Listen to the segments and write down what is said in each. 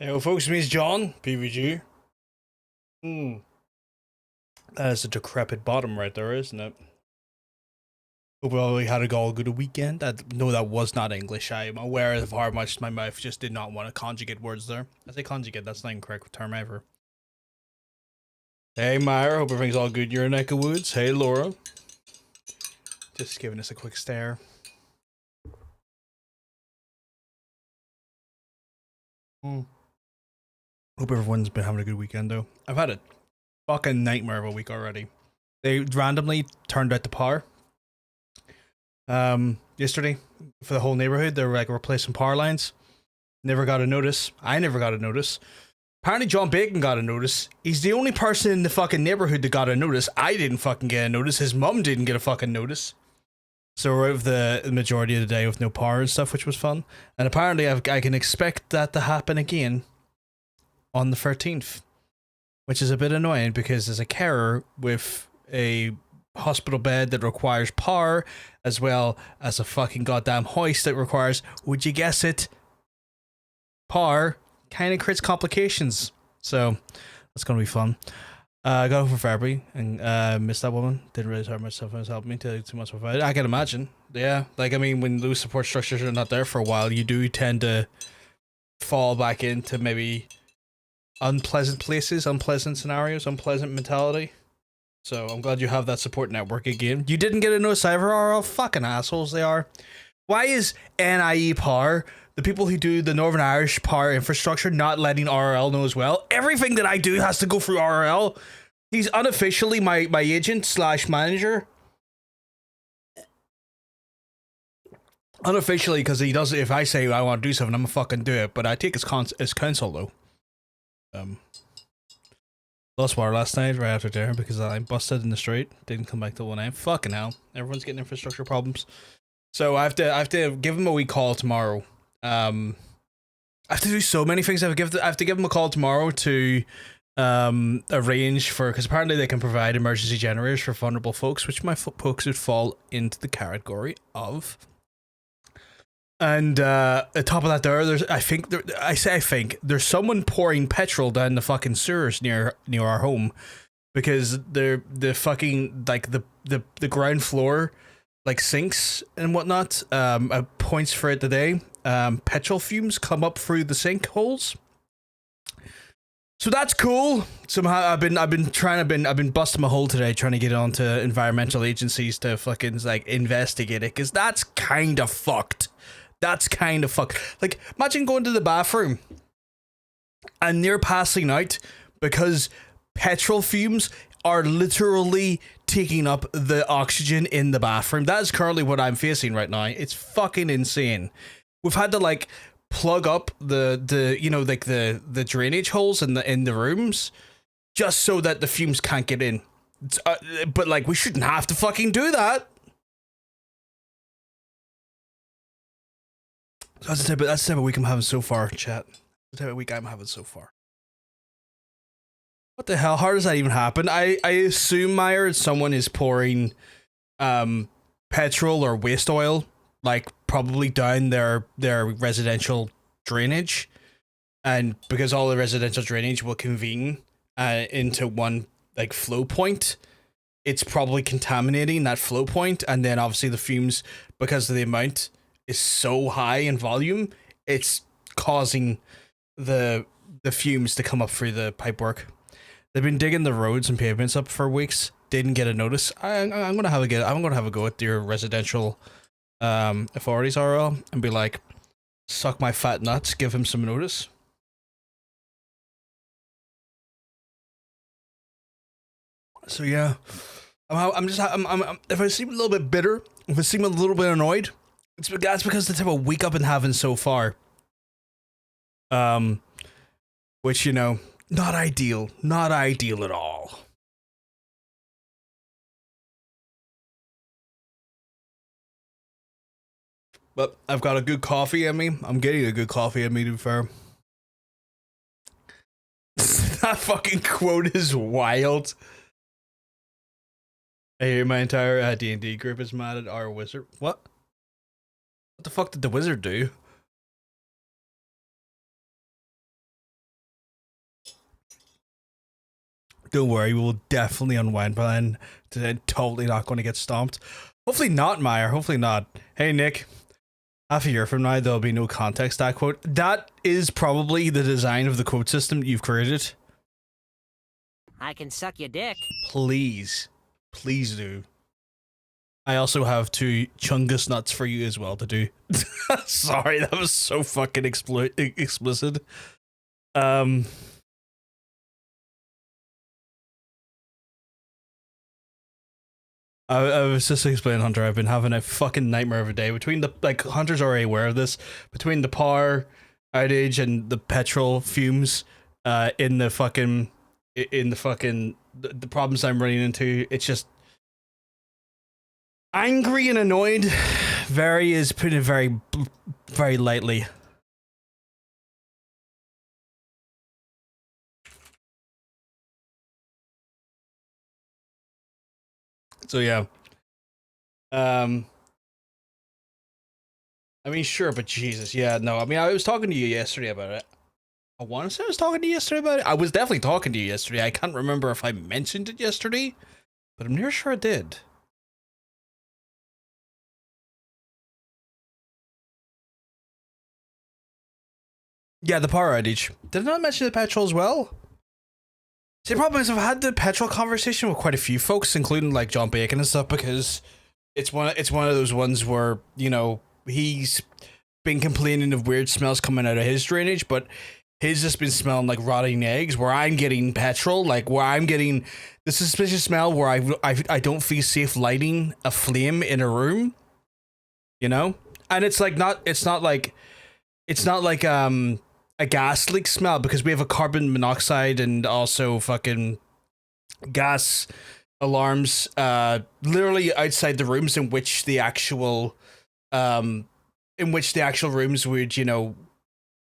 Hey, folks, me is John, PVG. That is a decrepit bottom right there, isn't it? Hope we had a all good weekend. No, that was not English. I'm aware of how much my mouth just did not want to conjugate words there. I say conjugate, that's not the incorrect term ever. Hey, Myra, hope everything's all good in your neck of woods. Hey, Laura. Just giving us a quick stare. Hope everyone's been having a good weekend, though. I've had a fucking nightmare of a week already. They randomly turned out the power. Yesterday, for the whole neighborhood, they were like replacing power lines. Never got a notice. I never got a notice. Apparently John Bacon got a notice. He's the only person in the fucking neighborhood that got a notice. I didn't fucking get a notice. His mum didn't get a fucking notice. So we're out of the majority of the day with no power and stuff, which was fun. And apparently I can expect that to happen again on the 13th. Which is a bit annoying because there's a carer with a hospital bed that requires power, as well as a fucking goddamn hoist that requires, would you guess it, power. Kind of creates complications. So that's gonna be fun. I got over for February and missed that woman. Didn't realize how much stuff was helping me too much of it. I can imagine. Yeah, like I mean, when those support structures are not there for a while, you do tend to fall back into maybe unpleasant places, unpleasant scenarios, unpleasant mentality. So I'm glad you have that support network again. You didn't get a no cyber RL? Fucking assholes they are. Why is NIE Power, the people who do the Northern Irish power infrastructure, not letting RL know as well? Everything that I do has to go through RL. He's unofficially my agent slash manager. Unofficially, because he does. If I say I want to do something, I'm gonna fucking do it. But I take his counsel though. Lost water last night right after dinner because I busted in the street. Didn't come back till 1 a.m. Fucking hell. Everyone's getting infrastructure problems. So I have to give him a wee call tomorrow. I have to do so many things. I have to give him a call tomorrow to arrange for, because apparently they can provide emergency generators for vulnerable folks, which my folks would fall into the category of. And at the top of that there's I think there's someone pouring petrol down the fucking sewers near our home, because the fucking like the ground floor like sinks and whatnot points for it today. Petrol fumes come up through the sink holes. So that's cool. Somehow I've been busting my hole today trying to get onto environmental agencies to fucking like investigate it, because that's kind of fucked. That's kind of fucked. Like, imagine going to the bathroom and they're passing out because petrol fumes are literally taking up the oxygen in the bathroom. That is currently what I'm facing right now. It's fucking insane. We've had to like plug up the you know, like the drainage holes in the rooms just so that the fumes can't get in. But like, we shouldn't have to fucking do that. That's the type of week I'm having so far, chat. The type of week I'm having so far. What the hell? How does that even happen? I assume, Meyer, someone is pouring petrol or waste oil, like probably down their residential drainage, and because all the residential drainage will convene into one like flow point, it's probably contaminating that flow point, and then obviously the fumes, because of the amount is so high in volume, it's causing the fumes to come up through the pipework. They've been digging the roads and pavements up for weeks. Didn't get a notice. I'm gonna have a go at your residential authorities RL and be like, suck my fat nuts, give him some notice. So yeah, I'm if I seem a little bit bitter, if I seem a little bit annoyed, that's because the type of week I've been having so far. Which, you know, not ideal at all. But I've got a good coffee in me. I'm getting a good coffee in me, to be fair. That fucking quote is wild. I hear my entire D&D group is mad at our wizard. What? What the fuck did the wizard do? Don't worry, we will definitely unwind by then. Totally not going to get stomped. Hopefully not, Meyer. Hopefully not. Hey, Nick. Half a year from now, there'll be no context that quote. That is probably the design of the quote system you've created. I can suck your dick. Please. Please do. I also have 2 chungus nuts for you as well to do. Sorry, that was so fucking explicit. I was just explaining, Hunter, I've been having a fucking nightmare of a day. Between the, like, Hunter's already aware of this, between the power outage and the petrol fumes, the problems I'm running into, it's just angry and annoyed. Very is putting it very, very lightly. So yeah. I mean, sure, but Jesus, yeah, no. I mean, I was talking to you yesterday about it. I want to say I was talking to you yesterday about it. I was definitely talking to you yesterday. I can't remember if I mentioned it yesterday, but I'm near sure I did. Yeah, the power outage. Did I not mention the petrol as well? See, the problem is I've had the petrol conversation with quite a few folks, including like John Bacon and stuff, because it's one of those ones where, you know, he's been complaining of weird smells coming out of his drainage, but his just been smelling like rotting eggs, where I'm getting petrol, like where I'm getting the suspicious smell where I don't feel safe lighting a flame in a room, you know? And it's like it's not like a gas leak smell, because we have a carbon monoxide and also fucking gas alarms literally outside the rooms in which the actual rooms would, you know,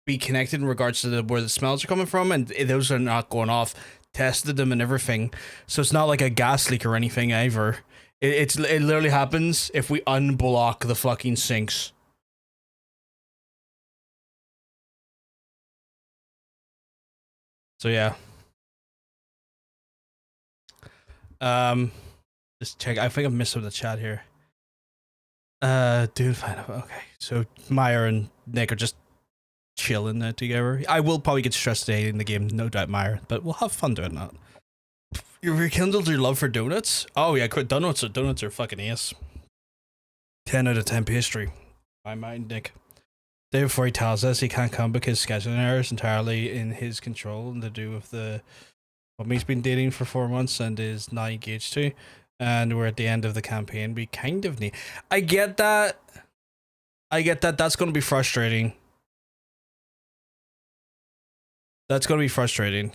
be connected in regards to where the smells are coming from, and those are not going off. Tested them and everything, so it's not like a gas leak or anything either. It literally happens if we unblock the fucking sinks. So yeah. Just check. I think I've missed some of the chat here. Dude, fine. Okay. So Meyer and Nick are just chilling together. I will probably get stressed today in the game, no doubt, Meyer, but we'll have fun doing that. You rekindled your love for donuts? Oh yeah, donuts are fucking ace. 10 out of 10 pastry. My mind, Nick. Day before he tells us he can't come because scheduling errors entirely in his control and to do with the woman he's been dating for 4 months and is not engaged to, and we're at the end of the campaign. We kind of need. I get that. That's going to be frustrating. That's going to be frustrating.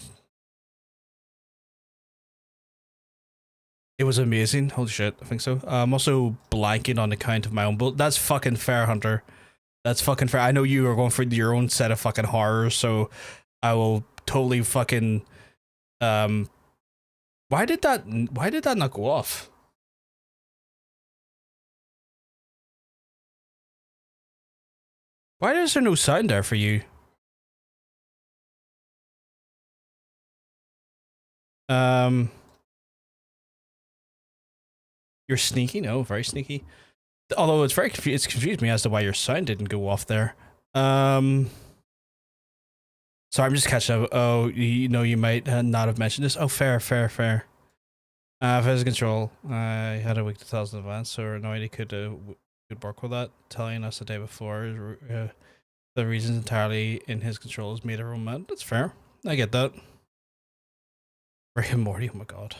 It was amazing. Holy shit, I think so. I'm also blanking on account of my own, but that's fucking fair, Hunter. That's fucking fair. I know you are going for your own set of fucking horrors, so I will totally fucking why did that not go off? Why is there no sound there for you? You're sneaky? No, very sneaky. Although it's confused me as to why your sound didn't go off there. Sorry, I'm just catching up. Oh, you know, you might not have mentioned this. Oh, fair. Physical control. I had a week to tell us in advance, so we're annoyed he could work with that. Telling us the day before the reasons entirely in his control is made a romance. That's fair. I get that. Rick and Morty. Oh my god.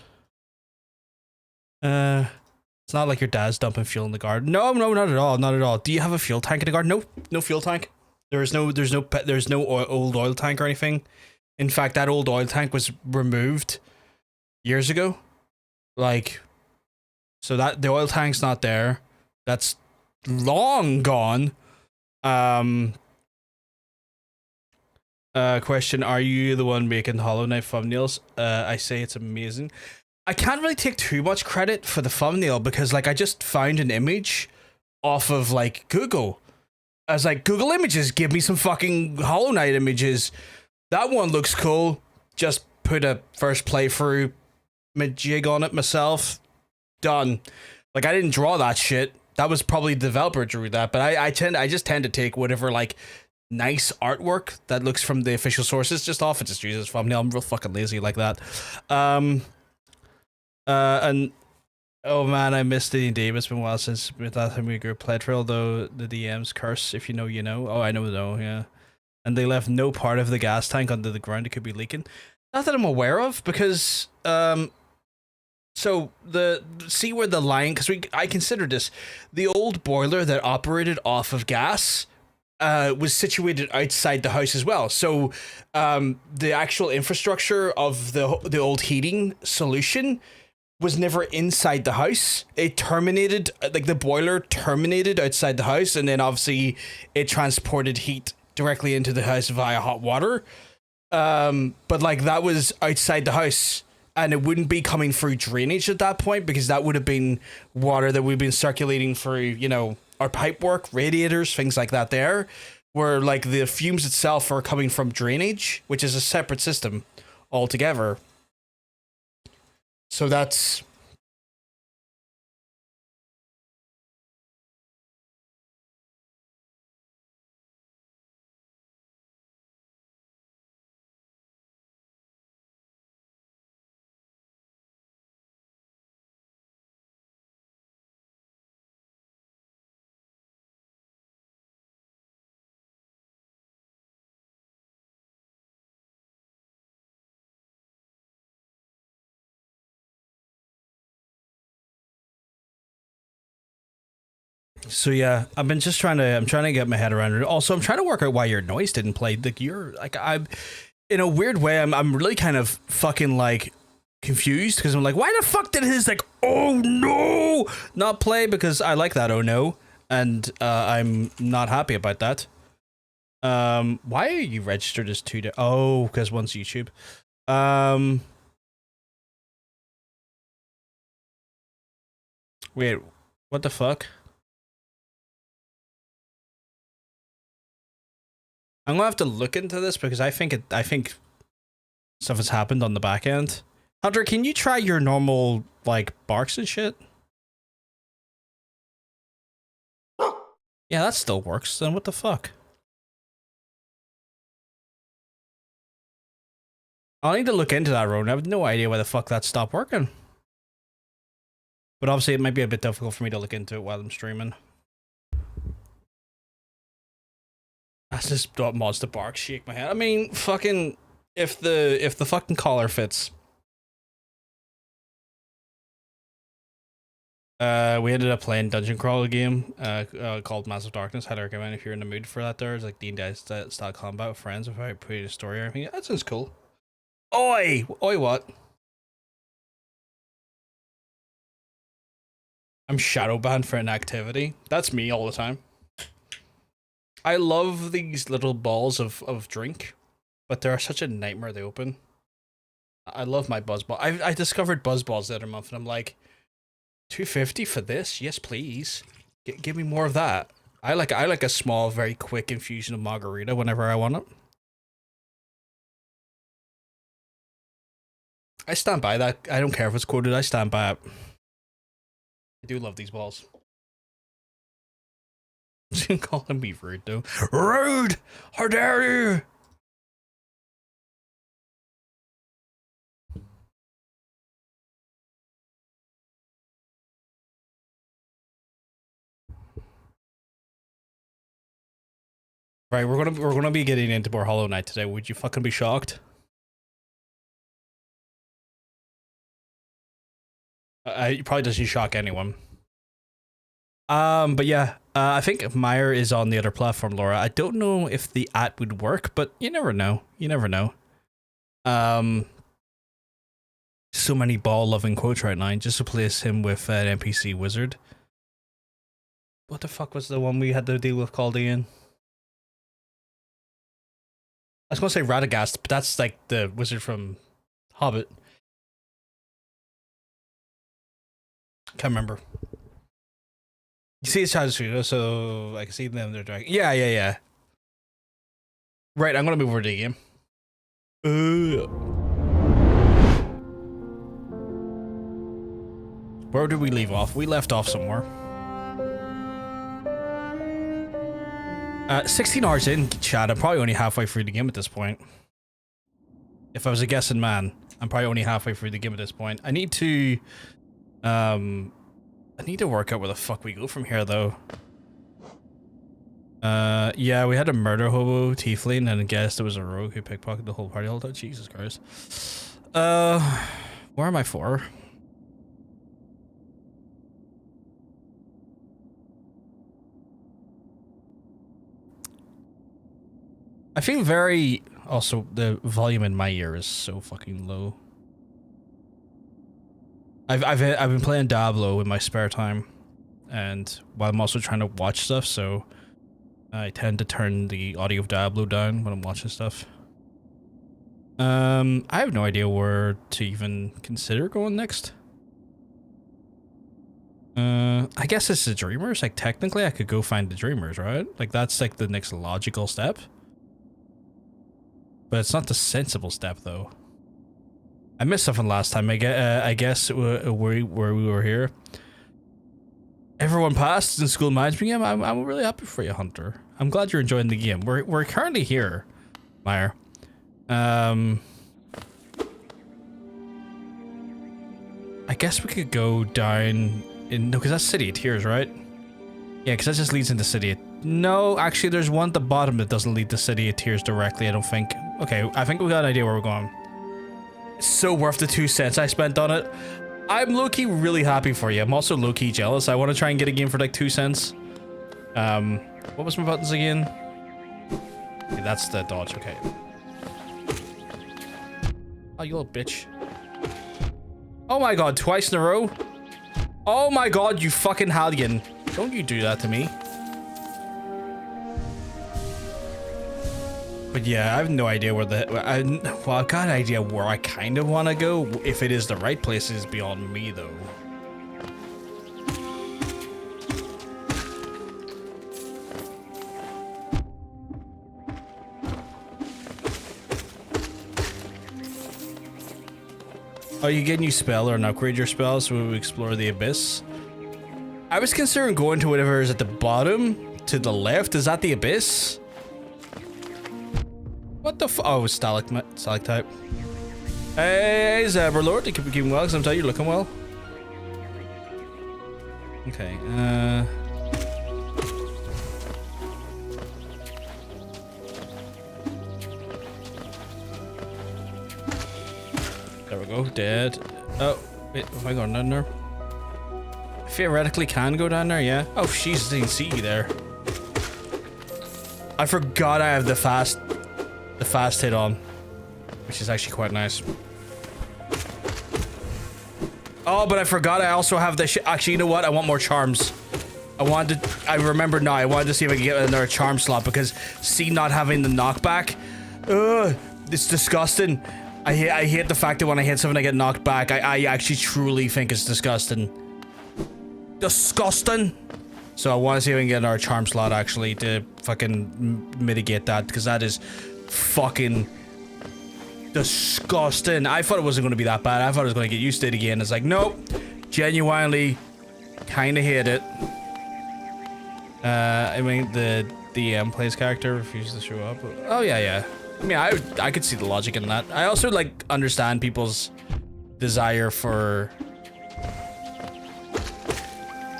It's not like your dad's dumping fuel in the garden. No, not at all. Not at all. Do you have a fuel tank in the garden? No, no fuel tank. There's no old oil tank or anything. In fact, that old oil tank was removed years ago. Like, so that the oil tank's not there. That's long gone. Question: are you the one making Hollow Knight thumbnails? I say it's amazing. I can't really take too much credit for the thumbnail because, like, I just found an image off of, like, Google. I was like, Google Images, give me some fucking Hollow Knight images. That one looks cool. Just put a first playthrough jig on it myself. Done. Like, I didn't draw that shit. That was probably the developer drew that, but I just tend to take whatever like nice artwork that looks from the official sources just off and just use it as thumbnail. I'm real fucking lazy like that. And oh man, I missed D&D. It's been a while since that time we group played for, although the DM's curse, if you know, you know. Oh, I know, though, yeah. And they left no part of the gas tank under the ground. It could be leaking. Not that I'm aware of, because so see where the line, because I considered this, the old boiler that operated off of gas was situated outside the house as well. So the actual infrastructure of the old heating solution was never inside the house. It terminated, like the boiler terminated outside the house, and then obviously it transported heat directly into the house via hot water. But like that was outside the house, and it wouldn't be coming through drainage at that point, because that would have been water that we've been circulating through, you know, our pipework, radiators, things like that there, where like the fumes itself are coming from drainage, which is a separate system altogether. So that's... So yeah, I'm trying to get my head around it. Also, I'm trying to work out why your noise didn't play. Like you're like, I'm in a weird way, I'm really kind of fucking like confused, because I'm like, why the fuck did his like, oh no, not play? Because I like that oh no, and I'm not happy about that. Why are you registered as two? Oh, because one's YouTube. Wait, what the fuck? I'm gonna have to look into this, because I think stuff has happened on the back end. Hunter, can you try your normal like barks and shit? Yeah, that still works. Then what the fuck? I'll need to look into that, Ronan. I have no idea why the fuck that stopped working. But obviously it might be a bit difficult for me to look into it while I'm streaming. I just thought mods to bark, shake my head. I mean, fucking, if the fucking collar fits. We ended up playing dungeon crawler game called Massive Darkness. I'd recommend if you're in the mood for that. There's like D&D style combat with friends without putting a story or anything. That sounds cool. Oi! Oi what? I'm shadow banned for inactivity. That's me all the time. I love these little balls of drink, but they're such a nightmare they open. I love my buzzball. I discovered buzzballs the other month, and I'm like, $2.50 for this? Yes, please. Give me more of that. I like a small, very quick infusion of margarita whenever I want it. I stand by that. I don't care if it's quoted. I stand by it. I do love these balls. Calling me rude though. Rude! How dare you! Right, we're gonna be getting into more Hollow Knight today. Would you fucking be shocked? It probably doesn't shock anyone. But yeah, I think Meyer is on the other platform, Laura. I don't know if the @ would work, but you never know. You never know. So many ball-loving quotes right now. Just replace him with an NPC wizard. What the fuck was the one we had to deal with called Ian? I was gonna say Radagast, but that's like the wizard from Hobbit. Can't remember. You see it's Child's so I can see them, they're dragging. Yeah. Right, I'm gonna move over to the game. Where did we leave off? We left off somewhere. 16 hours in, chat. I'm probably only halfway through the game at this point. If I was a guessing man, I'm probably only halfway through the game at this point. I need to work out where the fuck we go from here, though. Yeah, we had a murder hobo tiefling, and I guess there was a rogue who pickpocketed the whole party all the time. Jesus Christ. Where am I for? I feel very... Also, the volume in my ear is so fucking low. I've been playing Diablo in my spare time, and while I'm also trying to watch stuff, so I tend to turn the audio of Diablo down when I'm watching stuff. I have no idea where to even consider going next. I guess it's the Dreamers. Like, technically I could go find the Dreamers, right? Like, that's like the next logical step. But it's not the sensible step, though. I missed something last time. I guess where we were here. Everyone passed in school management game. I'm really happy for you, Hunter. I'm glad you're enjoying the game. We're currently here, Meyer. I guess we could go down in... No, because that's City of Tears, right? Yeah, because that just leads into City of... No, actually, there's one at the bottom that doesn't lead to City of Tears directly, I don't think. Okay, I think we got an idea where we're going. It's so worth the 2 cents I spent on it. I'm low-key really happy for you. I'm also low-key jealous. I want to try and get a game for like 2 cents. What was my buttons again? Okay, that's the dodge, okay. Oh, you little bitch. Oh my god, twice in a row? Oh my god, you fucking Hallion. Don't you do that to me. But yeah, I have no idea where well, I've got an idea where I kind of want to go. If it is the right place is beyond me, though. Oh, you get a new spell or an upgrade your spell so we explore the abyss? I was considering going to whatever is at the bottom to the left. Is that the abyss? What the oh, stalactite. Hey, Zaberlord, you keep keeping well, because I'm telling you, you're looking well. Okay, there we go, dead. Oh, wait, have I gone down there? Theoretically can go down there, yeah. Oh, Jesus, I didn't see you there. I forgot I have the fast hit on, which is actually quite nice. Oh, but I forgot I also have the actually, you know what? I want more charms. I remember now. I wanted to see if I could get another charm slot because see not having the knockback. Ugh, it's disgusting. I hate the fact that when I hit something I get knocked back. I actually truly think it's disgusting. Disgusting. So I want to see if I can get another charm slot actually to fucking mitigate that because that is fucking disgusting. I thought it wasn't going to be that bad. I thought I was going to get used to it again. It's like, nope. Genuinely kind of hate it. I mean, the DM plays character refuses to show up. Oh, yeah. I mean, I could see the logic in that. I also, like, understand people's desire for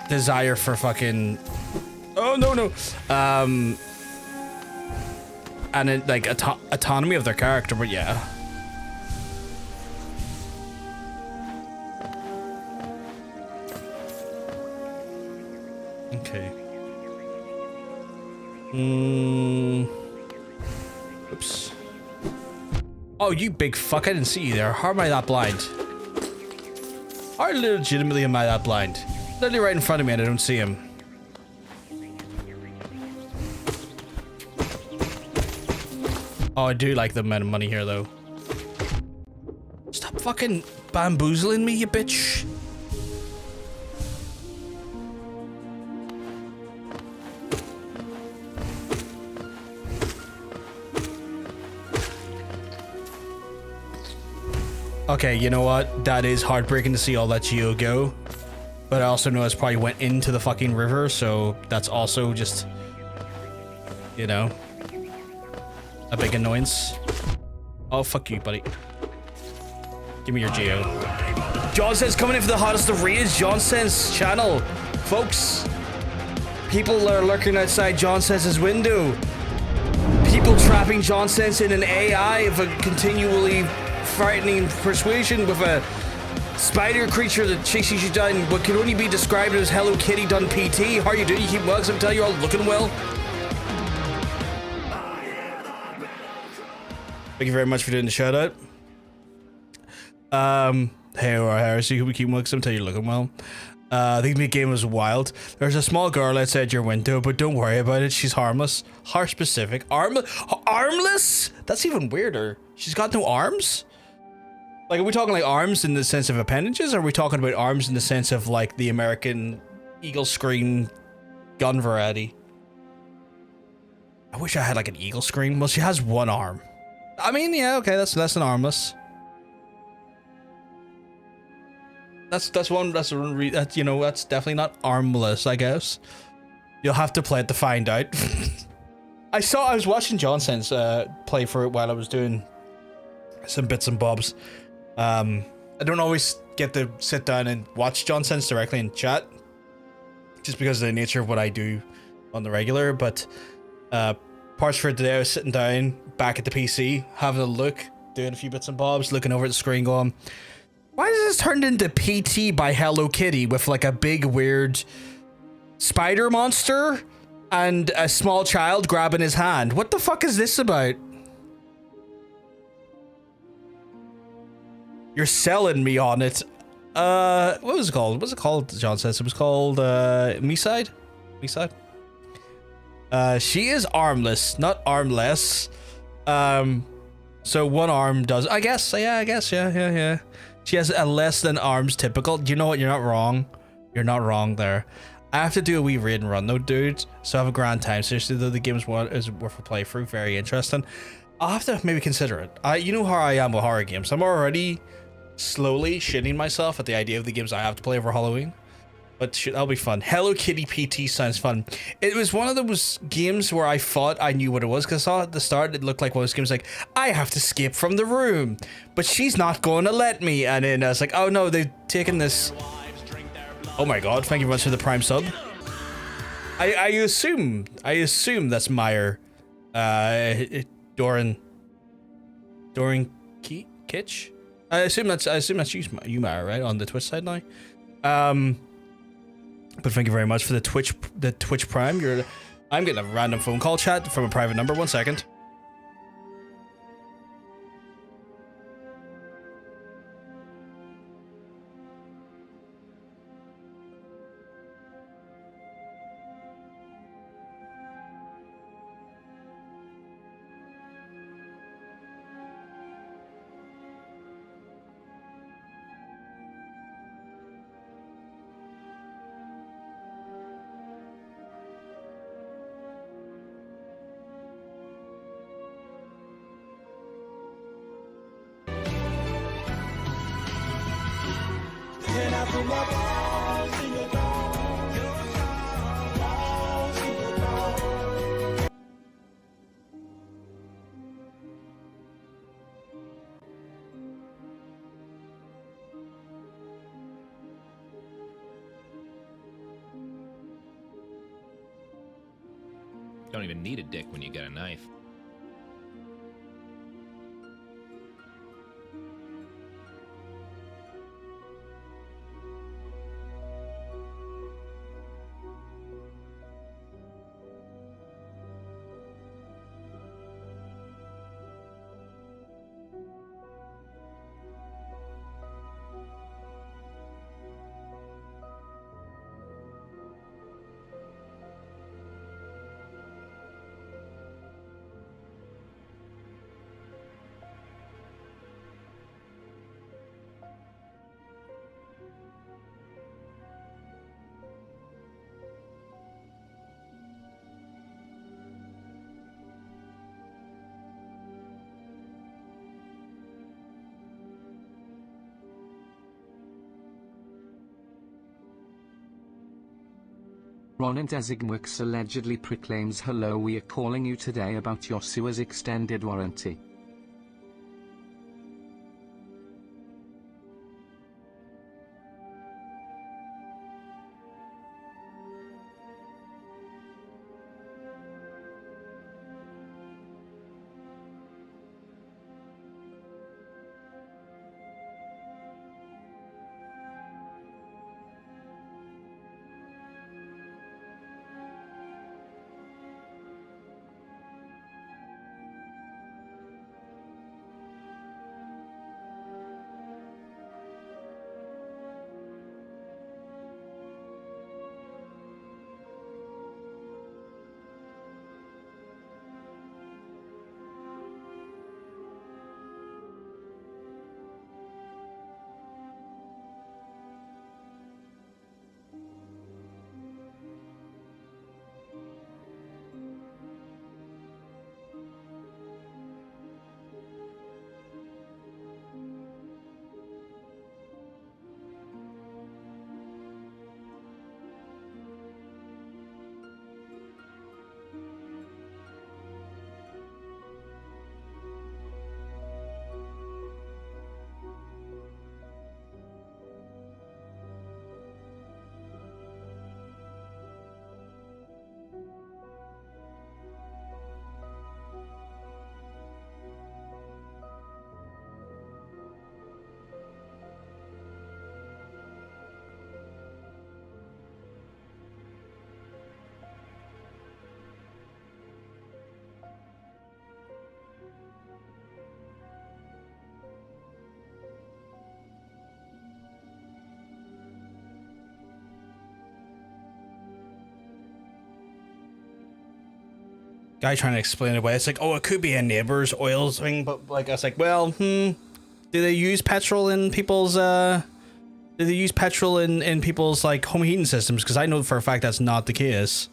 fucking... Oh, no. And it, like, autonomy of their character, but yeah. Okay. Oops. Oh, you big fuck, I didn't see you there. How am I that blind? How legitimately am I that blind? Literally right in front of me and I don't see him. Oh, I do like the amount of money here, though. Stop fucking bamboozling me, you bitch. Okay, you know what? That is heartbreaking to see all that geo go. But I also know it's probably went into the fucking river, so that's also just, you know, a big annoyance. Oh, fuck you, buddy. Give me your geo. John says coming in for the hottest of raids. John says channel. Folks, people are lurking outside John says window. People trapping John says in an AI of a continually frightening persuasion with a spider creature that chases you down what can only be described as Hello Kitty done PT. How are you doing? You keep well, because I'm telling you all looking well. Thank you very much for doing the shout out. Hey, Harris, you keep well, because I'm telling you looking well. I think the game was wild. There's a small girl outside your window, but don't worry about it. She's harmless. Harsh specific. Armless? That's even weirder. She's got no arms? Like, are we talking like arms in the sense of appendages, or are we talking about arms in the sense of like the American eagle scream gun variety? I wish I had like an eagle scream. Well, she has one arm. I mean, yeah, okay, that's an armless. That's one, you know, that's definitely not armless, I guess. You'll have to play it to find out. I was watching Johnson's play for it while I was doing some bits and bobs. I don't always get to sit down and watch Johnson's directly in chat, just because of the nature of what I do on the regular, but parts for today I was sitting down back at the PC, having a look, doing a few bits and bobs, looking over at the screen going, why is this turned into PT by Hello Kitty with like a big weird spider monster and a small child grabbing his hand? What the fuck is this about? You're selling me on it. What was it called? What's it called? John says it was called Me-Side? Me-Side? She is armless, not armless. So one arm does, I guess, yeah. She has a less than arms typical. You know what? You're not wrong. You're not wrong there. I have to do a wee raid and run though, dude. So I have a grand time. Seriously though, the game's is worth a playthrough. Very interesting. I'll have to maybe consider it. You know how I am with horror games. I'm already slowly shitting myself at the idea of the games I have to play over Halloween. But shit, that'll be fun. Hello Kitty PT sounds fun. It was one of those games where I thought I knew what it was, because I saw at the start it looked like one of those games like, I have to escape from the room, but she's not going to let me. And then I was like, oh no, they've taken this. Oh my god, thank you very much for the Prime sub. I assume that's Meyer. Doran Kitch? I assume that's you, Meyer, right? On the Twitch side now. But thank you very much for the Twitch Prime. I'm getting a random phone call chat from a private number. 1 second. Don't even need a dick when you get a knife. Ronan Desigwix allegedly proclaims, "Hello, we are calling you today about your sewer's extended warranty." Guy trying to explain it away. It's like, oh, it could be a neighbor's oil thing, but like I was like, well, do they use petrol in people's do they use petrol in people's like home heating systems? Because I know for a fact that's not the case.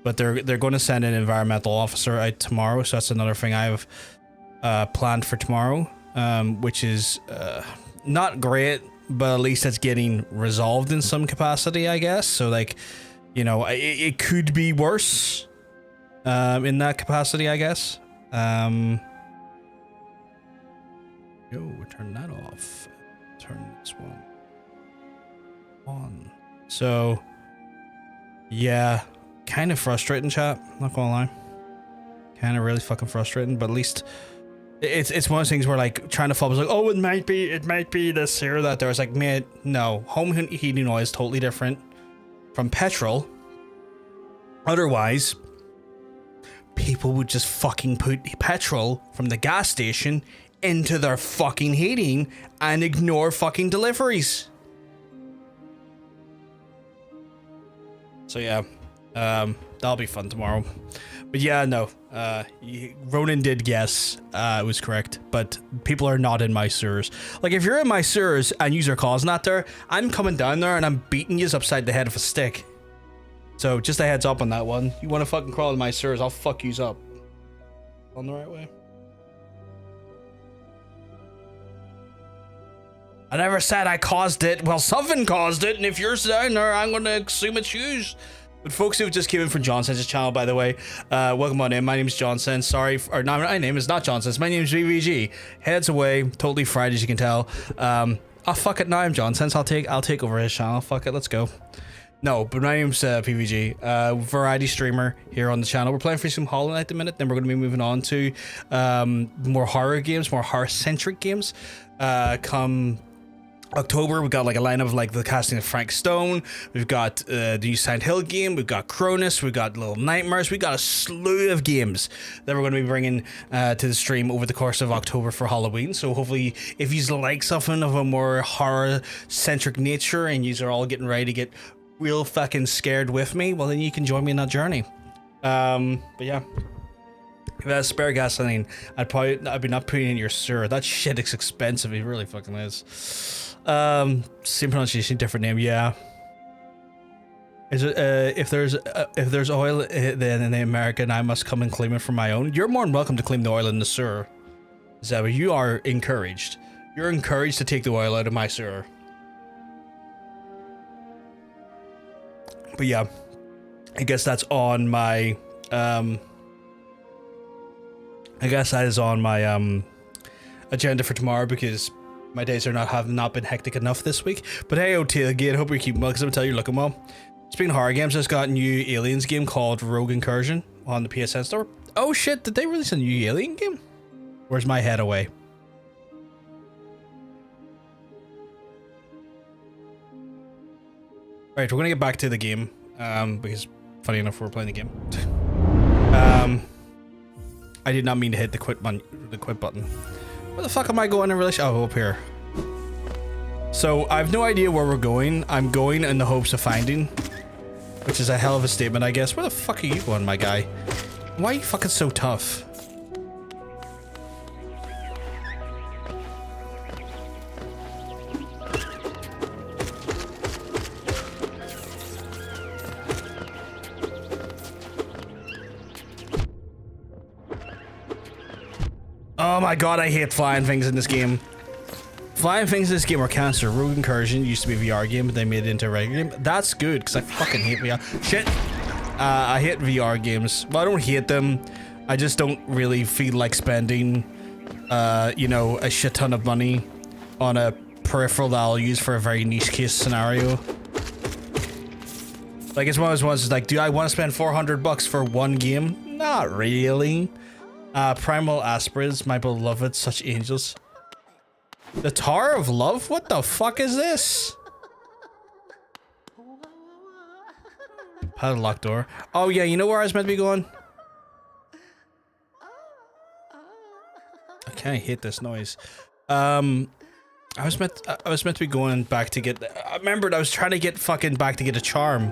But they're going to send an environmental officer out tomorrow, so that's another thing I have planned for tomorrow, which is not great, but at least it's getting resolved in some capacity, I guess. So like, you know, it could be worse. In that capacity, I guess. Yo, turn that off. Turn this one on. So, yeah, kind of frustrating, chat. Not gonna lie. Kind of really fucking frustrating, but at least it's one of those things where like trying to follow, like, oh, it might be this here or that. There was like, man, no, home heating oil is totally different from petrol. Otherwise, people would just fucking put petrol from the gas station into their fucking heating and ignore fucking deliveries. So yeah, that'll be fun tomorrow. But yeah, no, Ronan did guess it was correct, but people are not in my sewers. Like, if you're in my sewers and you're causing that there, I'm coming down there and I'm beating you upside the head with a stick. So just a heads up on that one. You want to fucking crawl in my sewers, I'll fuck yous up. On the right way. I never said I caused it. Well, something caused it, and if you're down there, I'm going to assume it's yous. But folks who just came in from Johnson's channel, by the way, welcome on in. My name's Johnson. Sorry, or no, my name is not Johnson's. My name's VVG. Heads away, totally fried as you can tell. Oh fuck it, now I'm Johnson's. I'll take over his channel. Fuck it, let's go. No, but my name's PVG, variety streamer here on the channel. We're playing for some Hallownest at the minute, then we're going to be moving on to more horror games, more horror-centric games. Come October, we've got like a lineup of like the casting of Frank Stone. We've got the new Silent Hill game. We've got Cronus. We've got Little Nightmares. We've got a slew of games that we're going to be bringing to the stream over the course of October for Halloween. So hopefully, if you like something of a more horror-centric nature and you are all getting ready to get real fucking scared with me, well then you can join me in that journey. But yeah, if I had spare gasoline, I'd be not putting in your sewer. That shit is expensive. It really fucking is. Same pronunciation, different name. Yeah. Is it if there's oil then in the American, I must come and claim it for my own? You're more than welcome to claim the oil in the sewer, Zeba. You are encouraged. You're encouraged to take the oil out of my sewer. But yeah, I guess that's on my I guess that is on my agenda for tomorrow because my days are have not been hectic enough this week. But hey, Tailgate, hope you're keeping well because I'm gonna tell you, looking well. Speaking of horror games, I just got a new Aliens game called Rogue Incursion on the PSN store. Oh shit, did they release a new Alien game? Where's my head away? Right, we're gonna get back to the game because funny enough, we're playing the game. I did not mean to hit the quit button. Where the fuck am I going in relation? Oh, up here. So I have no idea where we're going. I'm going in the hopes of finding, which is a hell of a statement, I guess. Where the fuck are you going, my guy? Why are you fucking so tough? Oh my god, I hate flying things in this game. Flying things in this game are cancer. Rogue Incursion used to be a VR game, but they made it into a regular game. That's good, because I fucking hate VR. Shit! I hate VR games. Well, I don't hate them. I just don't really feel like spending, you know, a shit ton of money on a peripheral that I'll use for a very niche case scenario. Like, it's one of those ones, like, do I want to spend $400 for one game? Not really. Primal Aspirids, my beloved, such angels. The Tower of Love? What the fuck is this? Padlock door. Oh yeah, you know where I was meant to be going? Okay, I hate this noise. I was meant to be going back to get. I remembered I was trying to get fucking back to get a charm.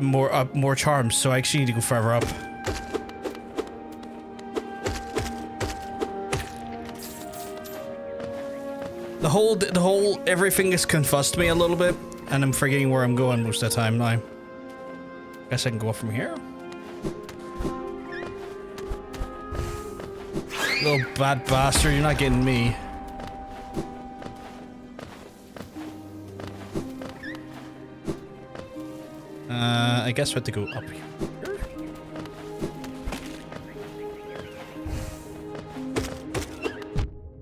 More charms. So I actually need to go further up. The whole everything has confused me a little bit, and I'm forgetting where I'm going most of the time now. Guess I can go up from here. Little bad bastard, you're not getting me. I guess we have to go up here.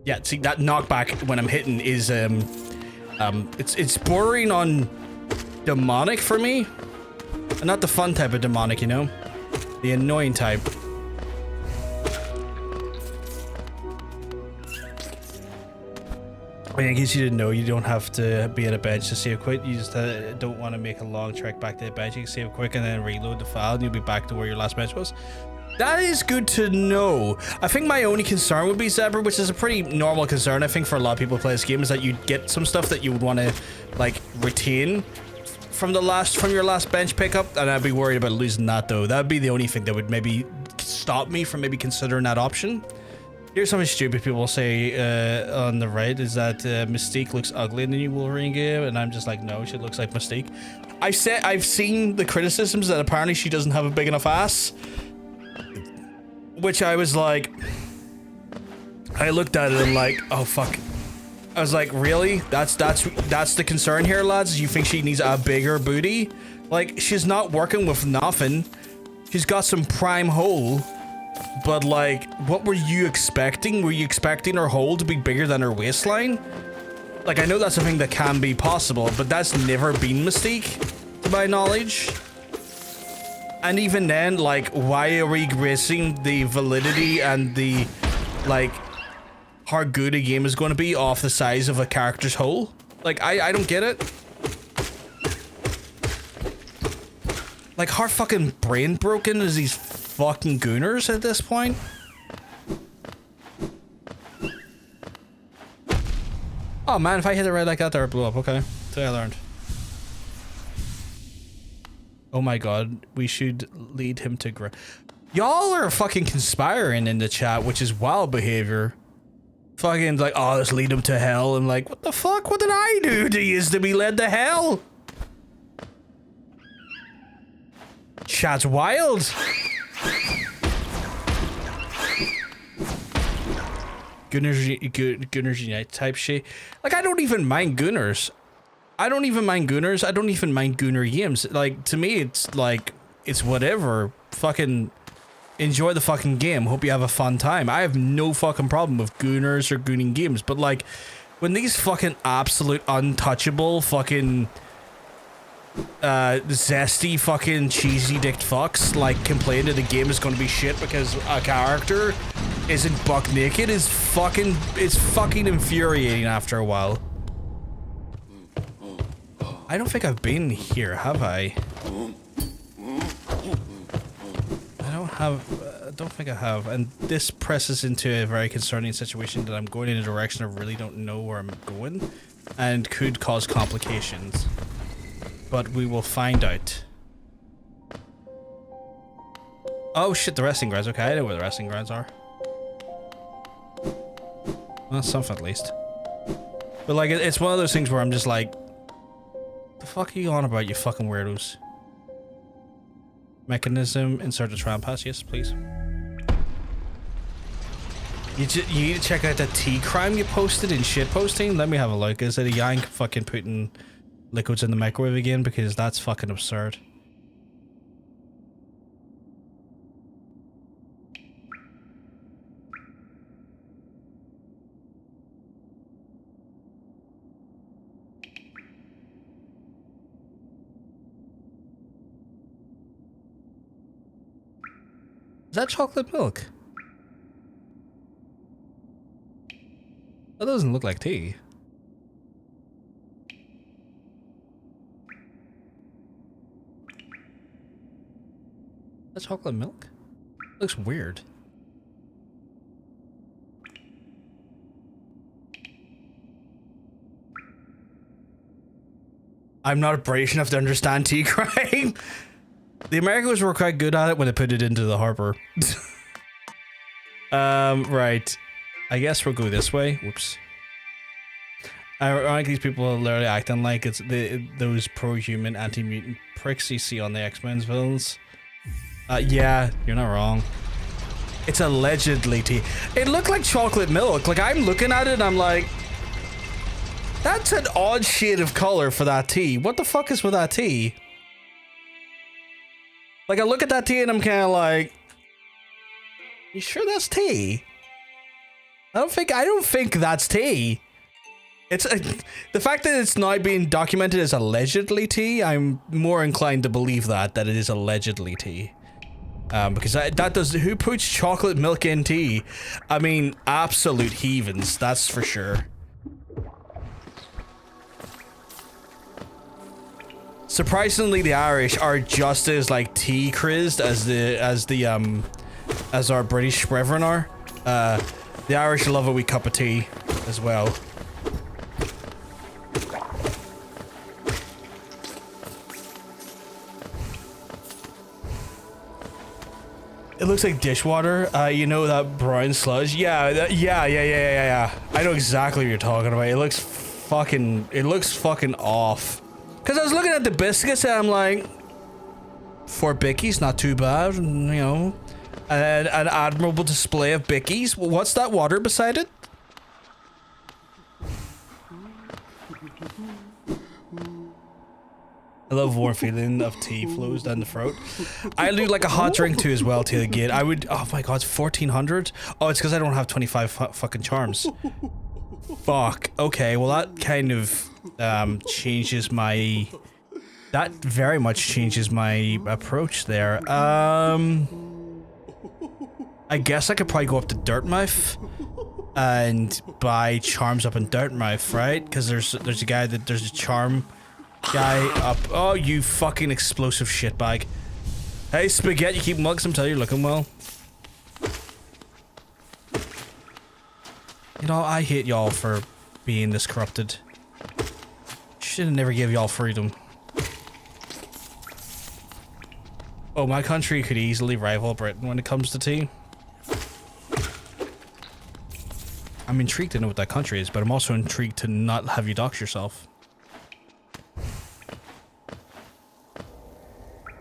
Yeah, see, that knockback when I'm hitting is it's bordering on demonic for me. And not the fun type of demonic, you know? The annoying type. In case you didn't know, you don't have to be at a bench to save quick. You just don't want to make a long trek back to the bench. You can save quick and then reload the file and you'll be back to where your last bench was. That is good to know. I think my only concern would be Zebra, which is a pretty normal concern, I think, for a lot of people who play this game, is that you'd get some stuff that you would want to, like, retain from your last bench pickup, and I'd be worried about losing that, though. That would be the only thing that would maybe stop me from maybe considering that option. Here's something stupid people say on the right, is that Mystique looks ugly in the new Wolverine game, and I'm just like, no, she looks like Mystique. I've seen the criticisms that apparently she doesn't have a big enough ass. Which I was like, I looked at it and like, oh fuck. I was like, really? That's the concern here, lads? You think she needs a bigger booty? Like, she's not working with nothing. She's got some prime hole. But like, what were you expecting? Were you expecting her hole to be bigger than her waistline? Like, I know that's something that can be possible, but that's never been Mystique, to my knowledge. And even then, like, why are we basing the validity and the, like, how good a game is going to be off the size of a character's hole? Like, I don't get it. Like, how fucking brain broken is these fucking gooners at this point? Oh man, if I hit it right like that there, it blew up. Okay, so I learned. Oh my god, we should lead him to Y'all are fucking conspiring in the chat, which is wild behavior. Fucking like, oh, let's lead him to hell. I'm like, what the fuck? What did I do to you to be led to hell? Chat's wild. Gooners Unite type shit. Like, I don't even mind Gooners. I don't even mind Gooners. I don't even mind Gooner games. Like, to me, it's like, it's whatever. Fucking enjoy the fucking game. Hope you have a fun time. I have no fucking problem with gooners or gooning games, but like when these fucking absolute untouchable fucking zesty fucking cheesy dicked fucks like complain that the game is gonna be shit because a character isn't buck naked it's fucking infuriating after a while. I don't think I've been here, have I? I don't think I have, and this presses into a very concerning situation that I'm going in a direction I really don't know where I'm going, and could cause complications. But we will find out. Oh shit, the resting grounds. Okay, I know where the resting grounds are. Well, something at least. But like, it's one of those things where I'm just like, the fuck are you on about, you fucking weirdos? Mechanism, insert a tram pass, yes please. You need to check out that tea crime you posted in shitposting. Let me have a look. Is it a yank fucking putting liquids in the microwave again? Because that's fucking absurd. Is that chocolate milk? That doesn't look like tea. That's chocolate milk? Looks weird. I'm not British enough to understand tea crime. The Americans were quite good at it when they put it into the harbor. Right. I guess we'll go this way. Whoops. I like these people are literally acting like it's those pro-human anti-mutant pricks you see on the X-Men's villains. Yeah, you're not wrong. It's allegedly tea. It looked like chocolate milk. Like, I'm looking at it and I'm like, that's an odd shade of color for that tea. What the fuck is with that tea? Like, I look at that tea and I'm kind of like, you sure that's tea? I don't think that's tea. It's the fact that it's now being documented as allegedly tea. I'm more inclined to believe that it is allegedly tea. Because that does, who puts chocolate milk in tea? I mean, absolute heathens, that's for sure. Surprisingly, the Irish are just as like tea crazy as our British brethren are. The Irish love a wee cup of tea as well. It looks like dishwater. You know that brown sludge? Yeah, yeah. I know exactly what you're talking about. It looks fucking off. Cause I was looking at the biscuits and I'm like, 4 bickies, not too bad, you know. An admirable display of bickies. What's that water beside it? I love warm feeling of tea flows down the throat. I do like a hot drink too as well to the gate. I would, oh my god, it's 1400? Oh, it's because I don't have 25 fucking charms. Fuck. Okay, well that kind of changes my... That very much changes my approach there. I guess I could probably go up to Dirtmouth and buy charms up in Dirtmouth, right? Because there's a guy that there's a charm guy up. Oh, you fucking explosive shitbag! Hey, Spaghetti, you keep mugs. I'm telling you, you're looking well. You know, I hate y'all for being this corrupted. Should have never gave y'all freedom. Oh, my country could easily rival Britain when it comes to tea. I'm intrigued to know what that country is, but I'm also intrigued to not have you dox yourself.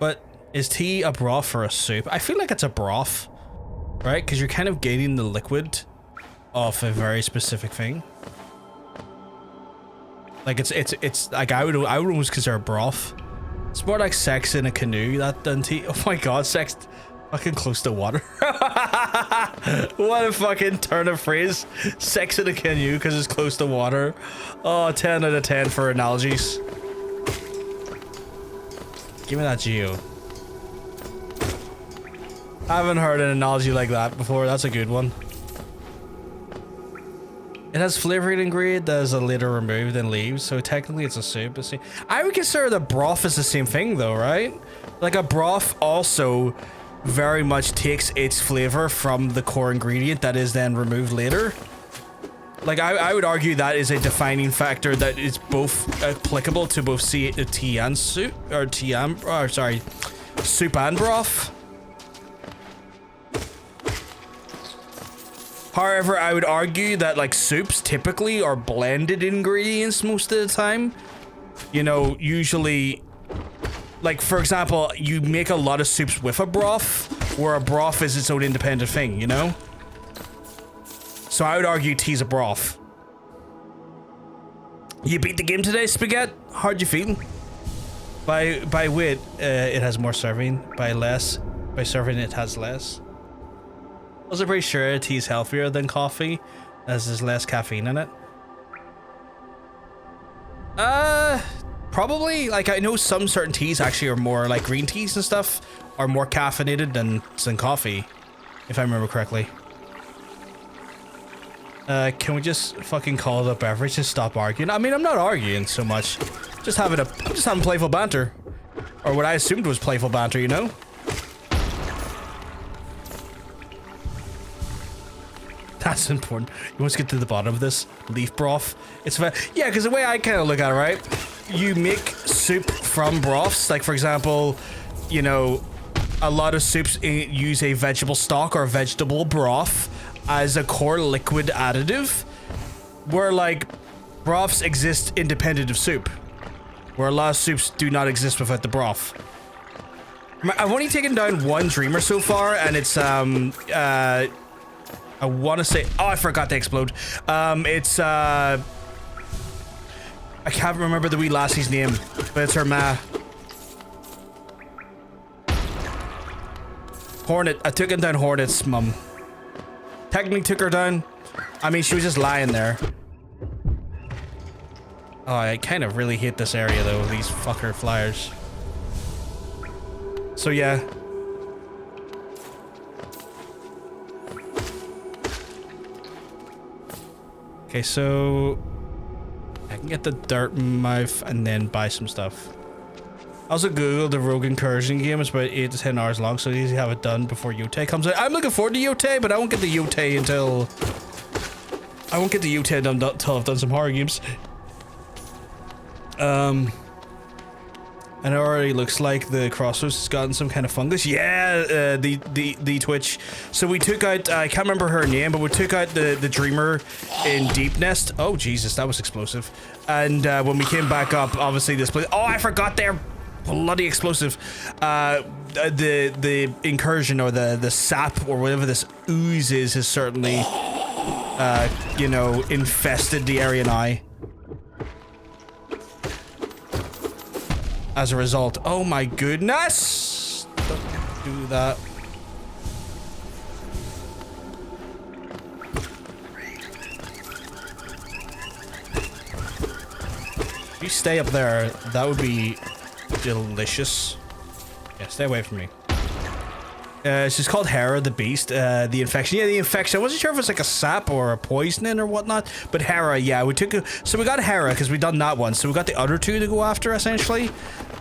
But is tea a broth or a soup? I feel like it's a broth, right? Because you're kind of gaining the liquid off a very specific thing. Like it's like I would almost consider a broth. It's more like sex in a canoe that than tea. Oh my god, sex fucking close to water. What a fucking turn of phrase. Sex in a canoe because it's close to water. Oh, 10 out of 10 for analogies. Give me that geo. I haven't heard an analogy like that before. That's a good one. It has flavoring ingredient that is later removed and leaves, so technically it's a soup. I would consider the broth as the same thing though, right? Like a broth also very much takes its flavor from the core ingredient that is then removed later. Like I would argue that is a defining factor that is both applicable to both tea and soup, or soup and broth. However, I would argue that like soups typically are blended ingredients most of the time. You know, usually, like for example, you make a lot of soups with a broth, where a broth is its own independent thing, you know? So I would argue tea's a broth. You beat the game today, Spaghetti? How'd you feel? By weight, it has more serving. By serving, it has less. I was pretty sure tea's healthier than coffee, as there's less caffeine in it. Probably. Like I know some certain teas actually are more, like green teas and stuff, are more caffeinated than coffee, if I remember correctly. Can we just fucking call it a beverage and stop arguing? I mean, I'm not arguing so much. I'm just having playful banter, or what I assumed was playful banter, you know. That's important. You want to get to the bottom of this leaf broth. It's yeah, because the way I kind of look at it, right? You make soup from broths. Like for example, you know, a lot of soups use a vegetable stock or vegetable broth as a core liquid additive, where like broths exist independent of soup, where a lot of soups do not exist without the broth. I've only taken down one dreamer so far, and it's I want to say, oh, I forgot to explode. It's I can't remember the wee lassie's name, but it's her ma. Hornet. I took down Hornet's mum. Technically took her down. I mean, she was just lying there. Oh, I kind of really hate this area though, these fucker flyers. So yeah. Okay, so I can get the dirt mouth and then buy some stuff. I also googled the Rogue Incursion game. It's about 8 to 10 hours long, so easy to have it done before Yotei comes out. I'm looking forward to Yotei, but I won't get the Yotei until done until I've done some horror games. And it already looks like the Crossroads has gotten some kind of fungus. Yeah, the Twitch. So we took out, I can't remember her name, but we took out the Dreamer in Deep Nest. Oh, Jesus, that was explosive. And when we came back up, obviously this place... Oh, I forgot they're bloody explosive. The incursion or the sap or whatever this ooze is has certainly, you know, infested the area now. As a result, oh my goodness! Don't do that. If you stay up there, that would be delicious. Yeah, stay away from me. She's called Hera the Beast. The infection. Yeah, the infection. I wasn't sure if it's like a sap or a poisoning or whatnot, but Hera, yeah, we took. So we got Hera because we done that one. So we got the other two to go after essentially.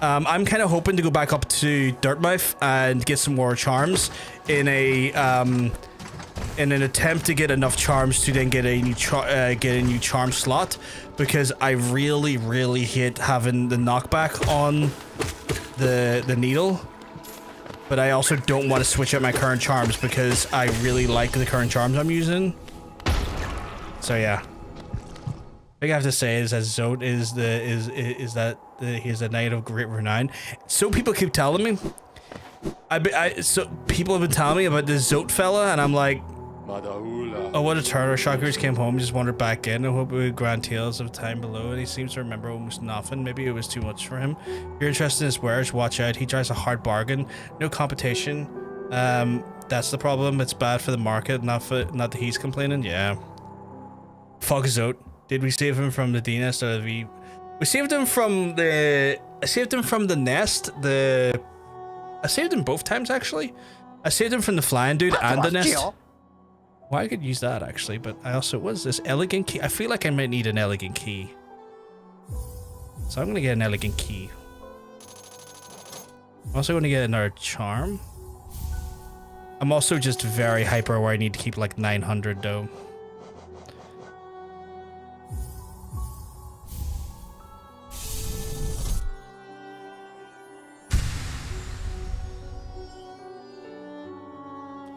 I'm kind of hoping to go back up to Dirtmouth and get some more charms in a in an attempt to get enough charms to then get a new charm slot, because I really hate having the knockback on the needle. But I also don't want to switch out my current charms because I really like the current charms I'm using. So yeah. Thing I have to say is that Zote is he's a knight of great renown. So people keep telling me. So people have been telling me about this Zote fella, and I'm like, Oh, what a Turner Shockers came home, just wandered back in. I hope we would grand tales of time below, and he seems to remember almost nothing. Maybe it was too much for him. If you're interested in his wares, watch out. He drives a hard bargain. No competition. That's the problem. It's bad for the market, not that he's complaining. Yeah. Fuck Zote. Did we save him from the D-Nest or we saved him from the... I saved him from the nest. I saved him both times, actually. I saved him from the flying dude and the nest. Well, I could use that, actually, but I also... What is this? Elegant key? I feel like I might need an elegant key. So I'm going to get an elegant key. I'm also going to get another charm. I'm also just very hyper where I need to keep like 900, though.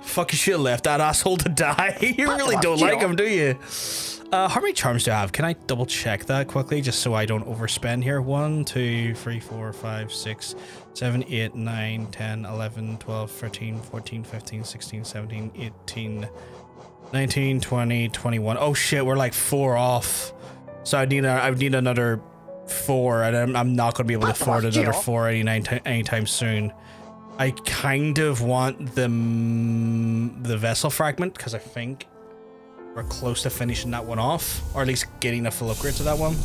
Fuck, you should have left that asshole to die. You really don't like him, do you? How many charms do I have? Can I double check that quickly just so I don't overspend here? 1, 2, 3, 4, 5, 6, 7, 8, 9, 10, 11, 12, 13, 14, 15, 16, 17, 18, 19, 20, 21. Oh shit, we're like 4 off. So I need another 4, and I'm not going to be able to afford another 4 anytime soon. I kind of want the vessel fragment because I think we're close to finishing that one off, or at least getting a full upgrade to that one.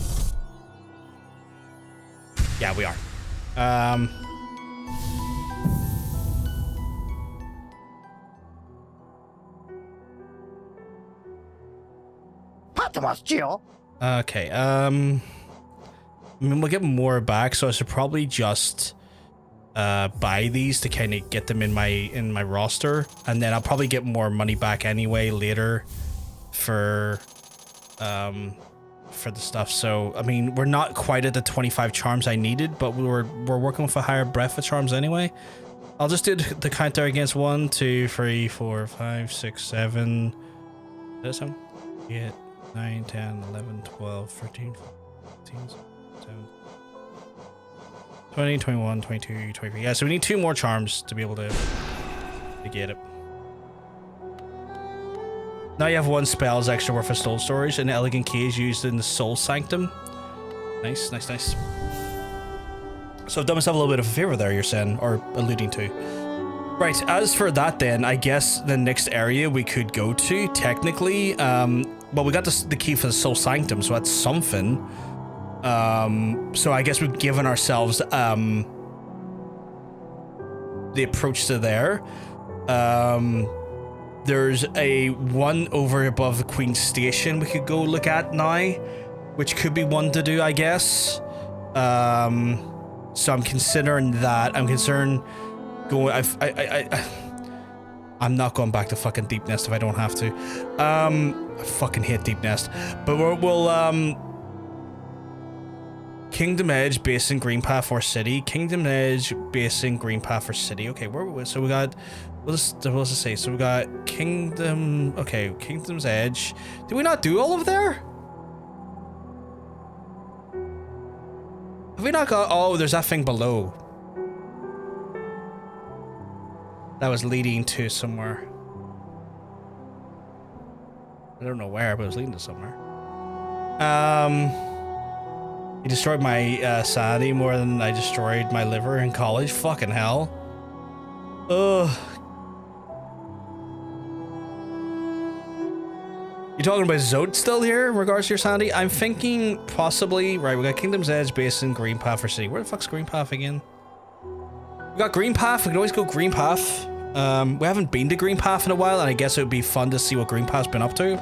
Yeah, we are. Okay. I mean, we'll get more back, so I should probably just buy these to kind of get them in my roster, and then I'll probably get more money back anyway later for the stuff. So I mean, we're not quite at the 25 charms I needed, but we're working with a higher breadth of charms anyway. I'll just do the counter against 1, 2, 3, 4, 5, 6, 7, 8, 9, 10, 11, 12, 13, 14, 17, 20, 21, 22, 23. Yeah, so we need 2 more charms to be able to get it. Now you have 1 spell's extra worth of soul storage, and elegant key is used in the soul sanctum. Nice, nice, nice. So I've done myself a little bit of a favor there, you're saying, or alluding to. Right, as for that then, I guess the next area we could go to, technically, well, we got the key for the soul sanctum, so that's something. So I guess we've given ourselves the approach to there. There's a one over above the Queen's Station we could go look at now, which could be one to do, I guess. So I'm considering that. I'm concerned going. I'm not going back to fucking Deep Nest if I don't have to. I fucking hate Deep Nest, but we'll Kingdom Edge, Basin, Green Path, or City. Kingdom Edge, Basin, Green Path, or City. Okay, where we? So we got. What does it say? So we got Kingdom. Okay, Kingdom's Edge. Did we not do all of there? Have we not got? Oh, there's that thing below. That was leading to somewhere. I don't know where, but it was leading to somewhere. He destroyed my sanity more than I destroyed my liver in college. Fucking hell. Ugh. You talking about Zote still here in regards to your sanity? I'm thinking possibly. Right, we got Kingdom's Edge, Basin, Green Path, or City. Where the fuck's Green Path again? We got Green Path. We can always go Green Path. We haven't been to Green Path in a while, and I guess it would be fun to see what Green Path's been up to.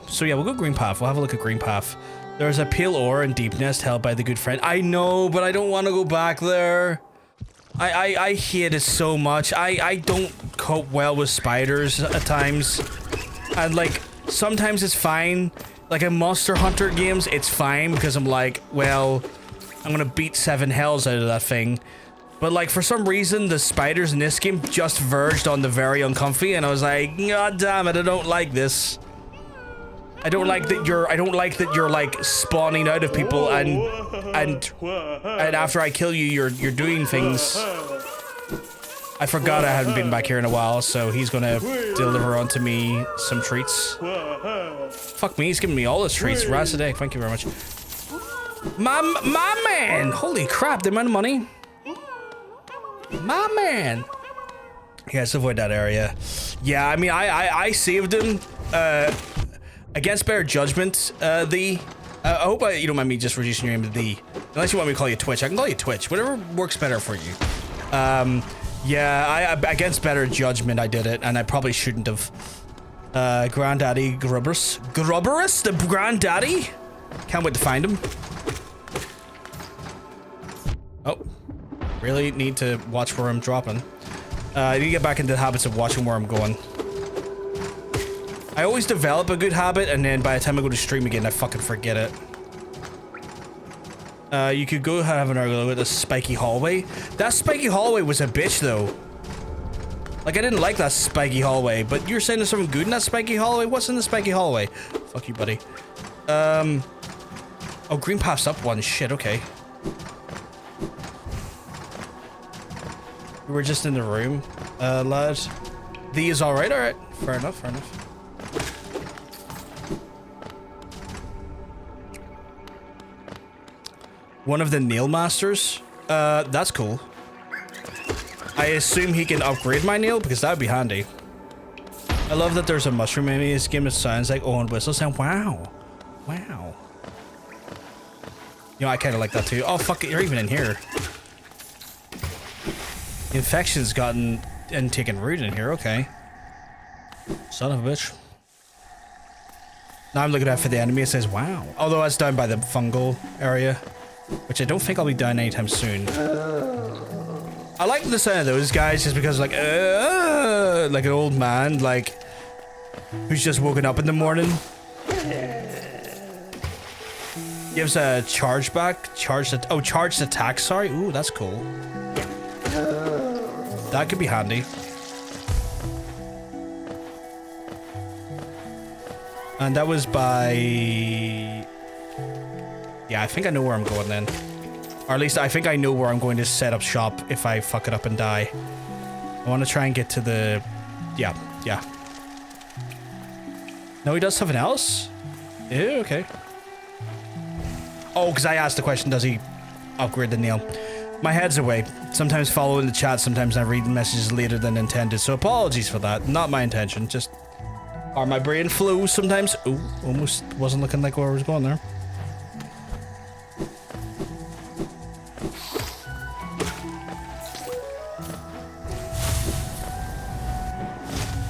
So yeah, we'll go Green Path. We'll have a look at Green Path. There's a pale ore in Deep Nest held by the good friend. I know, but I don't want to go back there. I hate it so much. I don't cope well with spiders at times. And like, sometimes it's fine. Like in Monster Hunter games, it's fine because I'm like, well, I'm gonna beat 7 hells out of that thing. But like, for some reason, the spiders in this game just verged on the very uncomfy, and I was like, God damn it, I don't like this. I don't like that you're like spawning out of people and after I kill you, you're doing things. I forgot I hadn't been back here in a while, so he's gonna deliver onto me some treats. Fuck me, he's giving me all his treats. Rassidic, thank you very much. My man! Holy crap, the amount of money. My man! Yeah, let's avoid that area. Yeah, I mean, I saved him, against better judgment, I hope you don't mind me just reducing your name to the. Unless you want me to call you Twitch, I can call you Twitch. Whatever works better for you. Yeah, against better judgment, I did it, and I probably shouldn't have. Granddaddy Grubberus, the granddaddy. Can't wait to find him. Oh, really need to watch where I'm dropping. I need to get back into the habits of watching where I'm going. I always develop a good habit, and then by the time I go to stream again, I fucking forget it. You could go have another look at the spiky hallway. That spiky hallway was a bitch, though. Like, I didn't like that spiky hallway, but you're saying there's something good in that spiky hallway? What's in the spiky hallway? Fuck you, buddy. Oh, green path's up one. Shit, okay. We were just in the room, lad. These alright, alright. Fair enough, fair enough. One of the nail masters? That's cool. I assume he can upgrade my nail, because that would be handy. I love that there's a mushroom in this game. It sounds like Owen Whistle sound. Wow. Wow. You know, I kind of like that too. Oh, fuck it. You're even in here. Infection's gotten and taken root in here. Okay. Son of a bitch. Now I'm looking out for the enemy. It says, wow. Although that's down by the fungal area, which I don't think I'll be down anytime soon. I like the sound of those guys just because, like an old man, like, who's just woken up in the morning. Gives a charge back, charged attack, sorry. Ooh, that's cool. That could be handy. And that was by... Yeah, I think I know where I'm going then. Or at least I think I know where I'm going to set up shop if I fuck it up and die. I want to try and get to the... Yeah. No, he does something else? Yeah, okay. Oh, because I asked the question, does he upgrade the nail? My head's away. Sometimes following the chat, sometimes I read messages later than intended, so apologies for that. Not my intention, just... Or my brain flows sometimes. Ooh, almost wasn't looking like where I was going there.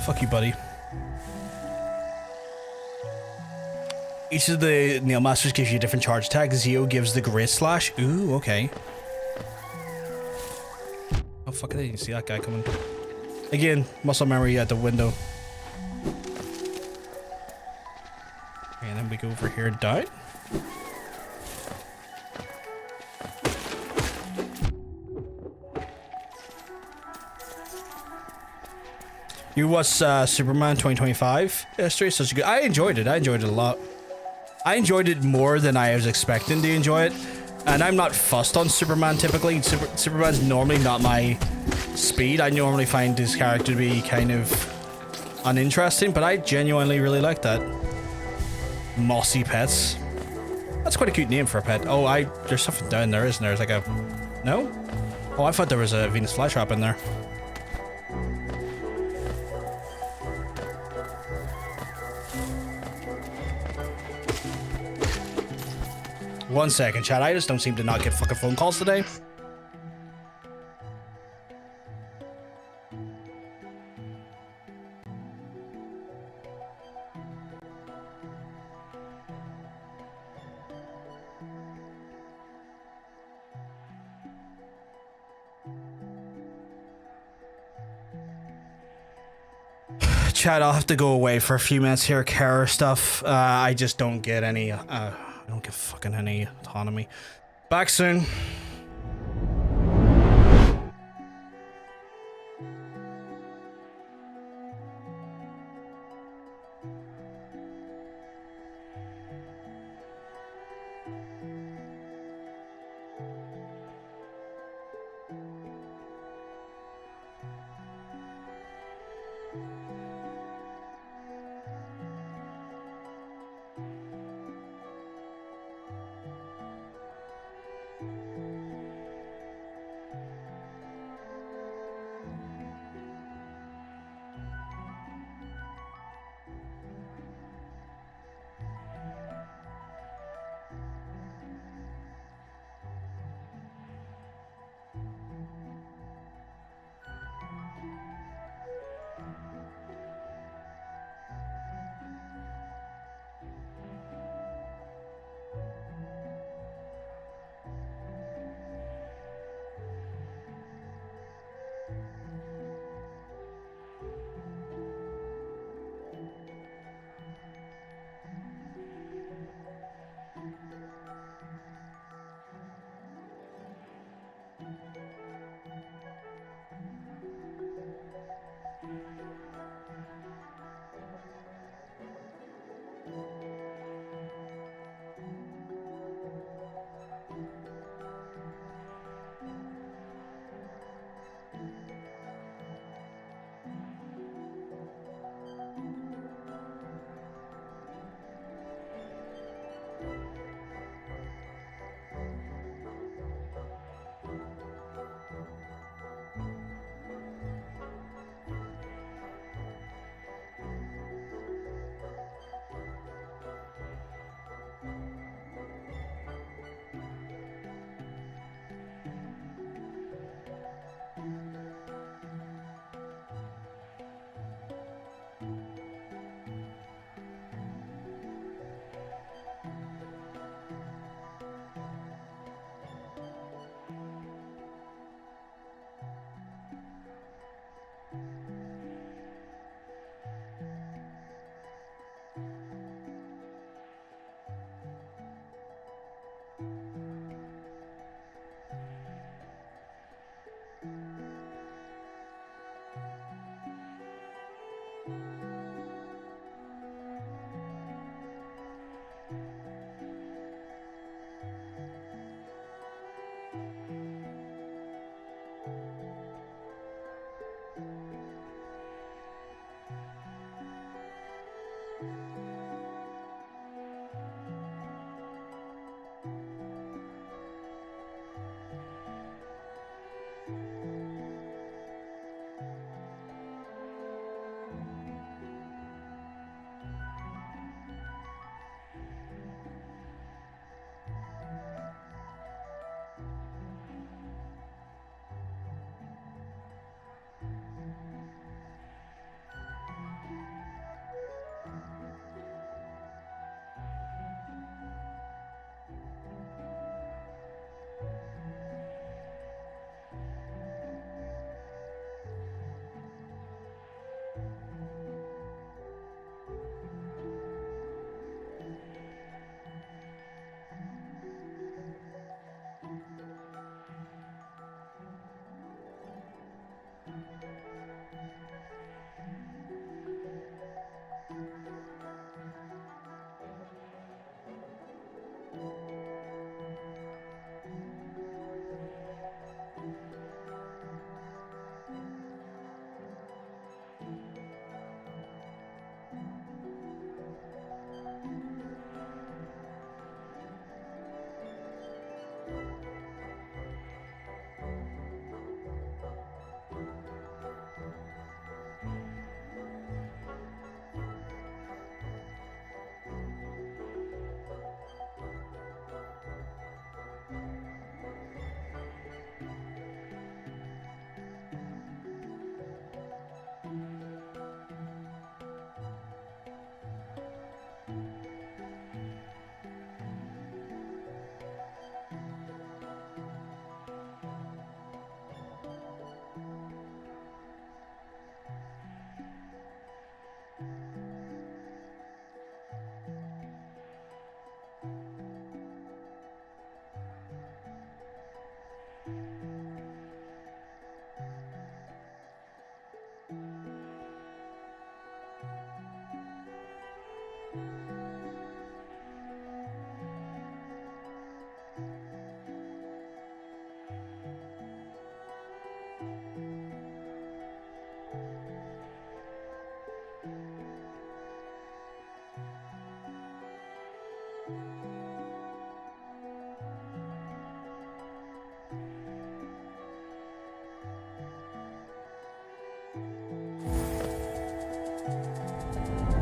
Fuck you, buddy. Each of the nail masters gives you a different charge attack. Zio gives the great slash. Ooh, okay. Oh fuck, I didn't see that guy coming. Again, muscle memory at the window. And then we go over here and die. You watched Superman 2025 yesterday? Such a good. I enjoyed it. I enjoyed it a lot. I enjoyed it more than I was expecting to enjoy it. And I'm not fussed on Superman typically. Superman's normally not my speed. I normally find his character to be kind of uninteresting, but I genuinely really like that. Mossy Pets. That's quite a cute name for a pet. Oh, there's something down there, isn't there? There's like a... No? Oh, I thought there was a Venus flytrap in there. One second, chat. I just don't seem to not get fucking phone calls today. Chat, I'll have to go away for a few minutes here. Carer stuff. I just don't get any... I don't get fucking any autonomy. Back soon.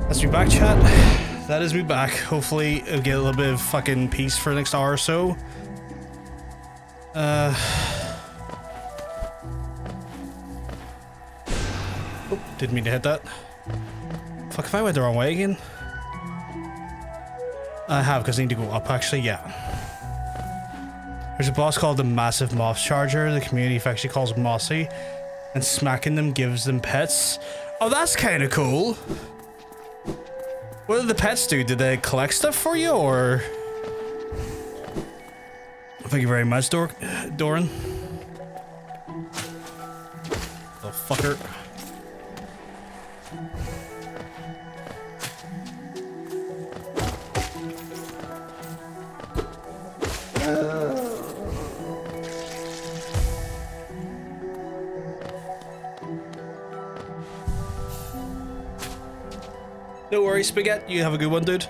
That's me back, chat. That is me back. Hopefully, I'll get a little bit of fucking peace for the next hour or so. Oh, didn't mean to hit that. Fuck, if I went the wrong way again. I have, because I need to go up, actually, yeah. There's a boss called the Massive Moss Charger. The community actually calls him Mossy. And smacking them gives them pets. Oh, that's kind of cool. What did the pets do? Did they collect stuff for you, or? Thank you very much, Doran. The fucker. No worries, Spaghetti. You have a good one, dude.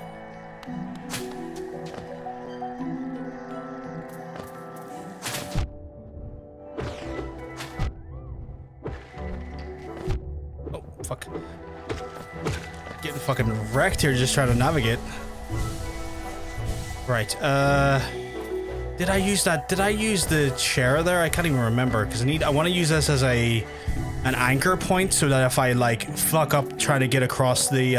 Oh, fuck. Getting fucking wrecked here just trying to navigate. Right, did I use that? Did I use the chair there? I can't even remember, because I want to use this as an anchor point, so that if I like fuck up trying to get across the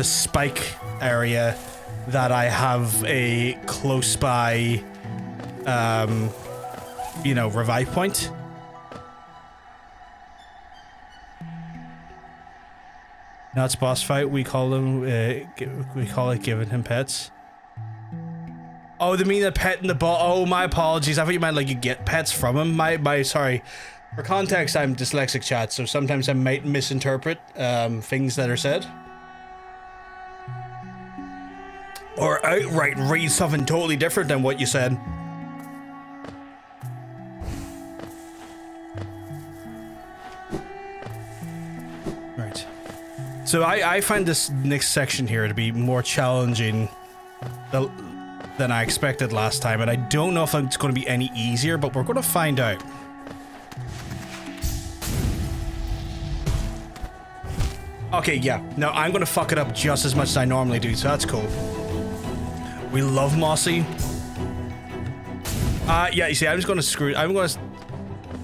spike area, that I have a close by you know, revive point. Now it's boss fight. We call them we call it giving him pets. Oh, they mean a pet in the ball. Oh, my apologies. I thought you meant like you get pets from him. My sorry. For context, I'm dyslexic, chat, so sometimes I might misinterpret things that are said. Or outright read something totally different than what you said. Right. So I find this next section here to be more challenging than I expected last time, and I don't know if it's going to be any easier, but we're going to find out. Okay, yeah. No, I'm going to fuck it up just as much as I normally do, so that's cool. We love Mossy. Yeah, you see, I'm just going to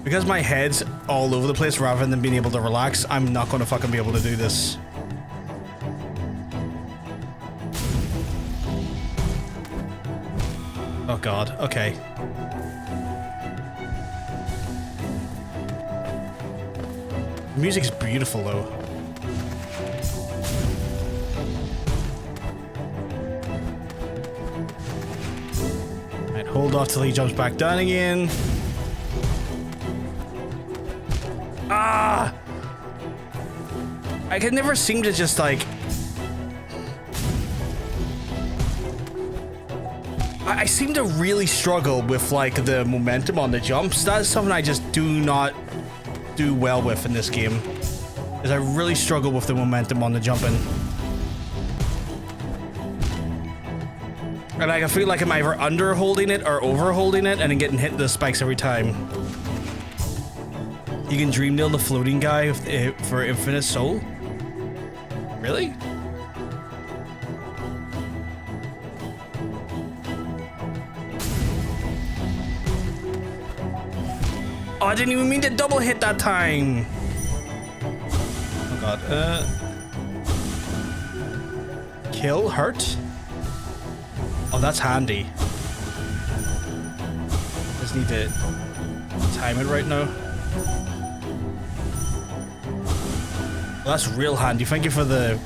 because my head's all over the place rather than being able to relax, I'm not going to fucking be able to do this. Oh god, okay. The music's beautiful though. Right, hold off till he jumps back down again. Ah! I can never seem to just like... I seem to really struggle with like the momentum on the jumps. That's something I just do not do well with in this game. Is I really struggle with the momentum on the jumping. And I feel like I'm either under holding it or over holding it and then getting hit in the spikes every time. You can dream nail the floating guy for Infinite Soul? Really? Oh, I didn't even mean to double hit that time. Oh god. Kill, hurt. Oh, that's handy. Just need to time it right now. Well, that's real handy. Thank you for the...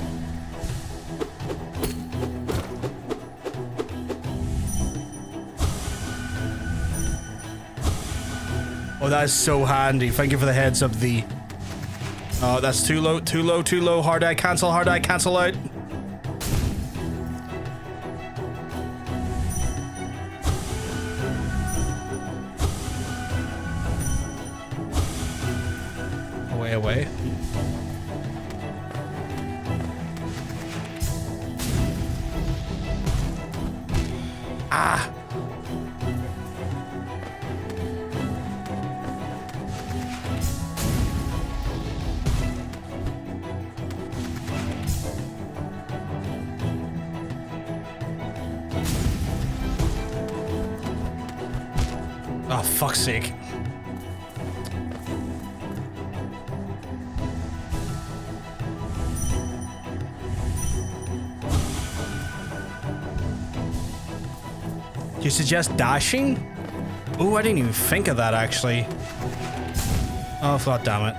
Oh, that is so handy. Thank you for the heads up, the... Oh, that's too low, too low, too low. Hard eye, cancel out. Away. Ah! fuck's sake. Do you suggest dashing? Ooh, I didn't even think of that, actually. Oh, god damn it.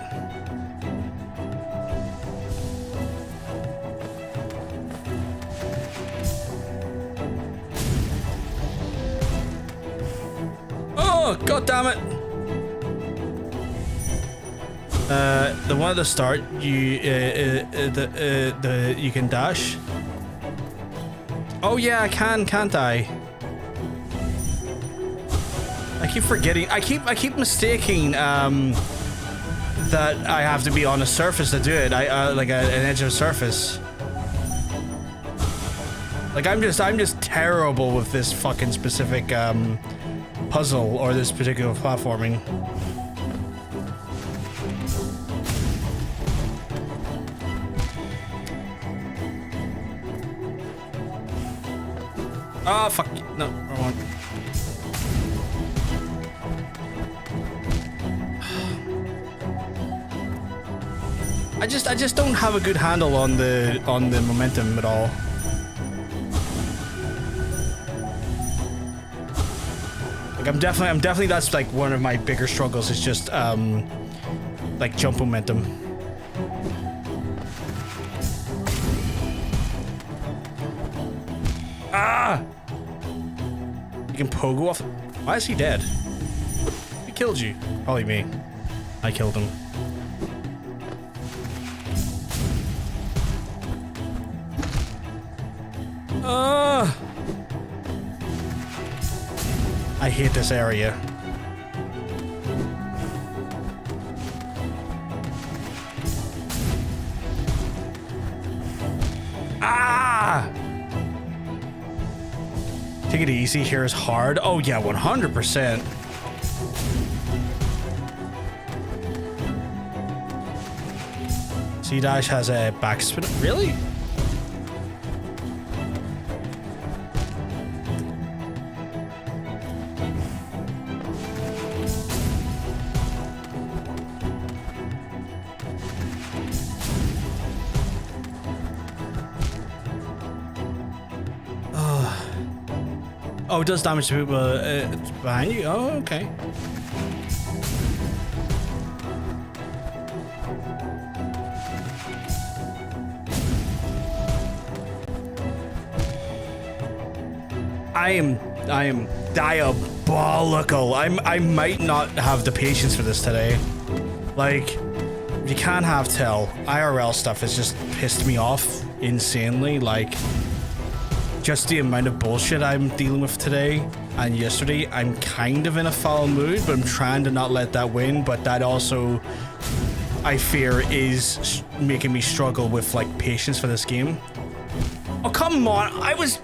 Oh, god damn it. The one at the start, you you can dash. Oh yeah, I can, can't I? I keep forgetting. I keep mistaking that I have to be on a surface to do it. Like an edge of a surface. Like I'm just terrible with this fucking specific puzzle or this particular platforming. Oh fuck! No, wrong one. I just don't have a good handle on the momentum at all. Like I'm definitely that's like one of my bigger struggles is just like jump momentum. Ah! You can pogo off. Why is he dead? Who killed you? Probably me. I killed him. I hate this area. Ah! Take it easy. Here is hard. Oh yeah, 100%. C-Dash has a backspin. Really? Oh, it does damage to people behind you? Oh, okay. I am diabolical. I might not have the patience for this today. Like, you can't have tell. IRL stuff has just pissed me off insanely. Like, just the amount of bullshit I'm dealing with today and yesterday, I'm kind of in a foul mood, but I'm trying to not let that win. But that also, I fear, is making me struggle with like patience for this game. Oh, come on. I was...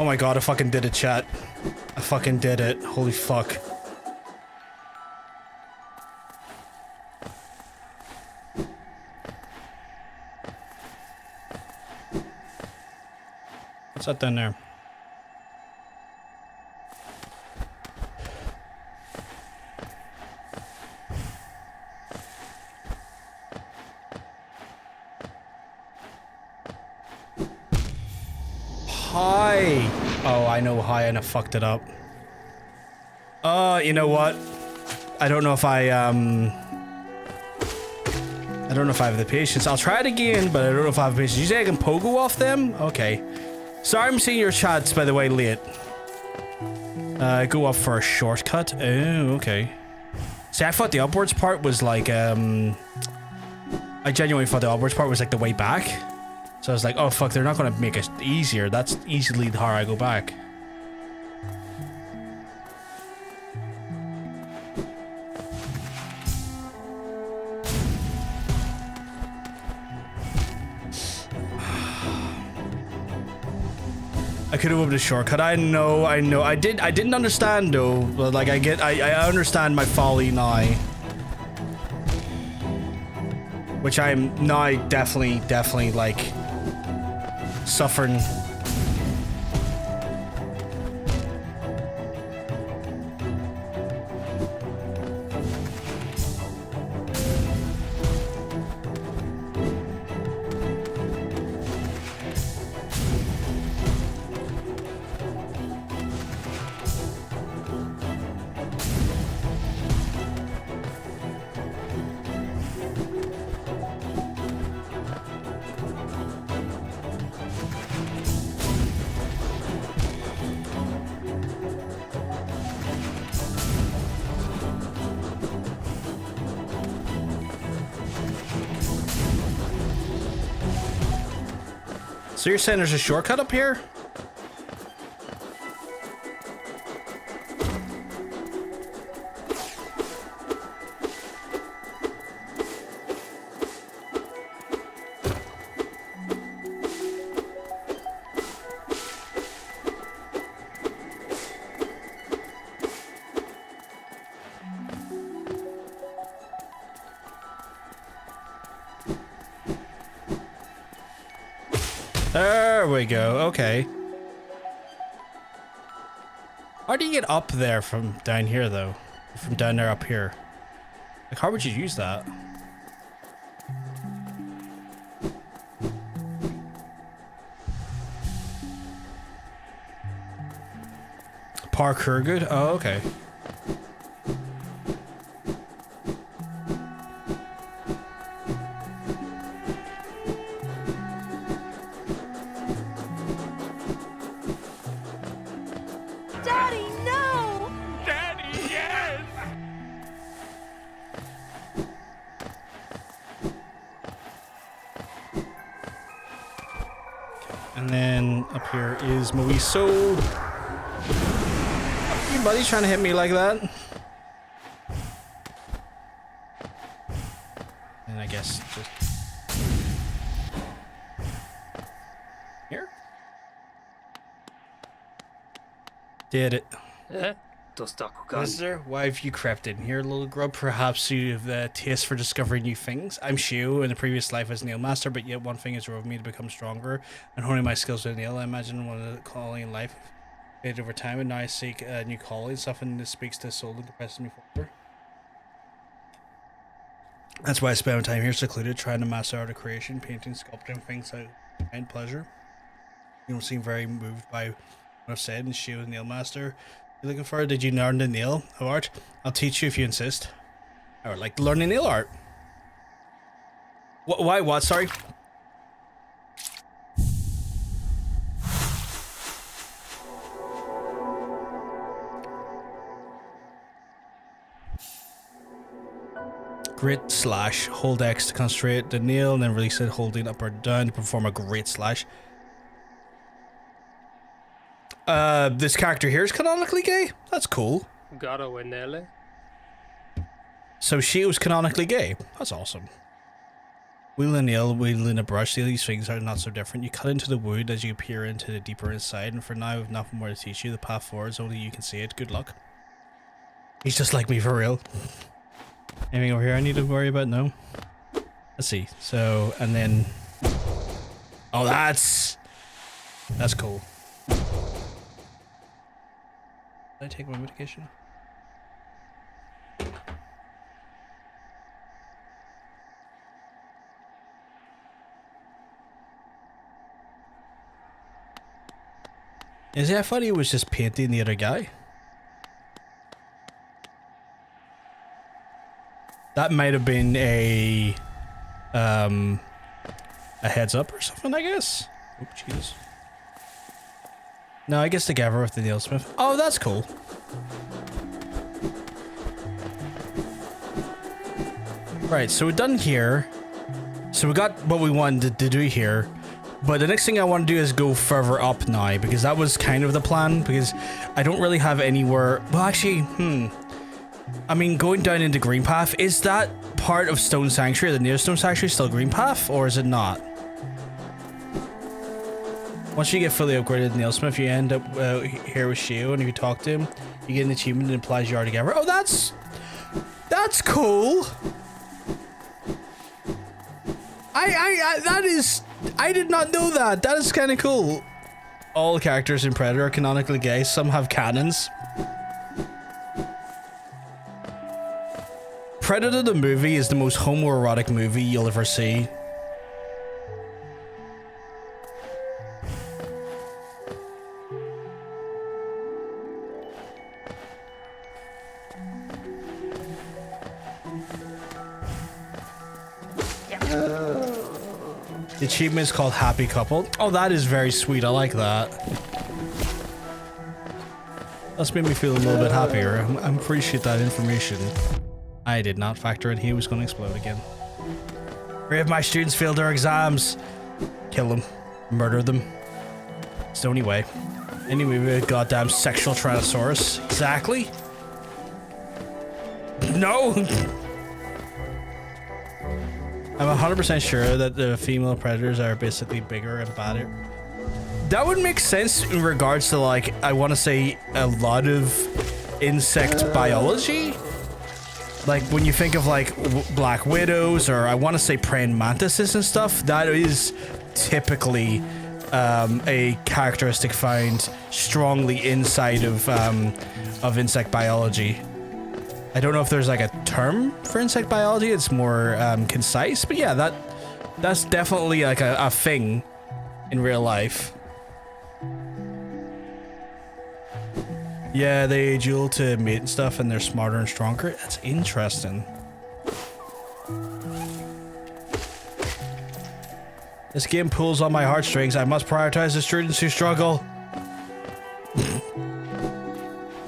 Oh my god, I fucking did it, chat. I fucking did it. Holy fuck. What's that down there? Hi. Oh, I know hi and I fucked it up. You know what? I don't know if I don't know if I have the patience. I'll try it again, but I don't know if I have the patience. You say I can pogo off them? Okay. Sorry I'm seeing your chats, by the way, late. Go up for a shortcut. Oh, okay. See, I thought the upwards part was like, I genuinely thought the upwards part was like the way back. So I was like, oh fuck, they're not gonna make it easier. That's easily how I go back. could have opened a shortcut. I know. I didn't understand though, but like I understand my folly now. Which I'm now definitely like suffering. So you're saying there's a shortcut up here? There we go, okay. How do you get up there from down here, though? From down there up here? Like, how would you use that? Parkour good? Oh, okay. And then up here is Moiso. Your buddy's trying to hit me like that. And I guess just here. Did it. Visitor, why have you crept in here, little grub? Perhaps you have the taste for discovering new things. I'm Shio in the previous life as Nail Master, but yet one thing has drove me to become stronger and honing my skills with nail. I imagine one of the calling in life faded over time, and now I seek a new calling, something that speaks to the soul and compresses me forward. That's why I spend my time here secluded, trying to master art of creation, painting, sculpting, things I find pleasure. You don't seem very moved by what I've said, and Shio is Nail Master. You looking for it? Did you learn the nail art? I'll teach you if you insist. I would like to learn the nail art. Why? What? Sorry. Grit slash. Hold X to concentrate the nail, and then release it, holding up or down to perform a grit slash. This character here is canonically gay? That's cool. So she was canonically gay. That's awesome. Wielding a nail, wielding a brush, these things are not so different. You cut into the wood as you peer into the deeper inside, and for now, I have nothing more to teach you. The path forward is only you can see it. Good luck. He's just like me for real. Anything over here I need to worry about? No? Let's see. So, and then... Oh, that's cool. Did I take my medication? Is it? I thought he was just painting the other guy. That might have been a heads up or something, I guess. Oh, Jesus. No, I guess together with the nailsmith. Oh, that's cool. Right, so we're done here. So we got what we wanted to do here. But the next thing I want to do is go further up now, because that was kind of the plan, because I don't really have anywhere... Well, actually, I mean, going down into Green Path, is that part of Stone Sanctuary, the near Stone Sanctuary, still Green Path, or is it not? Once you get fully upgraded Nailsmith, you end up here with Shio, and if you talk to him, you get an achievement that implies you are together. Oh, that's cool. I did not know that. That is kind of cool. All characters in Predator are canonically gay. Some have cannons. Predator the movie is the most homoerotic movie you'll ever see. The achievement is called Happy Couple. Oh, that is very sweet. I like that. That's made me feel a little bit happier. I appreciate that information. I did not factor in he was going to explode again. 3 of my students failed their exams. Kill them. Murder them. It's the only way. Anyway, we have a goddamn sexual Tyrannosaurus. Exactly. No! I'm 100% sure that the female predators are basically bigger and badder. That would make sense in regards to, like, I want to say a lot of insect biology. Like, when you think of, like, black widows, or I want to say praying mantises and stuff, that is typically a characteristic found strongly inside of insect biology. I don't know if there's like a term for insect biology. It's more concise, but yeah, that's definitely like a thing in real life. Yeah, they duel to mate and stuff, and they're smarter and stronger. That's interesting. This game pulls on my heartstrings. I must prioritize the students who struggle.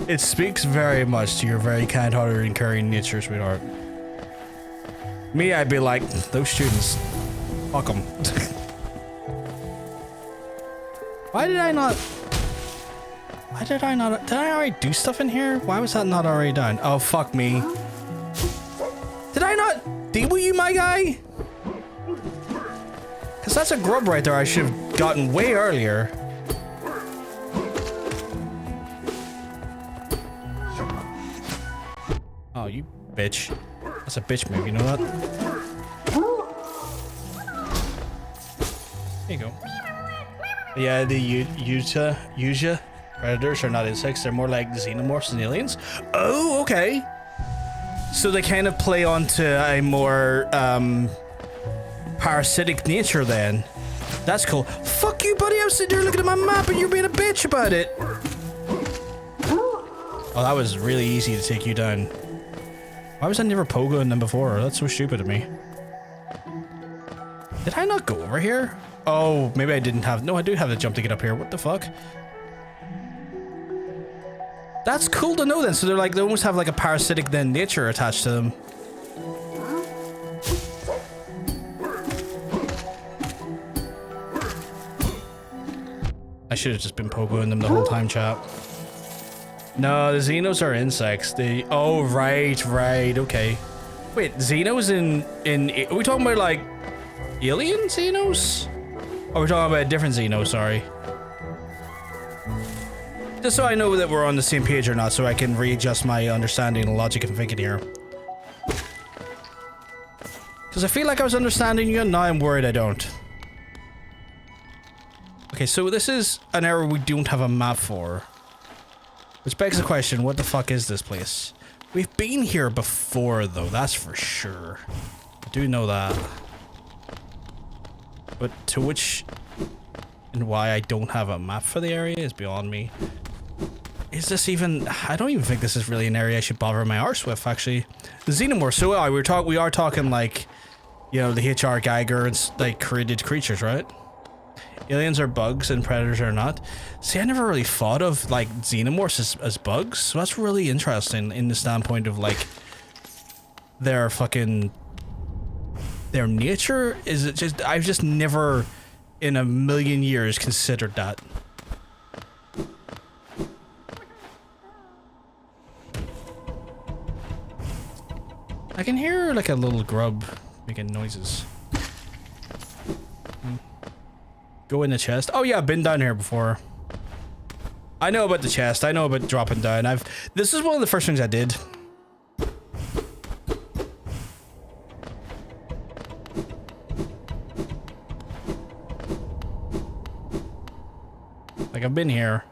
It speaks very much to your very kind-hearted and caring nature, sweetheart. Me, I'd be like, those students, fuck them. Why did I not... Did I already do stuff in here? Why was that not already done? Oh, fuck me. Did I not deal with you, my guy? Because that's a grub right there I should have gotten way earlier. Oh, you bitch. That's a bitch move, you know that? There you go. Yeah, the Uja predators are not insects, they're more like xenomorphs and aliens. Oh, okay. So they kind of play onto a more parasitic nature then. That's cool. Fuck you, buddy. I was sitting there looking at my map and you're being a bitch about it. Oh, that was really easy to take you down. Why was I never pogoing them before? That's so stupid of me. Did I not go over here? Oh, maybe I didn't have... No, I do have the jump to get up here. What the fuck? That's cool to know then. So they're like, they almost have like a parasitic then nature attached to them. I should have just been pogoing them the whole time, chat. No, the Xenos are insects. They... Oh, right, okay. Wait, Xenos in... Are we talking about, like, alien Xenos? Or are we talking about a different Xeno, sorry? Just so I know that we're on the same page or not, so I can readjust my understanding and logic and thinking here. Because I feel like I was understanding you, and now I'm worried I don't. Okay, so this is an area we don't have a map for. Which begs the question, what the fuck is this place? We've been here before, though, that's for sure. I do know that. But to which and why I don't have a map for the area is beyond me. Is this even... I don't even think this is really an area I should bother my arse with, actually. The Xenomorph, so we are talking like, you know, the H.R. Geiger and like created creatures, right? Aliens are bugs and predators are not. See, I never really thought of like xenomorphs as bugs, so that's really interesting in the standpoint of like their nature. Is it just... I've just never in a million years considered that. I can hear like a little grub making noises. Go in the chest. Oh yeah, I've been down here before. I know about the chest. I know about dropping down. This is one of the first things I did. Like, I've been here.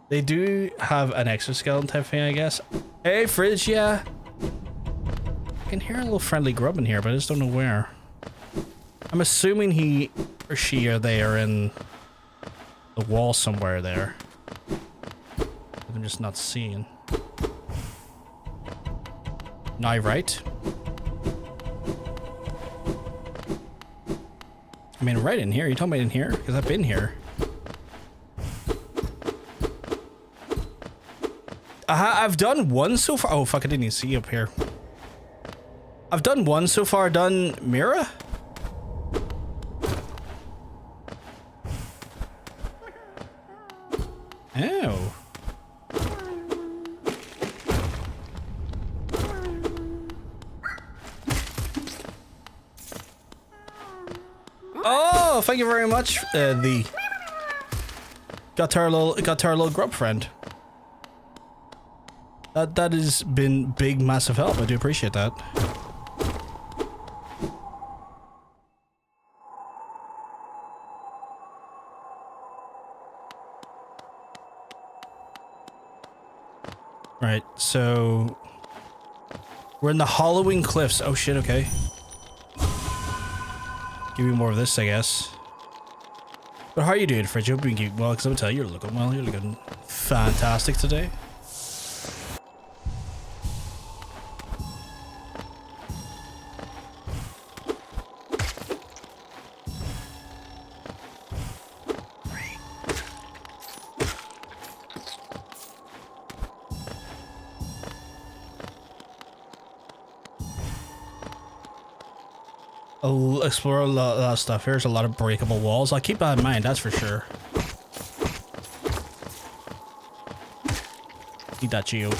They do have an exoskeleton type thing, I guess. Hey, Fridge, yeah. I can hear a little friendly grub in here, but I just don't know where. I'm assuming he or she or they are in the wall somewhere there. I'm just not seeing. Now, right? I mean, right in here. You talking about in here? Because I've been here. I've done one so far. Oh, fuck, I didn't even see up here. I've done one so far. Done Mira? Oh. Oh, thank you very much. Got to our little grub friend. That has been big, massive help. I do appreciate that. Right, so we're in the Halloween Cliffs. Oh shit, okay. Give me more of this, I guess. But how are you doing, Fridge? Hope you can keep well, because I'm gonna tell you, you're looking well. You're looking fantastic today. I'll explore a lot of stuff. Here's a lot of breakable walls. I'll keep that in mind, that's for sure. Need that geo.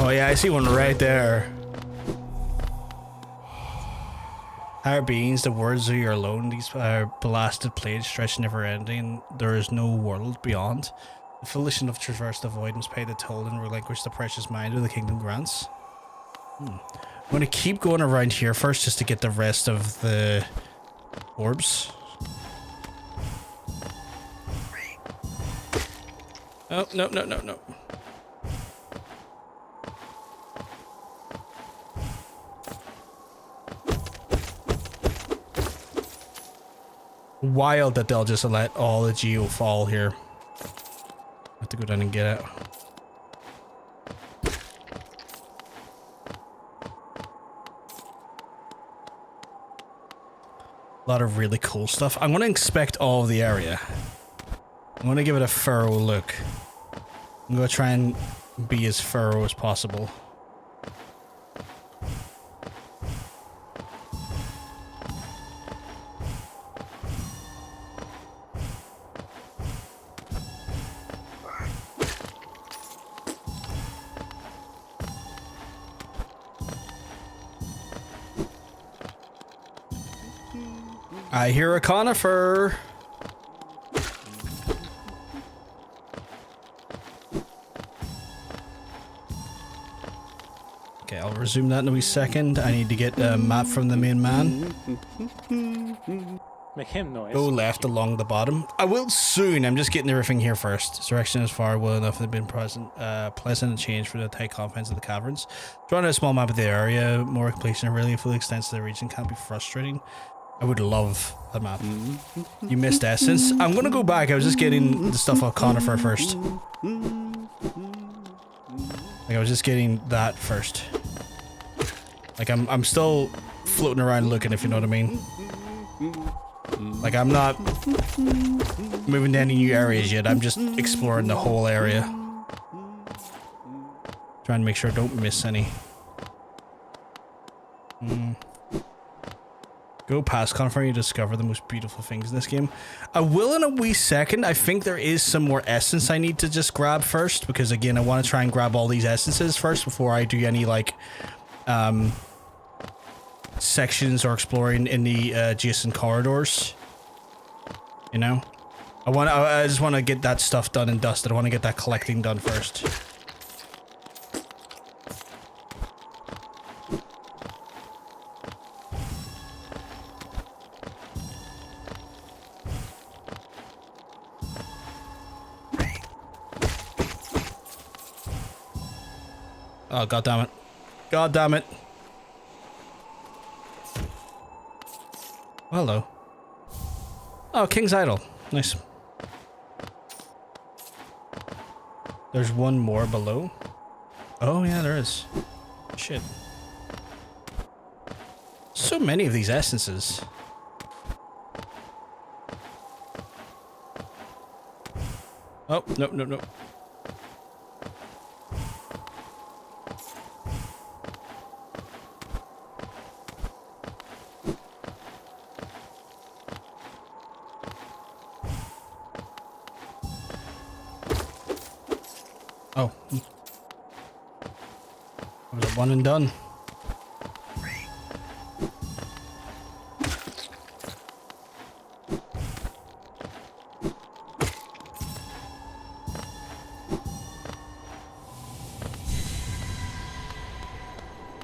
Oh yeah, I see one right there. Our beings, the words of your alone, these are blasted blades stretch never ending. There is no world beyond. The volition of traverse the void must pay the toll and relinquish the precious mind of the kingdom grants. I'm gonna keep going around here first just to get the rest of the orbs. Oh, no. Wild that they'll just let all the geo fall here. I have to go down and get it. A lot of really cool stuff. I'm going to inspect all of the area. I'm going to give it a thorough look. I'm going to try and be as thorough as possible. I hear a conifer. Okay, I'll resume that in a wee second. I need to get a map from the main man. Make him noise. Go left along the bottom. I will soon. I'm just getting everything here first. This direction is far well enough. They've been pleasant and change for the tight confines of the caverns. Drawing a small map of the area, more completion and really full extent of the region can be frustrating. I would love the map. You missed Essence. I'm gonna go back. I was just getting the stuff off Conifer first. Like, I was just getting that first. Like, I'm still floating around looking, if you know what I mean. Like, I'm not moving to any new areas yet. I'm just exploring the whole area. Trying to make sure I don't miss any. Go past Confirm, you discover the most beautiful things in this game. I will in a wee second. I think there is some more essence I need to just grab first, because again, I want to try and grab all these essences first before I do any, like, sections or exploring in the adjacent corridors. You know? I just want to get that stuff done and dusted. I want to get that collecting done first. Oh, god damn it. God damn it. Hello. Oh, King's Idol. Nice. There's one more below. Oh, yeah, there is. Shit. So many of these essences. Oh, nope, nope, nope. Oh. Was it one and done?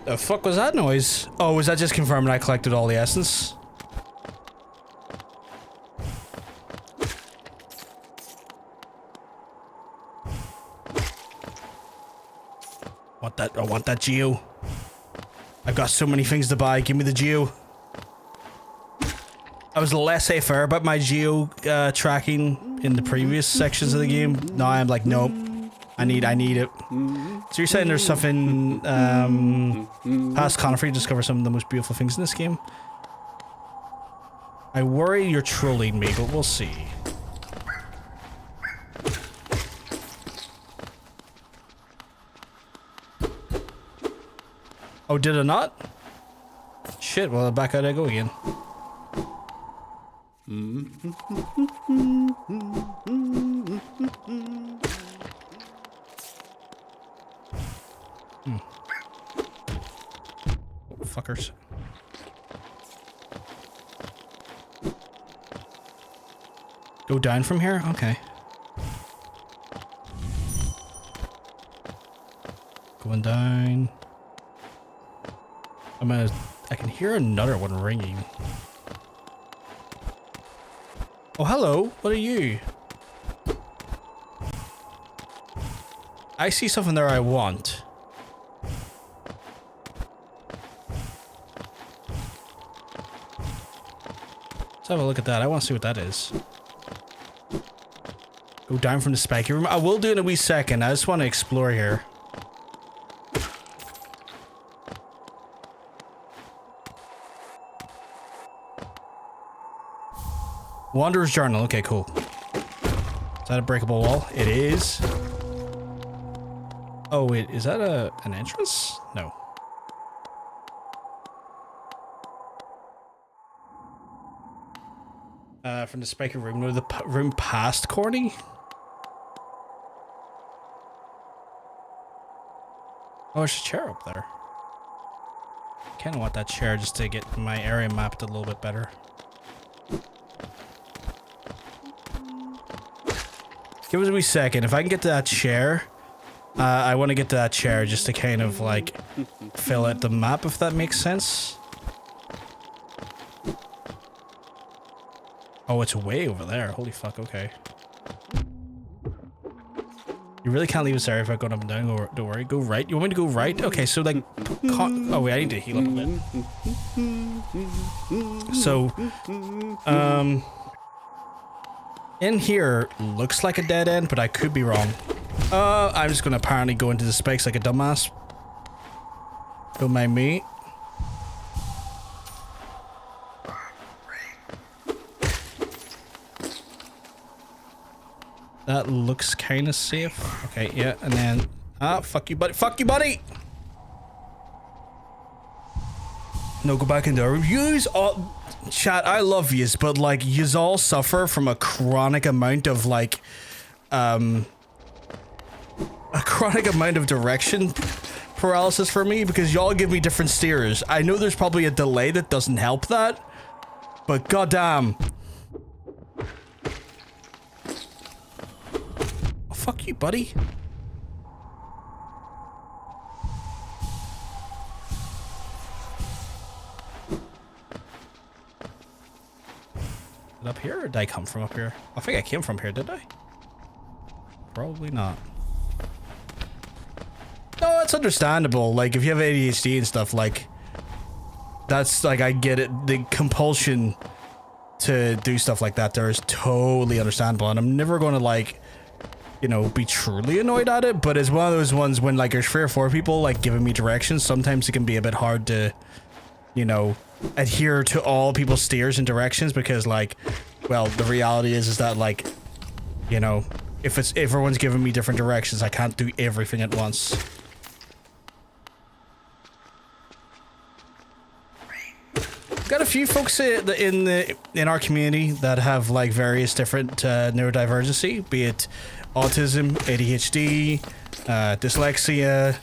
The fuck was that noise? Oh, was that just confirming I collected all the essence? I want that geo. I've got so many things to buy. Give me the geo. I was laissez-faire about my geo tracking in the previous sections of the game. Now I'm like, nope. I need it. So you're saying there's something past Confrey to discover some of the most beautiful things in this game? I worry you're trolling me, but we'll see. Oh, did it not? Shit, well, back out I go again. Fuckers. Go down from here? Okay. Going down. I can hear another one ringing. Oh, hello. What are you? I see something there I want. Let's have a look at that. I want to see what that is. Go down from the spiky room. I will do it in a wee second. I just want to explore here. Wanderer's Journal. Okay, cool. Is that a breakable wall? It is. Oh, wait. Is that an entrance? No. From the spiky room. No, the room past Corny? Oh, there's a chair up there. I kind of want that chair just to get my area mapped a little bit better. Give us a wee second. If I can get to that chair, I want to get to that chair just to kind of like fill out the map, if that makes sense. Oh, it's way over there. Holy fuck, okay. You really can't leave us there if I'm going up and down. Don't worry. Go right. You want me to go right? Okay, so like... Oh, wait, I need to heal up a bit. So, in here looks like a dead end, but I could be wrong. I'm just gonna apparently go into the spikes like a dumbass. Don't mind me. That looks kind of safe. Okay, yeah, and then... Ah, fuck you, buddy. Fuck you, buddy! No, go back in there. Yous all... Chat, I love yous, but, like, yous all suffer from a chronic amount of, like... A chronic amount of direction paralysis for me, because y'all give me different steers. I know there's probably a delay that doesn't help that, but goddamn. Oh, fuck you, buddy. Up here, or did I come from up here? I think I came from here, did I? Probably not. No, it's understandable. Like, if you have ADHD and stuff, like, that's, like, I get it. The compulsion to do stuff like that there is totally understandable. And I'm never going to, like, you know, be truly annoyed at it. But it's one of those ones when, like, there's 3 or 4 people, like, giving me directions. Sometimes it can be a bit hard to, you know, adhere to all people's steers and directions because, like, well, the reality is that, like, you know, if everyone's giving me different directions, I can't do everything at once. Got a few folks in our community that have, like, various different neurodivergency, be it autism, ADHD, dyslexia.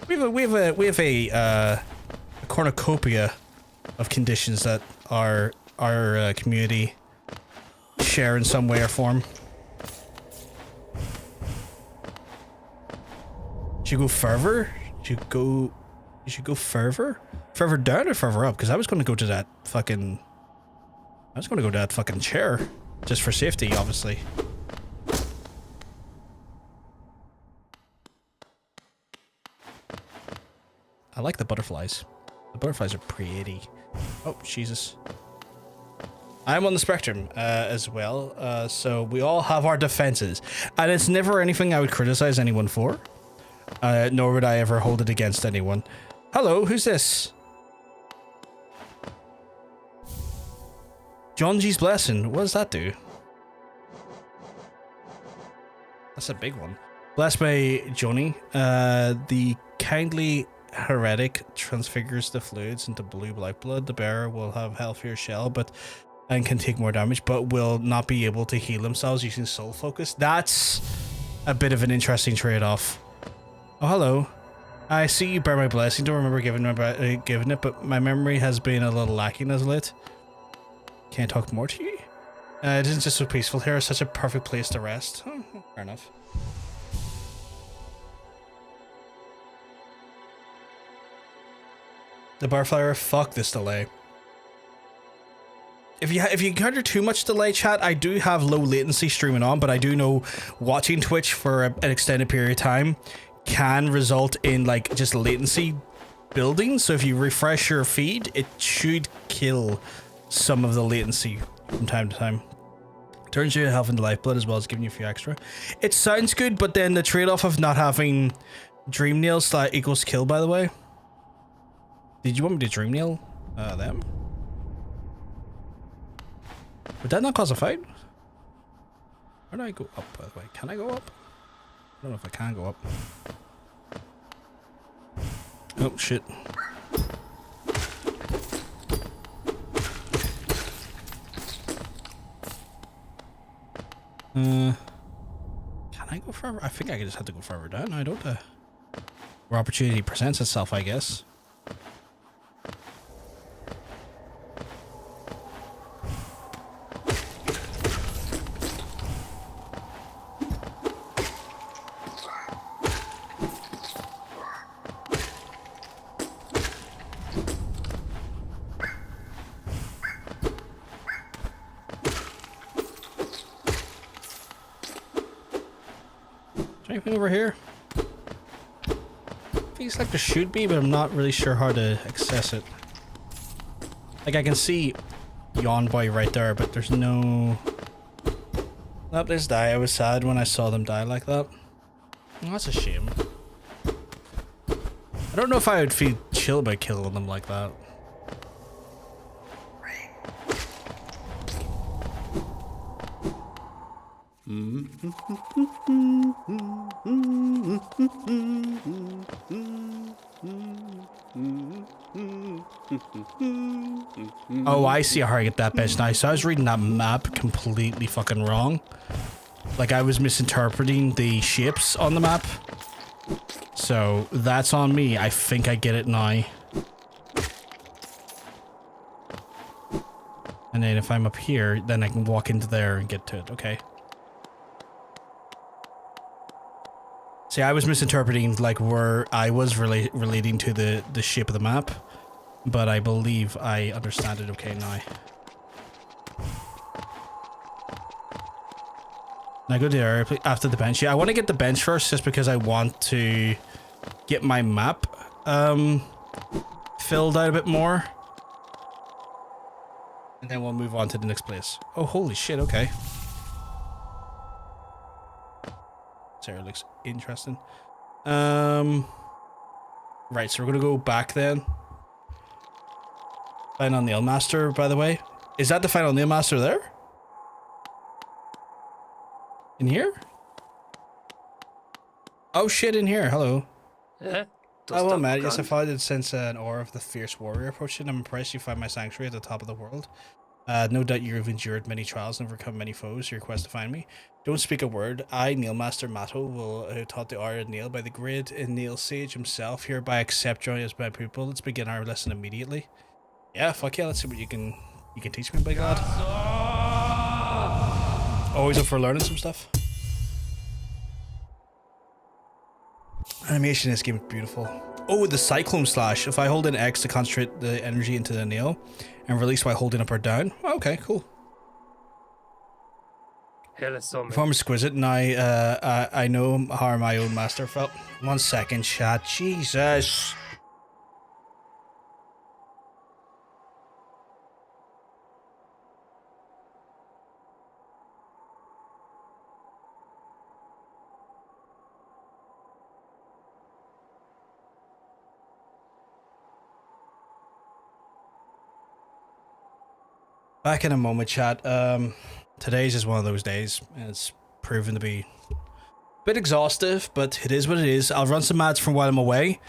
We have a cornucopia of conditions that our community share in some way or form. Should you go further? You should go further? Further down or further up? Because I was going to go to that fucking... I was going to go to that fucking chair. Just for safety, obviously. I like the butterflies. The butterflies are pretty. Oh, Jesus. I'm on the spectrum as well, so we all have our defenses. And it's never anything I would criticize anyone for. Nor would I ever hold it against anyone. Hello, who's this? John G's Blessing. What does that do? That's a big one. Blessed by Johnny. The kindly heretic transfigures the fluids into blue black blood. The bearer will have healthier shell, and can take more damage, but will not be able to heal themselves using soul focus. That's a bit of an interesting trade-off. Oh, hello. I see you bear my blessing. Don't remember giving it, but my memory has been a little lacking as of late. Can't talk more to you? It isn't just so peaceful here. It's such a perfect place to rest. Oh, fair enough. The barflower, fuck this delay. If you encounter too much delay, chat, I do have low latency streaming on, but I do know watching Twitch for an extended period of time can result in, like, just latency building. So if you refresh your feed, it should kill some of the latency from time to time. Turns your health into lifeblood as well as giving you a few extra. It sounds good, but then the trade-off of not having dream nails equals kill, by the way. Did you want me to dream nail them? Would that not cause a fight? Where do I go up, by the way? Can I go up? I don't know if I can go up. Oh, shit. Can I go further? I think I just have to go further down. I don't. Where opportunity presents itself, I guess. Anything over here? Feels like there should be, but I'm not really sure how to access it. Like, I can see Yawn Boy right there, but there's no... Nope, there's die. I was sad when I saw them die like that. Oh, that's a shame. I don't know if I would feel chill about killing them like that. Oh, I see how I get that bench now. So I was reading that map completely fucking wrong. Like, I was misinterpreting the shapes on the map. So, that's on me. I think I get it now. And then if I'm up here, then I can walk into there and get to it. Okay. See, I was misinterpreting, like, where I was relating to the shape of the map. But I believe I understand it okay now. Now go there after the bench. Yeah, I want to get the bench first just because I want to get my map filled out a bit more. And then we'll move on to the next place. Oh, holy shit, okay. Sarah looks interesting. Right, so we're gonna go back then. Final Nail Master, by the way. Is that the Final Nail Master there? In here? Oh shit, in here. Hello. Yeah. Oh, well, Matt, yes, I followed it since an aura of the fierce warrior approached it. I'm impressed you find my sanctuary at the top of the world. No doubt you've endured many trials and overcome many foes. Your quest to find me. Don't speak a word. I, Nailmaster Matto, will taught the art of nail by the great nail sage himself. Hereby accept join as my pupil. Let's begin our lesson immediately. Yeah, fuck yeah. Let's see what you can teach me, by God. Always up for learning some stuff. Animation in this game is beautiful. Oh, the Cyclone Slash. If I hold in X to concentrate the energy into the nail and release while holding up or down. Oh, okay, cool. Hell is so Perform exquisite. Now, I know how my own master felt. 1 second, chat. Jesus. Back in a moment, chat. Today's just one of those days, and it's proven to be a bit exhaustive, but it is what it is. I'll run some ads from while I'm away.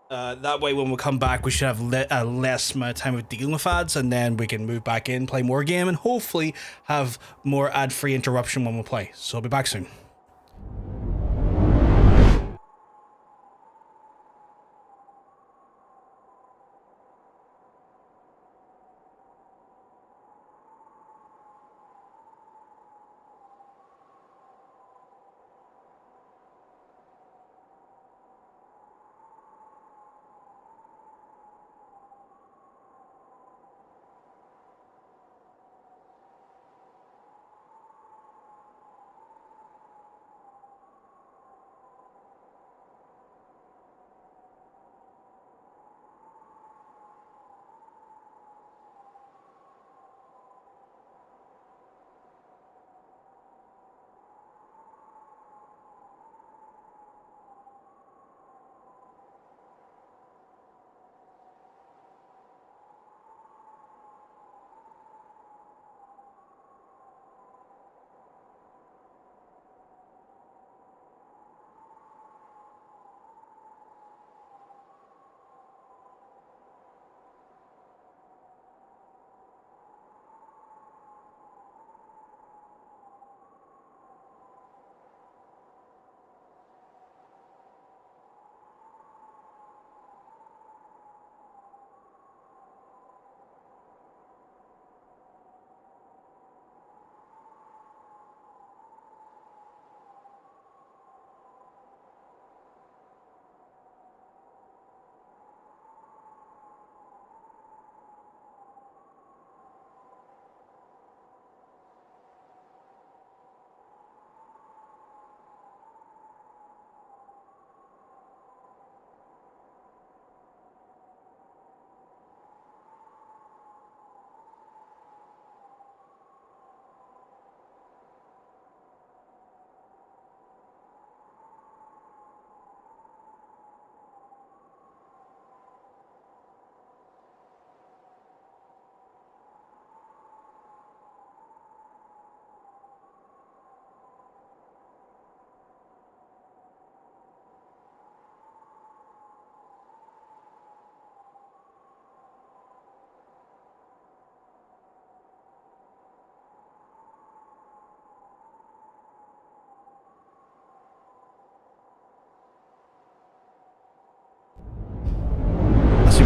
That way, when we come back, we should have a less amount of time of dealing with ads, and then we can move back in, play more game, and hopefully have more ad-free interruption when we play. So I'll be back soon.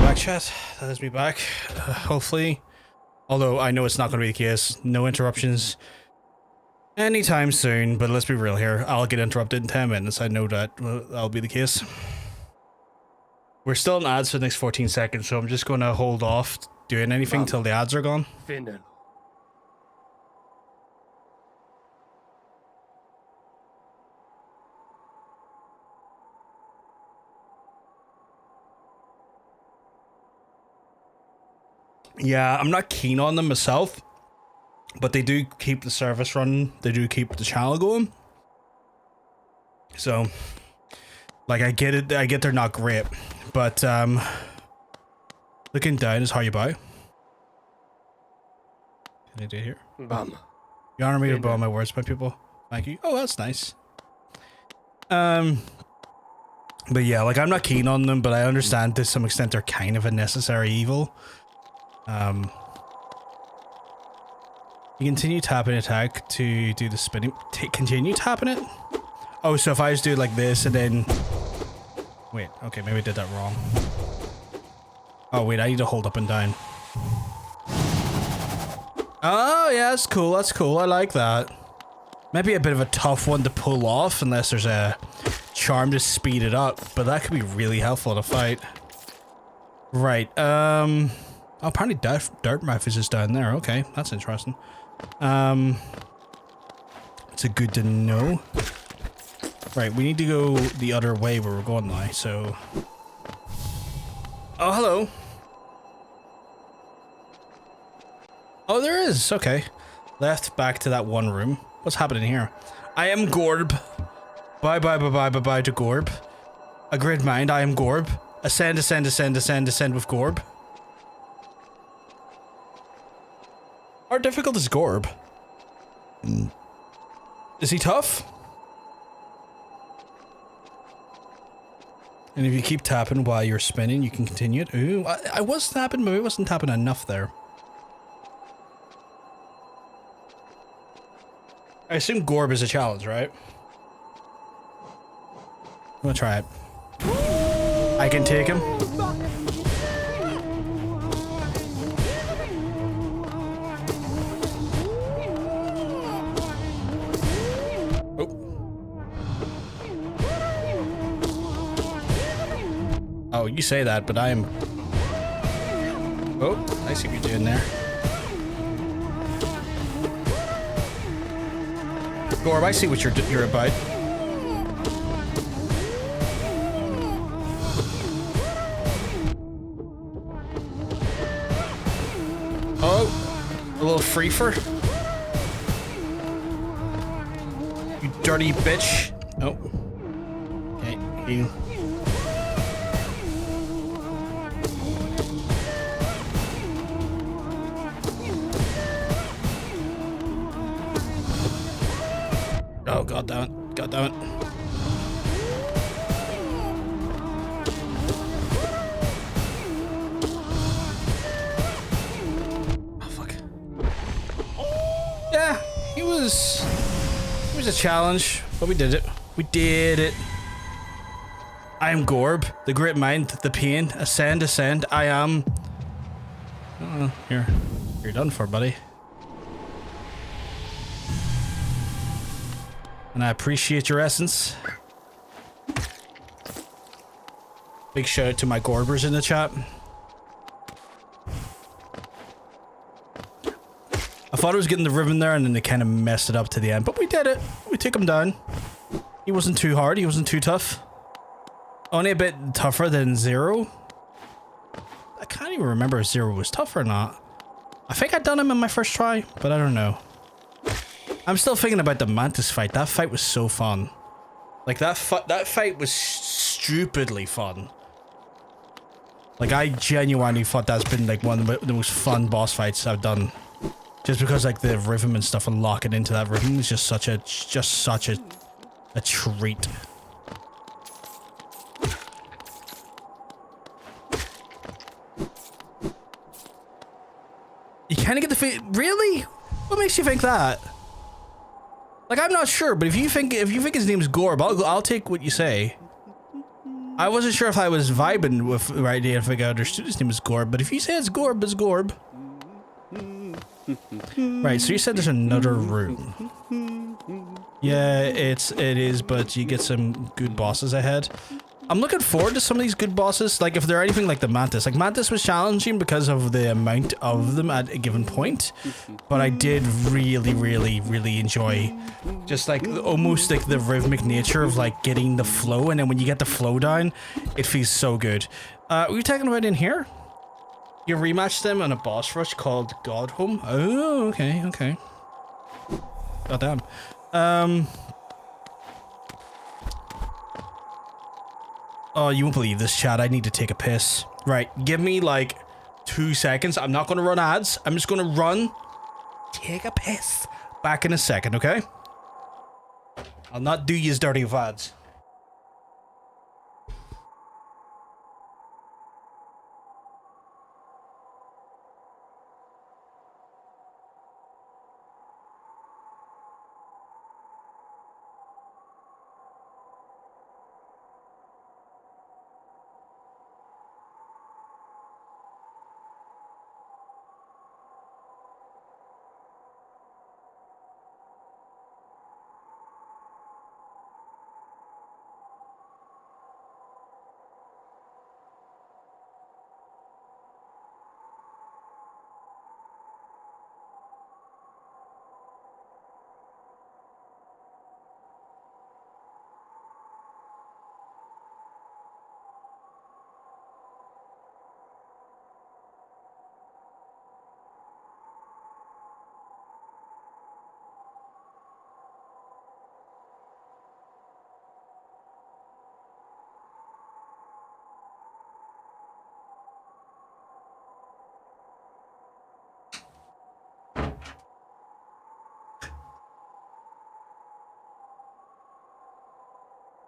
back, chat. That is me back. Hopefully. Although I know it's not going to be the case. No interruptions anytime soon, but let's be real here. I'll get interrupted in 10 minutes. I know that that'll be the case. We're still in ads for the next 14 seconds, so I'm just going to hold off doing anything till the ads are gone. Yeah, I'm not keen on them myself, but they do keep the service running. They do keep the channel going. So, like, I get it. I get they're not great, but looking down is how you buy. Can I do here? You honor me to borrow my words, my people. Thank you. Oh, that's nice. But yeah, like, I'm not keen on them, but I understand to some extent they're kind of a necessary evil. You continue tapping attack to do the spinning. Continue tapping it? Oh, so if I just do it like this and then... Wait, okay, maybe I did that wrong. Oh, wait, I need to hold up and down. Oh, yeah, that's cool, that's cool. I like that. Maybe a bit of a tough one to pull off unless there's a charm to speed it up, but that could be really helpful to fight. Right, oh, apparently Dartmouth is just down there. Okay, that's interesting. It's a good to know. Right, we need to go the other way where we're going now, so... Oh, hello. Oh, there is. Okay. Left, back to that one room. What's happening here? I am Gorb. Bye to Gorb. A grid mind, I am Gorb. Ascend with Gorb. How difficult is Gorb? Is he tough? And if you keep tapping while you're spinning, you can continue it. Ooh, I was tapping, but I wasn't tapping enough there. I assume Gorb is a challenge, right? I'm gonna try it. I can take him. Oh, you say that, but I am... Oh, I see what you're doing there. Gorb, I see what you're about. Oh, a little freefer. You dirty bitch. Oh. Okay, heal. Oh, god damn it. God damn it. Oh, fuck. Yeah, he was a challenge, but we did it. We did it. I am Gorb, the great mind, the pain. Ascend, ascend. I am... Oh, you're done for, buddy. And I appreciate your essence. Big shout out to my Gorbers in the chat. I thought I was getting the ribbon there and then they kind of messed it up to the end, but we did it. We took him down. He wasn't too hard. He wasn't too tough. Only a bit tougher than Zero. I can't even remember if Zero was tough or not. I think I'd done him in my first try, but I don't know. I'm still thinking about the Mantis fight. That fight was so fun. Like, that fight was stupidly fun. Like, I genuinely thought that's been, like, one of the most fun boss fights I've done. Just because, like, the rhythm and stuff and locking into that rhythm is just such a treat. You kind of get the feeling... Really? What makes you think that? Like, I'm not sure, but if you think his name's Gorb, I'll take what you say. I wasn't sure if I was vibing with the right idea if I understood his name is Gorb, but if you say it's Gorb, it's Gorb. Right, so you said there's another room. Yeah, it is, but you get some good bosses ahead. I'm looking forward to some of these good bosses, like if they're anything like the Mantis. Like Mantis was challenging because of the amount of them at a given point, but I did really enjoy just like almost like the rhythmic nature of like getting the flow, and then when you get the flow down, it feels so good. Were you talking about in here? You rematched them on a boss rush called God Home? Oh, okay. Goddamn. Oh, you won't believe this, chat. I need to take a piss. Right, give me like 2 seconds. I'm not gonna run ads. I'm just gonna take a piss. Back in a second, okay? I'll not do yous dirty with ads.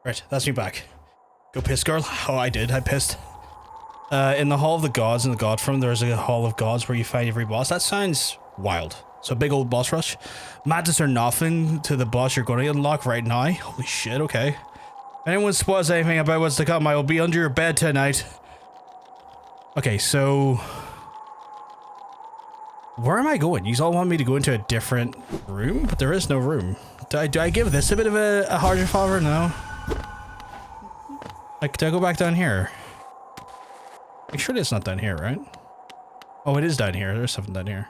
Right, that's me back. Go piss, girl. Oh, I did. I pissed. In the Hall of the Gods in the God Form, there's a Hall of Gods where you find every boss. That sounds wild. So big old boss rush. Madness or nothing to the boss you're going to unlock right now. Holy shit, okay. If anyone spoils anything about what's to come, I will be under your bed tonight. Okay, so... where am I going? You all want me to go into a different room? But there is no room. Do I give this a bit of a harder favor? No. Like, do I go back down here? Like, surely it's not down here, right? Oh, it is down here. There's something down here.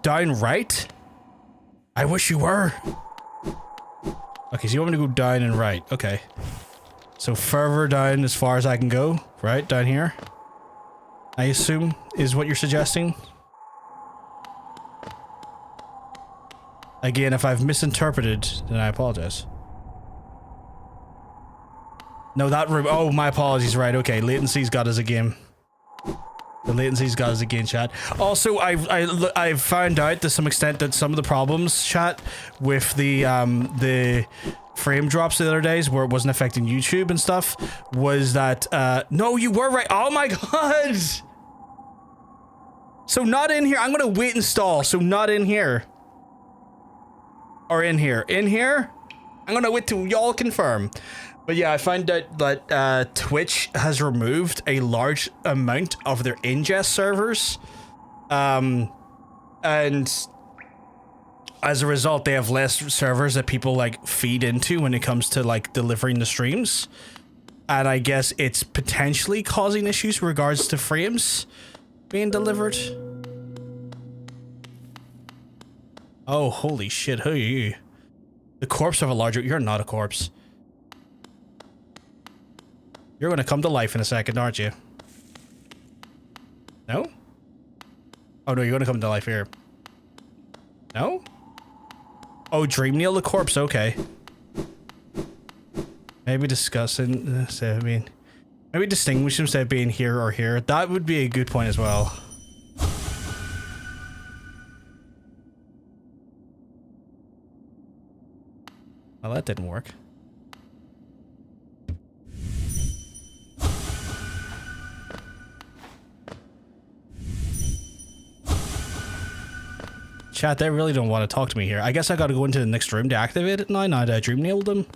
Down right? I wish you were. Okay, so you want me to go down and right. Okay. So further down as far as I can go, right? Down here. I assume is what you're suggesting. Again, if I've misinterpreted, then I apologize. No, that room. Oh, my apologies. Right. Okay. Latency's got us again. The latency's got us again, chat. Also, I've found out to some extent that some of the problems, chat, with the frame drops the other days where it wasn't affecting YouTube and stuff was that, no, you were right. Oh my god. So not in here. I'm going to wait and stall. So not in here. Or in here. In here? I'm going to wait till y'all confirm. But yeah, I find out that Twitch has removed a large amount of their ingest servers. And as a result, they have less servers that people like feed into when it comes to like delivering the streams. And I guess it's potentially causing issues with regards to frames being delivered. Oh, holy shit. Who are you? The corpse of a larger... You're not a corpse. You're going to come to life in a second, aren't you? No? Oh, no, you're going to come to life here. No? Oh, Dreamneil the corpse, okay. Maybe discussing... maybe distinguish instead of being here or here. That would be a good point as well. Well, that didn't work. Chat, they really don't want to talk to me here. I guess I gotta go into the next room to activate it now that I Dreamnailed them.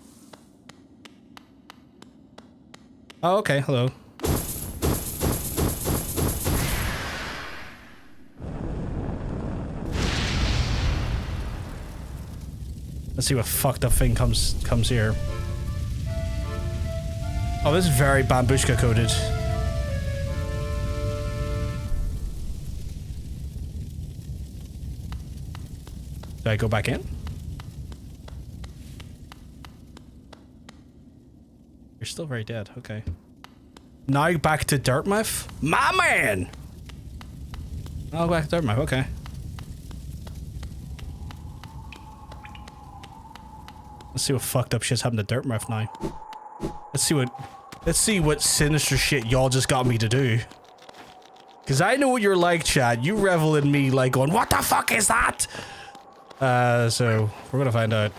Oh, okay. Hello. Let's see what fucked up thing comes here. Oh, this is very bambushka coded. Do I go back in? You're still very dead. Okay. Now back to Dartmouth? My man! Oh, back to Dartmouth. Okay. Let's see what fucked up shit's happened to Dartmouth now. Let's see what sinister shit y'all just got me to do. Cause I know what you're like, Chad. You revel in me like going, what the fuck is that? So we're gonna find out.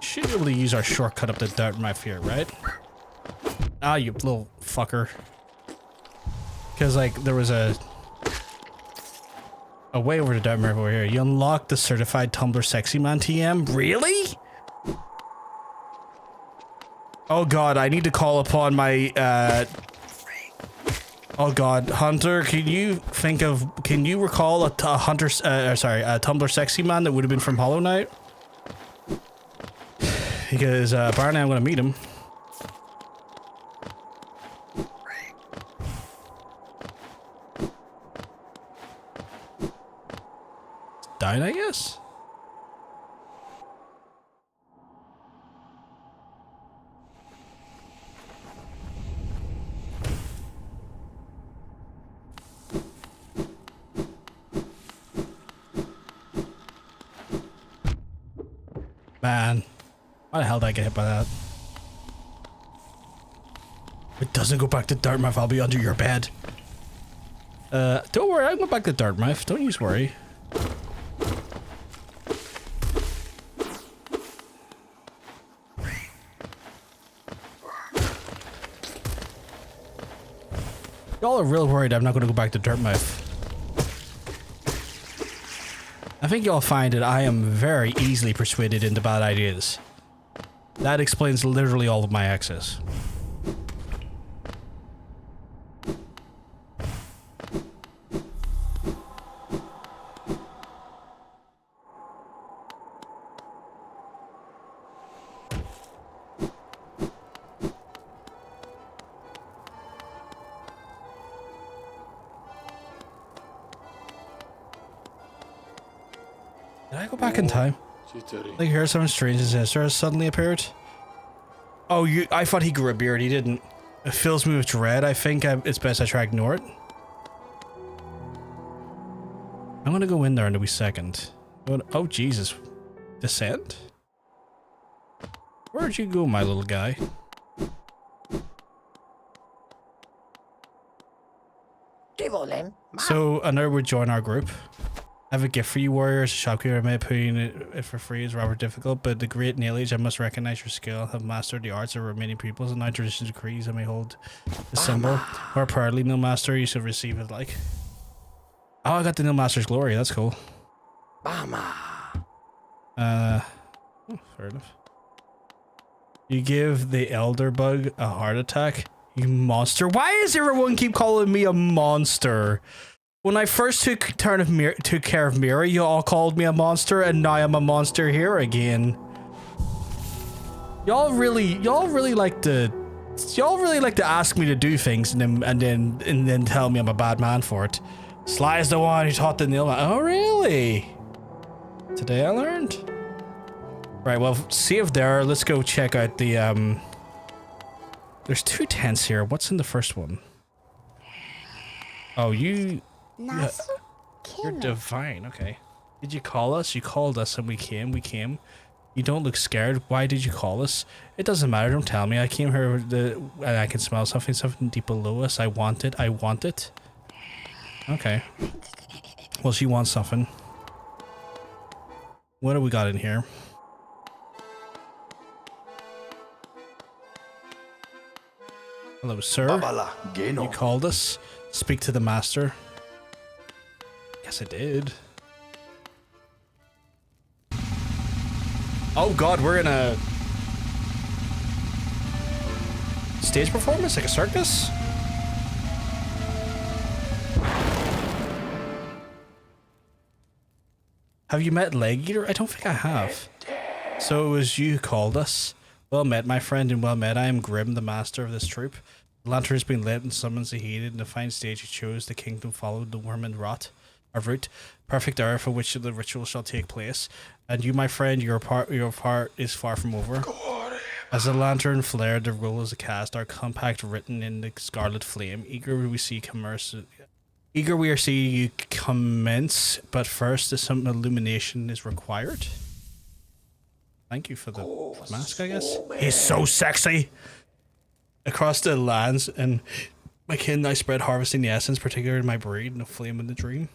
Should be able to use our shortcut up the Dartmouth here, right? Ah, you little fucker. Because, like, there was a way over to Dartmouth over here. You unlock the certified Tumblr sexy man TM. Really? Oh god, I need to call upon my, oh god, Hunter, can you recall a Tumblr sexy man that would have been from Hollow Knight? Because, apparently I'm gonna meet him. Died, I guess? Man, why the hell did I get hit by that? It doesn't go back to Dartmouth, I'll be under your bed. Don't worry, I'll go back to Dartmouth, don't you worry. Y'all are real worried I'm not going to go back to Dartmouth. I think y'all find that I am very easily persuaded into bad ideas. That explains literally all of my access. Did I go back in time? Like here, something strange and sinister has suddenly appeared. Oh, I thought he grew a beard. He didn't. It fills me with dread. I think it's best I try to ignore it. I'm gonna go in there in a wee second. Oh, Jesus. Descend? Where'd you go, my little guy? So, Another would join our group. I have a gift for you, warriors. A shopkeeper may put it for free is rather difficult, but the great knowledge, I must recognize your skill. Have mastered the arts of remaining peoples, and now traditions decrees I may hold the symbol. Or proudly, no master, you should receive it like. Oh, I got the Nil Master's glory. That's cool. Oh, fair enough. You give the elder bug a heart attack. You monster. Why does everyone keep calling me a monster? When I first took care of Mira, you all called me a monster, and now I'm a monster here again. Y'all really like to ask me to do things and then tell me I'm a bad man for it. Sly is the one who taught the Nil. Oh really? Today I learned. Right, well, save there. Let's go check out the There's two tents here. What's in the first one? Oh, you're divine. Okay. Did you call us? You called us and we came. You don't look scared. Why did you call us? It doesn't matter. Don't tell me. I came here and I can smell something deep below us. I want it. Okay. Well, she wants something. What do we got in here? Hello, sir. You called us? Speak to the master. Yes, I did. Oh god, we're in a stage performance, like a circus? Have you met Leg Eater? I don't think I have. So it was you who called us. Well met, my friend, and well met. I am Grim, the master of this troop. The lantern has been lit and summons the heated. In the fine stage you chose, the kingdom followed the worm and rot. A route, perfect hour for which the ritual shall take place. And you, my friend, your part is far from over. As the lantern flared, the rule is cast, our compact written in the scarlet flame. Eager we are seeing you commence, but first some illumination is required. Thank you for the mask, I guess. He's so sexy! Across the lands, and my kin I spread harvesting the essence, particularly in my breed, and the flame in the dream.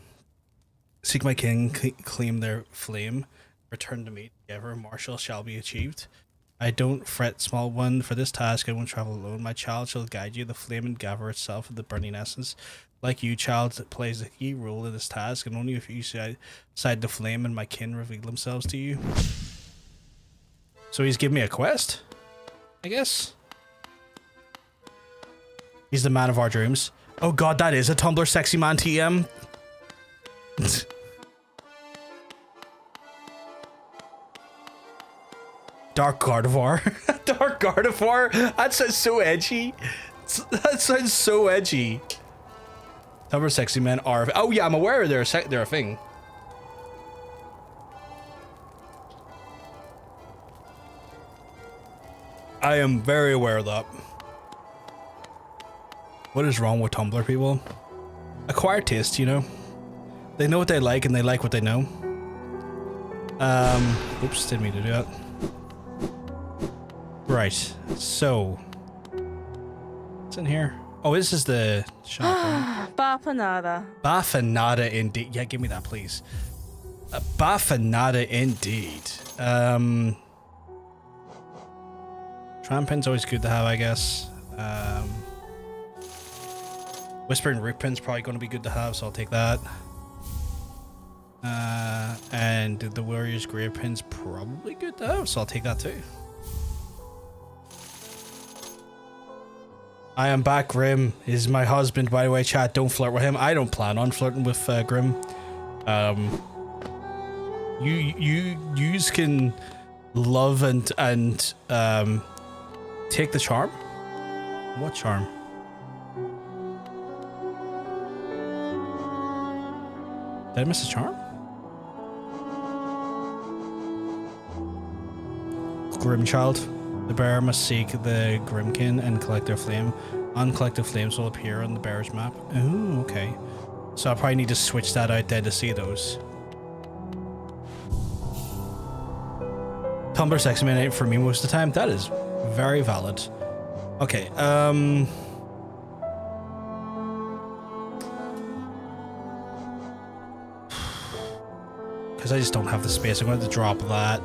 Seek my kin, claim their flame, return to me together, martial shall be achieved. I don't fret, small one, for this task I won't travel alone. My child shall guide you, the flame and gather itself of the burning essence. Like you, child plays a key role in this task, and only if you side the flame and my kin reveal themselves to you. So he's giving me a quest? I guess? He's the man of our dreams. Oh god, that is a Tumblr sexy man TM. Dark Gardevoir. Dark Gardevoir? That sounds so edgy. That sounds so edgy. Tumblr sexy men are... Oh yeah, I'm aware they're a thing. I am very aware of that. What is wrong with Tumblr people? Acquired taste, you know? They know what they like and they like what they know. Oops, didn't mean to do that. Right, so... What's in here? Oh, this is the shop, right? Bafanada. Bafanada indeed. Yeah, give me that, please. Bafanada indeed. Trampin's always good to have, I guess. Whispering Root Pin's probably going to be good to have, so I'll take that. And the Warrior's Grave Pin's probably good to have, so I'll take that too. I am back, Grim. Is my husband, by the way, chat. Don't flirt with him. I don't plan on flirting with Grim. You can love and take the charm. What charm? Did I miss a charm? Grim child. The bearer must seek the Grimkin and collect their flame. Uncollected flames will appear on the bearer's map. Oh, okay. So I probably need to switch that out there to see those. Tumblr sexy man ain't for me most of the time. That is very valid. Okay, because I just don't have the space. I'm going to drop that.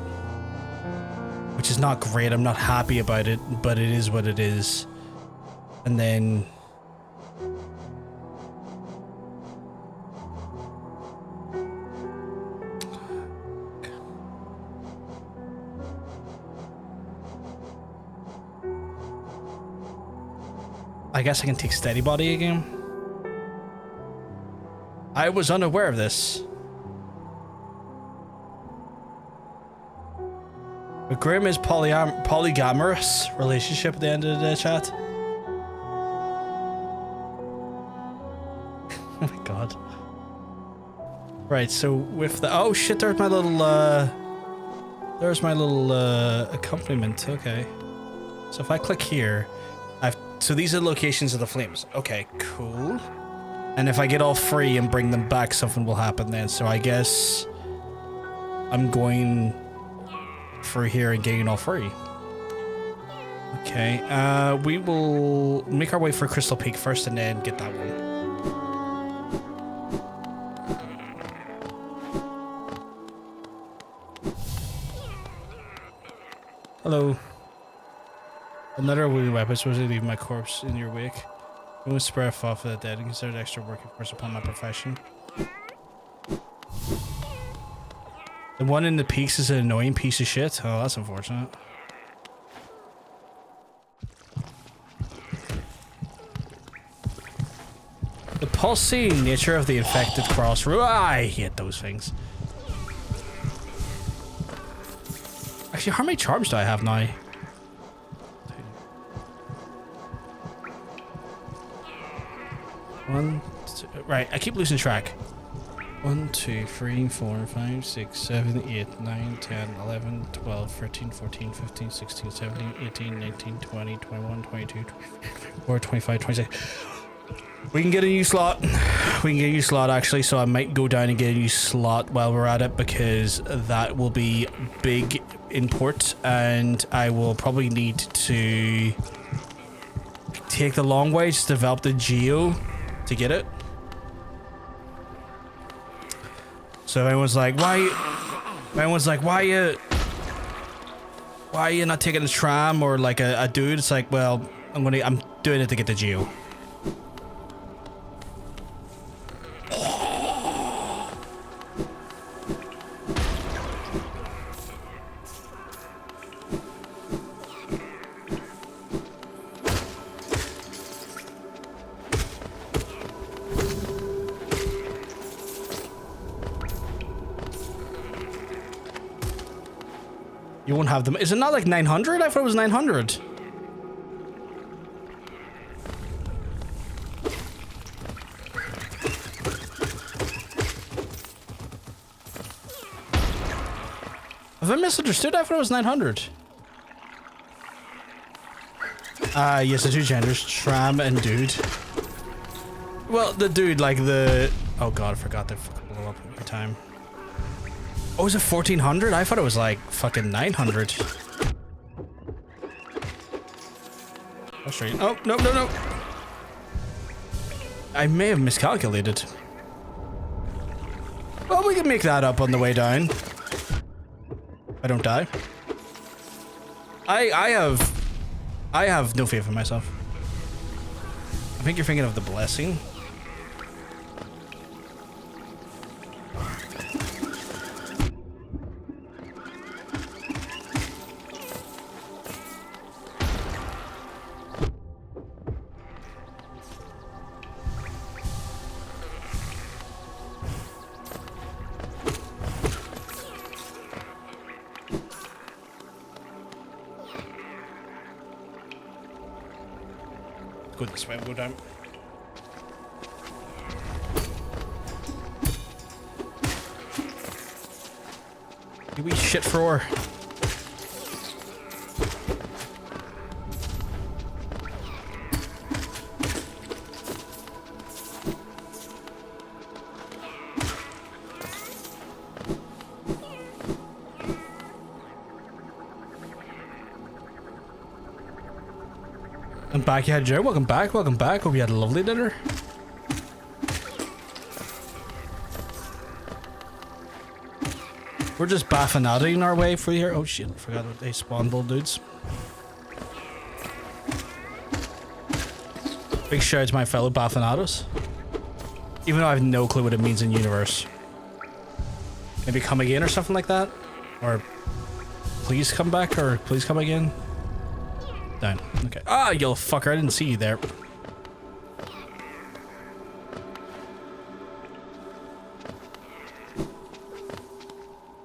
Which is not great. I'm not happy about it, but it is what it is. And then... I guess I can take Steady Body again. I was unaware of this. A Grim is polygamous relationship at the end of the chat. Oh my god. Right, so with the... Oh shit, there's my little accompaniment. Okay. So if I click here, so these are the locations of the flames. Okay, cool. And if I get all free and bring them back, something will happen then. So I guess I'm going for here and getting all free. Okay, we will make our way for Crystal Peak first and then get that one. Hello. Another wounded weapon supposed to leave my corpse in your wake. I won't spare a thought for the dead and consider extra work of course upon my profession. The one in the peaks is an annoying piece of shit. Oh, that's unfortunate. The pulsating nature of the infected crossroad. I hate those things. Actually, how many charms do I have now? One, two, right, I keep losing track. 1, 2, 3, 4, 5, 6, 7, 8, 9, 10, 11, 12, 13, 14, 15, 16, 17, 18, 19, 20, 21, 22, 24, 25, 26. We can get a new slot. We can get a new slot actually, so I might go down and get a new slot while we're at it because that will be big import and I will probably need to take the long way to develop the geo to get it. So if anyone's like, why are you not taking a tram or like a dude? It's like, well, I'm doing it to get the geo. You won't have them. Is it not like 900? I thought it was 900. Have I misunderstood? I thought it was 900. Yes, the two genders, tram and dude. Well, the dude, like the... Oh god, I forgot to fucking blow up every time. Oh, is it 1400? I thought it was like fucking 900. That's right. Oh, no, no, no. I may have miscalculated. Well, we can make that up on the way down. I don't die. I have no faith in myself. I think you're thinking of the blessing. Go this way, we'll go down. You wee shit thrower. I'm back, yeah, Joe. Welcome back, welcome back. Hope you had a lovely dinner. We're just baffinating our way through here. Oh shit, I forgot they spawn bull dudes. Big shout out to my fellow baffinados. Even though I have no clue what it means in universe. Maybe come again or something like that? Or please come back or please come again? Down. Okay. Ah, you little fucker, I didn't see you there.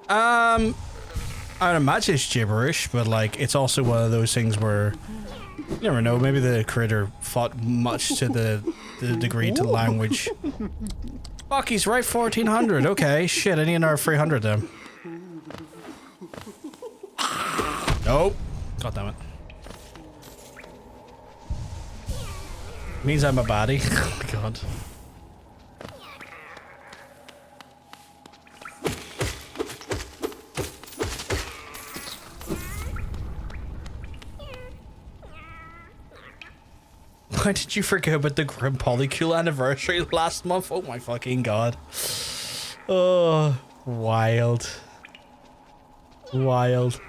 I would imagine it's gibberish, but like it's also one of those things where you never know, maybe the creator thought much to the degree to the language. Fuck, he's right, 1400. Okay, shit, I need another 300 then. Nope. God damn it. Means I'm a baddie. Oh my god. Why did you forget about the Grim Polycule anniversary last month? Oh my fucking god. Oh, wild. Wild.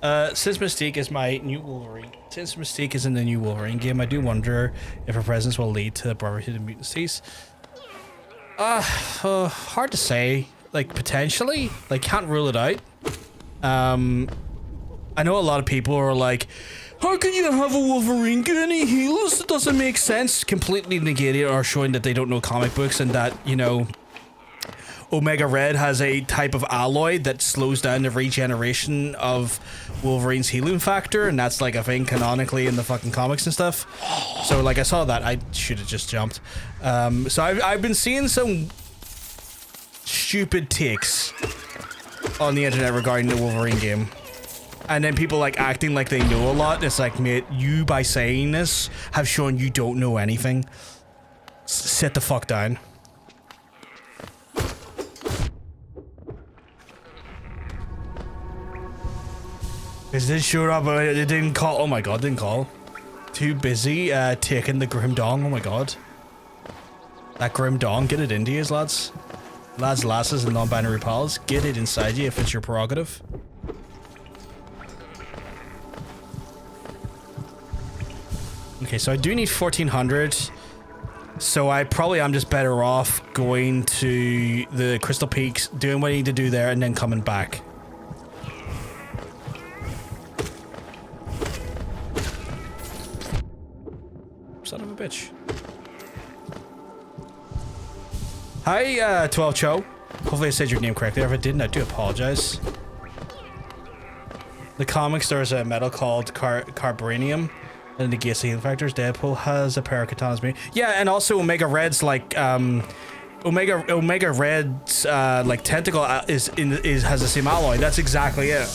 Since Mystique is my new Wolverine, since Mystique is in the new Wolverine game, I do wonder if her presence will lead to Brotherhood of Mutants. Hard to say. Like, potentially. Like, can't rule it out. I know a lot of people are like, how can you have a Wolverine get any heals? It doesn't make sense. Completely negating or showing that they don't know comic books and that, you know, Omega Red has a type of alloy that slows down the regeneration of Wolverine's healing factor, and that's like a thing canonically in the fucking comics and stuff. So like I saw that, I should have just jumped. So I've been seeing some stupid takes on the internet regarding the Wolverine game. And then people like acting like they know a lot. It's like, mate, you by saying this have shown you don't know anything. Sit the fuck down. Is this sure up? It didn't call. Oh my god, didn't call. Too busy taking the Grim Dong. Oh my god. That Grim Dong, get it into you, lads. Lads, lasses, and non-binary pals. Get it inside you if it's your prerogative. Okay, so I do need 1400. So I probably am just better off going to the Crystal Peaks, doing what I need to do there, and then coming back. Son of a bitch. Hi, 12 Cho. Hopefully I said your name correctly. If I didn't, I do apologize. The comics, there's a metal called Carbranium that negates the healing factors. Deadpool has a pair of katanas. Yeah, and also Omega Red's like Omega Red's like tentacle has the same alloy. That's exactly it.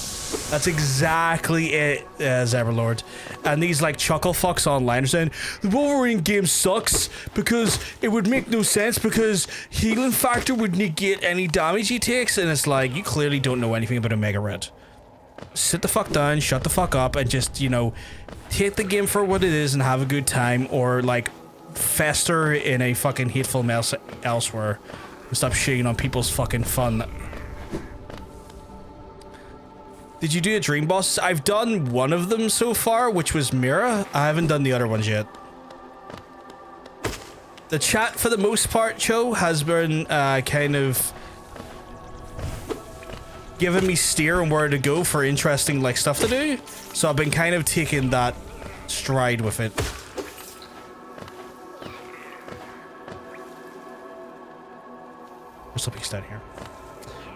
That's exactly it, Zeverlord. And these like chuckle fucks online are saying the Wolverine game sucks because it would make no sense because healing factor would negate any damage he takes, and it's like, you clearly don't know anything about Omega Red. Sit the fuck down, shut the fuck up, and just, you know, take the game for what it is and have a good time, or like fester in a fucking hateful mess elsewhere and stop shitting on people's fucking fun. Did you do a dream boss? I've done one of them so far, which was Mira. I haven't done the other ones yet. The chat, for the most part, Cho, has been kind of giving me steer on where to go for interesting like stuff to do. So I've been kind of taking that stride with it. What's up, he's down here.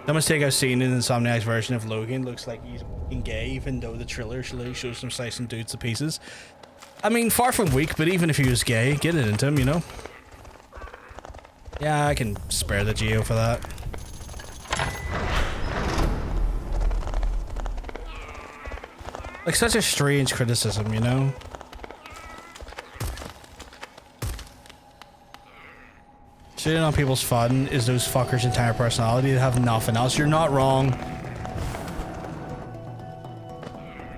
The mistake I've seen in Insomniac's version of Logan looks like he's fucking gay, even though the trailer shows him slicing dudes to pieces. I mean, far from weak, but even if he was gay, get it into him, you know? Yeah, I can spare the Geo for that. Like, such a strange criticism, you know? Shitting on people's fun is those fuckers' entire personality. They have nothing else. You're not wrong.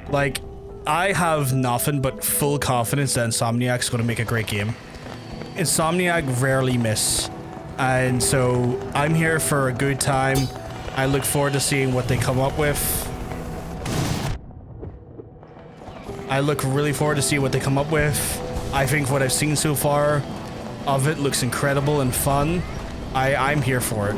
Like, I have nothing but full confidence that Insomniac's going to make a great game. Insomniac rarely miss. And so, I'm here for a good time. I look forward to seeing what they come up with. I look really forward to see what they come up with. I think what I've seen so far of it looks incredible and fun. I'm here for it.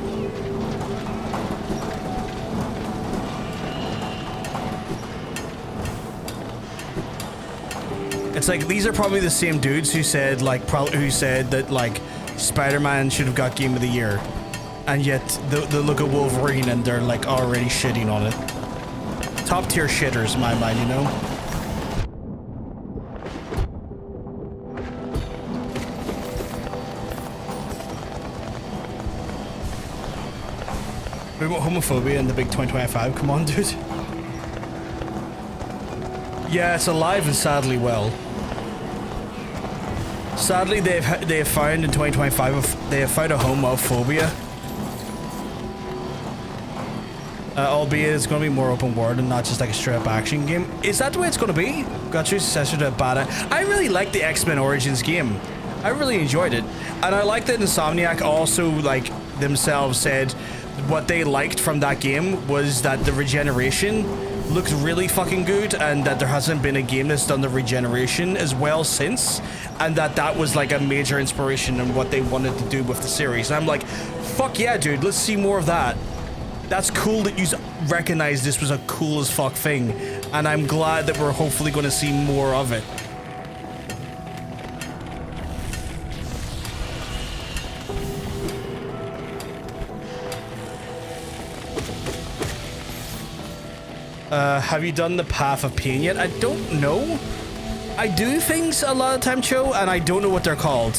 It's like, these are probably the same dudes who said like who said that like Spider-Man should have got Game of the Year, and yet they look at Wolverine and they're like already shitting on it. Top tier shitters in my mind, you know. Homophobia in the big 2025. Come on, dude. Yeah, it's alive and sadly well. Sadly, they have found in 2025 they have found a homophobia. Albeit it's going to be more open world and not just like a straight up action game. Is that the way it's going to be? Got true successor to Bada. I really liked the X-Men Origins game. I really enjoyed it, and I like that Insomniac also like themselves said what they liked from that game was that the regeneration looks really fucking good, and that there hasn't been a game that's done the regeneration as well since, and that was like a major inspiration in what they wanted to do with the series. And I'm like, fuck yeah, dude, let's see more of that. That's cool that you recognize this was a cool as fuck thing, and I'm glad that we're hopefully going to see more of it. Have you done the Path of Pain yet? I don't know. I do things a lot of time, Cho, and I don't know what they're called.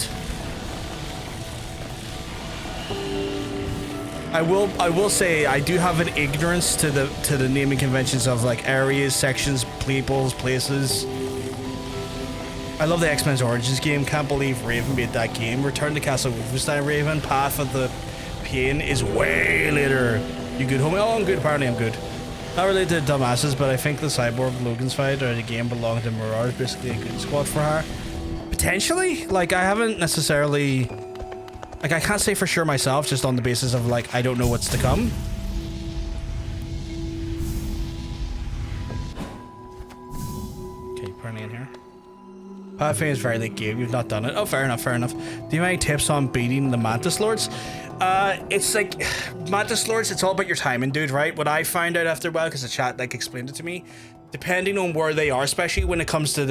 I will say I do have an ignorance to the naming conventions of like areas, sections, peoples, places. I love the X-Men's Origins game. Can't believe Raven made that game. Return to Castle Wolfenstein, Raven. Path of the Pain is way later. You good, homie? Oh, I'm good. Apparently I'm good. Not related to dumbasses, but I think the Cyborg Logan's fight or the game belonged to Mirage, basically a good squad for her. Potentially? Like, I haven't necessarily... Like, I can't say for sure myself, just on the basis of, like, I don't know what's to come. Okay, apparently in here. Pathfinder is very late game, you've not done it. Oh, fair enough, fair enough. Do you have any tips on beating the Mantis Lords? It's like, Mantis Lords, it's all about your timing, dude, right? What I found out after a while, because the chat, like, explained it to me, depending on where they are, especially when it comes to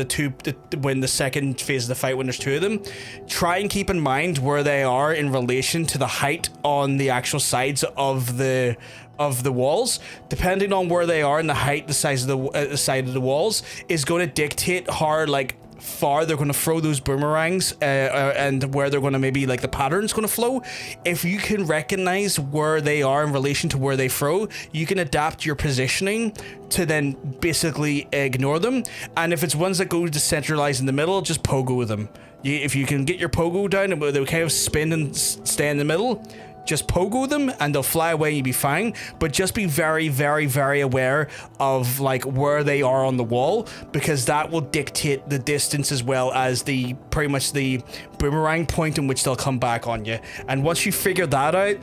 when the second phase of the fight, when there's two of them, try and keep in mind where they are in relation to the height on the actual sides of the walls. Depending on where they are in the height, the size of the side of the walls is going to dictate how, like, far they're going to throw those boomerangs and where they're going to maybe like the pattern's going to flow. If you can recognize where they are in relation to where they throw, you can adapt your positioning to then basically ignore them. And if it's ones that go decentralized in the middle, just pogo with them. If you can get your pogo down and they'll kind of spin and stay in the middle, just pogo them and they'll fly away and you'll be fine. But just be very, very, very aware of like where they are on the wall, because that will dictate the distance as well as the pretty much the boomerang point in which they'll come back on you. And once you figure that out,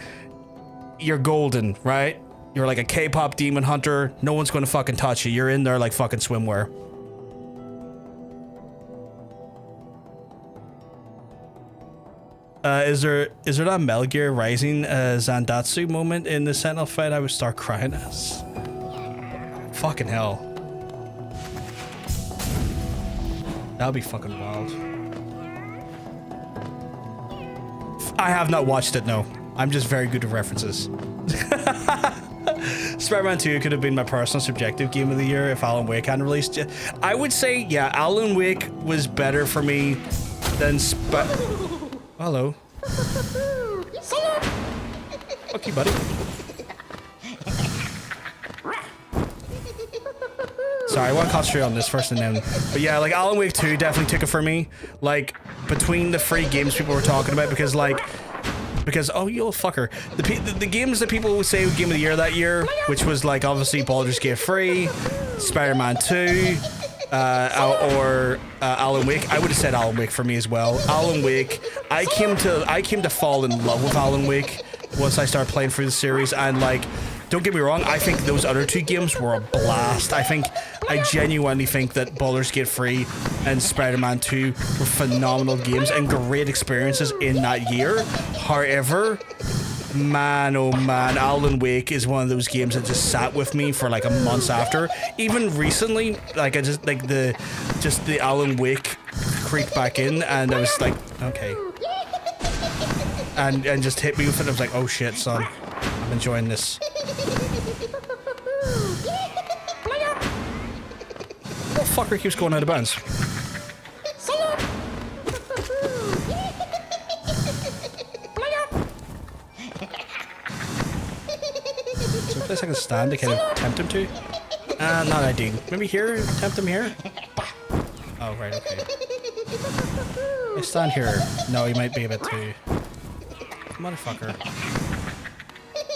you're golden, right? You're like a K-pop demon hunter. No one's gonna fucking touch you. You're in there like fucking swimwear. Is there that Metal Gear Rising Zandatsu moment in the Sentinel fight I would start crying as? Fucking hell. That'll be fucking wild. I have not watched it, no. I'm just very good at references. Spider-Man 2 could have been my personal subjective game of the year if Alan Wake hadn't released yet. I would say, yeah, Alan Wake was better for me than Hello. Fuck you, buddy. Sorry, I want to concentrate on this first and then. But yeah, like Alan Wake 2 definitely took it for me. Like, between the free games people were talking about, because oh, you little fucker. The games that people would say were Game of the Year that year, which was like obviously Baldur's Gate 3, Spider-Man 2, or Alan Wake. I would have said Alan Wake for me as well. Alan Wake. I came to fall in love with Alan Wake once I started playing through the series, and like, don't get me wrong, I think those other two games were a blast. I genuinely think that Baldur's Gate 3 and Spider-Man 2 were phenomenal games and great experiences in that year. However, man, oh man, Alan Wake is one of those games that just sat with me for like a month after. Even recently, like I just like the Alan Wake creeped back in, and I was like, okay, and just hit me with it. I was like, oh shit, son, I'm enjoying this. What fucker keeps going out of bounds? Place I can stand to kind of tempt him to? Not ideal. Maybe here? Tempt him here? Oh, right, okay. I stand here. No, he might be a bit too... Motherfucker.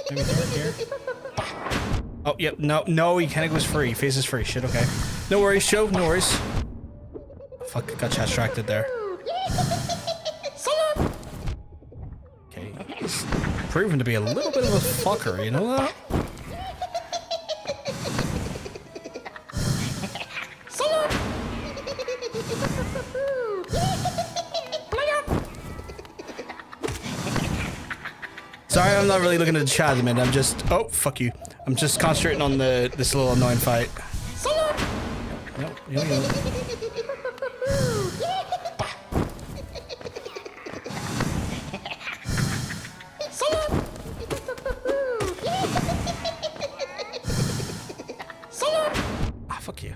Maybe here? Oh, yep, no, he kind of goes free. Faces free. Shit, okay. No worries, Joe, no worries. Oh, fuck, got chat distracted there. Okay, he's proven to be a little bit of a fucker, you know that? Sorry, I'm not really looking at the chat at the minute. I'm just... Oh, fuck you. I'm just concentrating on this little annoying fight. No. Fuck you.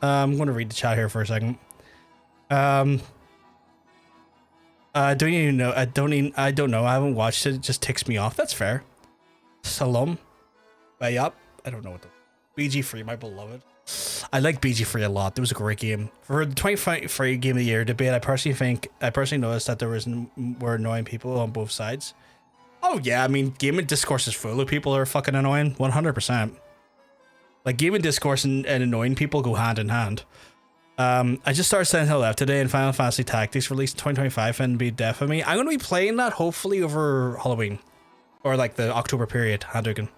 I'm going to read the chat here for a second. I don't even know. I don't know. I haven't watched it. It just ticks me off. That's fair. Salom. Yup. I don't know what the BG Free, my beloved. I like BG Free a lot. It was a great game. For the 2023 Game of the Year debate, I personally noticed that there were annoying people on both sides. Oh yeah, I mean, gaming discourse is full of people who are fucking annoying. 100%. Like, gaming discourse and annoying people go hand in hand. I just started Silent Hill F today, and Final Fantasy Tactics released in 2025 and be deaf of me. I'm going to be playing that hopefully over Halloween. Or like the October period, Hadouken.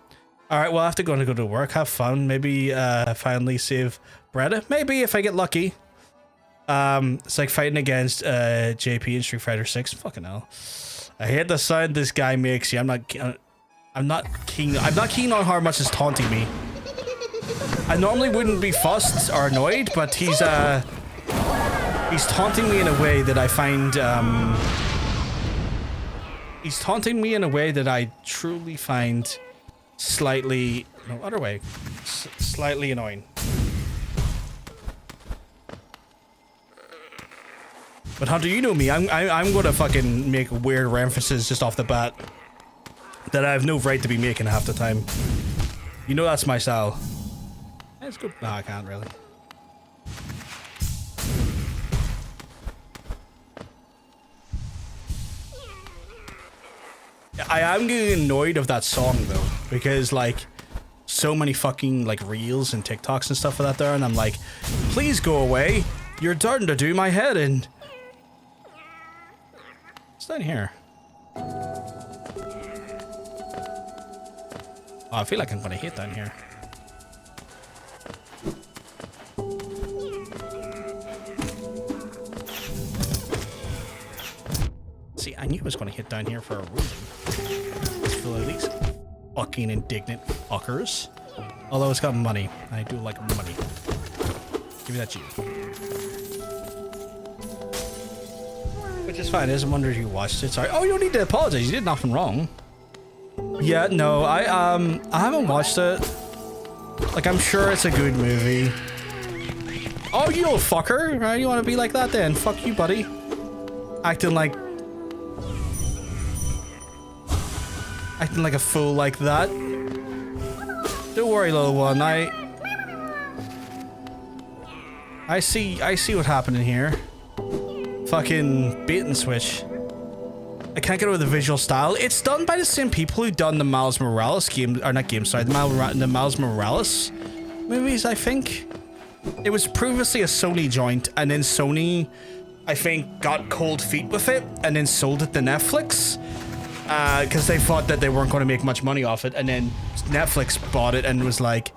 Alright, well, I have to go to work, have fun, maybe finally save Bretta. Maybe if I get lucky. It's like fighting against JP in Street Fighter 6. Fucking hell. I hate the sound this guy makes. Yeah, I'm not keen on how much is taunting me. I normally wouldn't be fussed or annoyed, but he's taunting me in a way that I find he's taunting me in a way that I truly find slightly slightly annoying. But Hunter, you know me. I'm gonna fucking make weird references just off the bat that I have no right to be making half the time. You know that's my style. Let's go. No, I can't really. I am getting annoyed of that song though, because like so many fucking like reels and TikToks and stuff for that there, and I'm like, please go away. You're starting to do my head in. What's down here? Oh, I feel like I'm gonna hit down here. See, I knew I was going to hit down here for a reason. Let's fill out these fucking indignant fuckers. Although it's got money. I do like money. Give me that G. Which is fine. I just wondered if you watched it. Sorry. Oh, you don't need to apologize. You did nothing wrong. Yeah, no, I haven't watched it. Like, I'm sure it's a good movie. Oh, you little fucker. Right? You want to be like that then? Fuck you, buddy. Acting like a fool like that. Don't worry, little one. I see what happened in here. Fucking bait and switch. I can't get over the visual style. It's done by the same people who done the Miles Morales game, or not game, sorry, the Miles Morales movies, I think. It was previously a Sony joint, and then Sony, I think, got cold feet with it, and then sold it to Netflix. Because they thought that they weren't going to make much money off it, and then Netflix bought it and was like,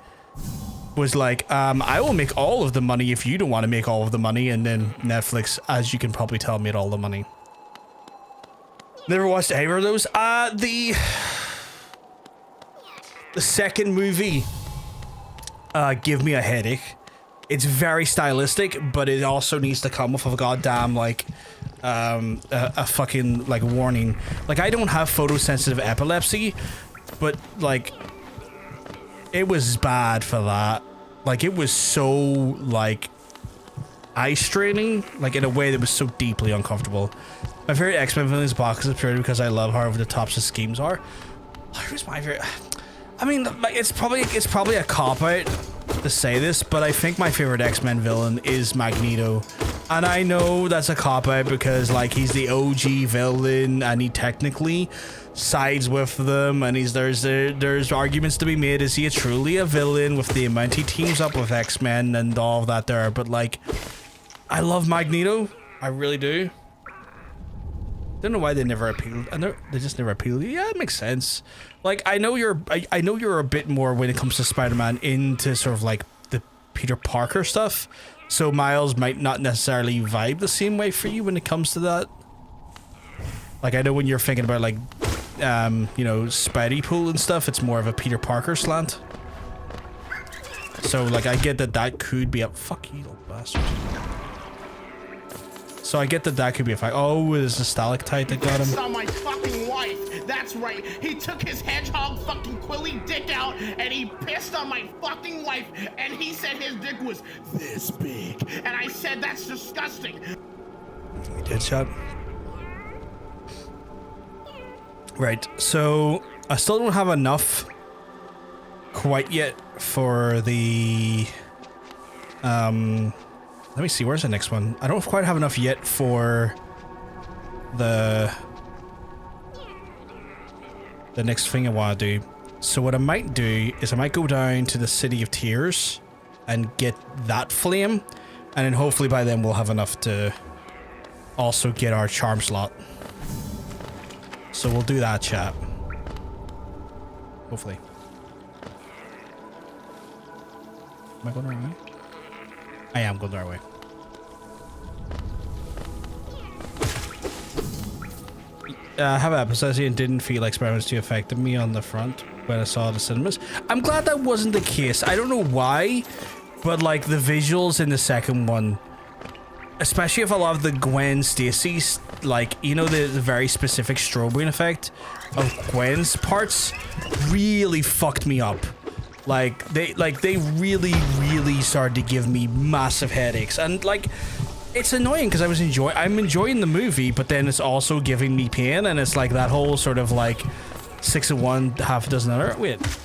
I will make all of the money if you don't want to make all of the money, and then Netflix, as you can probably tell, made all the money. Never watched either of those. The second movie, Give Me a Headache. It's very stylistic, but it also needs to come with a goddamn, like, a fucking, like, warning. Like, I don't have photosensitive epilepsy, but, like, it was bad for that. Like, it was so, like, eye-straining, like, in a way that was so deeply uncomfortable. My favorite X-Men villain is Apocalypse purely because I love how over the top his schemes are. Who's my favorite? I mean, it's probably a cop-out to say this, but I think my favorite X-Men villain is Magneto. And I know that's a cop-out because, like, he's the OG villain and he technically sides with them, and there's arguments to be made. Is he truly a villain with the amount he teams up with X-Men and all of that there? But, like, I love Magneto. I really do. Don't know why they never appealed. They just never appealed. Yeah, it makes sense. Like, I know you're a bit more when it comes to Spider-Man into sort of like the Peter Parker stuff. So Miles might not necessarily vibe the same way for you when it comes to that. Like, I know when you're thinking about like you know, Spidey pool and stuff. It's more of a Peter Parker slant. So, like, I get that that could be a... Fuck you, little bastard. So I get that that could be a fact. Oh, there's a stalactite that got him. On my fucking wife. That's right. He took his hedgehog fucking quilly dick out and he pissed on my fucking wife and he said his dick was this big. And I said that's disgusting. He did, shot. Right, so I still don't have enough quite yet for the let me see, where's the next one? I don't quite have enough yet for the next thing I want to do. So what I might do is I might go down to the City of Tears and get that flame, and then hopefully by then we'll have enough to also get our charm slot. So we'll do that, chat. Hopefully. Am I going the right way? I am going the right way. I have epilepsy and didn't feel like Spider-Man's too affected me on the front when I saw the cinemas. I'm glad that wasn't the case. I don't know why, but like the visuals in the second one, especially if I love the Gwen Stacy's, like, you know, the very specific strobing effect of Gwen's parts really fucked me up. Like they really started to give me massive headaches, and like it's annoying because I'm enjoying the movie, but then it's also giving me pain, and it's like that whole sort of like 6 of one, half a dozen other. Wait, is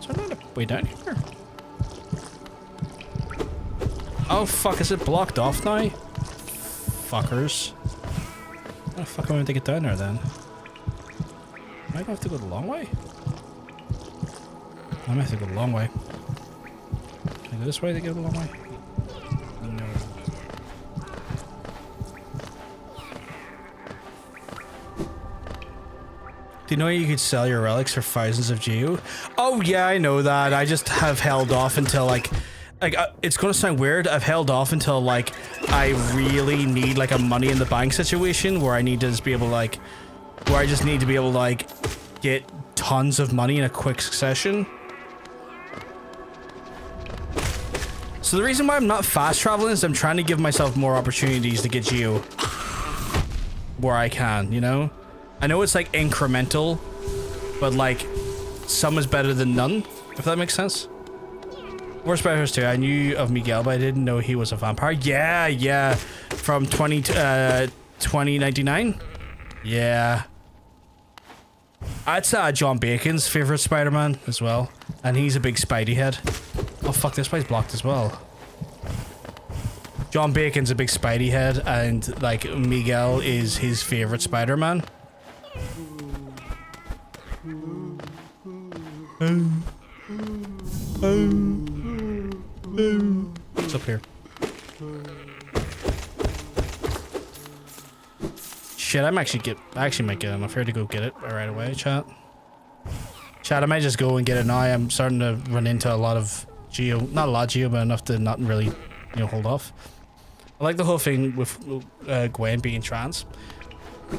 there not a way down here? Oh fuck, is it blocked off now? Fuckers. How the fuck am I going to get down there then? Am I going to have to go the long way? I might have to go the long way. Can I go this way to go the long way? No. Do you know you could sell your relics for thousands of geo? Oh yeah, I know that. I just have held off until like it's gonna sound weird. I've held off until like I really need like a money in the bank situation where I need to just be able to like, where I just need to be able to like get tons of money in a quick succession. So the reason why I'm not fast traveling is I'm trying to give myself more opportunities to get geo where I can, you know? I know it's like incremental, but like some is better than none, if that makes sense. Worst Spider-Verse 2, I knew of Miguel, but I didn't know he was a vampire. Yeah, from 2099. Yeah. That's John Bacon's favorite Spider-Man as well, and he's a big Spidey head. Oh fuck, this place blocked as well. John Bacon's a big Spidey head, and like Miguel is his favorite Spider-Man. What's up here? Shit, I actually might get enough here to go get it right away, chat. Chat, I might just go and get it now. I'm starting to run into a lot of geo, not a lot of geo, but enough to not really, you know, hold off. I like the whole thing with Gwen being trans.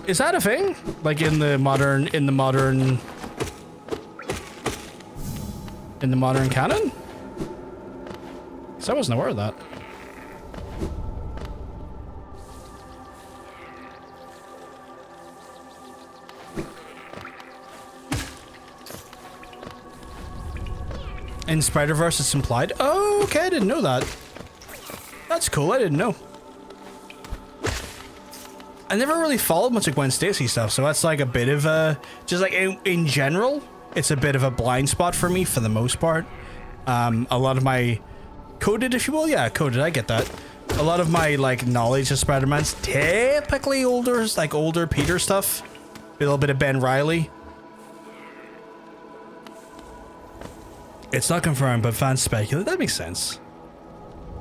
Is that a thing? Like in the modern canon? So I wasn't aware of that. In Spider-Verse it's implied. Oh, okay, I didn't know that. That's cool, I didn't know. I never really followed much of Gwen Stacy stuff, so that's like a bit of a... Just like in general, it's a bit of a blind spot for me for the most part. A lot of my... Coded, if you will? Yeah, coded, I get that. A lot of my like knowledge of Spider-Man's typically older, like older Peter stuff. A little bit of Ben Reilly. It's not confirmed, but fans speculate. That makes sense.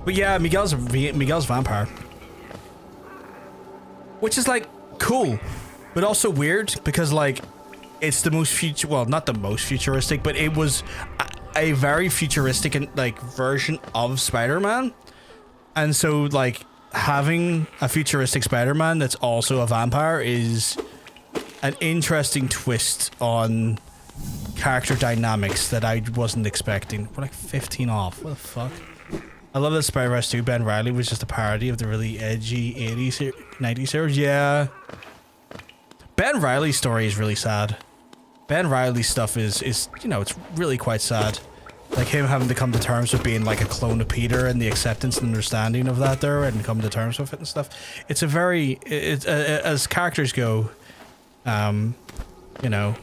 But yeah, Miguel's vampire. Which is like cool, but also weird because like it's the most not the most futuristic, but it was a very futuristic and like version of Spider-Man. And so like having a futuristic Spider-Man that's also a vampire is an interesting twist on character dynamics that I wasn't expecting. We're like 15 off. What the fuck? I love that Spider-Verse 2 Ben Reilly was just a parody of the really edgy 80s, 90s series. Yeah. Ben Reilly's story is really sad. Ben Reilly's stuff is, you know, it's really quite sad. Like him having to come to terms with being like a clone of Peter and the acceptance and understanding of that there and come to terms with it and stuff. It's a very, as characters go, you know,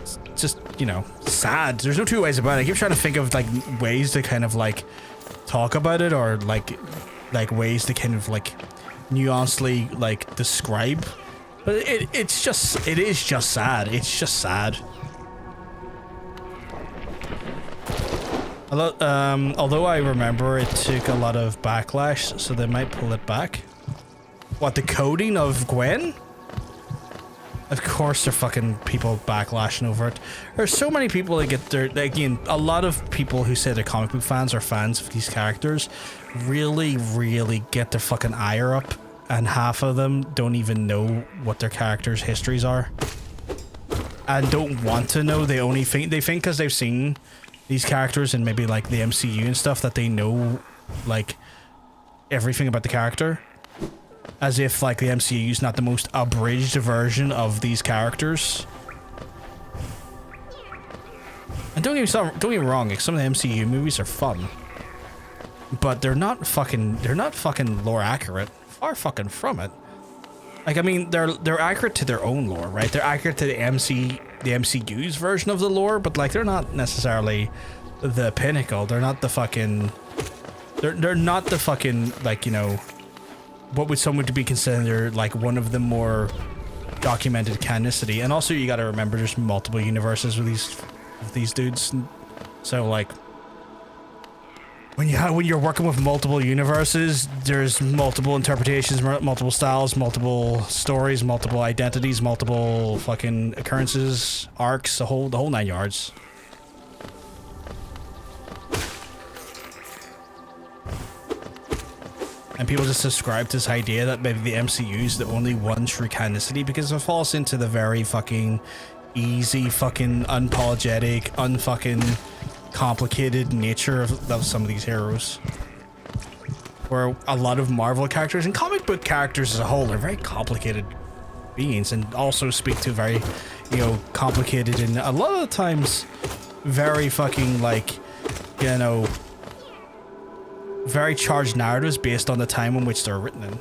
it's just, you know, sad. There's no two ways about it. I keep trying to think of like ways to kind of like talk about it or like ways to kind of like nuancely like describe. But it is just sad. It's just sad. Although I remember it took a lot of backlash, so they might pull it back. What, the coding of Gwen? Of course they're fucking people backlashing over it. There's so many people that get their, again, a lot of people who say they're comic book fans or fans of these characters really, really get their fucking ire up, and half of them don't even know what their characters' histories are. And don't want to know, they think because they've seen these characters and maybe like the MCU and stuff that they know like everything about the character, as if like the MCU is not the most abridged version of these characters. And don't get me wrong, like some of the MCU movies are fun, but they're not fucking lore accurate. Far fucking from it. Like, I mean, they're accurate to their own lore, right? They're accurate to the MCU's version of the lore, but like they're not necessarily the pinnacle. They're not the fucking they're not the fucking, like, you know, what would someone to be considered like one of the more documented canonicity. And also you got to remember there's multiple universes with these dudes. So like when you're working with multiple universes, there's multiple interpretations, multiple styles, multiple stories, multiple identities, multiple fucking occurrences, arcs, the whole 9 yards. And people just subscribe to this idea that maybe the MCU is the only one true canonicity because it falls into the very fucking easy, fucking unapologetic, unfucking complicated nature of some of these heroes, where a lot of Marvel characters and comic book characters as a whole are very complicated beings and also speak to very, you know, complicated and a lot of the times very fucking like, you know, very charged narratives based on the time in which they're written in.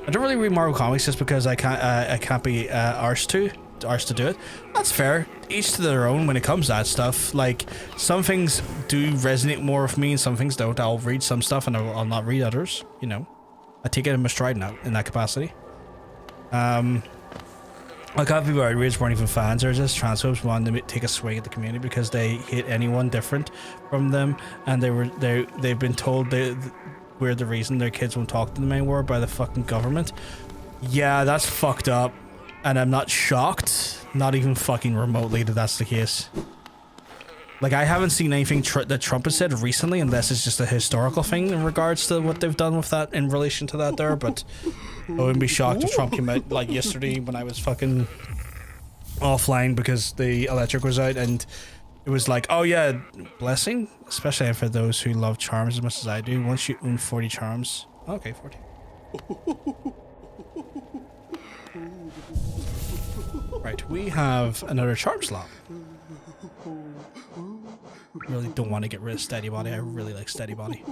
I don't really read Marvel comics just because I can't be arsed to do it. That's fair. Each to their own when it comes to that stuff. Like, some things do resonate more with me and some things don't. I'll read some stuff and I'll not read others, you know. I take it in my stride now in that capacity. Like, a lot of people I read weren't even fans. They're just transphobes wanting to take a swing at the community because they hate anyone different from them, and they've been told we're the reason their kids won't talk to them anymore by the fucking government. Yeah, that's fucked up. And I'm not shocked, not even fucking remotely, that that's the case. Like, I haven't seen anything that Trump has said recently, unless it's just a historical thing in regards to what they've done with that in relation to that there, but I wouldn't be shocked if Trump came out, like, yesterday when I was fucking offline because the electric was out, and it was like, oh yeah, blessing, especially for those who love charms as much as I do. Once you own 40 charms. Okay, 40. Right, we have another charm slot. Really don't want to get rid of Steady Body. I really like Steady Body.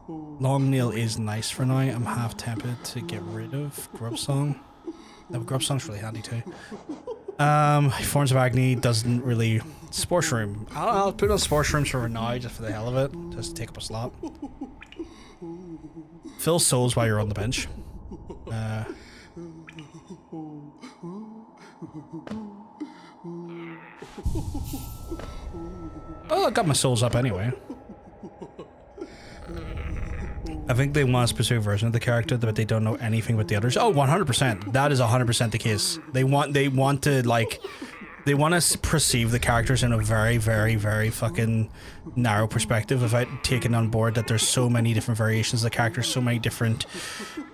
Long Nail is nice for now. I'm half tempted to get rid of Grub Song. No, Grub Song's really handy too. Forms of Agony doesn't really... Sports Room. I'll put on Sports Rooms for now, just for the hell of it. Just to take up a slot. Fill souls while you're on the bench. Oh, I got my souls up anyway. I think they want a specific version of the character, but they don't know anything about the others. Oh, 100%. That is 100% the case. They want to, like, they want to perceive the characters in a very, very, very fucking narrow perspective without taking on board that there's so many different variations of the characters, so many different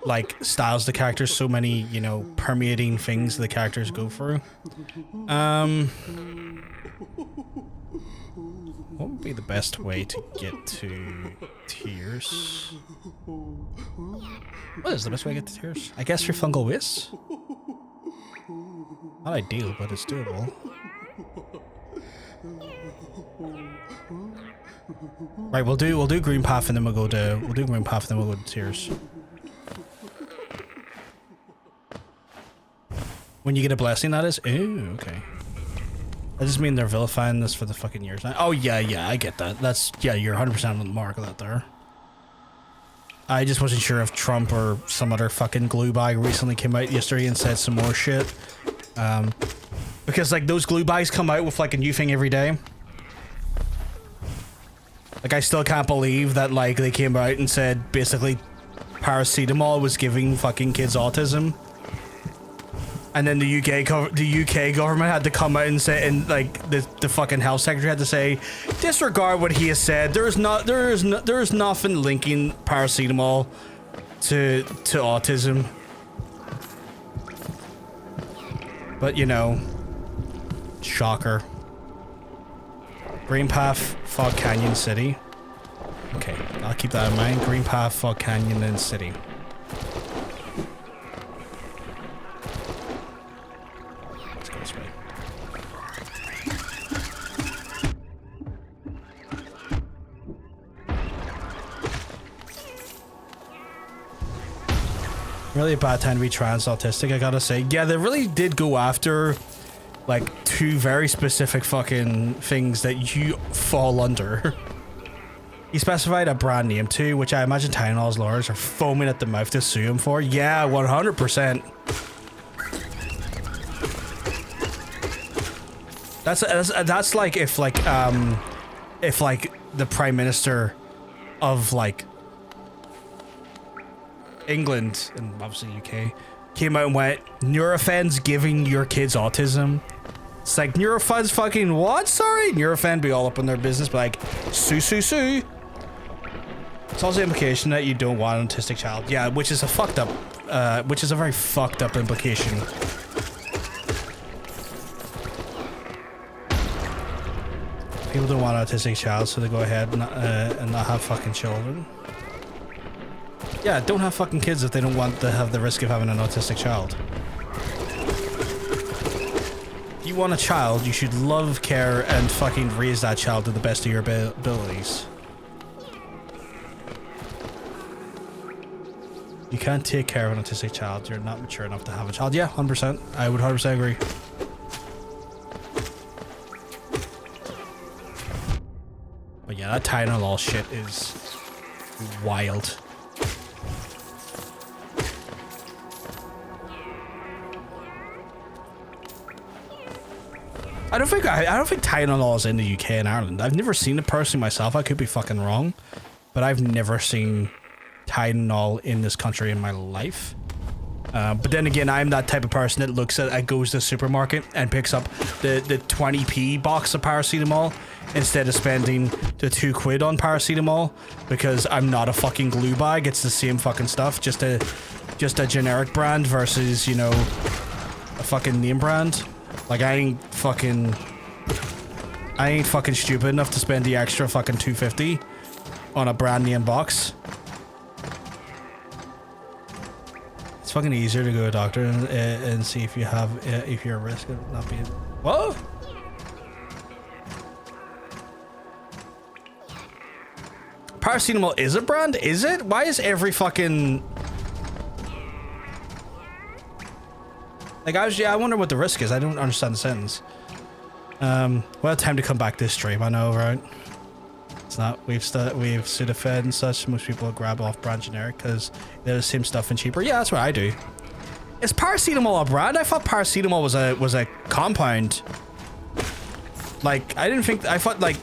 like styles of the characters, so many, you know, permeating things the characters go through. What would be the best way to get to tears? What is the best way to get to tears? I guess through fungal waste? Not ideal, but it's doable. Right, we'll do green path and then we'll do green path and then we'll go to tears. When you get a blessing, that is? Ooh, okay. That just mean they're vilifying this for the fucking years. Oh yeah, I get that. That's, yeah, you're 100% on the mark of that there. I just wasn't sure if Trump or some other fucking glue bag recently came out yesterday and said some more shit. Because like those glue bags come out with like a new thing every day. Like I still can't believe that like they came out and said basically paracetamol was giving fucking kids autism. And then the UK government had to come out and say, and like the fucking health secretary had to say, disregard what he has said. There is nothing linking paracetamol to autism. But you know, shocker. Green Path, Fog Canyon City. Okay, I'll keep that in mind. Green Path, Fog Canyon, and City. Really a bad time to be trans autistic, I gotta say. Yeah, they really did go after like two very specific fucking things that you fall under. He specified a brand name too, which I imagine Tynol's lawyers are foaming at the mouth to sue him for. Yeah, 100%. That's like if the Prime Minister of like England and obviously UK came out and went, Nurofen giving your kids autism. It's like, Nurofen fucking what? Sorry? Nurofen be all up in their business, but like, sue. It's also the implication that you don't want an autistic child. Yeah, which is a very fucked up implication. People don't want an autistic child, so they go ahead and not have fucking children. Yeah, don't have fucking kids if they don't want to have the risk of having an autistic child. If you want a child, you should love, care, and fucking raise that child to the best of your abilities. You can't take care of an autistic child. You're not mature enough to have a child. Yeah, 100%. I would 100% agree. But yeah, that Tylenol shit is wild. I don't think Tylenol is in the UK and Ireland. I've never seen it personally myself. I could be fucking wrong, but I've never seen Tylenol in this country in my life. But then again, I'm that type of person that goes to the supermarket and picks up the 20p box of paracetamol instead of spending the £2 on paracetamol, because I'm not a fucking glue bag. It's the same fucking stuff, just a generic brand versus, you know, a fucking name brand. Like I ain't fucking stupid enough to spend the extra fucking $2.50 on a brand name box. It's fucking easier to go to a doctor and see if you're at risk of not being. Whoa! Paracetamol is a brand, is it? Why is every fucking like I wonder what the risk is. I don't understand the sentence. Well, time to come back this stream. I know, right? It's not. We've Sudafed and such. Most people grab off-brand generic because they're the same stuff and cheaper. Yeah, that's what I do. Is paracetamol a brand? I thought paracetamol was a compound. Like I thought like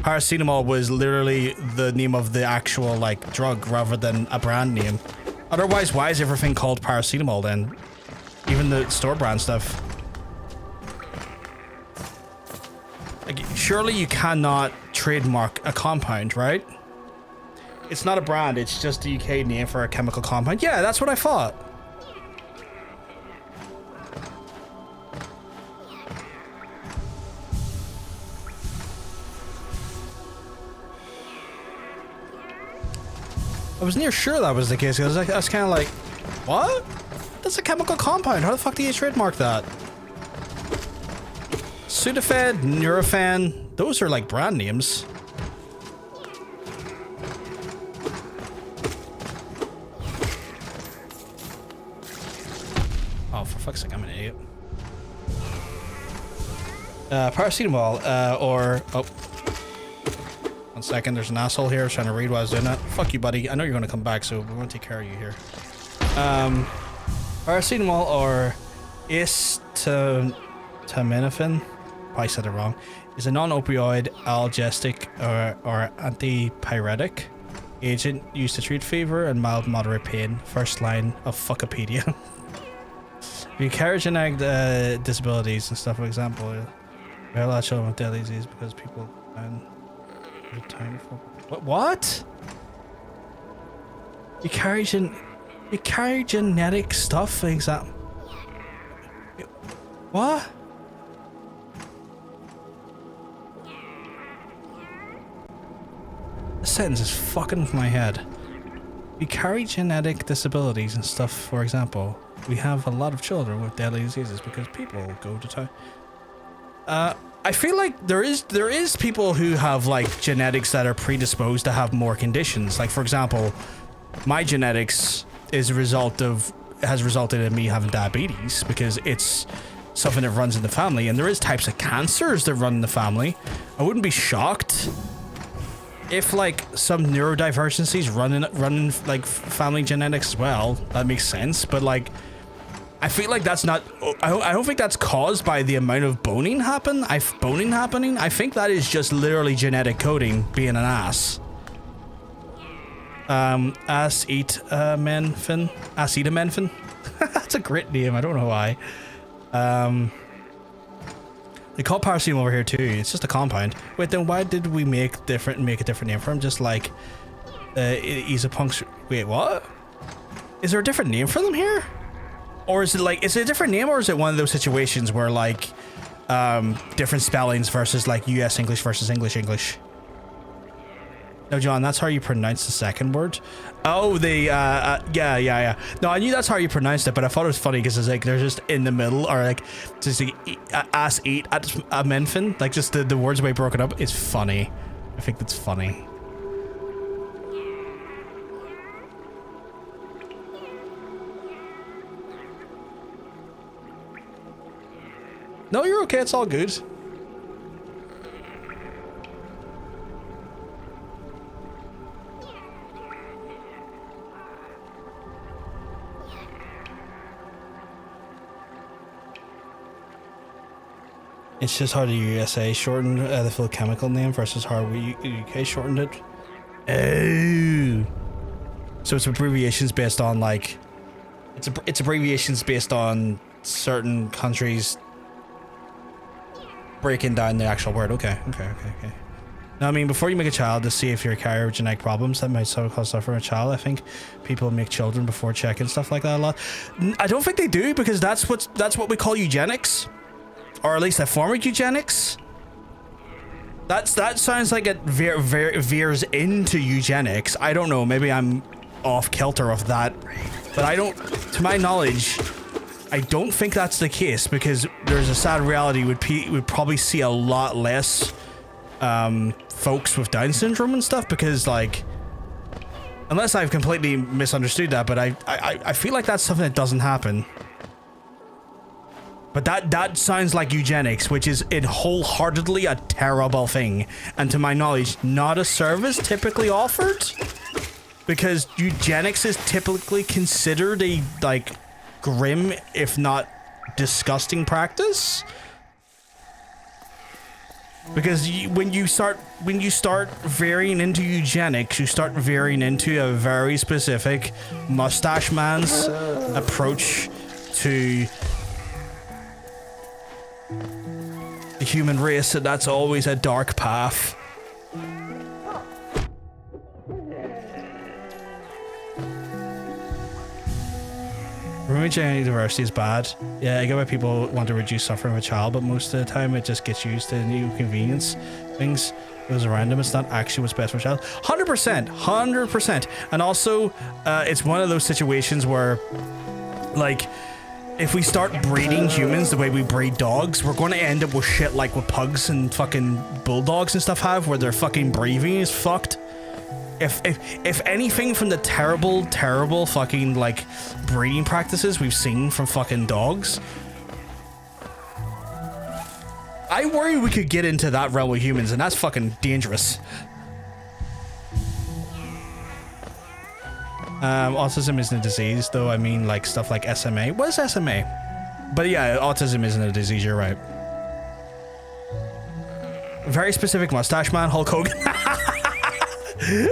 paracetamol was literally the name of the actual like drug rather than a brand name. Otherwise, why is everything called paracetamol then? Even the store brand stuff. surely you cannot trademark a compound, right? It's not a brand, it's just a UK name for a chemical compound. Yeah, that's what I thought. I was near sure that was the case, because I was kind of like, what? That's a chemical compound. How the fuck do you trademark that? Sudafed, Nurofen, those are like brand names. Oh, for fuck's sake, I'm an idiot. Paracetamol, or... Oh. 1 second, there's an asshole here trying to read while I was doing that. Fuck you, buddy. I know you're going to come back, so we're going to take care of you here. Paracetamol or acetaminophen, probably said it wrong, is a non-opioid analgesic or antipyretic agent used to treat fever and mild moderate pain. First line of Fuckopedia. Eukaryotic disabilities and stuff, for example. We have a lot of children with deadly disease because people time for what? Eukaryogenetic stuff, for example. What? This sentence is fucking with my head. Eukaryogenetic disabilities and stuff, for example. We have a lot of children with deadly diseases because people go to town. I feel like there is people who have like genetics that are predisposed to have more conditions. Like, for example, my genetics has resulted in me having diabetes because it's something that runs in the family, and there is types of cancers that run in the family. I wouldn't be shocked if like some neurodivergencies run in like family genetics as well. That makes sense, but like I feel like that's not. I don't think that's caused by the amount of boning happening. I think that is just literally genetic coding being an ass. Acetaminophen. That's a great name. I don't know why. They call paracetamol over here too. It's just a compound. Wait, then why did we make a different name for him? Just like isopuncture. Wait, what? Is there a different name for them here? Or is it like, is it a different name, or is it one of those situations where like different spellings versus like US English versus English? No, John, that's how you pronounce the second word. Oh, yeah. No, I knew that's how you pronounced it, but I thought it was funny because it's like they're just in the middle, or like just like acetaminophen, like just the words way broken up. It's funny. I think that's funny. No, you're okay. It's all good. It's just how the USA shortened the full chemical name versus how we UK shortened it. Oh, so it's abbreviations based on like, it's abbreviations based on certain countries breaking down the actual word. Okay. Now, I mean, before you make a child to see if you're carrier genetic problems that might cause suffering a child, I think people make children before checking stuff like that a lot. I don't think they do, because that's what we call eugenics, or at least a form of eugenics. That sounds like it veers into eugenics. I don't know. Maybe I'm off kilter of that, but I don't. To my knowledge, I don't think that's the case, because there's a sad reality. We'd probably see a lot less folks with Down syndrome and stuff, because like, unless I've completely misunderstood that, but I feel like that's something that doesn't happen. But that sounds like eugenics, which is wholeheartedly a terrible thing, and to my knowledge, not a service typically offered, because eugenics is typically considered a like grim, if not disgusting, practice. Because when you start varying into eugenics, you start varying into a very specific mustache man's approach to the human race, and that's always a dark path. Removing genetic diversity is bad. Yeah, I get why people want to reduce suffering of a child, but most of the time it just gets used to new convenience things. Goes around them. It's not actually what's best for a child. 100%, 100%. And also, it's one of those situations where, like, if we start breeding humans the way we breed dogs, we're going to end up with shit like what pugs and fucking bulldogs and stuff have, where their fucking breathing is fucked. If anything from the terrible fucking, like, breeding practices we've seen from fucking dogs, I worry we could get into that realm with humans, and that's fucking dangerous. Autism isn't a disease, though. I mean, like, stuff like SMA. What is SMA? But yeah, autism isn't a disease, you're right. Very specific mustache man, Hulk Hogan.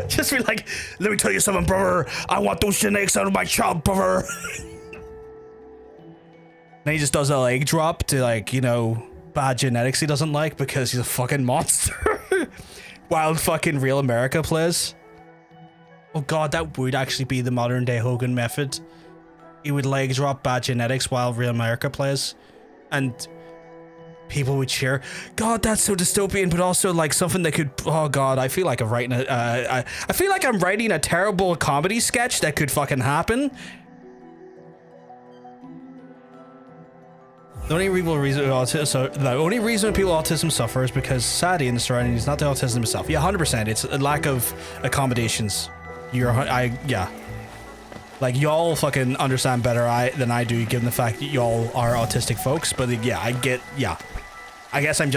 Just be like, let me tell you something, brother. I want those genetics out of my child, brother. Then he just does a leg drop to, like, you know, bad genetics he doesn't like because he's a fucking monster. While fucking Real America plays. Oh god, that would actually be the modern day Hogan method. He would leg drop bad genetics while Real America plays. And people would cheer. God, that's so dystopian, but also like something that could, oh god, I feel like I'm writing I feel like I'm writing a terrible comedy sketch that could fucking happen. The only reason people with autism suffer is because society and the surroundings, not the autism itself. Yeah, 100%. It's a lack of accommodations. Yeah. Like, y'all fucking understand better than I do, given the fact that y'all are autistic folks. But yeah, I guess I'm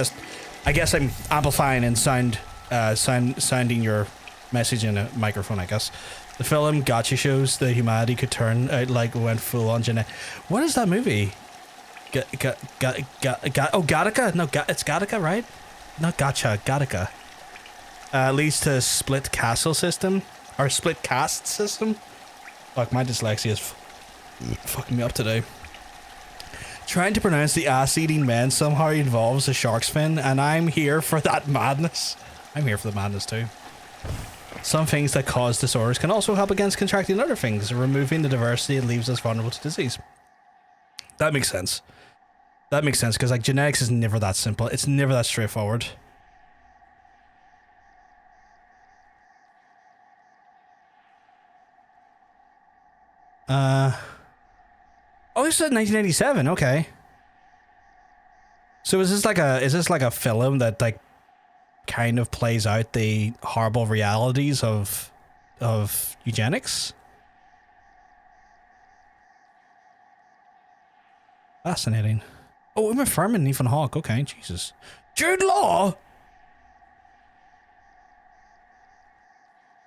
amplifying and sounding your message in a microphone, I guess. The film gotcha shows that humanity could turn out like went full on genetic. What is that movie? Gattaca? No, it's Gattaca, right? Not Gotcha, Gattaca. Leads to split castle system or split caste system. Fuck, my dyslexia is fucking me up today. Trying to pronounce the ass-eating men somehow involves a shark's fin, and I'm here for that madness. I'm here for the madness too. Some things that cause disorders can also help against contracting other things. Removing the diversity leaves us vulnerable to disease. That makes sense. That makes sense, because like genetics is never that simple. It's never that straightforward. Oh, this is 1987. Okay. So is this like a film that like kind of plays out the horrible realities of eugenics? Fascinating. Oh, Uma Thurman and Ethan Hawke. Okay, Jesus. Jude Law.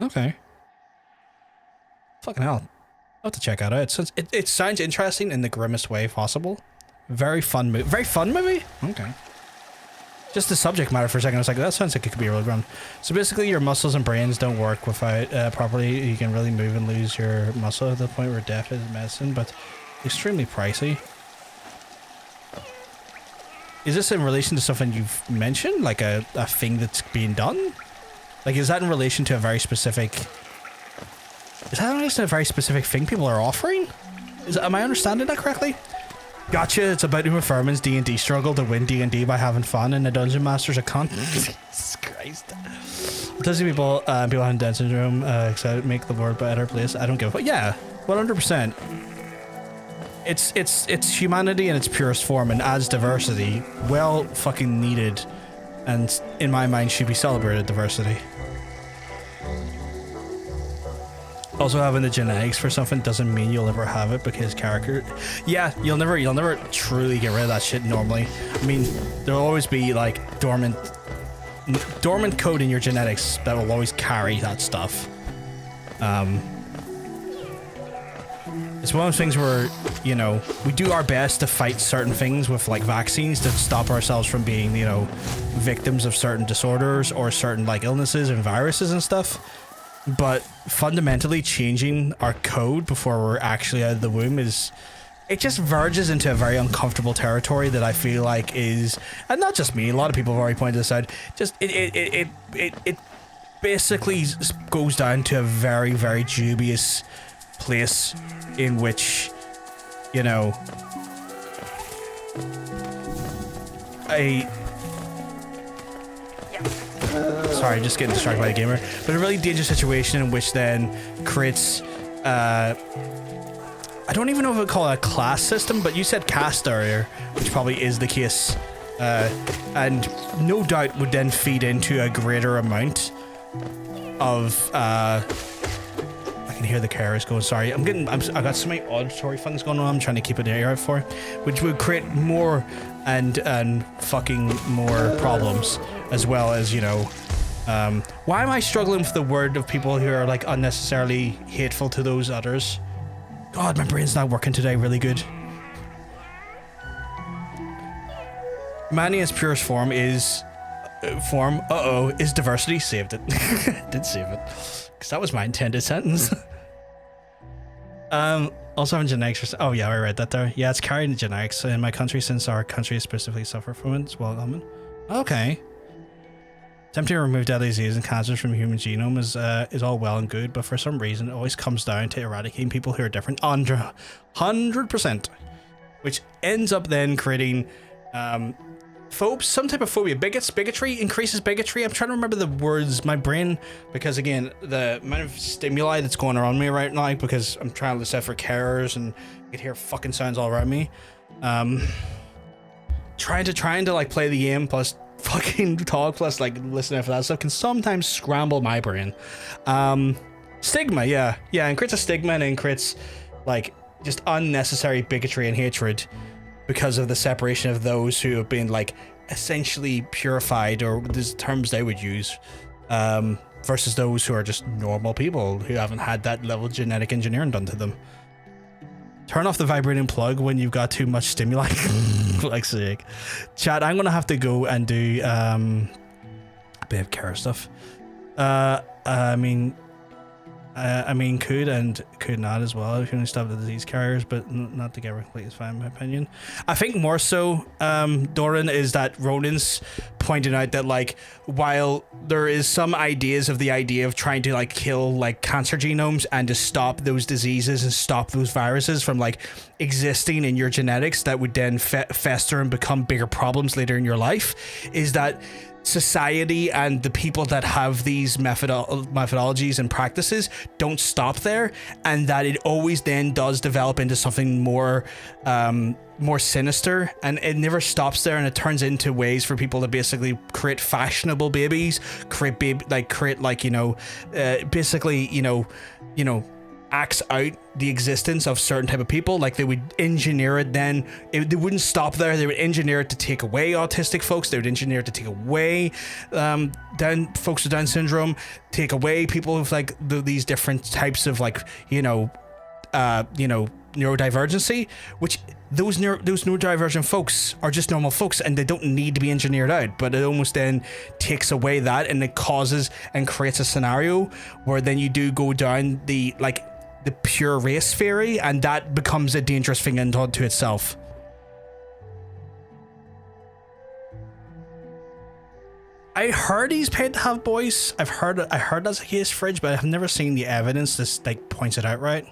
Okay. Fucking hell. I'll have to check that out. It sounds interesting in the grimmest way possible. Very fun movie. Very fun movie? Okay. Just the subject matter for a second. I was like, that sounds like it could be really grim. So basically your muscles and brains don't work without properly. You can really move and lose your muscle to the point where death is medicine, but extremely pricey. Is this in relation to something you've mentioned? Like a thing that's being done? Like, is that in relation to a very specific... Is that in relation to a very specific thing people are offering? Am I understanding that correctly? Gotcha, it's about Uma Thurman's D&D struggle to win D&D by having fun, and the Dungeon Master's a cunt. Jesus Christ. Doesn't people having Down syndrome excited make the world a better place? I don't give a fuck. Yeah, 100%. It's humanity in its purest form and adds diversity. Well fucking needed, and in my mind should be celebrated diversity. Also, having the genetics for something doesn't mean you'll ever have it, because character... Yeah, you'll never truly get rid of that shit normally. I mean, there'll always be like dormant code in your genetics that will always carry that stuff. It's one of those things where, you know, we do our best to fight certain things with like vaccines to stop ourselves from being, you know, victims of certain disorders or certain like illnesses and viruses and stuff. But fundamentally changing our code before we're actually out of the womb is it just verges into a very uncomfortable territory that I feel like is, and not just me, a lot of people have already pointed this out, just it basically goes down to a very, very dubious place in which, you know, sorry, just getting distracted by the gamer, but a really dangerous situation in which then creates, I don't even know if I would call it a class system, but you said caste earlier, which probably is the case, and no doubt would then feed into a greater amount of, I can hear the carers going, sorry, I got so many auditory things going on, I'm trying to keep an ear out for, which would create more and fucking more problems, as well as, you know, why am I struggling with the word of people who are like unnecessarily hateful to those others? God, my brain's not working today really good. Humanity in its purest form is is diversity. Saved it. Did save it, because that was my intended sentence. Also having genetics. Oh yeah, I read that there. Yeah, it's carried in genetics in my country, since our country specifically suffer from it. It's well common. Okay. Attempting to remove deadly diseases and cancers from the human genome is all well and good, but for some reason it always comes down to eradicating people who are different 100%, which ends up then creating some type of phobia. Bigotry increases bigotry. I'm trying to remember the words. My brain, because again, the amount of stimuli that's going around me right now, because I'm trying to listen for carers and I can hear fucking sounds all around me. Trying to like play the game plus fucking talk plus like listening for that stuff can sometimes scramble my brain. Stigma, yeah, and creates a stigma, and then creates like just unnecessary bigotry and hatred because of the separation of those who have been like essentially purified, or these terms they would use, versus those who are just normal people who haven't had that level of genetic engineering done to them. Turn off the vibrating plug when you've got too much stimuli. Like sick. Chat, I'm gonna have to go and do a bit of care stuff. I mean, could and could not as well if you want to stop the disease carriers, but not to get complete is fine in my opinion. I think more so, Doran, is that Ronan's pointing out that like while there is some ideas of the idea of trying to like kill like cancer genomes and to stop those diseases and stop those viruses from like existing in your genetics that would then fester and become bigger problems later in your life, is that society and the people that have these methodologies and practices don't stop there, and that it always then does develop into something more sinister, and it never stops there, and it turns into ways for people to basically create fashionable babies, acts out the existence of certain type of people. Like they would engineer it, then they wouldn't stop there, they would engineer it to take away autistic folks, they would engineer it to take away down folks with Down syndrome, take away people with like these different types of like neurodivergency, which those neurodivergent folks are just normal folks and they don't need to be engineered out, but it almost then takes away that, and it causes and creates a scenario where then you do go down the pure race theory, and that becomes a dangerous thing unto itself. I heard he's paid to have boys. I heard that's the case, Fridge, but I've never seen the evidence that like points it out right.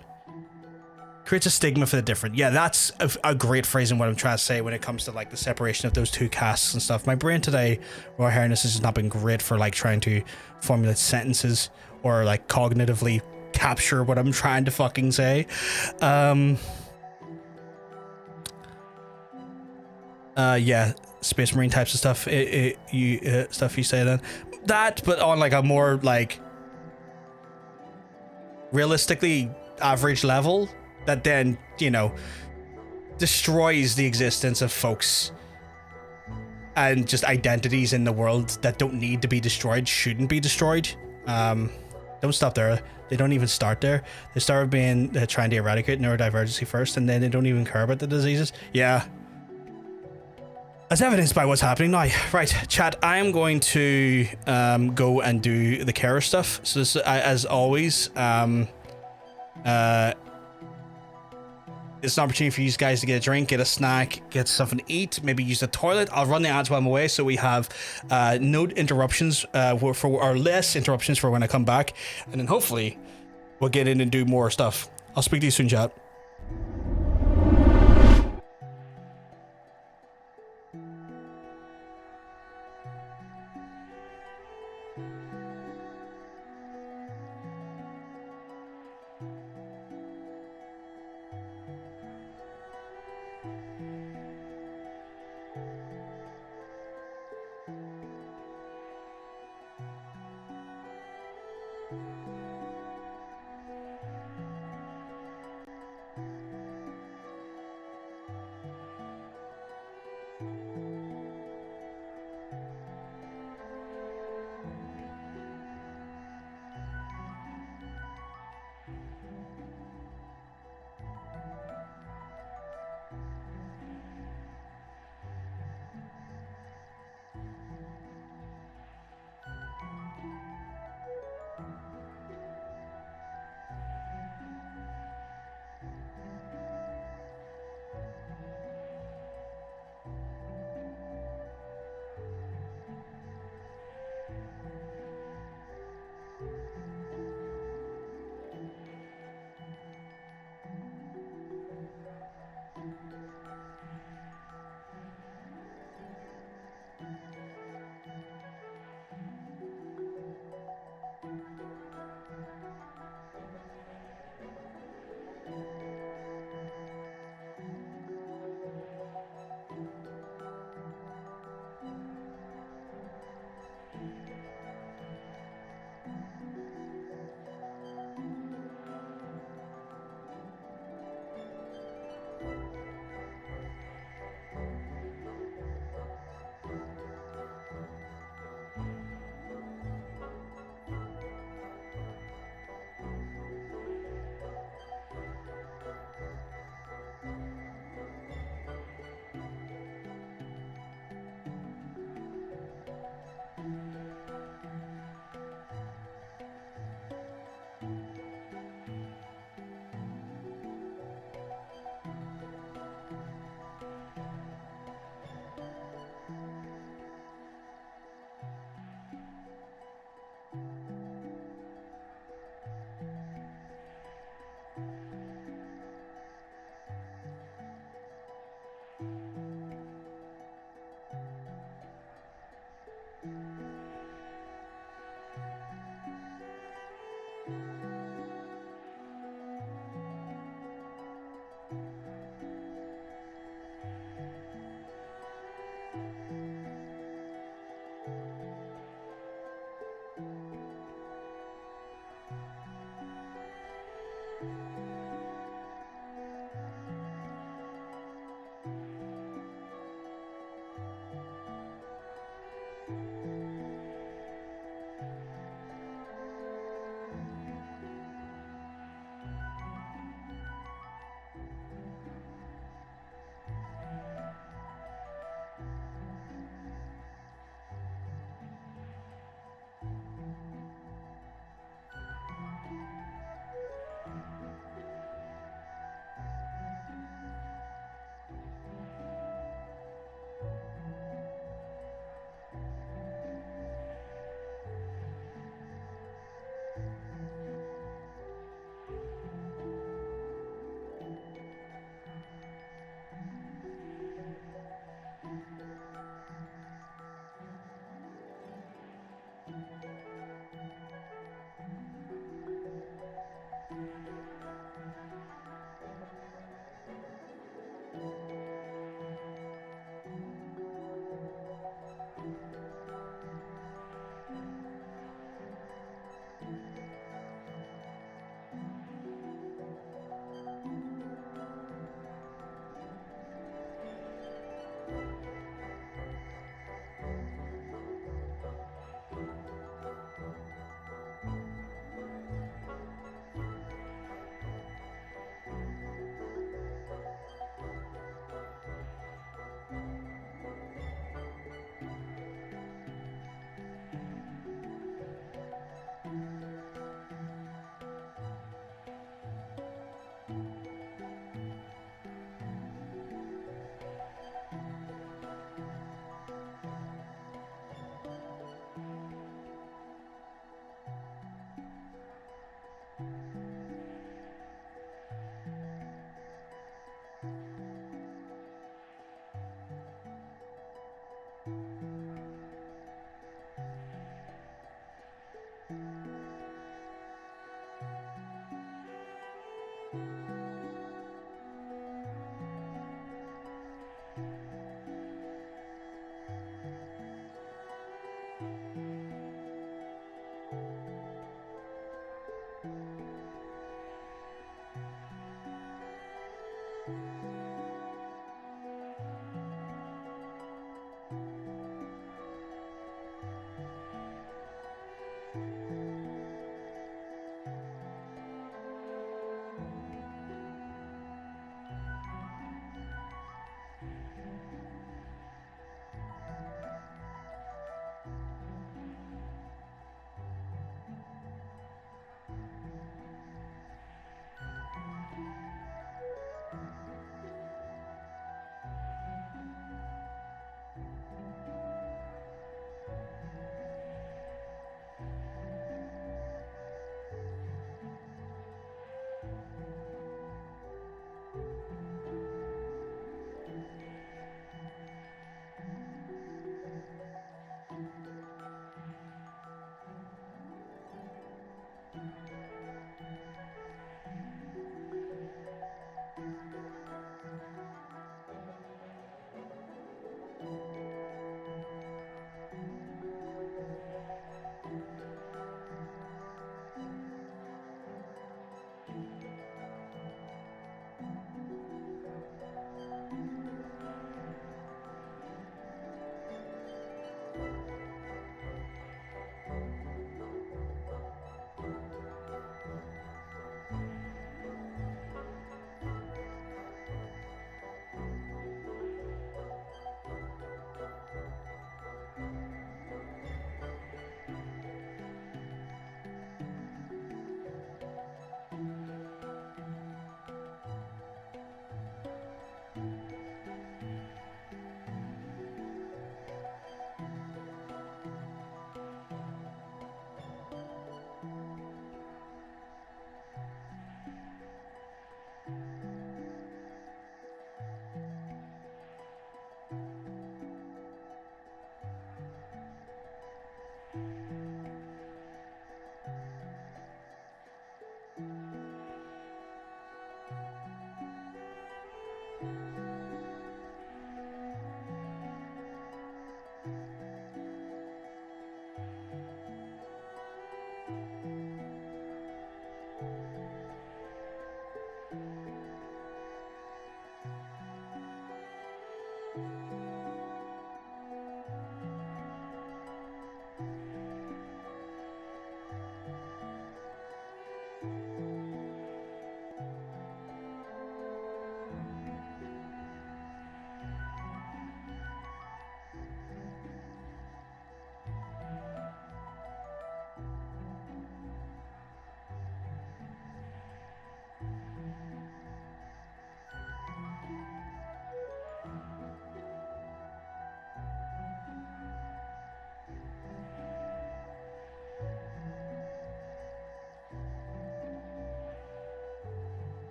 Creates a stigma for the different. Yeah, that's a great phrase in what I'm trying to say when it comes to like the separation of those two castes and stuff. My brain today, Roy Harness, has not been great for like trying to formulate sentences or like cognitively capture what I'm trying to fucking say. Yeah, Space Marine types of stuff. Stuff you say then. That, but on like a more like realistically average level, that then, you know, destroys the existence of folks and just identities in the world that don't need to be destroyed, shouldn't be destroyed. Don't stop there. They don't even start there. They start being trying to eradicate neurodivergency first, and then they don't even care about the diseases. Yeah. As evidenced by what's happening now. Right, chat, I am going to go and do the carer stuff. So this, as always, it's an opportunity for you guys to get a drink, get a snack, get something to eat, maybe use the toilet. I'll run the ads while I'm away, so we have no interruptions or less interruptions for when I come back, and then hopefully we'll get in and do more stuff. I'll speak to you soon, chat.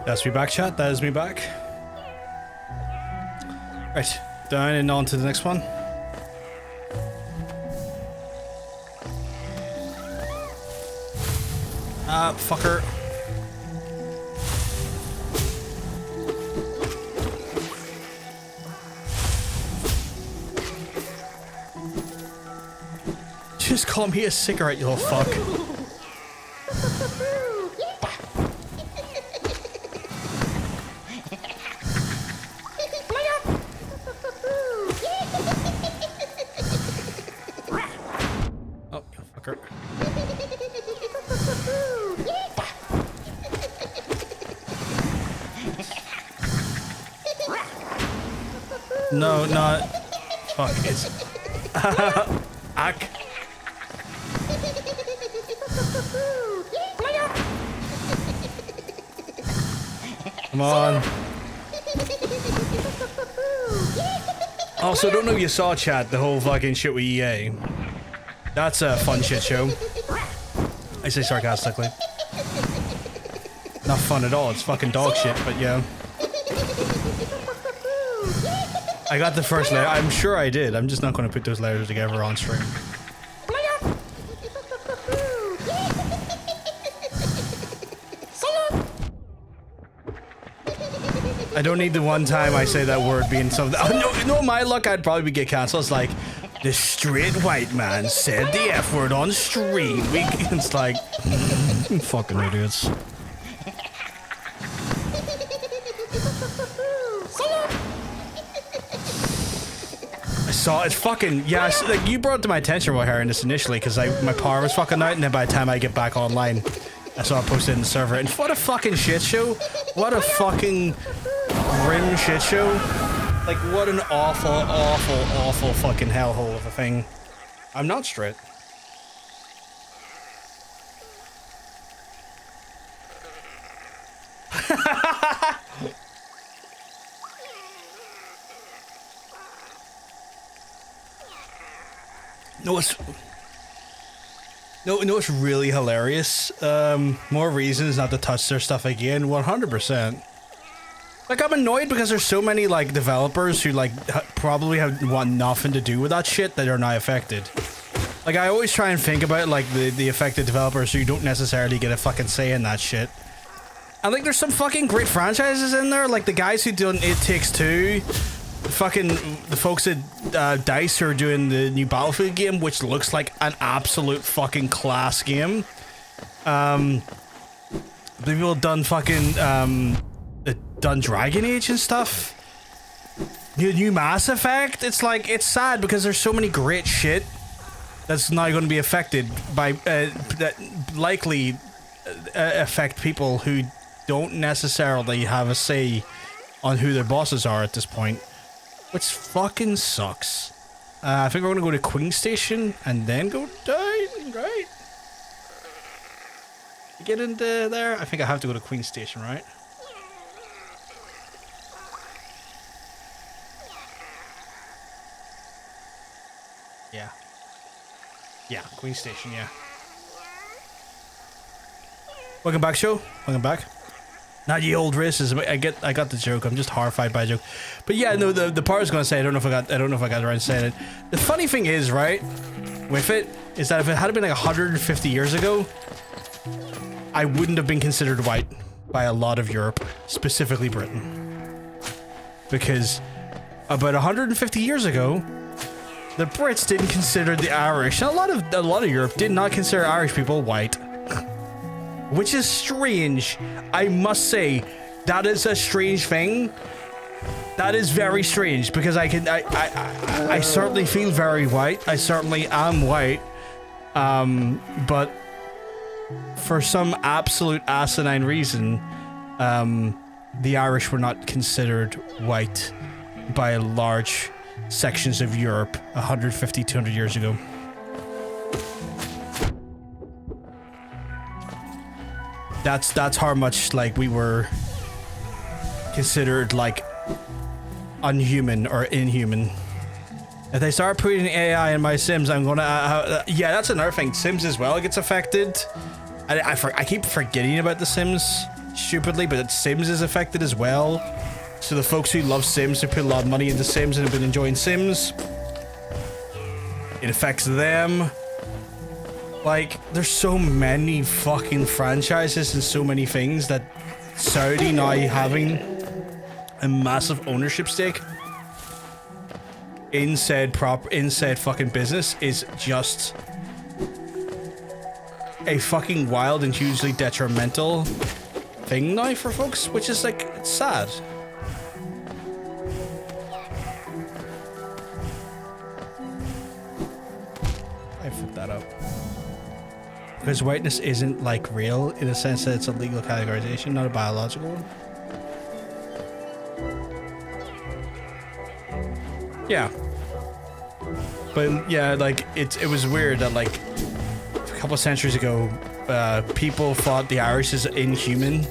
That's me back, chat. That is me back. Right, down and on to the next one. Ah, fucker. Just call me a cigarette, you little fuck. Oh, you fucker. No, not. Fuck, it's. Ack. Come on. Also, don't know if you saw, chat, the whole fucking shit with EA. That's a fun shit show. I say sarcastically. Not fun at all, it's fucking dog shit, but yeah. I got the first layer. I'm sure I did. I'm just not going to put those layers together on stream. I don't need the one time I say that word being something. Oh, no, my luck, I'd probably get cancelled. It's like, the straight white man said the F word on stream. It's like, fucking idiots. I saw it's fucking, yeah, like you brought it to my attention while hearing this initially because my power was fucking out, and then by the time I get back online, I saw it posted in the server, and what a fucking shit show. What a fucking grim shit show. Like, what an awful, awful, awful fucking hellhole of a thing. I'm not straight. No, it's really hilarious. More reasons not to touch their stuff again. 100%. Like, I'm annoyed because there's so many like developers who like probably want nothing to do with that shit that are not affected. Like, I always try and think about like the affected developers who don't necessarily get a fucking say in that shit. And like, there's some fucking great franchises in there. Like the guys who done It Takes Two. The folks at DICE who are doing the new Battlefield game, which looks like an absolute fucking class game. People have done fucking done Dragon Age and stuff. New Mass Effect. It's like, it's sad because there's so many great shit that's not going to be affected by that likely affect people who don't necessarily have a say on who their bosses are at this point. Which fucking sucks. I think we're gonna go to Queen Station and then go down, right? Get into there? I think I have to go to Queen Station, right? Yeah. Yeah, Queen Station, yeah. Welcome back, show. Welcome back. Not ye old racism. I got the joke. I'm just horrified by the joke. But yeah, no, the part I was gonna say, I don't know if I got around to saying it. The funny thing is, right, with it, is that if it had been like 150 years ago, I wouldn't have been considered white by a lot of Europe, specifically Britain. Because about 150 years ago, the Brits didn't consider the Irish, and a lot of Europe did not consider Irish people white. Which is strange. I must say, that is a strange thing. That is very strange because I certainly feel very white. I certainly am white. But for some absolute asinine reason, the Irish were not considered white by large sections of Europe 150, 200 years ago. That's how much like we were considered like unhuman or inhuman. If they start putting AI in my Sims, I'm gonna yeah, that's another thing. Sims as well gets affected. I keep forgetting about the Sims stupidly, but Sims is affected as well. So the folks who love Sims, who put a lot of money into Sims and have been enjoying Sims, it affects them. Like, there's so many fucking franchises and so many things that Saudi now having a massive ownership stake in said fucking business is just a fucking wild and hugely detrimental thing now for folks, which is like, it's sad. I fucked that up. Because whiteness isn't like real in the sense that it's a legal categorization, not a biological one. Yeah. But yeah, like it was weird that like a couple of centuries ago, people thought the Irish is inhuman,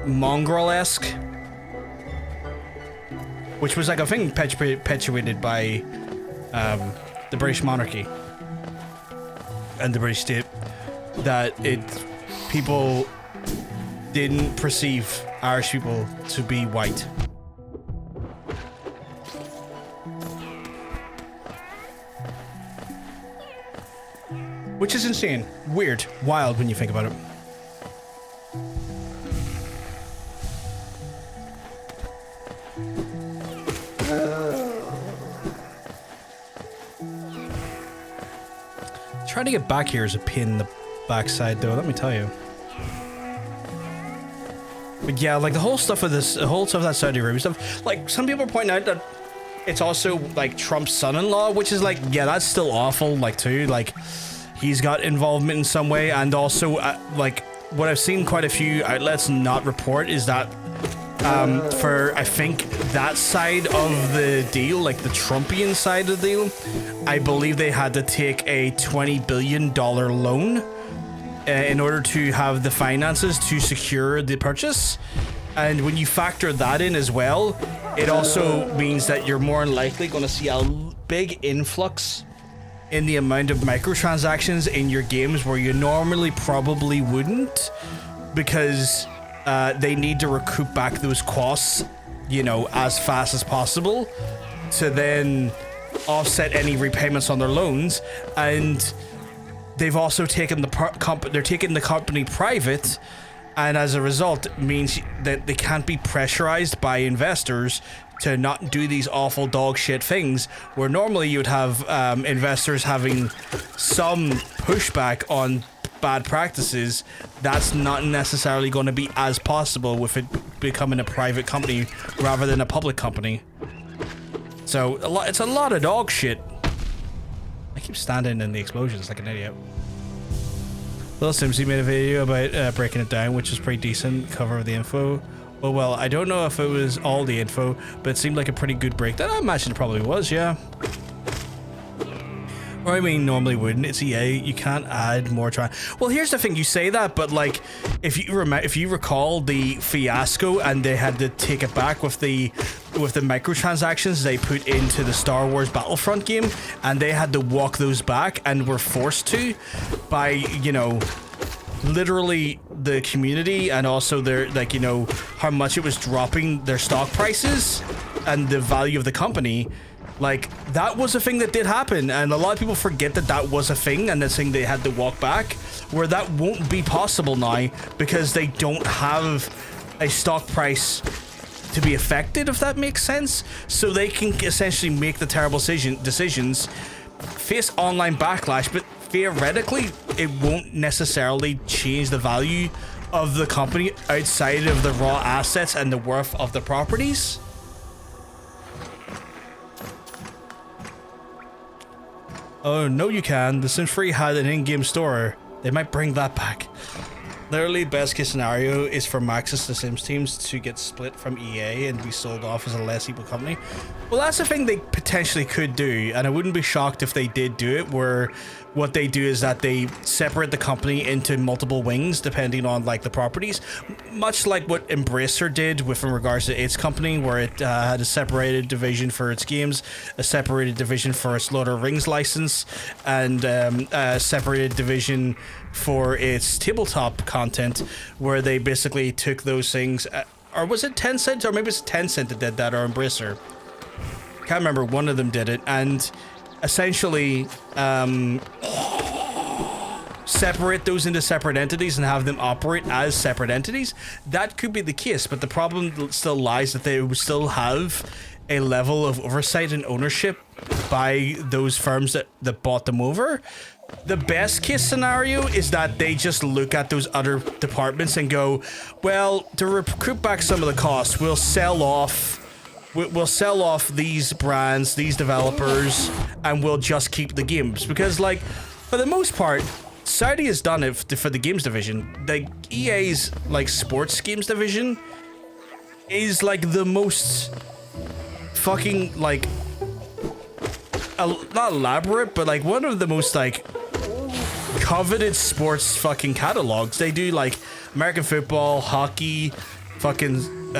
mongrel-esque, which was like a thing perpetuated by the British monarchy and the British state, that people didn't perceive Irish people to be white. Which is insane, weird, wild when you think about it. Trying to get back here is a pain in the backside, though, let me tell you. But yeah, like the whole stuff of this, the whole stuff of that Saudi Arabia stuff, like some people are pointing out that it's also like Trump's son-in-law, which is like, yeah, that's still awful, like too, like he's got involvement in some way. And also like what I've seen quite a few outlets not report is that for I think that side of the deal, like the Trumpian side of the deal, I believe they had to take a $20 billion loan in order to have the finances to secure the purchase. And when you factor that in as well, it also means that you're more likely going to see a big influx in the amount of microtransactions in your games where you normally probably wouldn't, because they need to recoup back those costs, you know, as fast as possible to then offset any repayments on their loans. And they've also taken the company private, and as a result it means that they can't be pressurized by investors to not do these awful dog shit things, where normally you would have investors having some pushback on bad practices. That's not necessarily going to be as possible with it becoming a private company rather than a public company. So it's a lot of dog shit. I keep standing in the explosions like an idiot. Little Simsy made a video about breaking it down, which is pretty decent cover of the info. Well, I don't know if it was all the info, but it seemed like a pretty good breakdown. I imagine it probably was, yeah. Or I mean, normally wouldn't. It's EA. You can't add more Well, here's the thing. You say that, but like, if you recall the fiasco, and they had to take it back with the microtransactions they put into the Star Wars Battlefront game, and they had to walk those back, and were forced to by, you know, literally the community, and also their, like, you know, how much it was dropping their stock prices and the value of the company. Like, that was a thing that did happen, and a lot of people forget that that was a thing, and the thing they had to walk back, where that won't be possible now because they don't have a stock price to be affected, if that makes sense. So they can essentially make the terrible decisions, face online backlash, but theoretically it won't necessarily change the value of the company outside of the raw assets and the worth of the properties. Oh, no you can. The Sims 3 had an in-game store. They might bring that back. Literally, best case scenario is for Maxis the Sims teams to get split from EA and be sold off as a less equal company. Well, that's a thing they potentially could do, and I wouldn't be shocked if they did do it, where what they do is that they separate the company into multiple wings depending on like the properties, much like what Embracer did with in regards to its company, where it had a separated division for its games, a separated division for its Lord of the Rings license, and a separated division for its tabletop content, where they basically took those things, or was it Tencent, or maybe it's Tencent that did that, or Embracer, can't remember, one of them did it, and essentially separate those into separate entities and have them operate as separate entities. That could be the case, but the problem still lies that they would still have a level of oversight and ownership by those firms that bought them over. The best case scenario is that they just look at those other departments and go, well, to recoup back some of the costs, we'll sell off these brands, these developers, and we'll just keep the games. Because, like, for the most part, Saudi has done it for the games division. Like, EA's, like, sports games division is, like, the most fucking, like, not elaborate, but, like, one of the most, like, coveted sports fucking catalogs. They do, like, American football, hockey, fucking,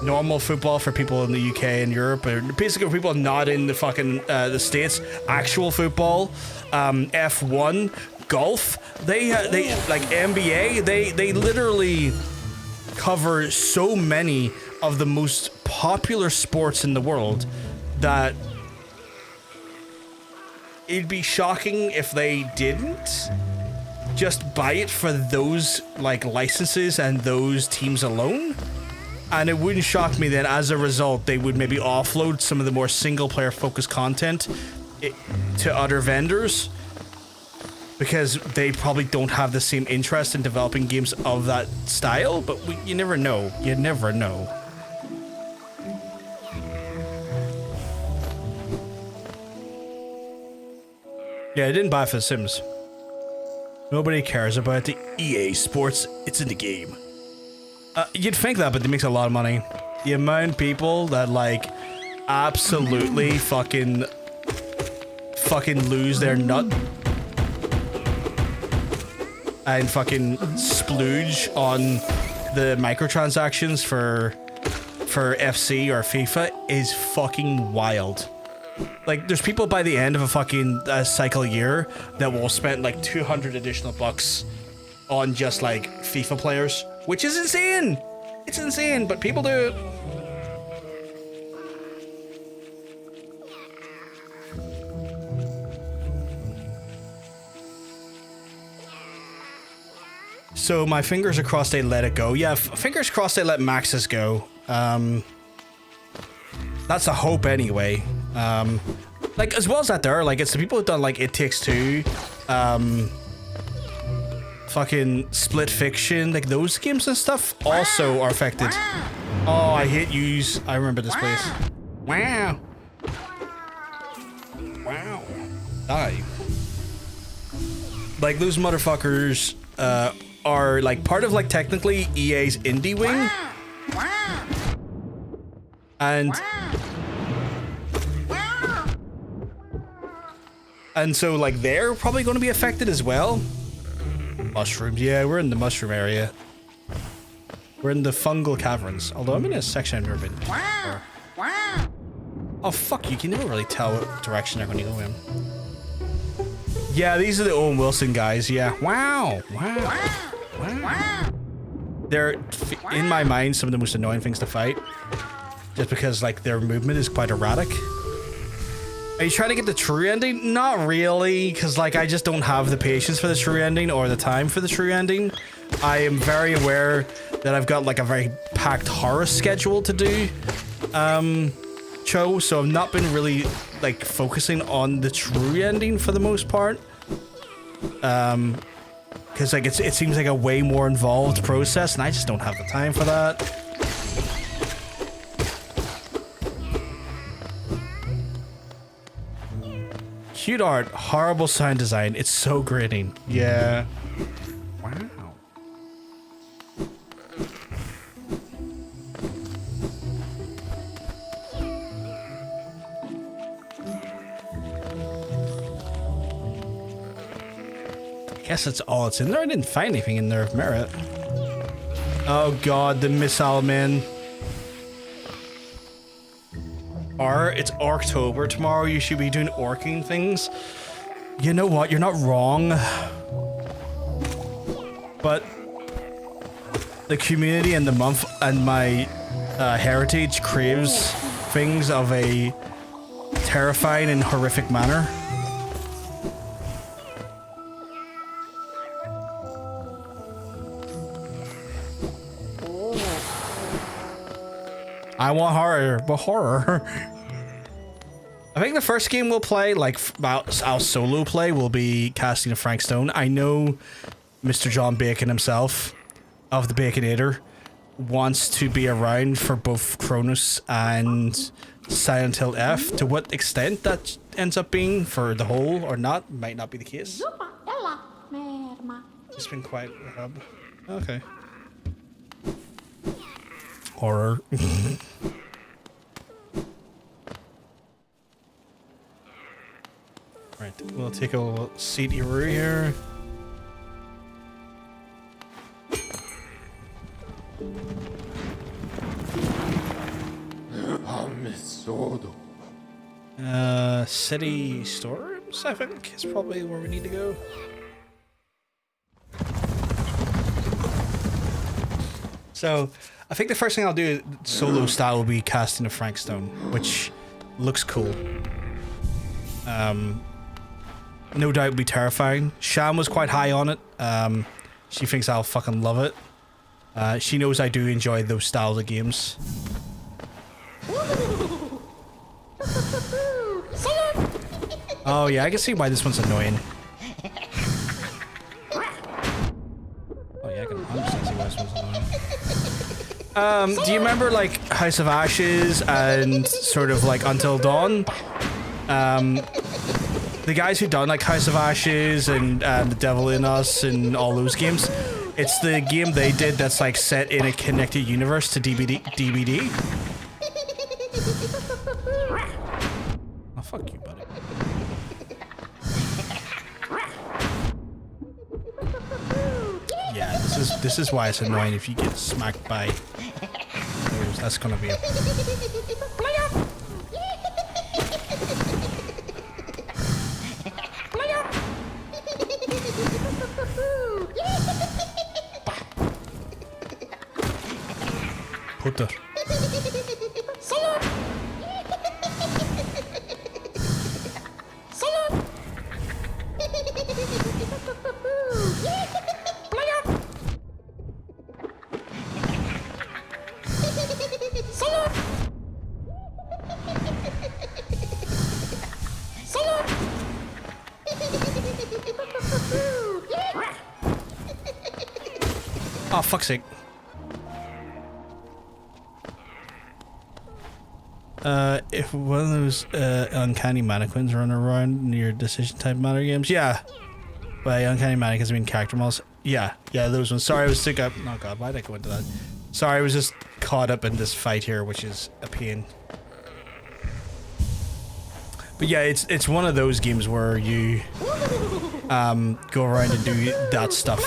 normal football for people in the UK and Europe, or basically people not in the fucking the States, actual football, F1, golf. They like NBA. They literally cover so many of the most popular sports in the world that it'd be shocking if they didn't just buy it for those like licenses and those teams alone. And it wouldn't shock me then, as a result, they would maybe offload some of the more single-player focused content to other vendors, because they probably don't have the same interest in developing games of that style. But you never know. You never know. Yeah, I didn't buy it for The Sims. Nobody cares about the EA Sports. It's in the game. You'd think that, but it makes a lot of money. The amount of people that, like, absolutely fucking lose their nut and fucking splooge on the microtransactions for FC or FIFA is fucking wild. Like, there's people by the end of a fucking cycle year that will spend like 200 additional bucks on just like FIFA players, which is insane. It's insane, but people do it. So my fingers are crossed they let it go. Yeah, fingers crossed they let Maxis go. That's a hope anyway. Like, as well as that, there are, like, it's the people who've done, like, It Takes Two, fucking Split Fiction, like, those games and stuff also are affected. Oh, I hate yous. I remember this place. Wow. Wow. Die. Like, those motherfuckers, are, like, part of, like, technically EA's indie wing. And so, like, they're probably going to be affected as well. Mushrooms. Yeah, we're in the mushroom area. We're in the fungal caverns. Although I'm in a section I've never been before. Oh, fuck, you can never really tell what direction they're going to go in. Yeah, these are the Owen Wilson guys. Yeah. Wow. They're, in my mind, some of the most annoying things to fight. Just because, like, their movement is quite erratic. Are you trying to get the true ending? Not really, because, like, I just don't have the patience for the true ending or the time for the true ending. I am very aware that I've got, like, a very packed horror schedule to do, so I've not been really, like, focusing on the true ending for the most part. Because, like, it seems like a way more involved process, and I just don't have the time for that. Cute art, horrible sound design. It's so grating. Yeah. Wow. guess that's all it's in there. I didn't find anything in there of merit. Oh god, the missile man. It's October tomorrow. You should be doing orking things. You know what? You're not wrong. But the community and the month and my heritage craves things of a terrifying and horrific manner. I want horror, but horror. I think the first game we'll play, like our solo play, will be casting a Frank Stone. I know Mr. John Bacon himself, of the Baconator, wants to be around for both Cronus and Silent Hill F. To what extent that ends up being for the whole or not, might not be the case. It's been quite a hub. Okay. Horror. Right, we'll take a little seat here. City storerooms, I think, is probably where we need to go. So, I think the first thing I'll do solo style will be casting a Frank Stone, which looks cool. No doubt will be terrifying. Sham was quite high on it. She thinks I'll fucking love it. She knows I do enjoy those styles of games. Oh yeah, I can see why this one's annoying. Oh yeah, I can 100% see why this one's annoying. Do you remember like House of Ashes and sort of like Until Dawn? The guys who done like House of Ashes and The Devil in Us and all those games, it's the game they did that's like set in a connected universe to DVD. Oh fuck you, buddy. Yeah, this is why it's annoying if you get smacked by those. That's gonna be a Putter. Oh, fuck's sake. If one of those uncanny mannequins run around near decision type matter games, yeah. By uncanny mannequins, I mean character models. Yeah, those ones. Sorry, I was sick up. Oh god, why did I go into that? Sorry, I was just caught up in this fight here, which is a pain. But yeah, it's one of those games where you go around and do that stuff.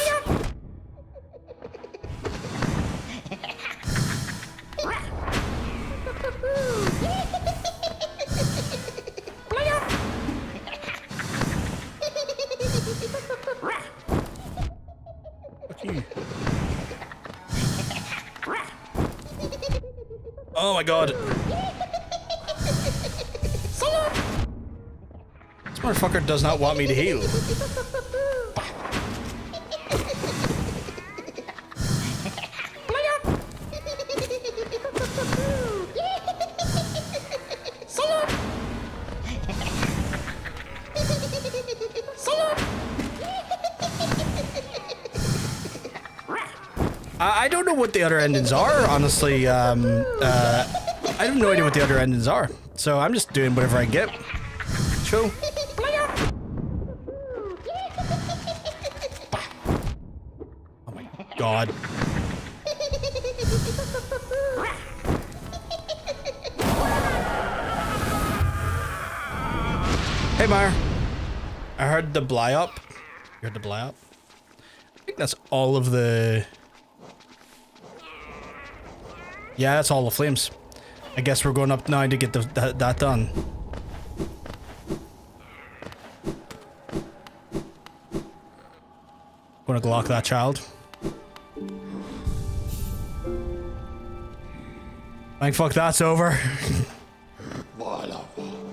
Oh my god. This motherfucker does not want me to heal. I don't know what the other endings are, honestly. I have no idea what the other endings are. So I'm just doing whatever I get. Chill. Oh my god. Hey, Meyer. I heard the Blyop. You heard the Blyop? that's all of the... Yeah, that's all the flames. I guess we're going up now to get that done. Gonna Glock that child. Thank fuck that's over.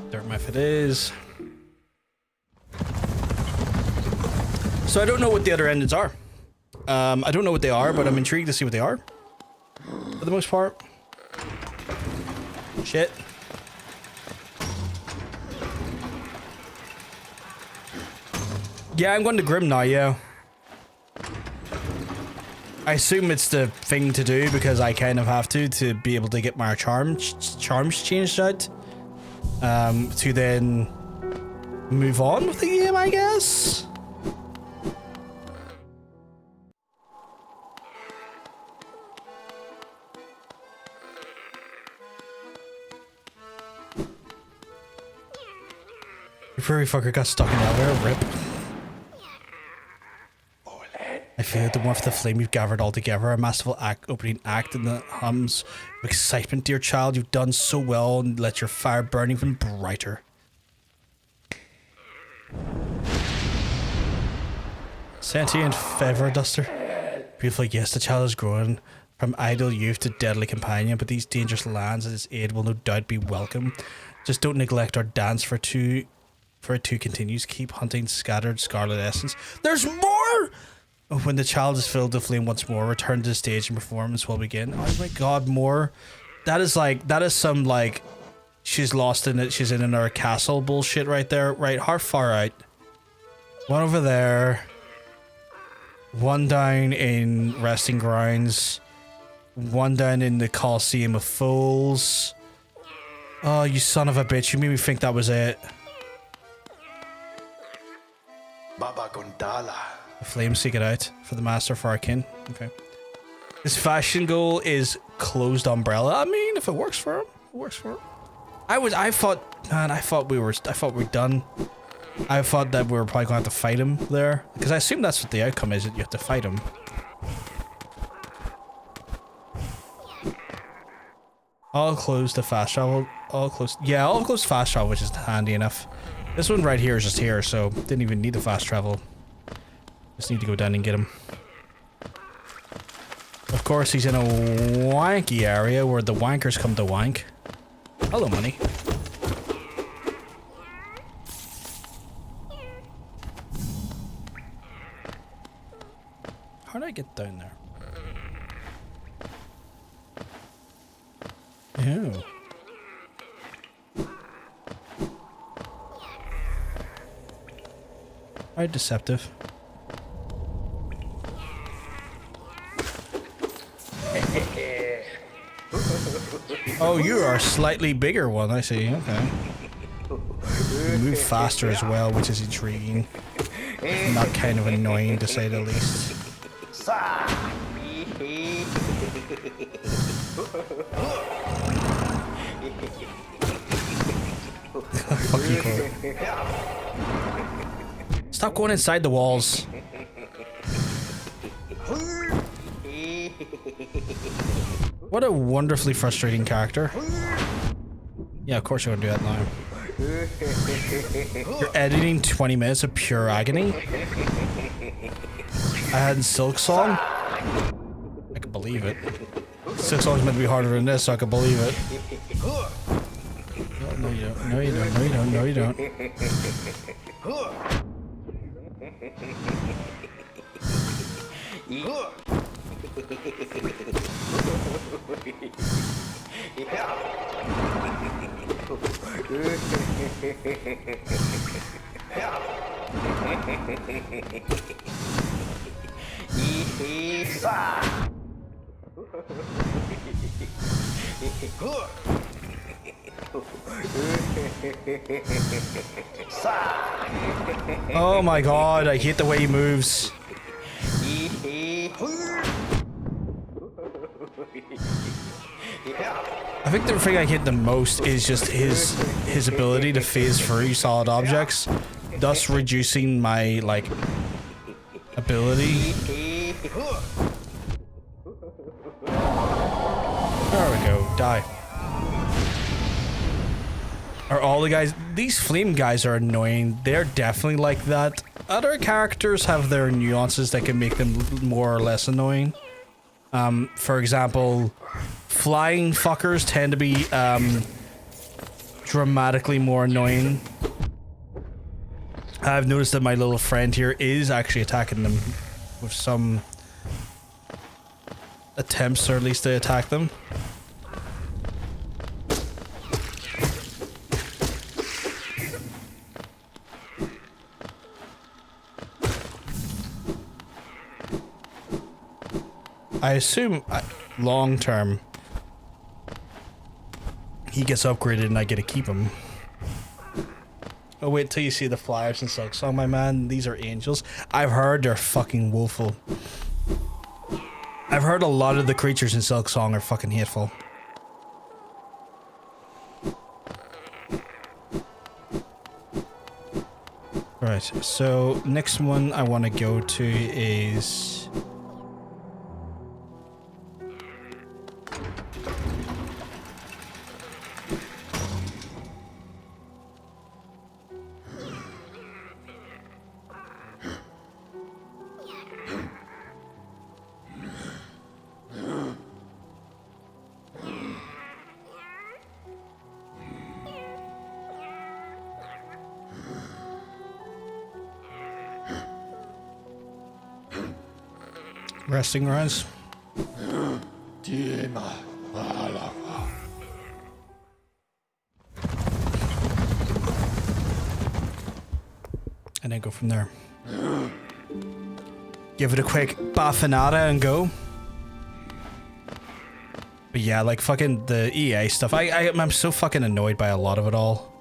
Dirt method is. So I don't know what the other endings are. I don't know what they are, but I'm intrigued to see what they are. For the most part. Shit. Yeah, I'm going to Grim now, yeah. I assume it's the thing to do because I kind of have to be able to get my charms changed out. To then move on with the game, I guess. The furry fucker got stuck in there, rip. I feel like the warmth of the flame you've gathered all together, a masterful opening act in the hums of excitement, dear child. You've done so well, and let your fire burn even brighter. Sentient feather duster. Beautiful, yes, the child is growing from idle youth to deadly companion, but these dangerous lands and its aid will no doubt be welcome. Just don't neglect our dance for it too continues. Keep hunting scattered scarlet essence. There's more! When the child is filled with flame once more, return to the stage and performance will begin. Oh my god, more? That is some like, she's lost in it, she's in another castle bullshit right there. Right, how far out? One over there. One down in Resting Grounds. One down in the Coliseum of Fools. Oh, you son of a bitch, you made me think that was it. Baba Gondala. The flames seek it out for the master for our kin. Okay. His fashion goal is closed umbrella. I mean, if it works for him, it works for him. I thought we were done. I thought that we were probably gonna have to fight him there. Because I assume that's what the outcome is, that you have to fight him. All closed to fast travel. All closed. Yeah, all closed fast travel, which is handy enough. This one right here is just here, so didn't even need the fast travel. Just need to go down and get him. Of course, he's in a wanky area where the wankers come to wank. Hello, money. How did I get down there? Ew. How deceptive. Oh, you are a slightly bigger one, I see. Okay. You move faster as well, which is intriguing. Not kind of annoying, to say the least. Fuck you, Cole. Stop going inside the walls. What a wonderfully frustrating character. Yeah, of course you're gonna do that now. You're editing 20 minutes of pure agony? I had Silk Song? I can believe it. Silk Song's meant to be harder than this, so I can believe it. No, you don't. No, you don't. No, you don't. No, you don't. Oh my god, I hate the way he moves. I think the thing I hate the most is just his ability to phase through solid objects, thus reducing my like ability There we go. Die. Are all the guys... These flame guys are annoying. They're definitely like that. Other characters have their nuances that can make them more or less annoying. For example, flying fuckers tend to be dramatically more annoying. I've noticed that my little friend here is actually attacking them with some attempts, or at least to attack them. I assume long term he gets upgraded and I get to keep him. Oh, wait till you see the flyers in Silksong, my man. These are angels. I've heard they're fucking woeful. I've heard a lot of the creatures in Silksong are fucking hateful. Right, so next one I want to go to is... resting grounds. And then go from there. Give it a quick baffinata and go. But yeah, like fucking the EA stuff. I'm so fucking annoyed by a lot of it all.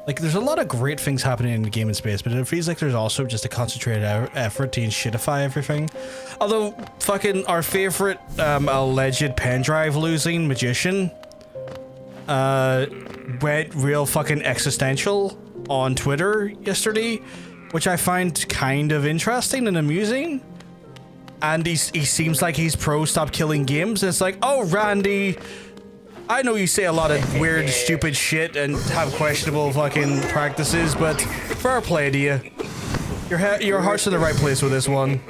Like, there's a lot of great things happening in the gaming space, but it feels like there's also just a concentrated effort to shitify everything. Although, fucking our favorite alleged pen drive losing magician went real fucking existential on Twitter yesterday, which I find kind of interesting and amusing. And he seems like he's pro stop killing games. And it's like, oh, Randy, I know you say a lot of weird, stupid shit and have questionable fucking practices, but fair play to you. Your heart's in the right place with this one.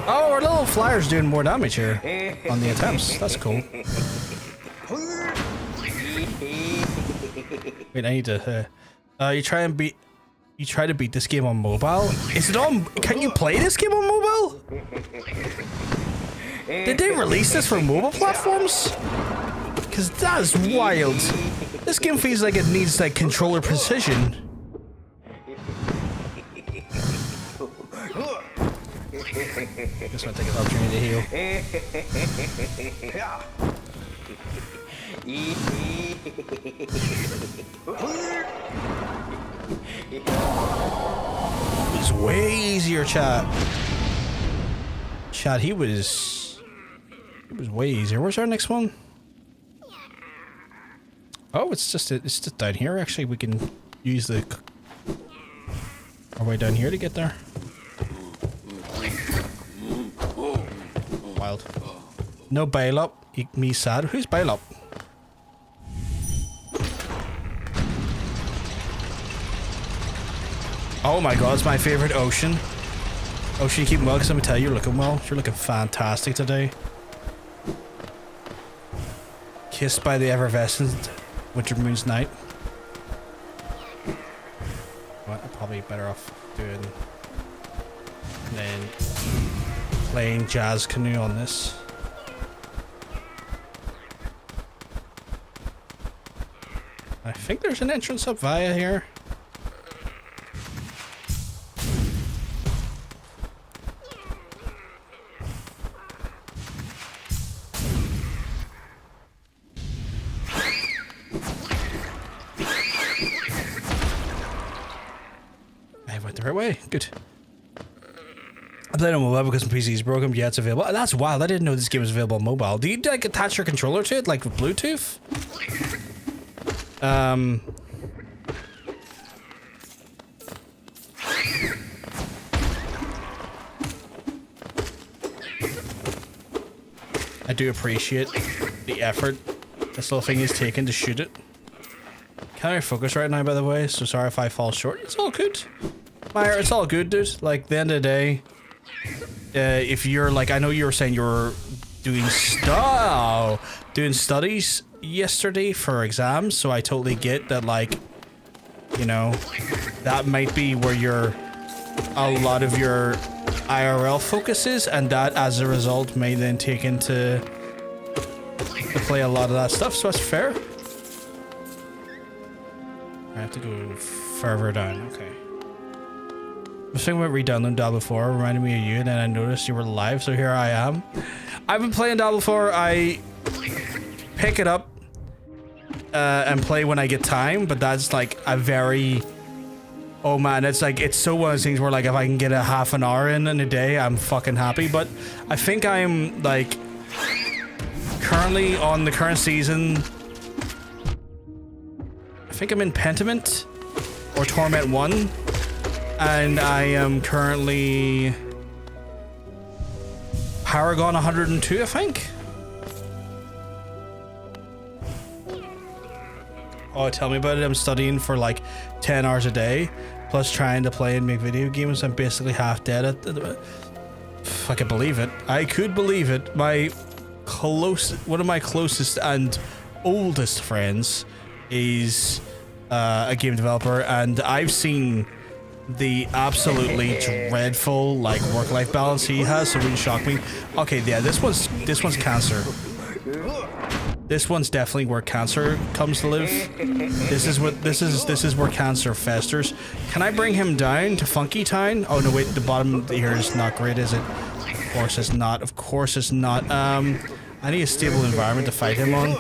Oh, our little flyer's doing more damage here on the attempts. That's cool. Wait, I need to. You try to beat this game on mobile? Is it on? Can you play this game on mobile? Did they release this for mobile platforms? Because that is wild. This game feels like it needs like controller precision. Just want to take an opportunity to heal. It's way easier, chat. Chat, it was way easier. Where's our next one? Oh, it's just down here. Actually, we can use our way down here to get there. Wild. No bail up. Me sad. Who's bail up? Oh my god, it's my favorite Ocean. Ocean, you keep mugs. Let me tell you, you're looking well. You're looking fantastic today. Kissed by the effervescent Winter Moon's night. What? I'm probably better off doing then playing jazz canoe on this. I think there's an entrance up via here. I went the right way. Good. I played on mobile because my PC is broken, but yeah, it's available. That's wild. I didn't know this game was available on mobile. Do you like attach your controller to it, like with Bluetooth? I do appreciate the effort this little thing is taking to shoot it. Can't really focus right now, by the way, so sorry if I fall short. It's all good. Meyer, it's all good, dude. Like, at the end of the day, if you're like, I know you were saying you were doing studies yesterday for exams, so I totally get that, like, you know, that might be where a lot of your IRL focus is, and that as a result may then take into play a lot of that stuff, so that's fair. I have to go further down, okay. I was thinking about re-downloading Diablo 4, reminded me of you, and then I noticed you were live, so here I am. I've been playing Diablo 4, I pick it up and play when I get time, but that's like a very... Oh man, it's like, it's so one of those things where like if I can get a half an hour in a day, I'm fucking happy, but I think I'm like currently on the current season, I think I'm in Pentiment or Torment 1, and I am currently Paragon 102, I think. Oh, tell me about it. I'm studying for like 10 hours a day, plus trying to play and make video games. I'm basically half dead at the... If I could believe it. I could believe it. One of my closest and oldest friends is a game developer, and I've seen the absolutely dreadful like work-life balance he has, so it wouldn't shock me. Okay, yeah, this one's cancer. This one's definitely where cancer comes to live. This is where cancer festers. Can I bring him down to Funky Town? Oh no, wait, the bottom here is not great, is it? Of course it's not. Of course it's not. I need a stable environment to fight him on.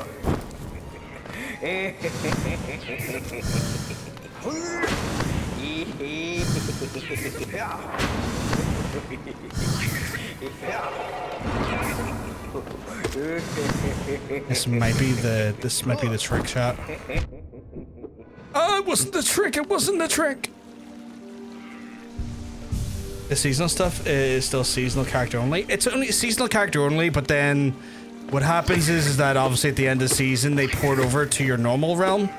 This might be the trick shot. Oh, it wasn't the trick. It wasn't the trick. The seasonal stuff is still seasonal character only. It's only seasonal character only, but then what happens is that obviously at the end of the season they port over to your normal realm,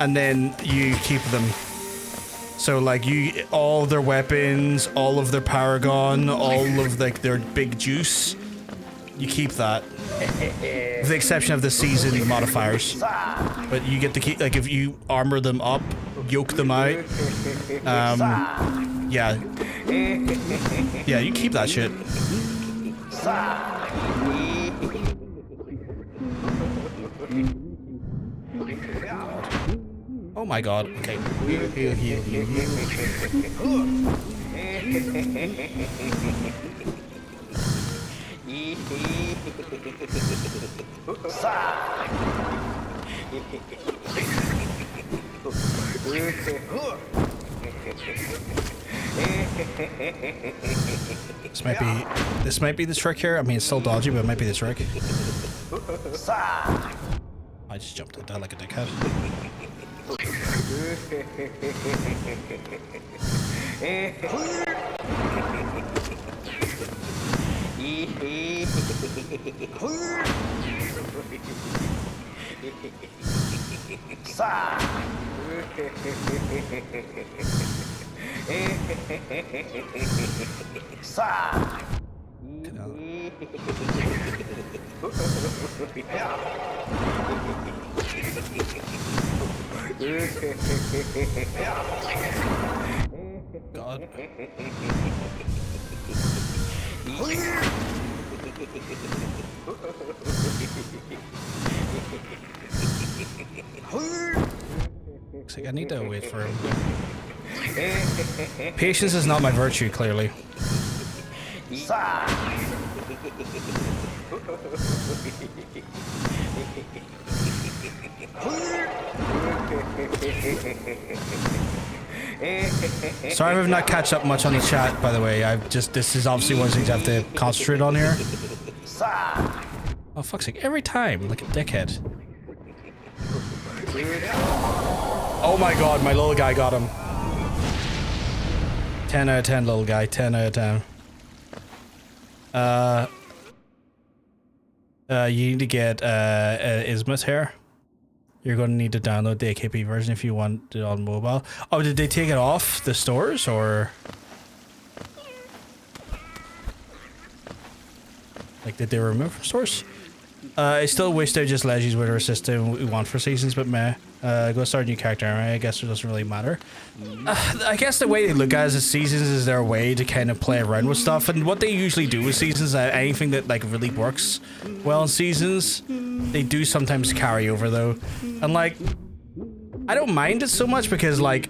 and then you keep them. So like all their weapons, all of their paragon, all of like their big juice, you keep that. With the exception of the season modifiers. But you get to keep, like if you armor them up, yoke them out, yeah, you keep that shit. Oh my god, okay. Heal. This might be the trick here. I mean, it's still dodgy, but it might be the trick. I just jumped at that like a dickhead. God. Looks like I need to wait for him. Patience is not my virtue, clearly. Sorry if I've not catch up much on the chat, by the way. This is obviously one of the things I have to concentrate on here. Oh, fuck's sake. Every time, like a dickhead. Oh my god, my little guy got him. 10 out of 10, little guy. 10 out of 10. You need to get Ismuth here. You're going to need to download the AKP version if you want it on mobile. Oh, did they take it off the stores, or? Like, did they remove from stores? I still wish they just let you with our system we want for seasons, but meh. Go start a new character, right? I guess it doesn't really matter. I guess the way they look at it is seasons is their way to kind of play around with stuff, and what they usually do with seasons, anything that like really works well in seasons, they do sometimes carry over though. And like, I don't mind it so much because like,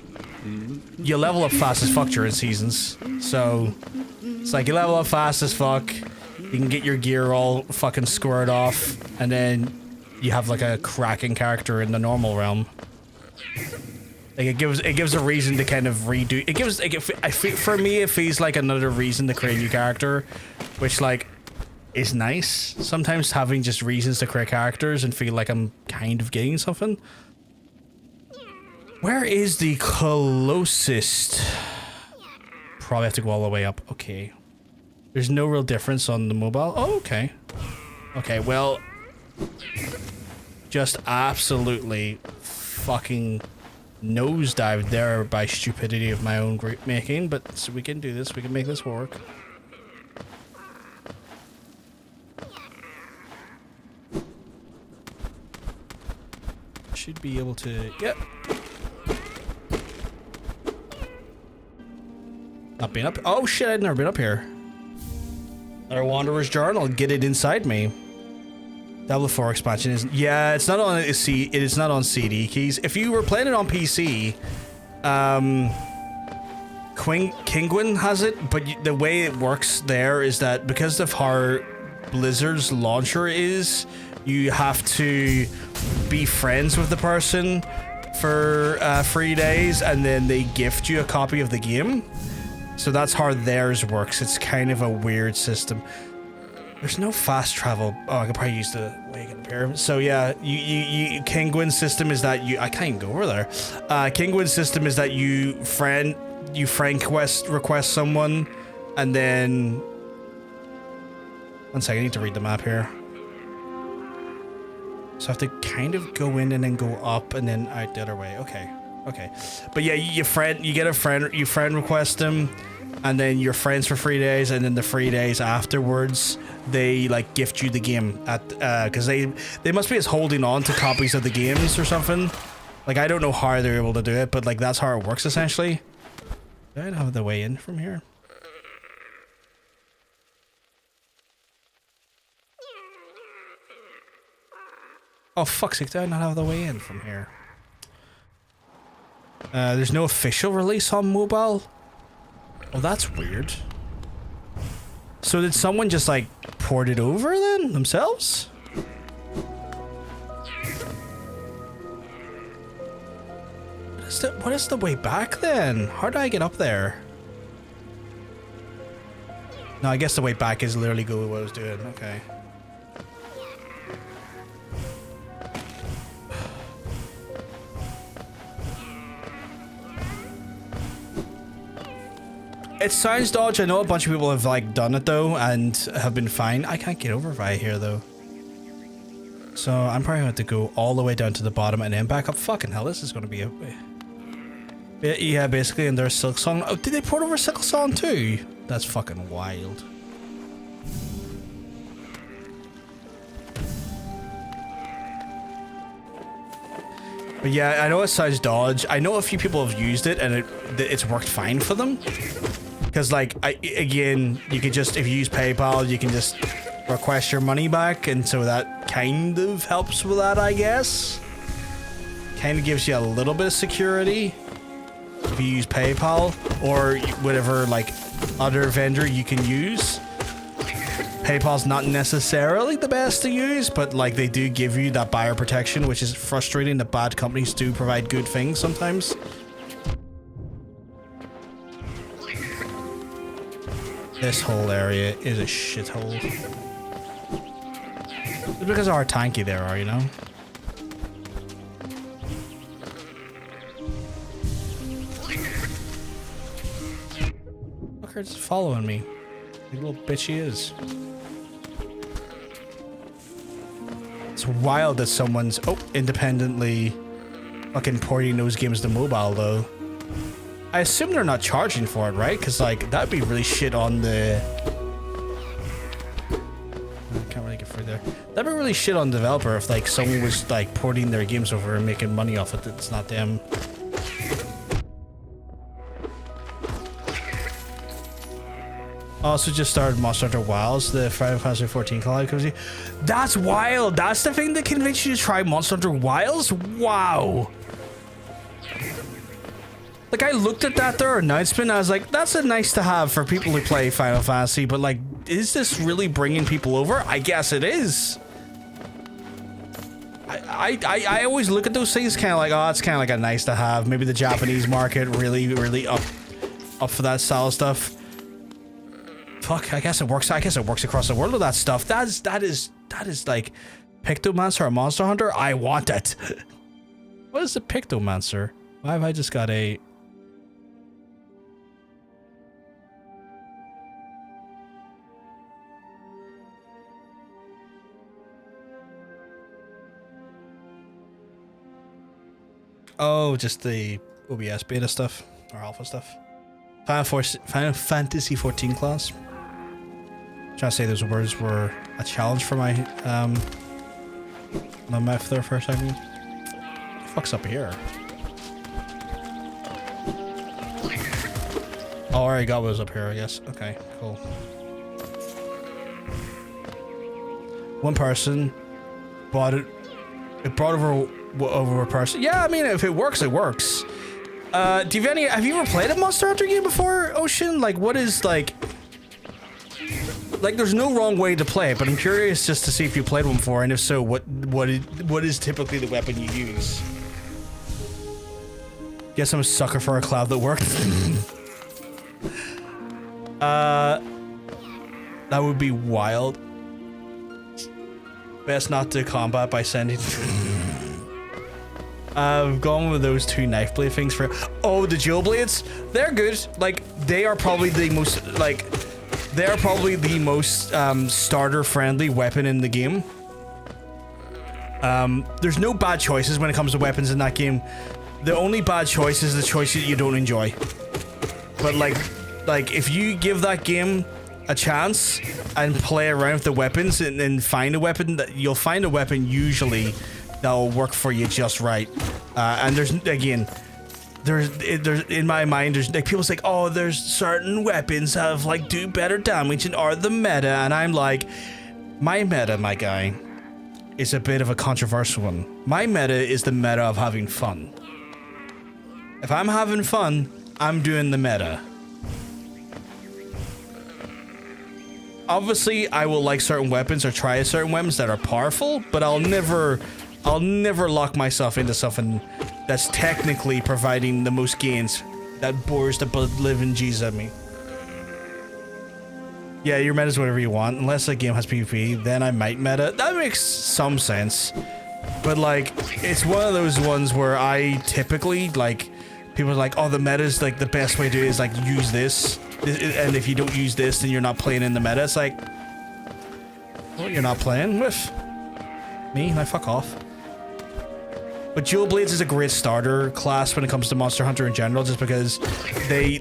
you level up fast as fuck during seasons. So, it's like you level up fast as fuck, you can get your gear all fucking squared off, and then you have like a cracking character in the normal realm. Like it gives a reason to kind of redo. It gives like for me it feels like another reason to create a new character, which like is nice. Sometimes having just reasons to create characters and feel like I'm kind of getting something. Where is the closest? Probably have to go all the way up. Okay. There's no real difference on the mobile. Oh, okay. Okay, well, just absolutely fucking nosedived there by stupidity of my own group making, but so we can do this. We can make this work. Should be able to. Yep. Not been up. Oh shit! I'd never been up here. Our Wanderer's Journal. Get it inside me. Diablo 4 expansion is it's not on it is not on CD keys. If you were playing it on PC, Kinguin has it, but the way it works there is that because of how Blizzard's launcher is, you have to be friends with the person for 3 days, and then they gift you a copy of the game. So that's how theirs works. It's kind of a weird system. There's no fast travel. Oh, I could probably use the wagon up here. So yeah, Kinguin's system is that I can't even go over there. Kinguin's system is that you friend request someone, and then 1 second, I need to read the map here. So I have to kind of go in and then go up and then out the other way. Okay. Okay. But yeah, you get a friend, you friend request them, and then you're friends for 3 days, and then the 3 days afterwards, they like gift you the game at, cause they must be as holding on to copies of the games or something. Like, I don't know how they're able to do it, but like, that's how it works essentially. Do I have the way in from here? Oh, fuck's sake, do I not have the way in from here? There's no official release on mobile? Oh, that's weird. So did someone just like port it over then themselves? What is the way back then? How do I get up there? No, I guess the way back is literally go what I was doing. Okay. It sounds dodge. I know a bunch of people have like done it though and have been fine. I can't get over via here though. So I'm probably going to have to go all the way down to the bottom and then back up. Fucking hell, this is going to be a... Yeah, basically, and there's Silk Song. Oh, did they port over Silk Song too? That's fucking wild. But yeah, I know it sounds dodge. I know a few people have used it and it's worked fine for them. Because like, again, you could just, if you use PayPal, you can just request your money back, and so that kind of helps with that, I guess. Kind of gives you a little bit of security if you use PayPal or whatever like other vendor you can use. PayPal's not necessarily the best to use, but like they do give you that buyer protection, which is frustrating that bad companies do provide good things sometimes. This whole area is a shithole. It's because of how tanky they are, you know? Fucker's following me. Like little bitch he is. It's wild that someone's independently fucking porting those games to mobile though. I assume they're not charging for it, right? Because like that'd be really shit on the. I can't really get through there. That'd be really shit on the developer if like someone was like porting their games over and making money off it. It's not them. Also just started Monster Hunter Wilds, the Final Fantasy 14 collab. That's wild. That's the thing that convinced you to try Monster Hunter Wilds? Wow. Like, I looked at that their announcement, I was like, that's a nice to have for people who play Final Fantasy, but like, is this really bringing people over? I guess it is. I always look at those things kind of like, oh, it's kind of like a nice to have. Maybe the Japanese market really up for that style of stuff. Fuck, I guess it works. I guess it works across the world with that stuff. That is like Pictomancer or Monster Hunter. I want it. What is the Pictomancer? Why have I just got a... Oh, just the OBS beta stuff or alpha stuff. Final Fantasy 14 class. Trying to say those words were a challenge for my my mouth there for a second. What the fuck's up here? Oh, I already got what was up here, I guess. Okay, cool. One person bought it. It brought over a person. Yeah, I mean, if it works, it works. Have you ever played a Monster Hunter game before, Ocean? Like, what is like, there's no wrong way to play it, but I'm curious just to see if you played one before, and if so, what is typically the weapon you use? Guess I'm a sucker for a cloud that worked. That would be wild. Best not to combat by sending. I've gone with those two knife blade things for. Oh, the dual blades. They're good. Like they are probably the most starter friendly weapon in the game. There's no bad choices when it comes to weapons in that game. The only bad choice is the choice that you don't enjoy. But like if you give that game a chance and play around with the weapons and find a weapon, that you'll find a weapon usually that'll work for you just right. And there's in my mind, there's like people say, oh, there's certain weapons have like do better damage and are the meta, and I'm like, my meta, my guy, is a bit of a controversial one. My meta is the meta of having fun. If I'm having fun, I'm doing the meta. Obviously, I will like certain weapons or try certain weapons that are powerful, but I'll never lock myself into something that's technically providing the most gains that bores the living G's at me. Yeah, your meta is whatever you want, unless a game has PvP, then I might meta. That makes some sense. But like, it's one of those ones where I typically, like, people are like, oh, the meta is like the best way to do it is like use this. And if you don't use this, then you're not playing in the meta. It's like, well, you're not playing with me, I fuck off. But Dual Blades is a great starter class when it comes to Monster Hunter in general, just because they've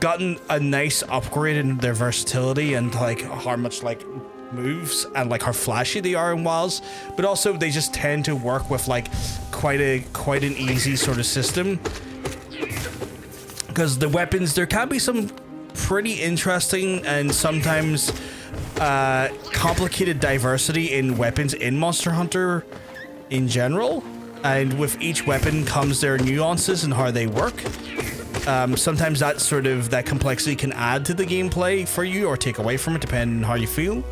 gotten a nice upgrade in their versatility and like how much like moves and like how flashy they are in Wilds, but also they just tend to work with like quite an easy sort of system. Because the weapons, there can be some pretty interesting and sometimes complicated diversity in weapons in Monster Hunter in general, and with each weapon comes their nuances and how they work. Sometimes that complexity can add to the gameplay for you or take away from it depending on how you feel.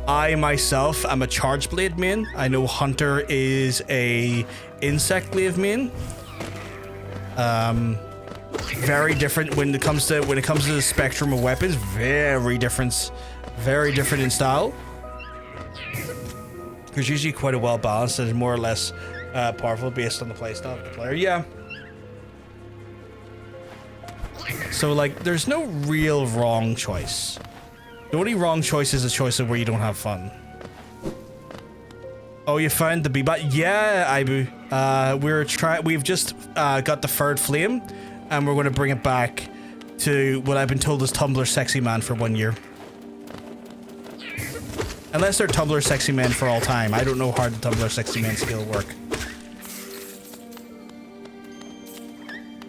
I myself am a charge blade main. I know Hunter is a insect glaive main. very different when it comes to the spectrum of weapons. Very different in style. There's usually quite a well balanced and more or less powerful based on the playstyle of the player. Yeah. So like, there's no real wrong choice. The only wrong choice is a choice of where you don't have fun. Oh, you found the B-bot? Yeah, Ibu. We've just got the third flame, and we're going to bring it back to what I've been told is Tumblr Sexy Man for 1 year. Unless they're Tumblr Sexy Man for all time. I don't know how the Tumblr Sexy Man skill work.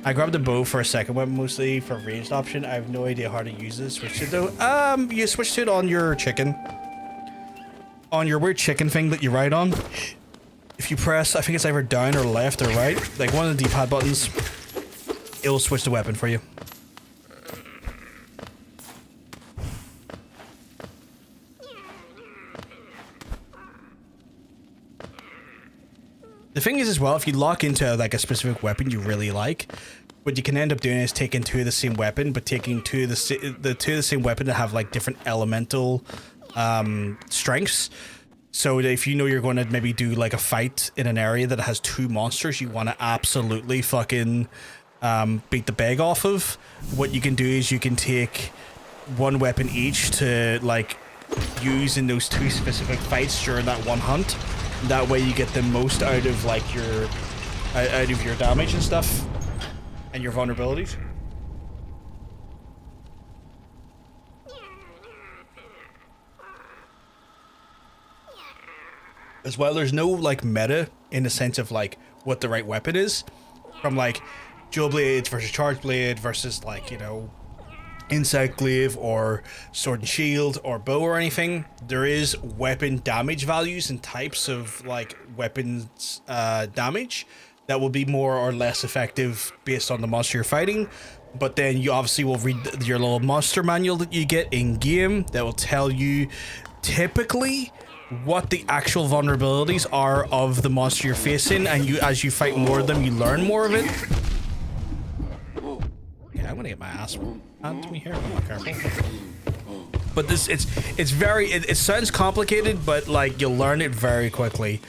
I grabbed the bow for a second weapon, mostly for ranged option. I have no idea how to use this. Switch it though. You switch to it on your chicken. On your weird chicken thing that you ride on. If you press, I think it's either down or left or right, like one of the D-pad buttons, it will switch the weapon for you. The thing is as well, if you lock into like a specific weapon you really like, what you can end up doing is taking two of the same weapon, but taking two of the same weapon that have like different elemental strengths. So if you know you're going to maybe do like a fight in an area that has two monsters you want to absolutely fucking beat the bag off of, what you can do is you can take one weapon each to like use in those two specific fights during that one hunt. That way you get the most out of like your damage and stuff and your vulnerabilities. As well, there's no like meta in the sense of like what the right weapon is, from like dual blades versus charge blade versus like, you know, insect glaive or sword and shield or bow or anything. There is weapon damage values and types of like weapons damage that will be more or less effective based on the monster you're fighting. But then you obviously will read your little monster manual that you get in game that will tell you typically what the actual vulnerabilities are of the monster you're facing, and you, as you fight more of them, you learn more of it. Yeah, I'm gonna get my ass handed to me here. I'm not careful. But this, it sounds complicated, but like you'll learn it very quickly.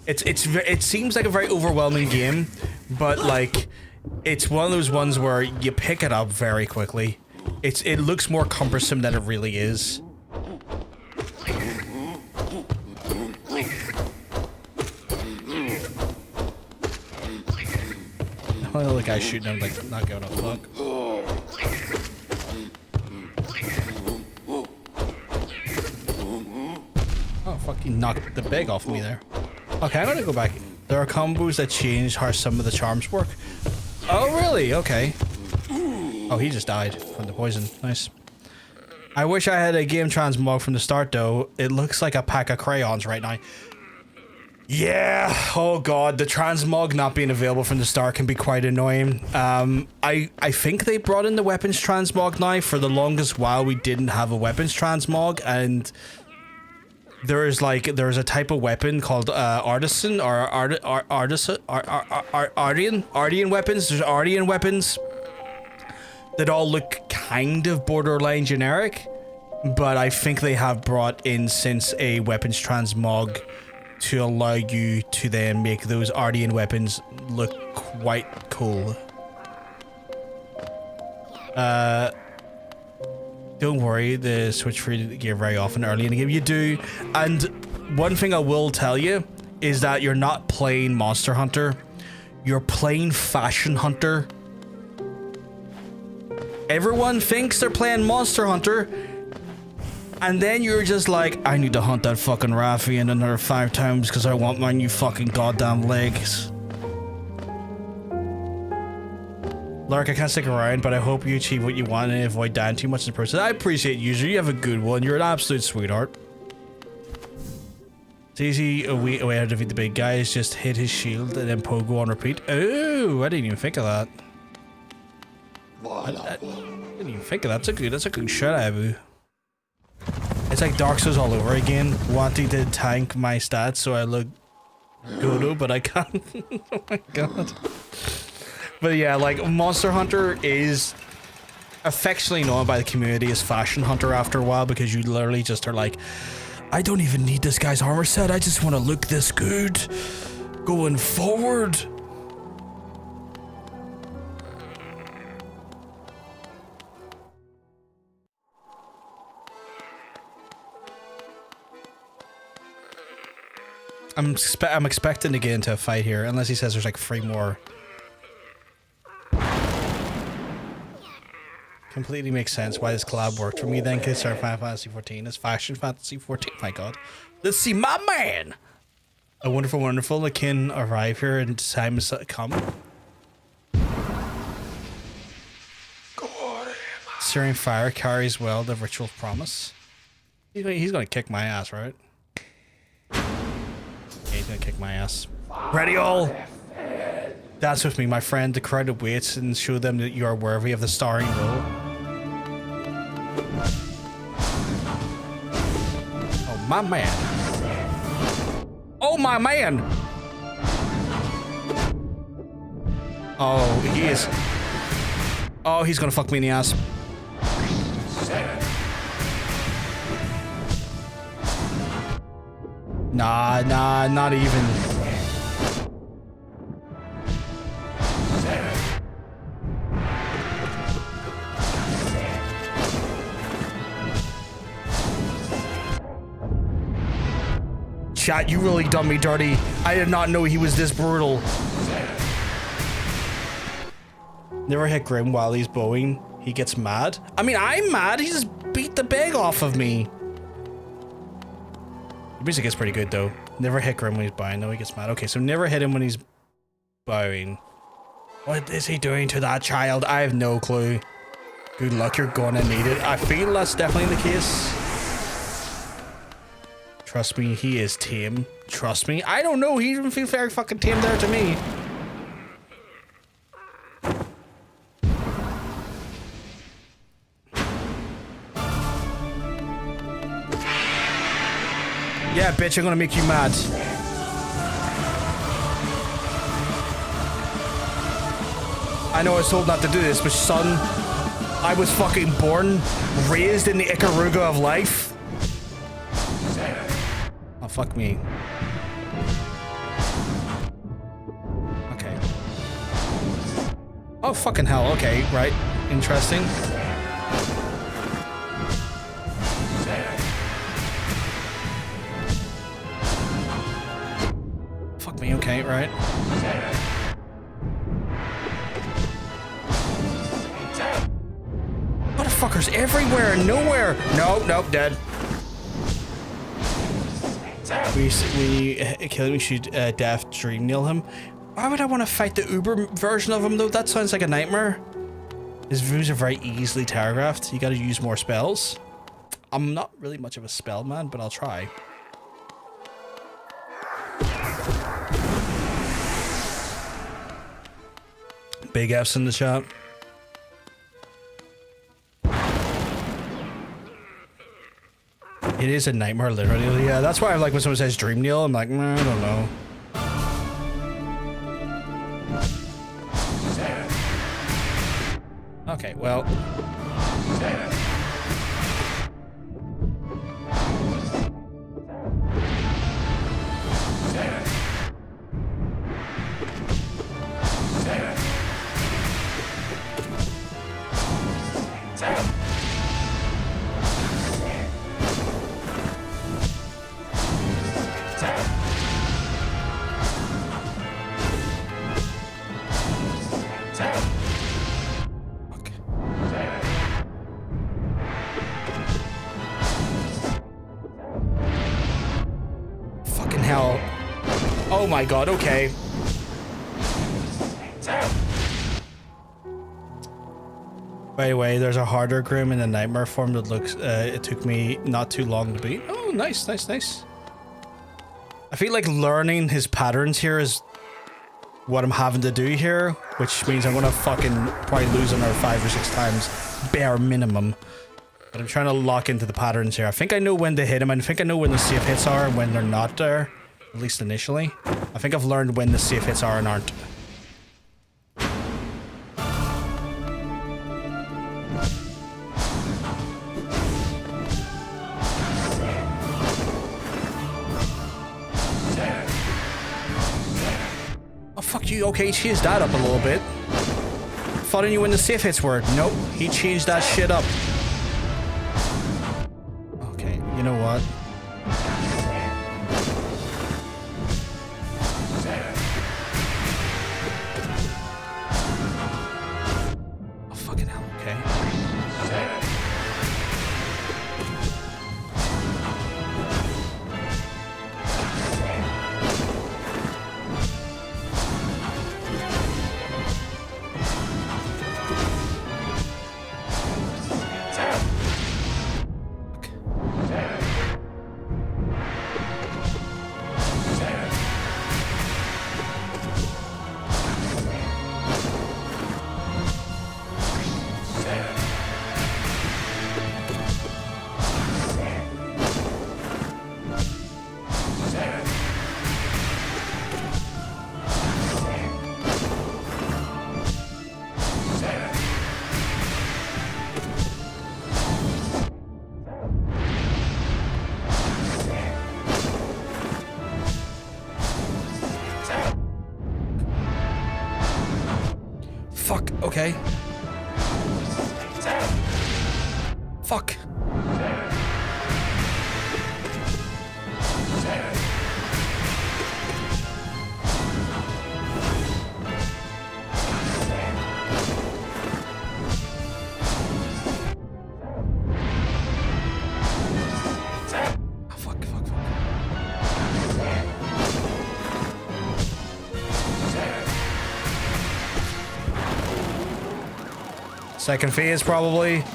It seems like a very overwhelming game, but like it's one of those ones where you pick it up very quickly. It looks more cumbersome than it really is. Oh, the guy's shooting him, like, not giving a fuck. Oh, fuck, he knocked the bag off me there. Okay, I'm gonna go back. There are combos that change how some of the charms work. Oh, really? Okay. Oh, he just died from the poison. Nice. I wish I had a game transmog from the start, though. It looks like a pack of crayons right now. Yeah, oh god, the transmog not being available from the start can be quite annoying. I think they brought in the weapons transmog now. For the longest while we didn't have a weapons transmog, and there's a type of weapon called artisan or Ardian weapons. There's Ardian weapons that all look kind of borderline generic, but I think they have brought in since a weapons transmog to allow you to then make those Ardian weapons look quite cool. Don't worry, the switch for the game very often early in the game. You do, and one thing I will tell you is that you're not playing Monster Hunter, you're playing Fashion Hunter. Everyone thinks they're playing Monster Hunter, and then you're just like, I need to hunt that fucking Raffian another 5 times because I want my new fucking goddamn legs. Lark, I can't stick around, but I hope you achieve what you want and avoid dying too much in the process. I appreciate you. You have a good one. You're an absolute sweetheart. It's easy a way to defeat the big guys. Just hit his shield and then pogo on repeat. Oh, I didn't even think of that. I didn't even think of that. That's a good shot, Abu. It's like Dark Souls all over again, wanting to tank my stats so I look good, but I can't. Oh my god. But yeah, like Monster Hunter is affectionately known by the community as Fashion Hunter after a while, because you literally just are like, I don't even need this guy's armor set, I just want to look this good going forward. I'm expecting to get into a fight here, unless he says there's like 3 more. Completely makes sense why this collab worked for me then, because our Final Fantasy 14 is Fashion Fantasy 14. My god. Let's see my man! A wonderful, wonderful. The kin arrive here and time has come. Searing fire carries well the ritual promise. He's gonna kick my ass, right? Yeah, he's gonna kick my ass. Ready all! Dance with me, my friend. The crowd awaits, and show them that you are worthy of the starring role. Oh, my man. Oh, my man! Oh, he is... Oh, he's gonna fuck me in the ass. Nah, not even. Chat, you really done me dirty. I did not know he was this brutal. Never hit Grim while he's bowing. He gets mad. I mean, I'm mad. He just beat the bag off of me. The music is pretty good though. Never hit Grim when he's bowing. No, he gets mad. Okay, so never hit him when he's bowing. What is he doing to that child? I have no clue. Good luck, you're gonna need it. I feel that's definitely the case. Trust me, he is tame. Trust me. I don't know, he didn't feel very fucking tame there to me. Yeah, bitch, I'm gonna make you mad. I know I was told not to do this, but son, I was fucking born, raised in the Ikaruga of life. Oh, fuck me. Okay. Oh, fucking hell. Okay, right. Interesting. Fuck me. Okay, right. Motherfuckers everywhere and nowhere. Nope, dead. We should daft dream nail him. Why would I want to fight the Uber version of him though? That sounds like a nightmare. His views are very easily telegraphed. You gotta use more spells. I'm not really much of a spell man, but I'll try. Big F's in the chat. It is a nightmare, literally. Yeah, that's why I like when someone says dream nail. I'm like, nah, I don't know. Okay, well. Oh my god, okay. By the way, there's a harder Grim in the nightmare form that looks, it took me not too long to beat. Oh, nice. I feel like learning his patterns here is what I'm having to do here, which means I'm gonna fucking probably lose another 5 or 6 times, bare minimum. But I'm trying to lock into the patterns here. I think I know when to hit him, and I think I know when the safe hits are and when they're not there. At least initially. I think I've learned when the safe hits are and aren't. okay, change that up a little bit. Following you when the safe hits word. Nope, he changed that shit up. Okay, you know what? Oh, fucking hell, okay. Fuck, okay. Fuck. Second phase, probably. Fuck.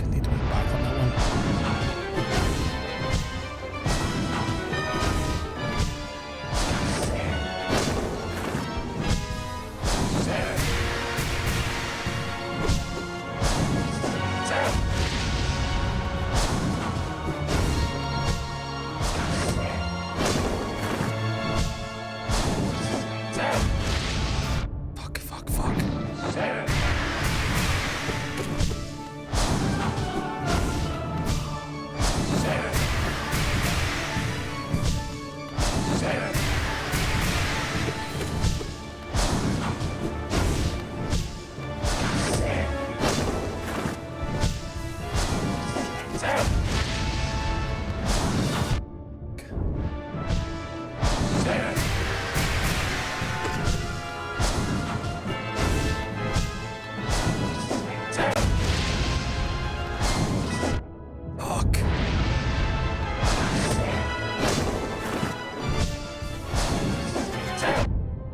Need to be back on that one. Fuck, fuck, fuck. Fuck.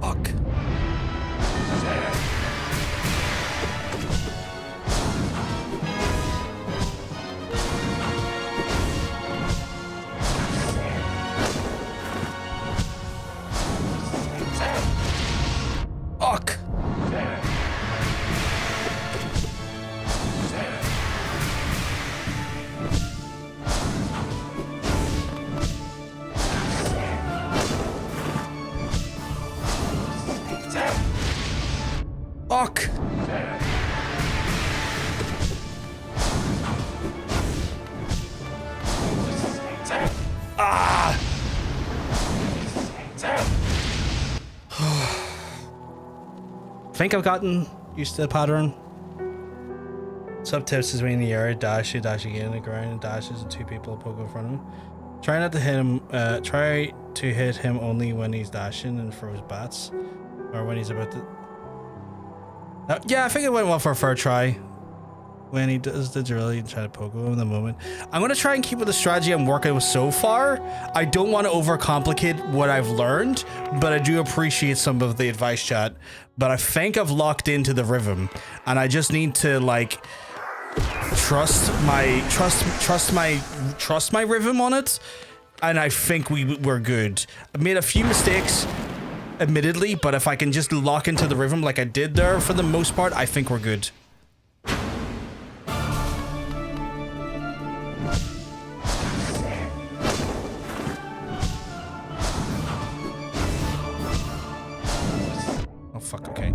Fuck. Fuck. Fuck. Ah. Think I've gotten used to the pattern. Subtips is in the air, dash, you dash again, and ground, and dashes, and two people poke in front of him. Try not to hit him. Try to hit him only when he's dashing and throws bats, or when he's about to. Yeah, I think it went well for a fair try. when he does the drill, you try to poke him in the moment. I'm gonna try and keep with the strategy I'm working with so far. I don't want to overcomplicate what I've learned, but I do appreciate some of the advice, chat. But I think I've locked into the rhythm, and I just need to like trust my rhythm on it, and I think we're good. I made a few mistakes, admittedly, but if I can just lock into the rhythm like I did there for the most part, I think we're good. Oh fuck, okay.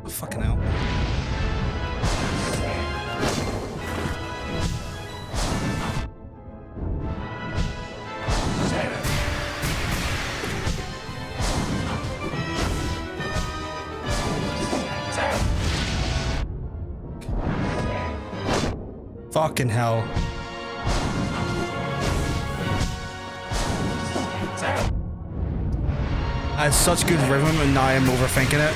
Fucking hell. Fucking hell. I had such good rhythm and now I'm overthinking it.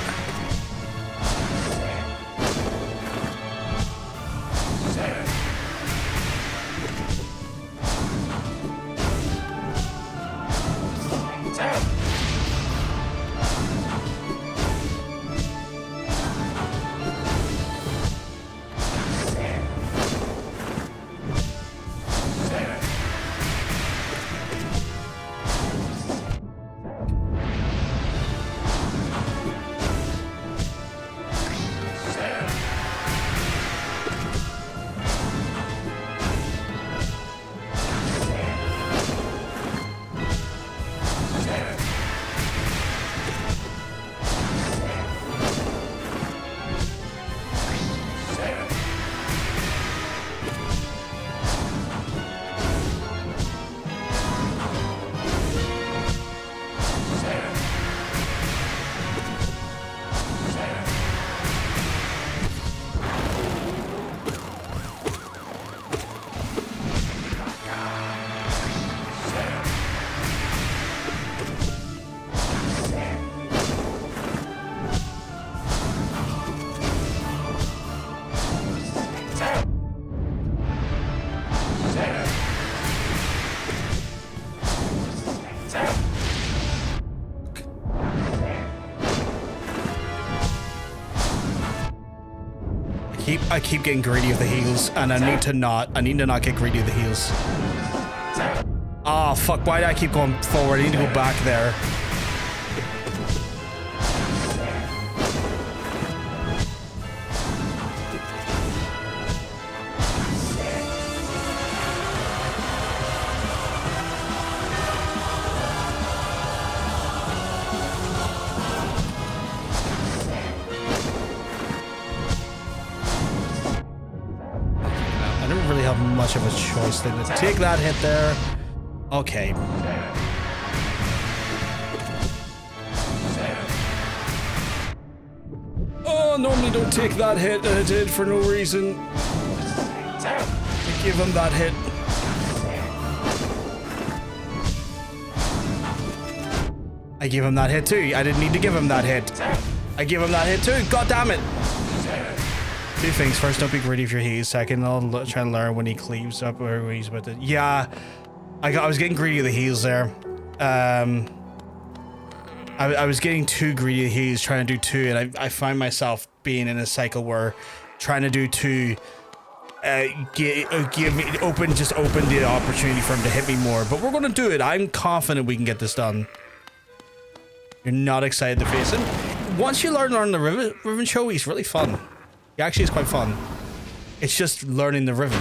I keep getting greedy with the heals, and I need to not get greedy with the heals. Oh fuck, why do I keep going forward? I need to go back there. Much of a choice than to take that hit there. Okay. Oh, normally don't take that hit, and I did for no reason. I give him that hit. I give him that hit too. I didn't need to give him that hit. I give him that hit too. God damn it. Two things. First, don't be greedy if you're he's. Second, I'll try to learn when he cleaves up or when he's about to. Yeah, I was getting greedy of the heals there. I was getting too greedy of heals, trying to do two, and I find myself being in a cycle where trying to do two open the opportunity for him to hit me more. But we're gonna do it. I'm confident we can get this done. You're not excited to face him. Once you learn the rhythm show, he's really fun. He actually is quite fun. It's just learning the rhythm.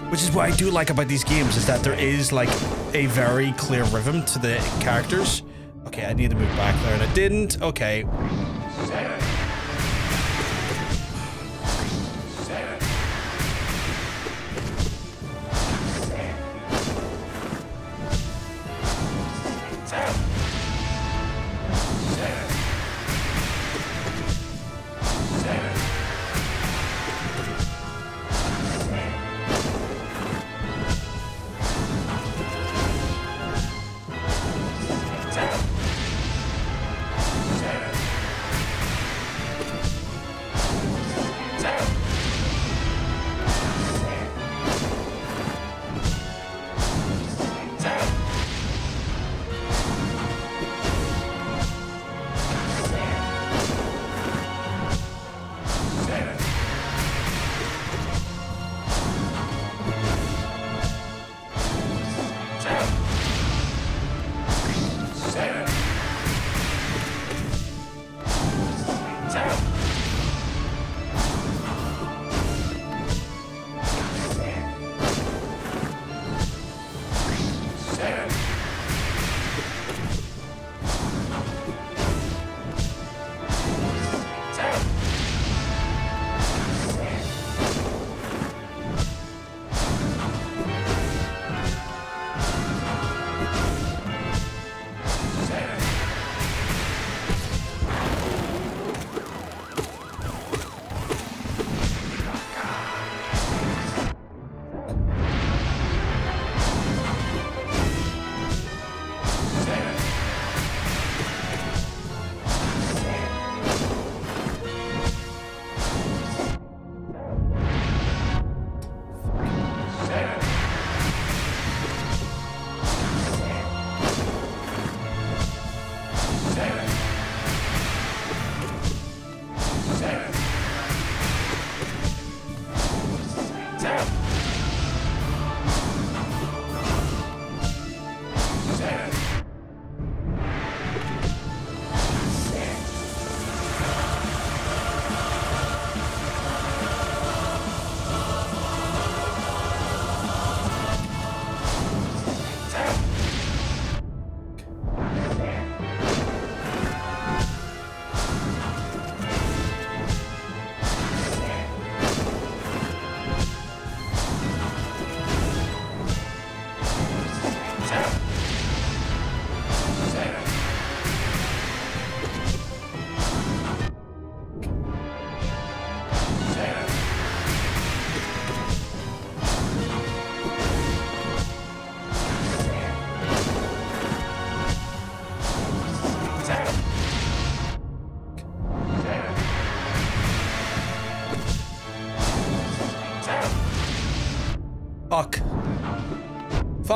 Which is what I do like about these games, is that there is like a very clear rhythm to the characters. Okay, I need to move back there and I didn't. Okay.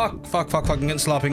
Fuck, I'm getting sloppy,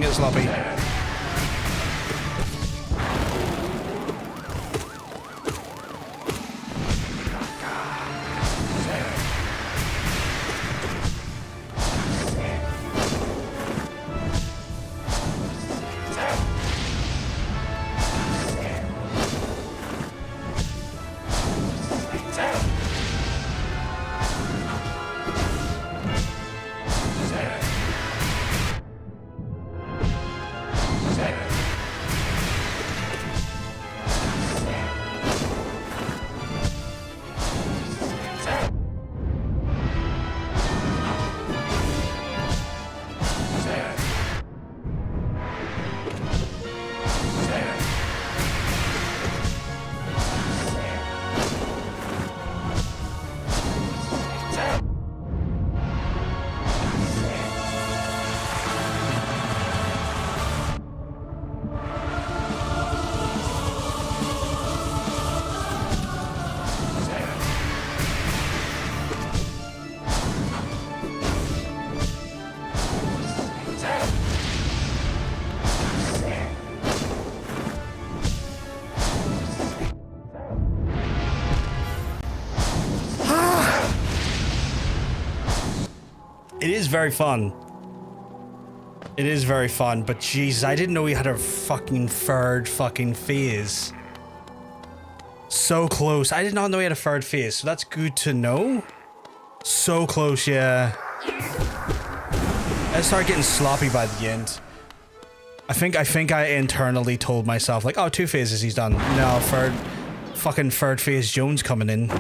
It is very fun. It is very fun, but Jesus, I didn't know he had a fucking third fucking phase. So close. I did not know he had a third phase, so that's good to know. So close, yeah. I started getting sloppy by the end. I think I internally told myself, like, oh, 2 phases, he's done. No, fucking third phase Jones coming in.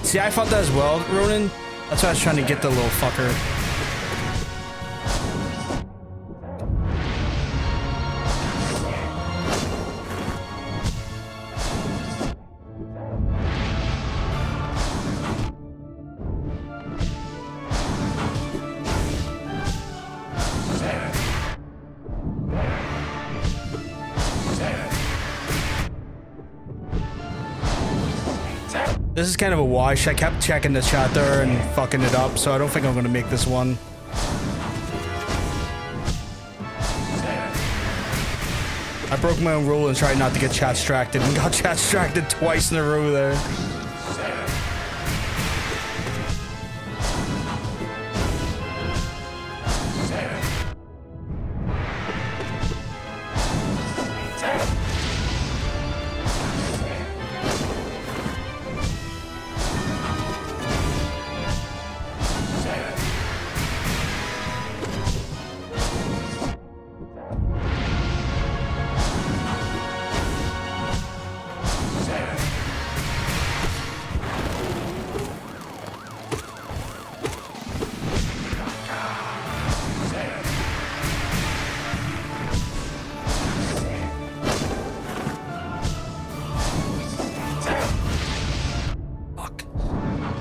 See, I thought that as well, Ronan. That's why I was trying to get the little fucker. This is kind of a wash. I kept checking the chat there and fucking it up, so I don't think I'm going to make this one. I broke my own rule and tried not to get chat distracted and got chat distracted twice in a row there.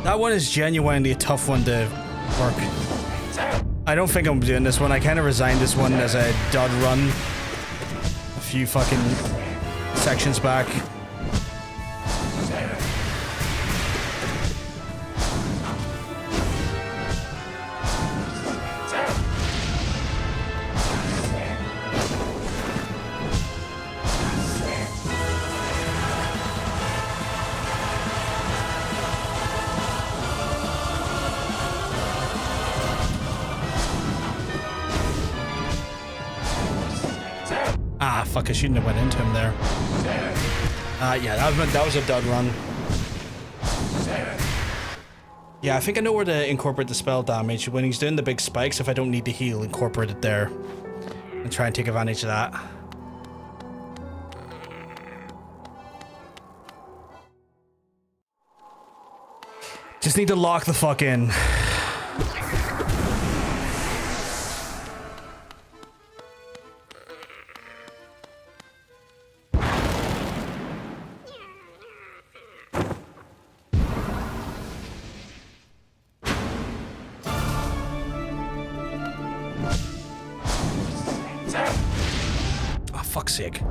That one is genuinely a tough one to work. I don't think I'm doing this one. I kind of resigned this one as a dud run a few fucking sections back. Ah, fuck, I shouldn't have went into him there. Yeah, that was a dud run. Yeah, I think I know where to incorporate the spell damage. When he's doing the big spikes, if I don't need to heal, incorporate it there. And try and take advantage of that. Just need to lock the fuck in. Fuck's sake.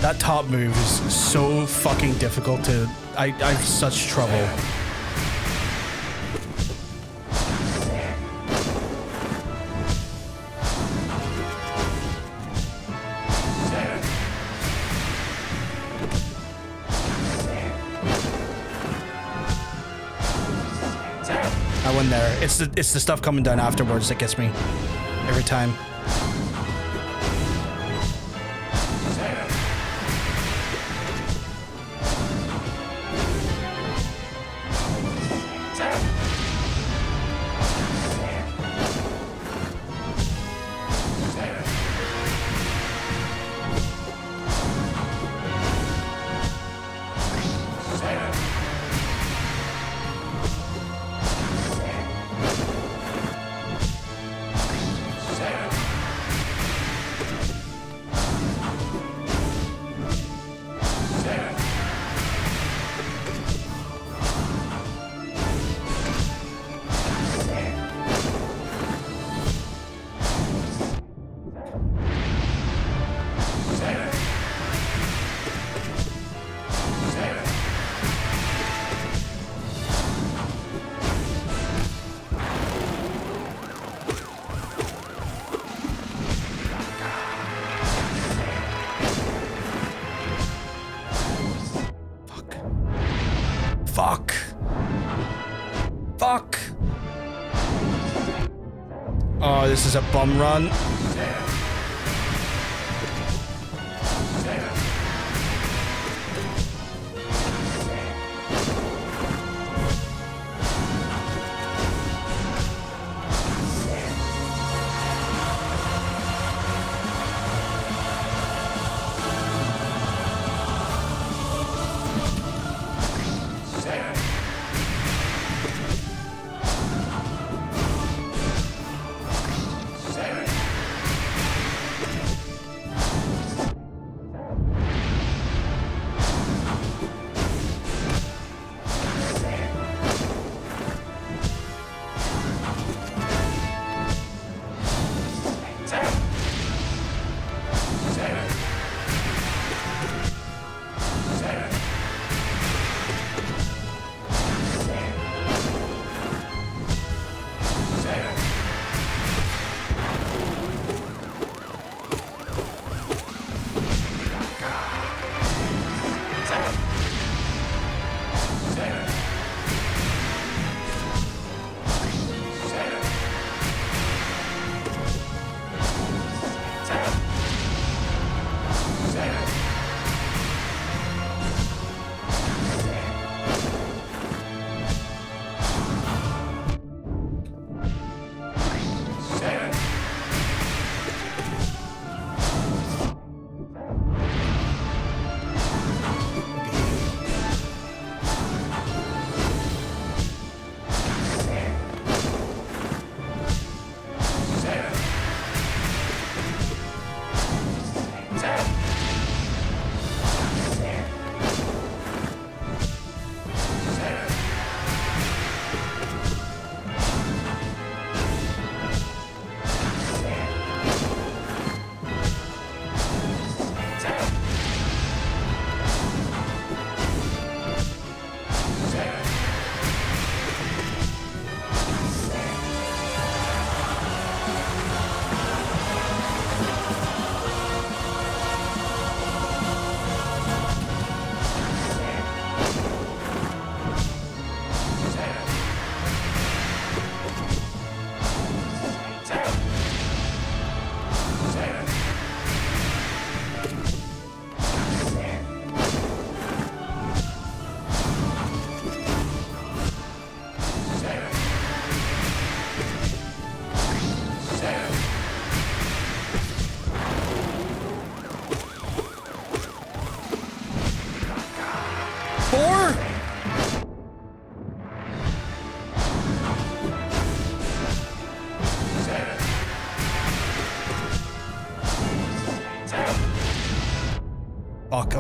That top move is so fucking difficult to... I have such trouble. I win there. It's the stuff coming down afterwards that gets me every time. Fuck. Fuck. Oh, this is a bum run.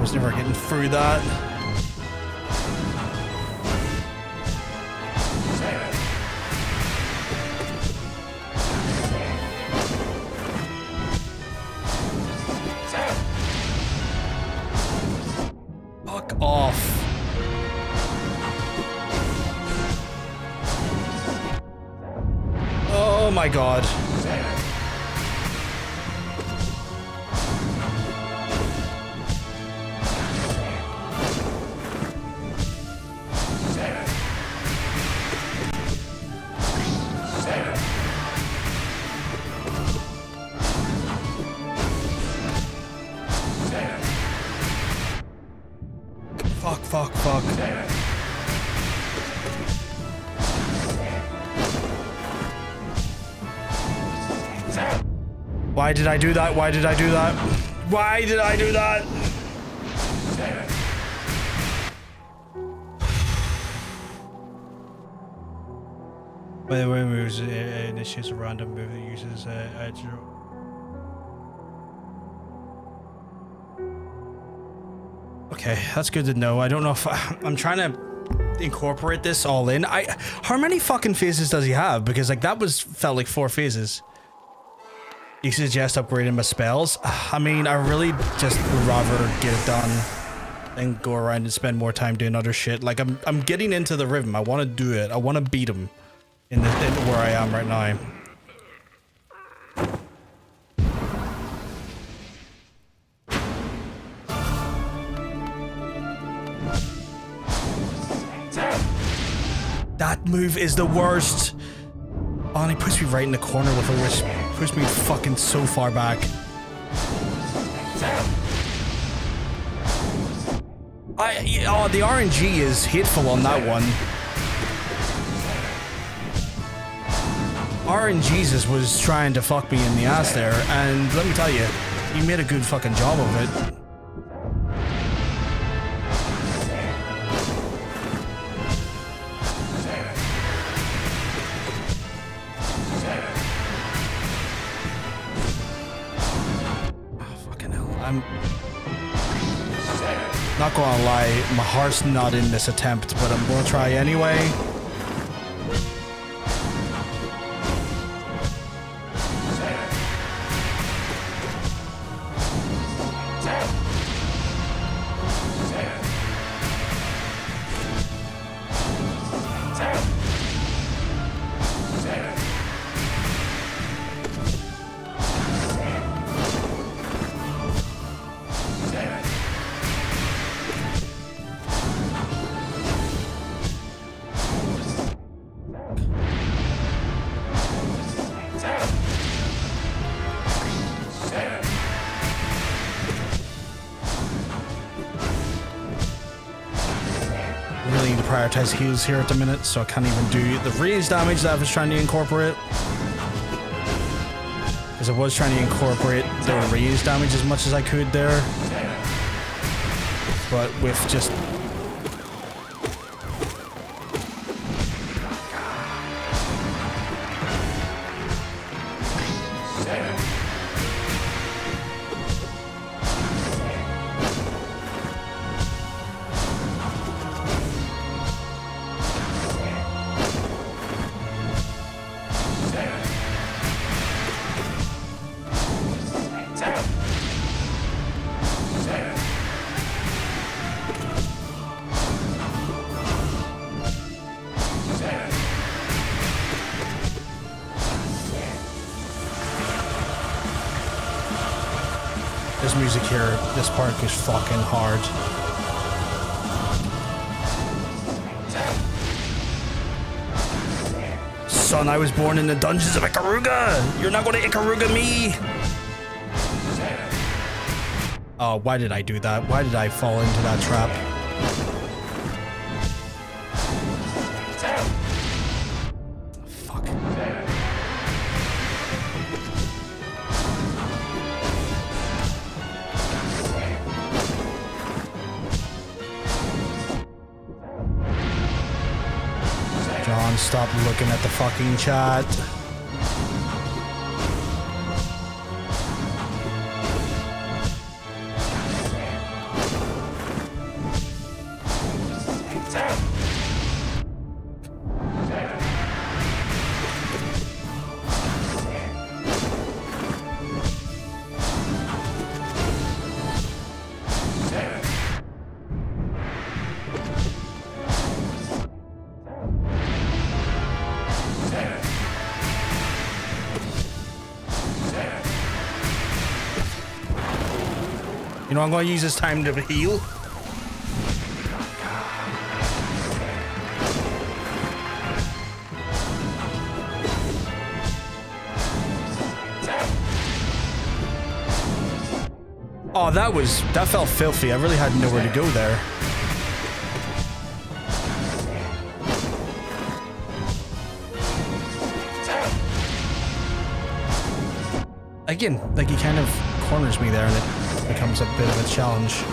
was never getting through that. Fuck off. Oh my god. Fuck. Why did I do that? Why did I do that? Why did I do that? By the way, moves initiates a random move that uses edge. Okay, that's good to know. I don't know if I'm trying to incorporate this all in. How many fucking phases does he have? Because like that felt like 4 phases. You suggest upgrading my spells? I mean, I really just would rather get it done than go around and spend more time doing other shit. Like I'm getting into the rhythm. I want to do it. I want to beat him in where I am right now. That move is the worst. Oh, and he puts me right in the corner with a wisp. Puts me fucking so far back. The RNG is hateful on that one. RNGesus was trying to fuck me in the ass there, and let me tell you, he made a good fucking job of it. I'm not gonna lie, my heart's not in this attempt, but I'm gonna try anyway. Prioritize heals here at the minute, so I can't even do the raise damage that I was trying to incorporate. Because I was trying to incorporate the raise damage as much as I could there. But with just... This music here, this part is fucking hard. Son, I was born in the dungeons of Ikaruga! You're not gonna Ikaruga me! Oh, why did I do that? Why did I fall into that trap? Fuck. John, stop looking at the fucking chat. know I'm gonna use this time to heal. Oh, that felt filthy. I really had nowhere to go there. Again, like he kind of corners me there and it becomes a bit of a challenge.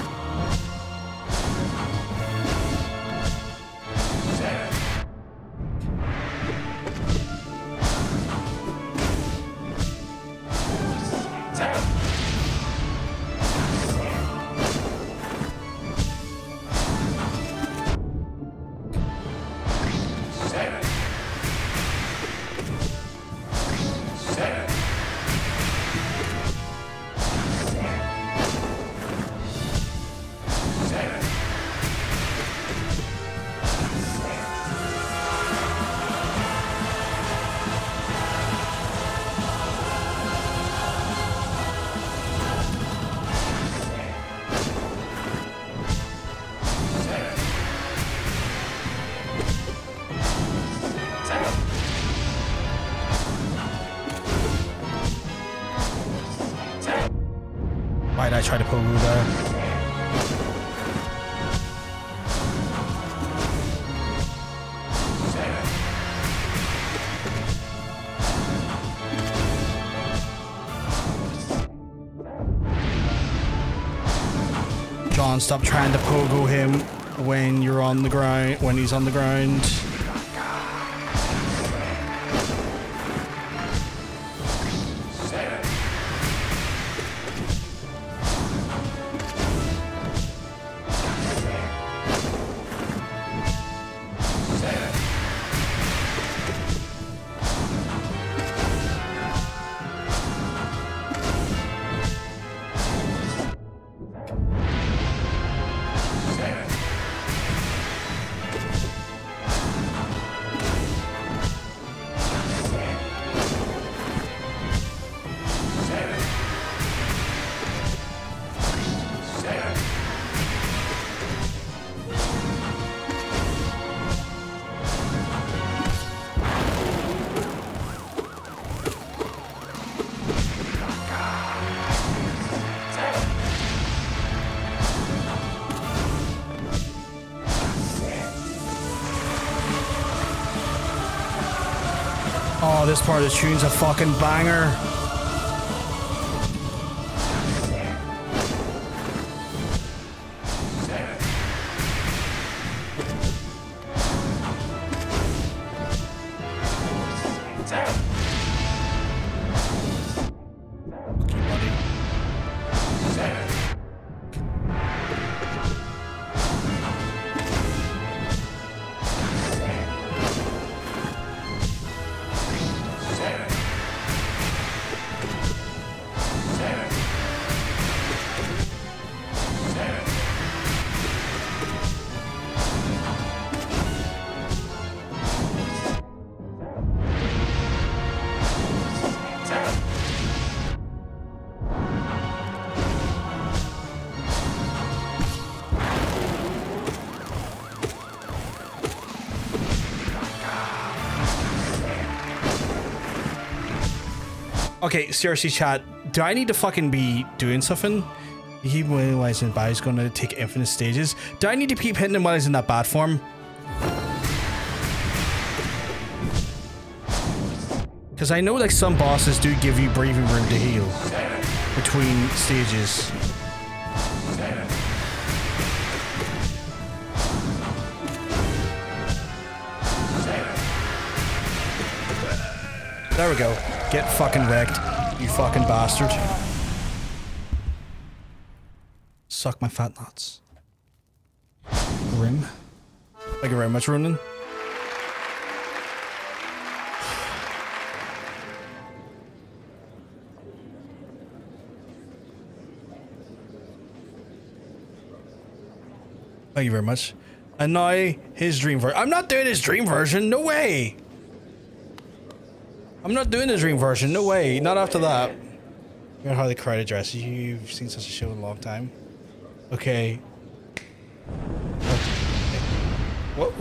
Why did I try to pull Wu there? John, stop trying to pogo him when you're on the ground, when he's on the ground. Oh, this part of the tune's a fucking banger. Okay, seriously, chat. Do I need to fucking be doing something? He realizes his body's gonna take infinite stages. Do I need to keep hitting him while he's in that bad form? Because I know like some bosses do give you breathing room to heal between stages. There we go. Get fucking wrecked, you fucking bastard. Suck my fat nuts. Rim. Thank you very much, Ronan. Thank you very much. And now his dream version. I'm not doing his dream version. No way. I'm not doing the dream version. No way. Not after that. You know how the crowd addresses you. You've seen such a show in a long time. Okay. What?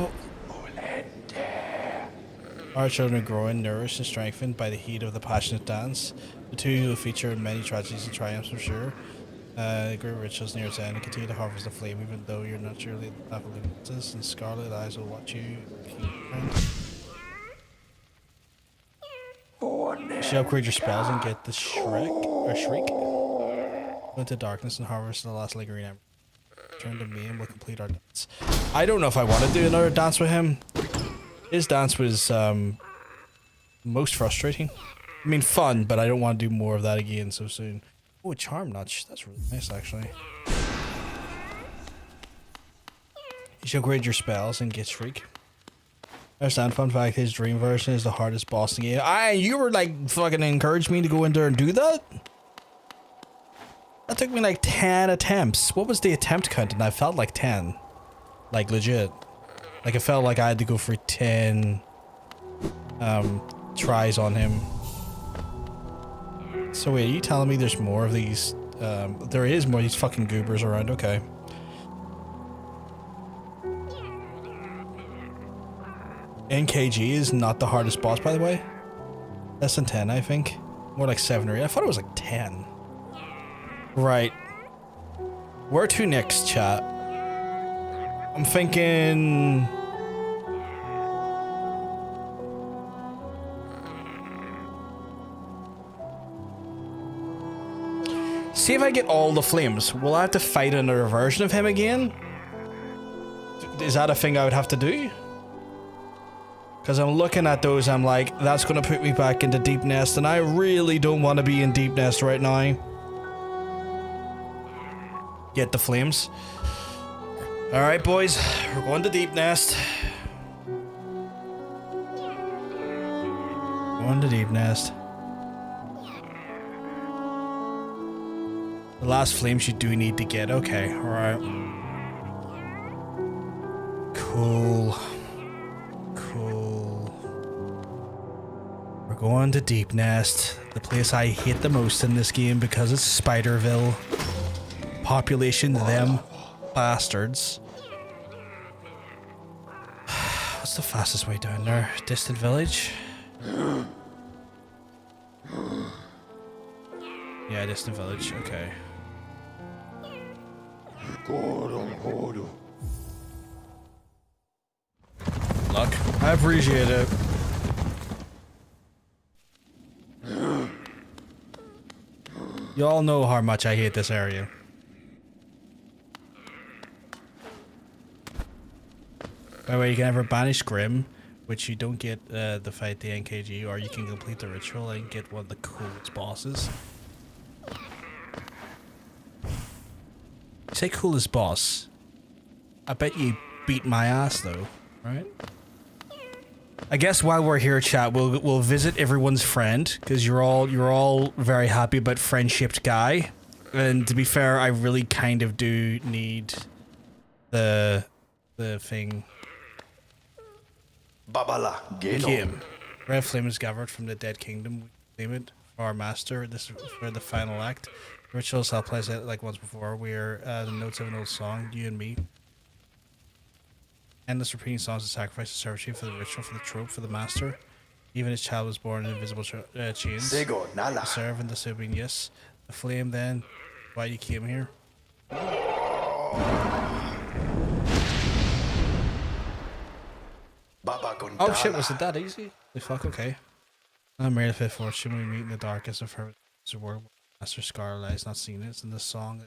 Our children are growing, nourished, and strengthened by the heat of the passionate dance. The two will feature many tragedies and triumphs, for sure. Great rituals near its end, and continue to harvest the flame, even though you're not surely the type of luminances, and scarlet eyes will watch you. You should upgrade your spells and get the shriek. Go into darkness and harvest the last lingering ember. Turn to me and we'll complete our dance. I don't know if I want to do another dance with him. His dance was most frustrating. I mean, fun, but I don't want to do more of that again so soon. Oh, a charm notch. That's really nice, actually. You should upgrade your spells and get shriek. Understand, fun fact, his dream version is the hardest boss in the game. You were like fucking encouraged me to go in there and do that? That took me like 10 attempts. What was the attempt count? And I felt like 10. Like legit. Like it felt like I had to go for 10 tries on him. So wait, are you telling me there's more of these? There is more of these fucking goobers around, okay. NKG is not the hardest boss, by the way. Less than 10, I think. More like 7 or 8. I thought it was like 10. Right. Where to next, chat? I'm thinking... See if I get all the flames. Will I have to fight another version of him again? Is that a thing I would have to do? Because I'm looking at those, I'm like, that's going to put me back into Deep Nest, and I really don't want to be in Deep Nest right now. Get the flames. Alright, boys. We're going to Deep Nest. Going to Deep Nest. The last flames you do need to get. Okay, alright. Cool. We're going to Deep Nest, the place I hate the most in this game because it's Spiderville. Population, them bastards. What's the fastest way down there? Distant village? Yeah, distant village, okay. Luck. I appreciate it. Y'all know how much I hate this area. By the way, you can ever banish Grim, which you don't get to fight the NKG, or you can complete the ritual and get one of the coolest bosses. Say coolest boss. I bet you beat my ass though, right? I guess while we're here, chat, we'll visit everyone's friend because you're all very happy about friend-shaped guy, and to be fair, I really kind of do need the thing. Babala, Game. Red flame is gathered from the dead kingdom. We claim it for our master. This is for the final act. Rituals I'll play it like once before. We're the notes of an old song, you and me. Endless repeating songs of sacrifice and servitude for the ritual, for the trope, for the master. Even his child was born in invisible chains. To serve and the serving, yes. The flame then. Why you came here? Oh shit, was it that easy? The fuck, okay. I'm ready for fortune. We meet in the darkest of her world. Master Scarlet has not seen it. It's in the song.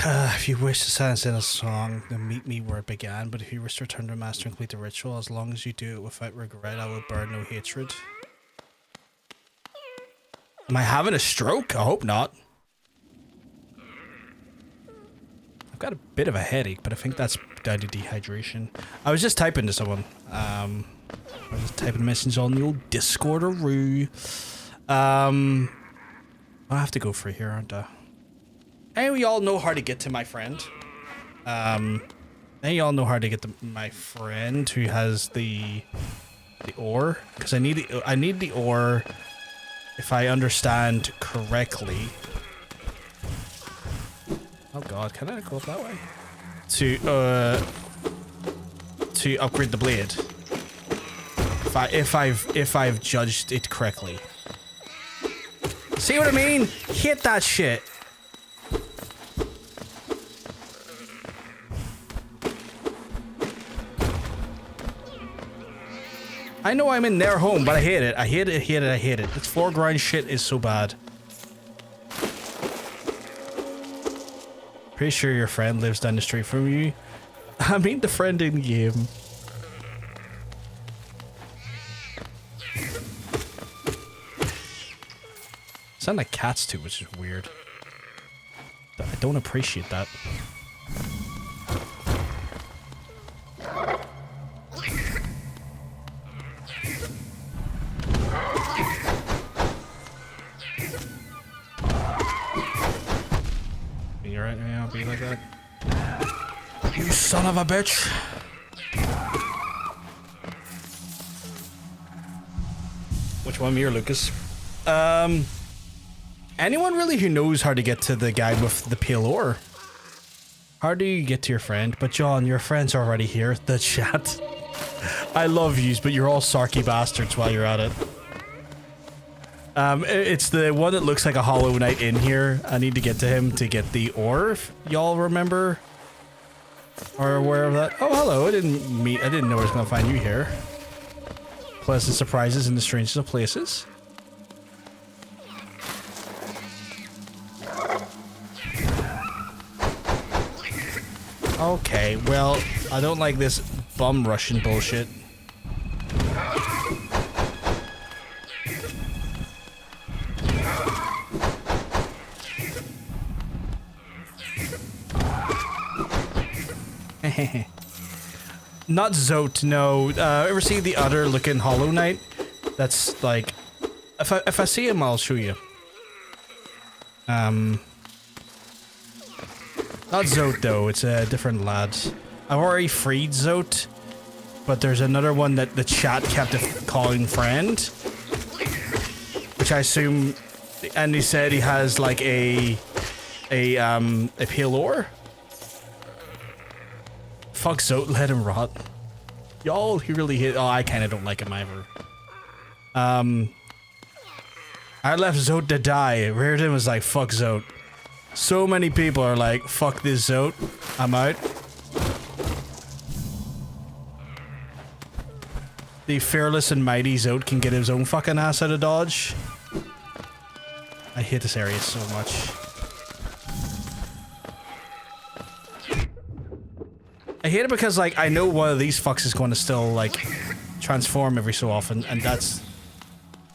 If you wish to silence in a song, then meet me where it began. But if you wish to return to master and complete the ritual, as long as you do it without regret, I will burn no hatred. Am I having a stroke? I hope not. I've got a bit of a headache, but I think that's down to dehydration. I was just typing to someone. I was just typing a message on the old Discord-a-roo. I have to go for here, aren't I? And we all know how to get to my friend. And you all know how to get to my friend who has the ore, because I need the ore, if I understand correctly. Oh god, can I go up that way? To upgrade the blade. If I've judged it correctly. See what I mean? Hit that shit. I know I'm in their home, but I hate it. I hate it, I hate it, I hate it. This foreground shit is so bad. Pretty sure your friend lives down the street from you. I mean the friend in game. Sound like cats too, which is weird. I don't appreciate that. You're right, yeah, I'll be like that. You son of a bitch! Which one, me or Lucas? Anyone really who knows how to get to the guy with the pale ore? How do you get to your friend? But John, your friend's already here. The chat. I love yous, but you're all sarky bastards while you're at it. It's the one that looks like a Hollow Knight in here. I need to get to him to get the ore, if y'all remember. Or aware of that. Oh, hello. I didn't know I was gonna find you here. Pleasant surprises in the strangest of places. Okay, well, I don't like this bum rushing bullshit. Not Zote, no. Ever see the other looking Hollow Knight? That's like, if I see him, I'll show you. Not Zote though, it's a different lad. I've already freed Zote, but there's another one that the chat kept calling friend. Which I assume, and he said he has like a pale ore. Fuck Zote, let him rot. Y'all, he really hit. Oh, I kinda don't like him either. I left Zote to die. Reardon was like, fuck Zote. So many people are like, fuck this Zote, I'm out. The fearless and mighty Zote can get his own fucking ass out of Dodge. I hate this area so much. I hate it because, like, I know one of these fucks is going to still, like, transform every so often, and that's...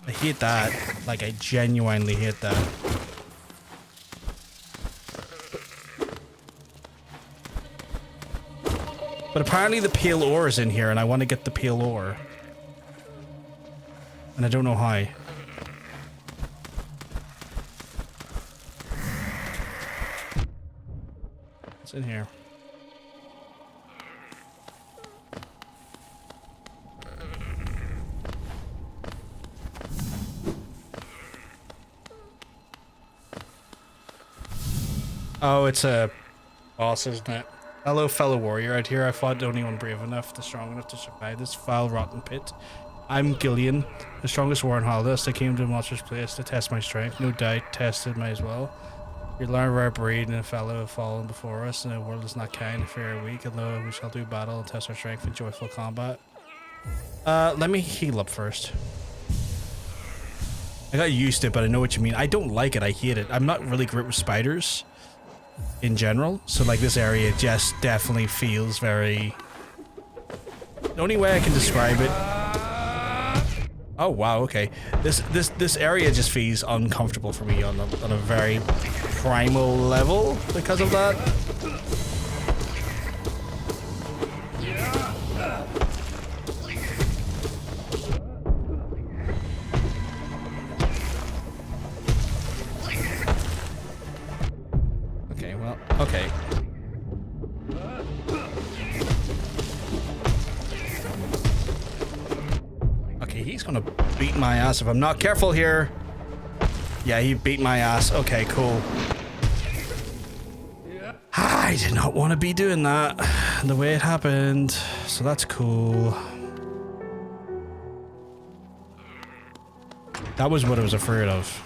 I hate that. Like, I genuinely hate that. But apparently the pale ore is in here, and I want to get the pale ore. And I don't know how. What's in here? Oh, it's a boss, isn't it? Hello, fellow warrior. Out here, I fought only one brave enough, the strong enough to survive this foul, rotten pit. I'm Gillian, the strongest warrior in Hallownest. I came to a monster's place to test my strength. No doubt, tested might as well. We learn of our breed and a fellow have fallen before us, and the world is not kind, fair or weak, although we shall do battle and test our strength in joyful combat. Let me heal up first. I got used to it, but I know what you mean. I don't like it. I hate it. I'm not really great with spiders. in general. So like this area just definitely feels very... The only way I can describe it... Oh wow, okay. This area just feels uncomfortable for me on a very primal level because of that. Okay, well, okay. He's gonna beat my ass if I'm not careful here. Yeah, he beat my ass. Okay, cool. I did not want to be doing that the way it happened. So that's cool. That was what I was afraid of.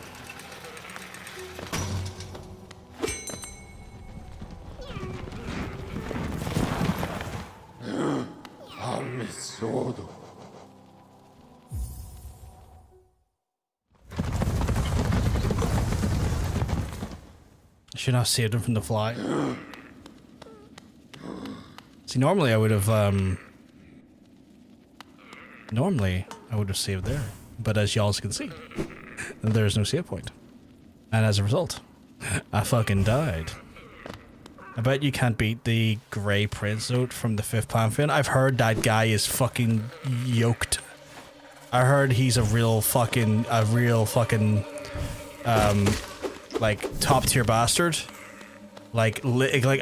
Should have saved him from the fly. See, normally I would have saved there, but as y'all can see, there's no save point, and as a result, I fucking died. I bet you can't beat the Grey Prince note from the 5th Pantheon. I've heard that guy is fucking yoked. I heard he's a real fucking like top tier bastard, lasers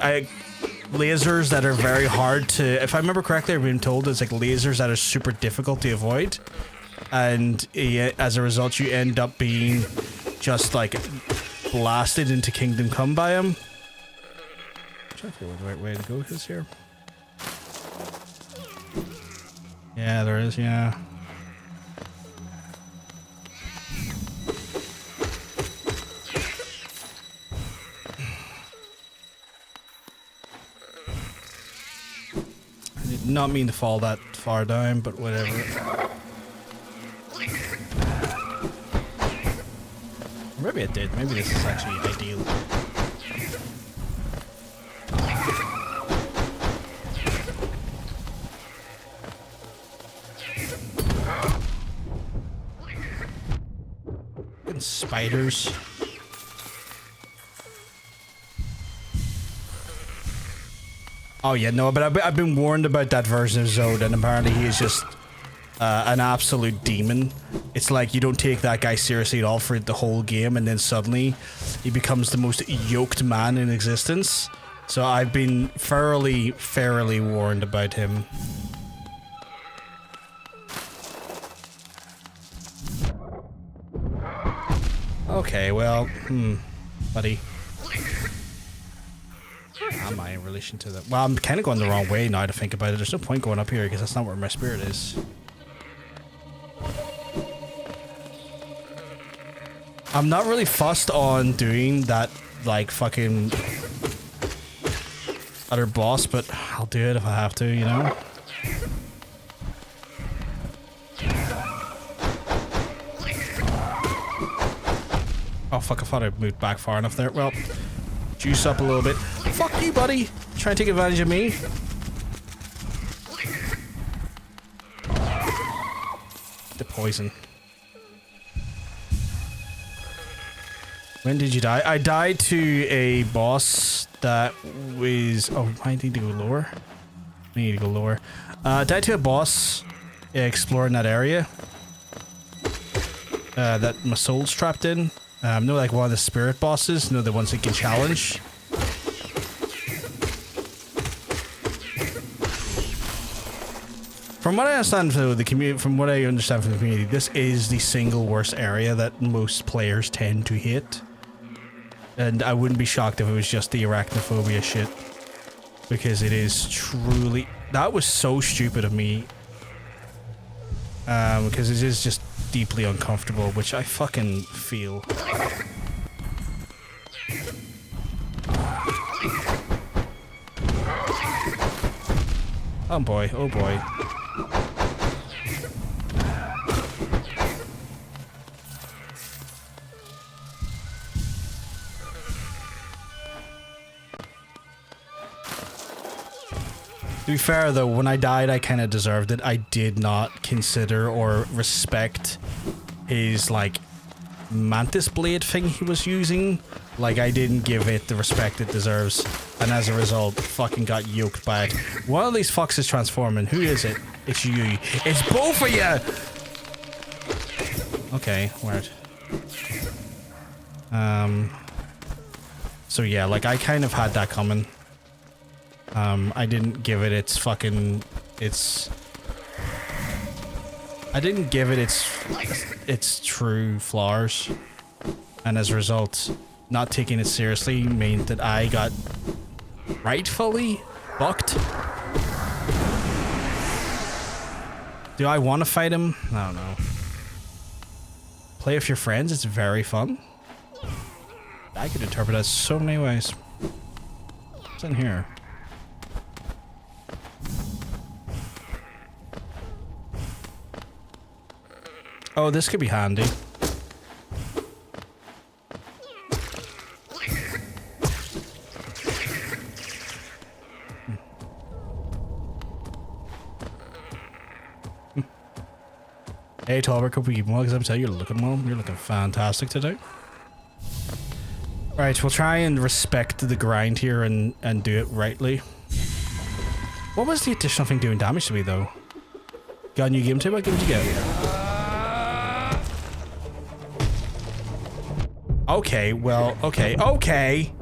that are very hard to, if I remember correctly, I've been told it's like lasers that are super difficult to avoid, and as a result you end up being just like blasted into Kingdom Come by him. I'm trying to figure out what the right way to go is here. Yeah, there is, yeah. Did not mean to fall that far down, but whatever. Maybe it did. Maybe this is actually ideal. Fucking spiders. Oh yeah, no, but I've been warned about that version of Zod, and apparently he is just an absolute demon. It's like you don't take that guy seriously at all for the whole game, and then suddenly he becomes the most yoked man in existence. So I've been fairly warned about him. Okay, well, buddy. Am I in relation to that? Well, I'm kind of going the wrong way now to think about it. There's no point going up here because that's not where my spirit is. I'm not really fussed on doing that, like, fucking other boss, but I'll do it if I have to, you know? Oh, fuck, I thought I moved back far enough there. Well, juice up a little bit. Fuck you, buddy! Trying to take advantage of me? The poison. When did you die? I died to a boss that was... Oh, I need to go lower. I need to go lower. Died to a boss exploring that area. That my soul's trapped in. No, like one of the spirit bosses. No, the ones that can challenge. From what I understand from the community, from the community, this is the single worst area that most players tend to hit. And I wouldn't be shocked if it was just the arachnophobia shit. Because it is truly... That was so stupid of me. Because it is just deeply uncomfortable, which I fucking feel. Oh boy, oh boy. To be fair though, when I died, I kind of deserved it. I did not consider or respect his like mantis blade thing he was using. Like I didn't give it the respect it deserves, and as a result, fucking got yoked by it. One of these fucks is transforming. Who is it? It's you. It's both of you. Okay, weird. So yeah, like I kind of had that coming. I didn't give it its fucking I didn't give it its true flaws, and as a result, not taking it seriously meant that I got rightfully fucked. Do I want to fight him? I don't know. Play with your friends, it's very fun. I could interpret that so many ways. What's in here? Oh, this could be handy. Hey, Talbert, hope we keep well, because I'm telling you, you're looking well. You're looking fantastic today. Right, we'll try and respect the grind here and do it rightly. What was the additional thing doing damage to me, though? Got a new game too? What game did you get? Okay, well, okay. Okay,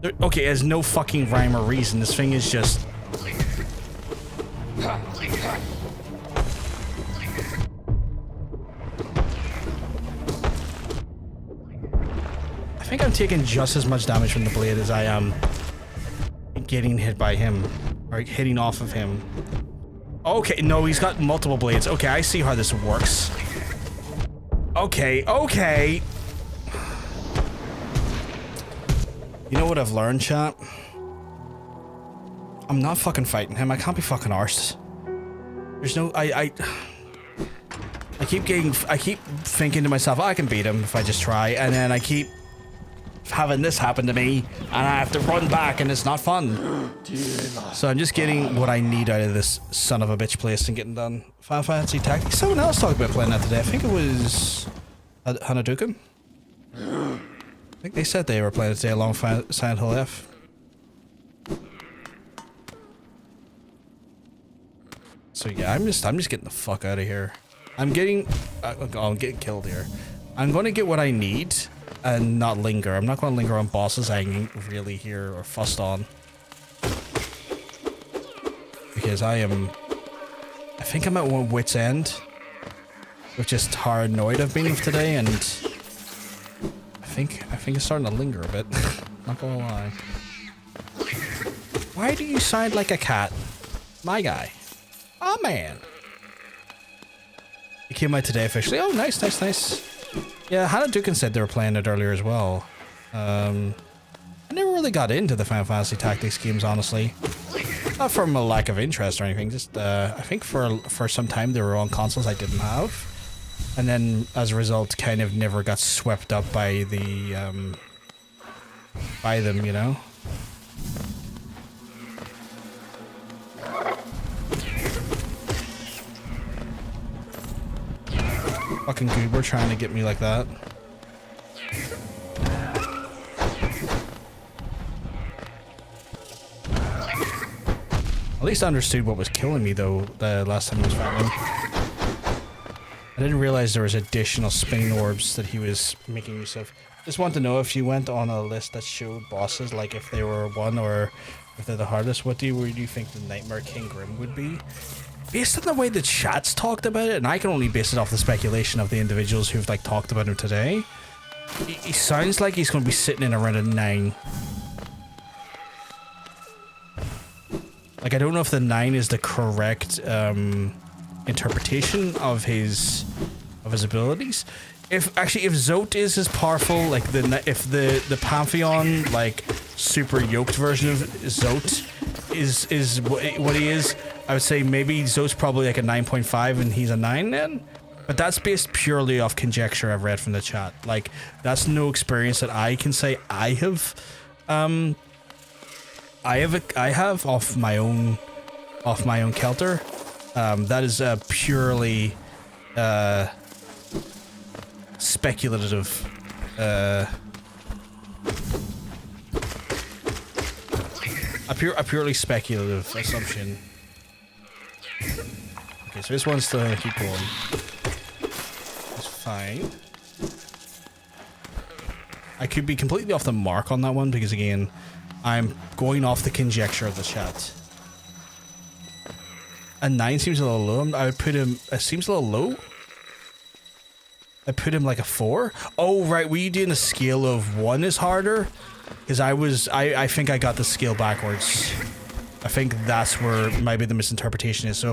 there's no fucking rhyme or reason. This thing is just... I think I'm taking just as much damage from the blade as I am getting hit by him, or hitting off of him. Okay, no, he's got multiple blades. Okay, I see how this works. Okay, okay. You know what I've learned, chat? I'm not fucking fighting him. I can't be fucking arsed. There's no... I keep thinking to myself, I can beat him if I just try, and then I keep having this happen to me, and I have to run back, and it's not fun. So I'm just getting what I need out of this son of a bitch place and getting done. Final Fantasy Tactics. Someone else talked about playing that today. I think it was Hanadukan. I think they said they were playing it today along with Silent Hill F. So yeah, I'm just getting the fuck out of here. I'm getting killed here. I'm going to get what I need and not linger. I'm not going to linger on bosses I ain't really here or fussed on. Because I think I'm at one wit's end. With just how annoyed I've been with today, and I think it's starting to linger a bit. Not gonna lie. Why do you sound like a cat? My guy. Oh man. You came out today officially. Oh nice, nice, nice. Yeah, Hannah Dukin said they were playing it earlier as well. I never really got into the Final Fantasy Tactics games, honestly. Not from a lack of interest or anything, just I think for some time they were on consoles I didn't have. And then, as a result, kind of never got swept up by the, by them, you know? Fucking goober trying to get me like that. At least I understood what was killing me, though, the last time I was fighting him. I didn't realize there was additional spinning orbs that he was making use of. Just want to know if you went on a list that showed bosses, like if they were one or if they're the hardest, where do you think the Nightmare King Grim would be? Based on the way the chat's talked about it, and I can only base it off the speculation of the individuals who've like talked about him today, he sounds like he's going to be sitting in around a 9. Like, I don't know if the 9 is the correct interpretation of his abilities. If Zote is as powerful, like if the Pantheon like super yoked version of Zote is what he is, I would say maybe Zote's probably like a 9.5 and he's a 9 then. But that's based purely off conjecture I've read from the chat. Like, that's no experience that I can say I have I have off my own Kelter. That is purely speculative. A purely speculative assumption. Okay, so this one's still gonna keep going. It's fine. I could be completely off the mark on that one because again, I'm going off the conjecture of the chat. A 9 seems a little low. I would put him. It seems a little low. I put him like a 4. Oh right, were you doing a scale of 1 is harder? Because I think I got the scale backwards. I think that's where maybe the misinterpretation is. So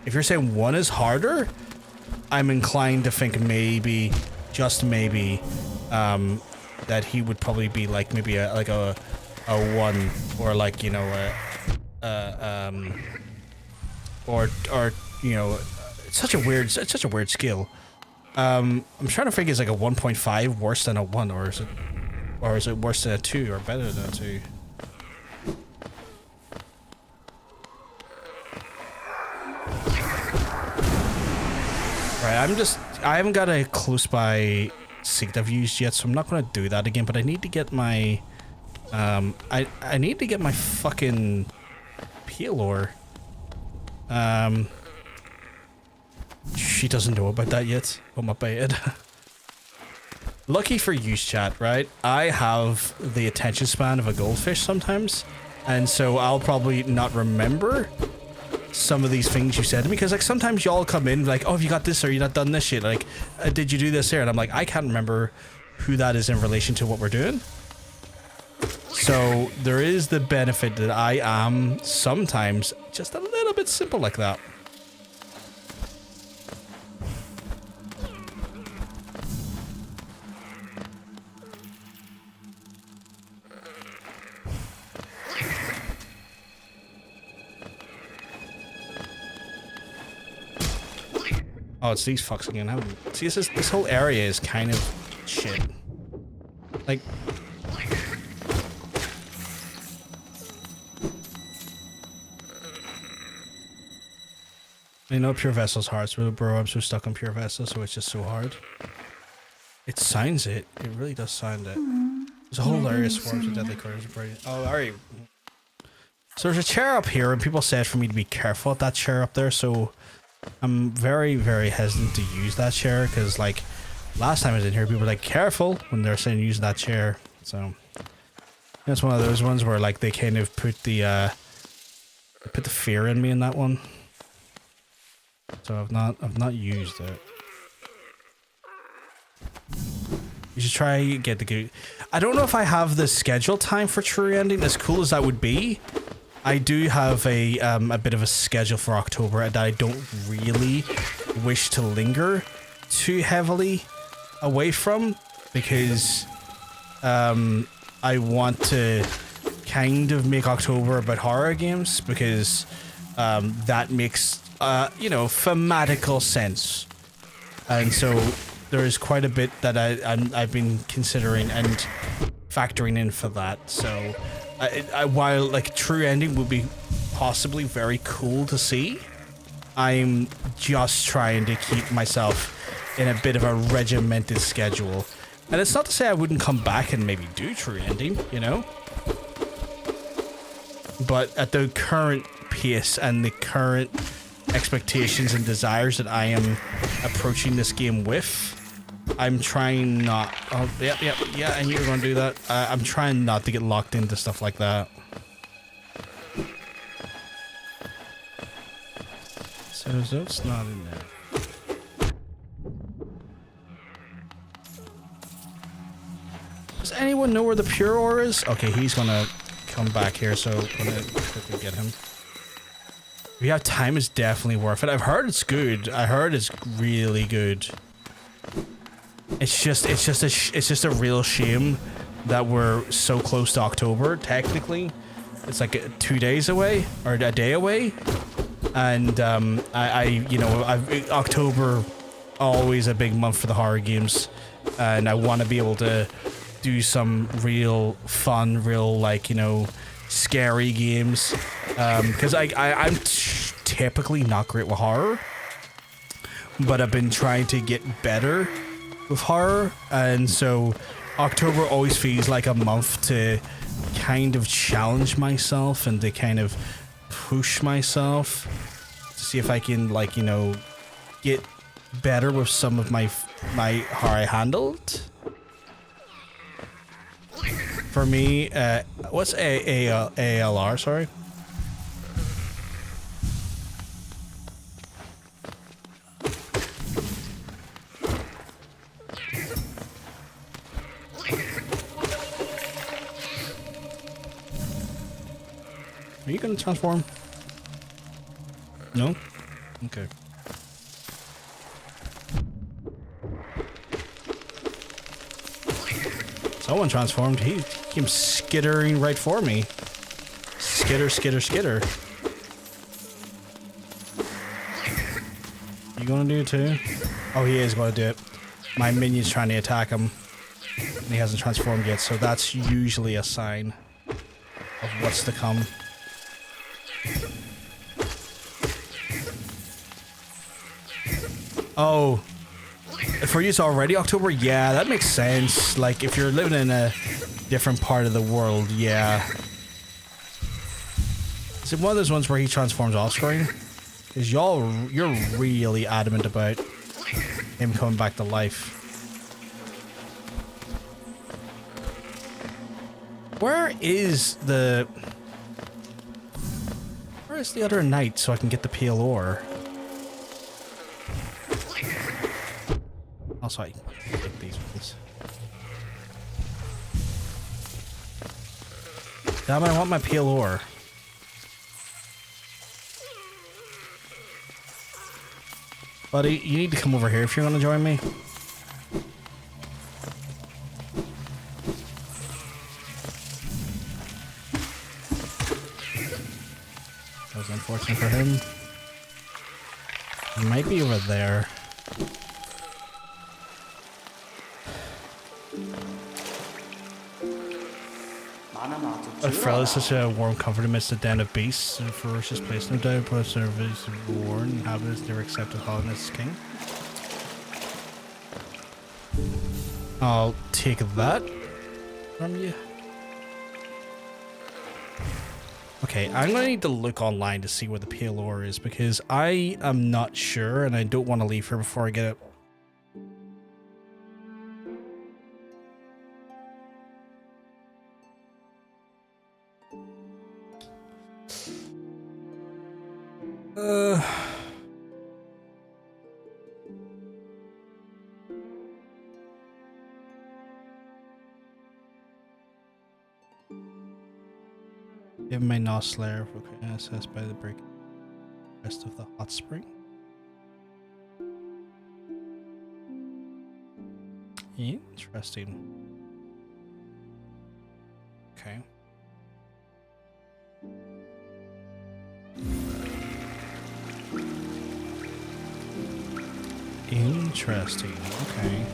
if you're saying 1 is harder, I'm inclined to think maybe, just maybe, that he would probably be like maybe a 1 or like, you know, or you know, it's such a weird skill. I'm trying to think, is like a 1.5 worse than a 1, or is it worse than a 2 or better than a 2? Right, I haven't got a close by seek I've used yet, so I'm not gonna do that again, but I need to get my I need to get my fucking peel ore. She doesn't know about that yet. Oh my bad. Lucky for you, chat, right? I have the attention span of a goldfish sometimes, and so I'll probably not remember some of these things you said to me, because like sometimes y'all come in like, oh, have you got this, or you not done this shit, like did you do this here? And I'm like, I can't remember who that is in relation to what we're doing. So there is the benefit that I am sometimes just a little bit simple like that. Oh, it's these fucks again. See, this whole area is kind of shit. Like, I know Pure Vessel's hard, so bro, I'm so stuck on Pure Vessel, so it's just so hard. It sounds it. It really does sound it. There's a whole area of swarms of deadly critters. Oh, alright. So there's a chair up here, and people said for me to be careful at that chair up there, so I'm very, very hesitant to use that chair, because like last time I was in here, people were like, careful when they're saying use that chair. So it's one of those ones where like they kind of put the fear in me in that one. So I've not used it. You should try get the good. I don't know if I have the schedule time for True Ending, as cool as that would be. I do have a bit of a schedule for October that I don't really wish to linger too heavily away from, because I want to kind of make October about horror games, because that makes you know, thematical sense, and so there is quite a bit that I've been considering and factoring in for that. So while like True Ending would be possibly very cool to see, I'm just trying to keep myself in a bit of a regimented schedule. And it's not to say I wouldn't come back and maybe do True Ending, you know? But at the current pace and the current expectations and desires that I am approaching this game with, I'm trying not... Oh, yeah, I knew you were going to do that. I'm trying not to get locked into stuff like that. So it's not in there. Does anyone know where the pure ore is? Okay, he's gonna come back here, so I'm gonna quickly get him. If you have time, it's definitely worth it. I've heard it's good. I heard it's really good. It's just a real shame that we're so close to October. Technically, it's like 2 days away or a day away, and you know, October always a big month for the horror games, and I want to be able to do some real fun, real like, you know, scary games, because I'm typically not great with horror, but I've been trying to get better with horror, and so October always feels like a month to kind of challenge myself and to kind of push myself to see if I can, like, you know, get better with some of my horror I handled. For me, what's ALR? Sorry. Are you gonna transform? No? Okay. Someone transformed. He came skittering right for me. Skitter, skitter, skitter. You gonna do it too? Oh, he is gonna do it. My minion's trying to attack him. And he hasn't transformed yet, so that's usually a sign of what's to come. Oh. For you, it's already October? Yeah, that makes sense. Like, if you're living in a different part of the world, yeah. Is it one of those ones where he transforms off screen? Because you're really adamant about him coming back to life. Where is the other knight so I can get the pale ore? Also, I take these ones. Damn it, I want my pale ore. Buddy, you need to come over here if you're gonna join me. That was unfortunate for him. He might be over there. A fellow is such a warm comfort amidst the den of beasts and ferocious place, no doubt, but service of war and inhabitants never accepted Hallownest as king. I'll take that from you. Okay, I'm gonna need to look online to see where the pale ore is because I am not sure and I don't want to leave here before I get it. Give my Noslayer for assessed by the break rest of the hot spring. Interesting. Okay. Interesting. Okay.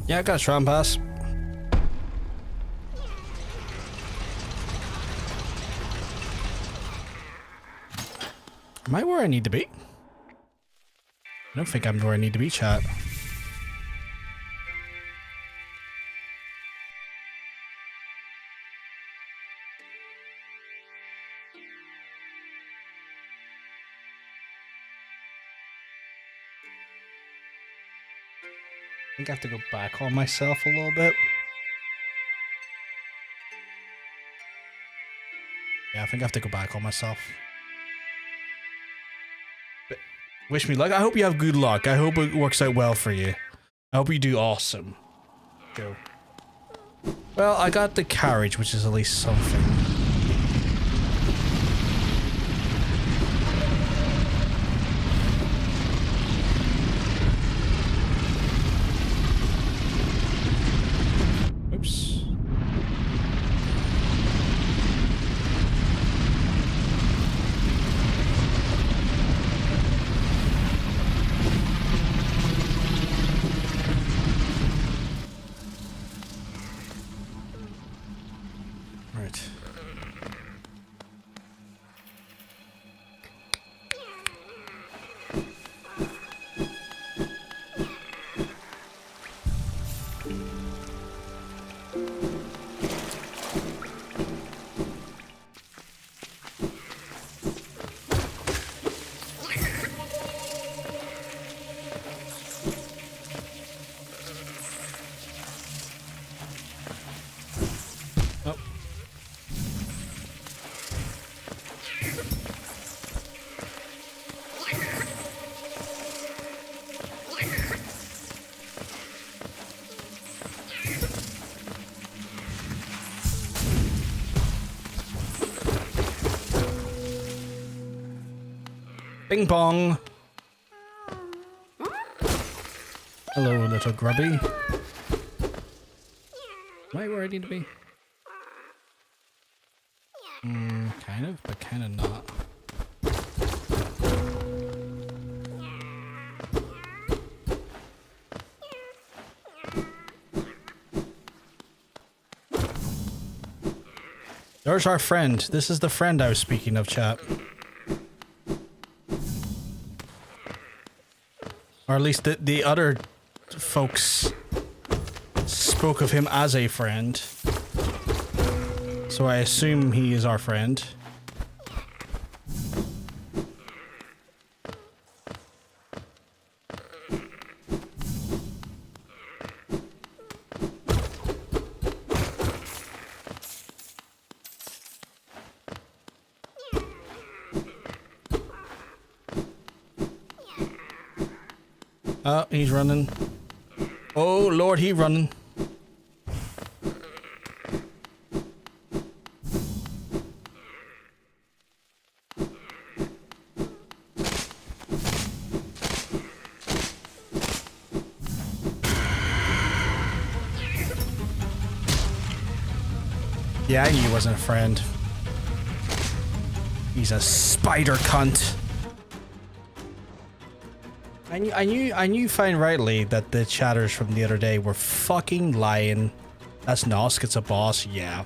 Yeah, I got a strong pass. Am I where I need to be? I don't think I'm where I need to be, chat. think I have to go back on myself a little bit. Yeah, I think I have to go back on myself. But wish me luck. I hope you have good luck. I hope it works out well for you. I hope you do awesome. Go. Well, I got the carriage, which is at least something. Oops. Right. Oh. Bing bong. Hello, little grubby. Am I where I need to be? Kind of, but kind of not. There's our friend. This is the friend I was speaking of, chat. Or at least the other folks spoke of him as a friend. So I assume he is our friend. Oh, he's running. Oh, Lord, he running. Yeah, I knew he wasn't a friend. He's a spider cunt. I knew fine rightly that the chatters from the other day were fucking lying. That's Nosk, it's a boss, yeah.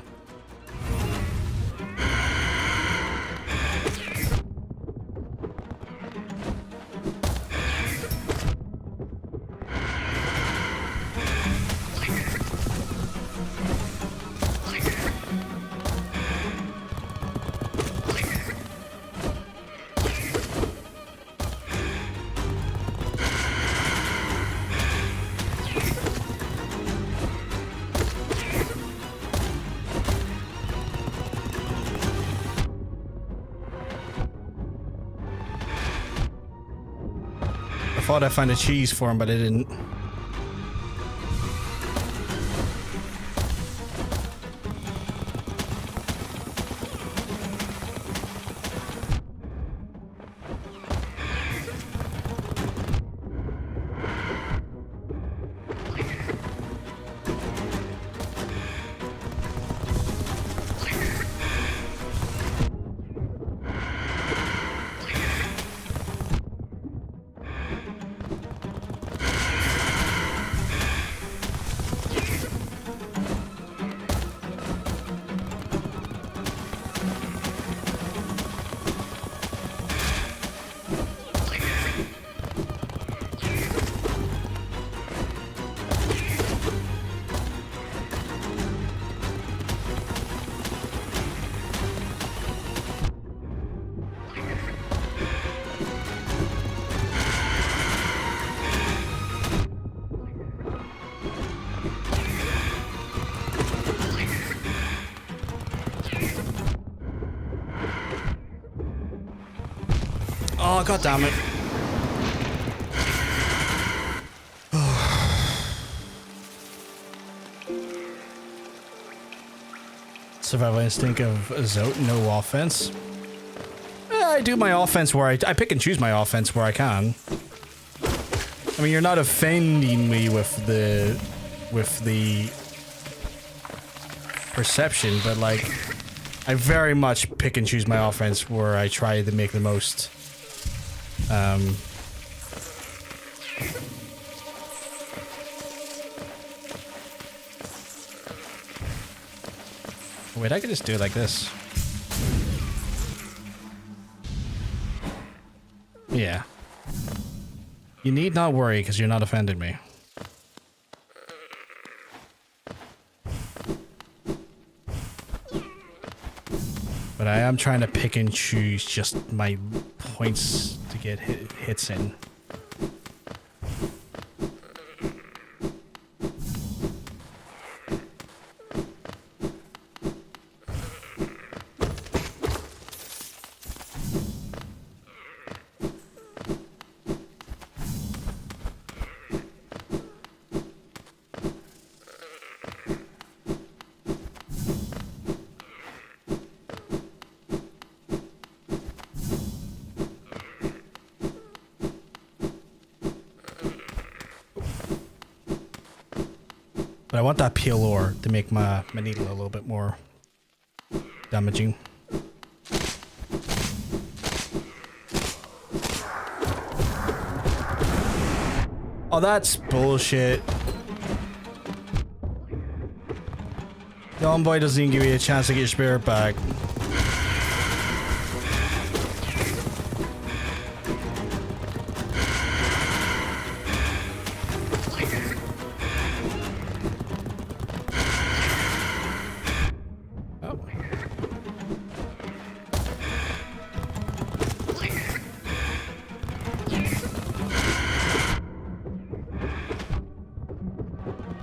I thought I'd find a cheese for him, but I didn't. Oh, god damn it. Survival instinct of Zote, no offense. I do my offense where I pick and choose my offense where I can. I mean, you're not offending me with the perception, but like, I very much pick and choose my offense where I try to make the most. Wait, I could just do it like this. Yeah. You need not worry, because you're not offending me. But I am trying to pick and choose just my points to get hits in. But I want that peel ore to make my needle a little bit more damaging. Oh, that's bullshit. The envoy doesn't even give you a chance to get your spirit back.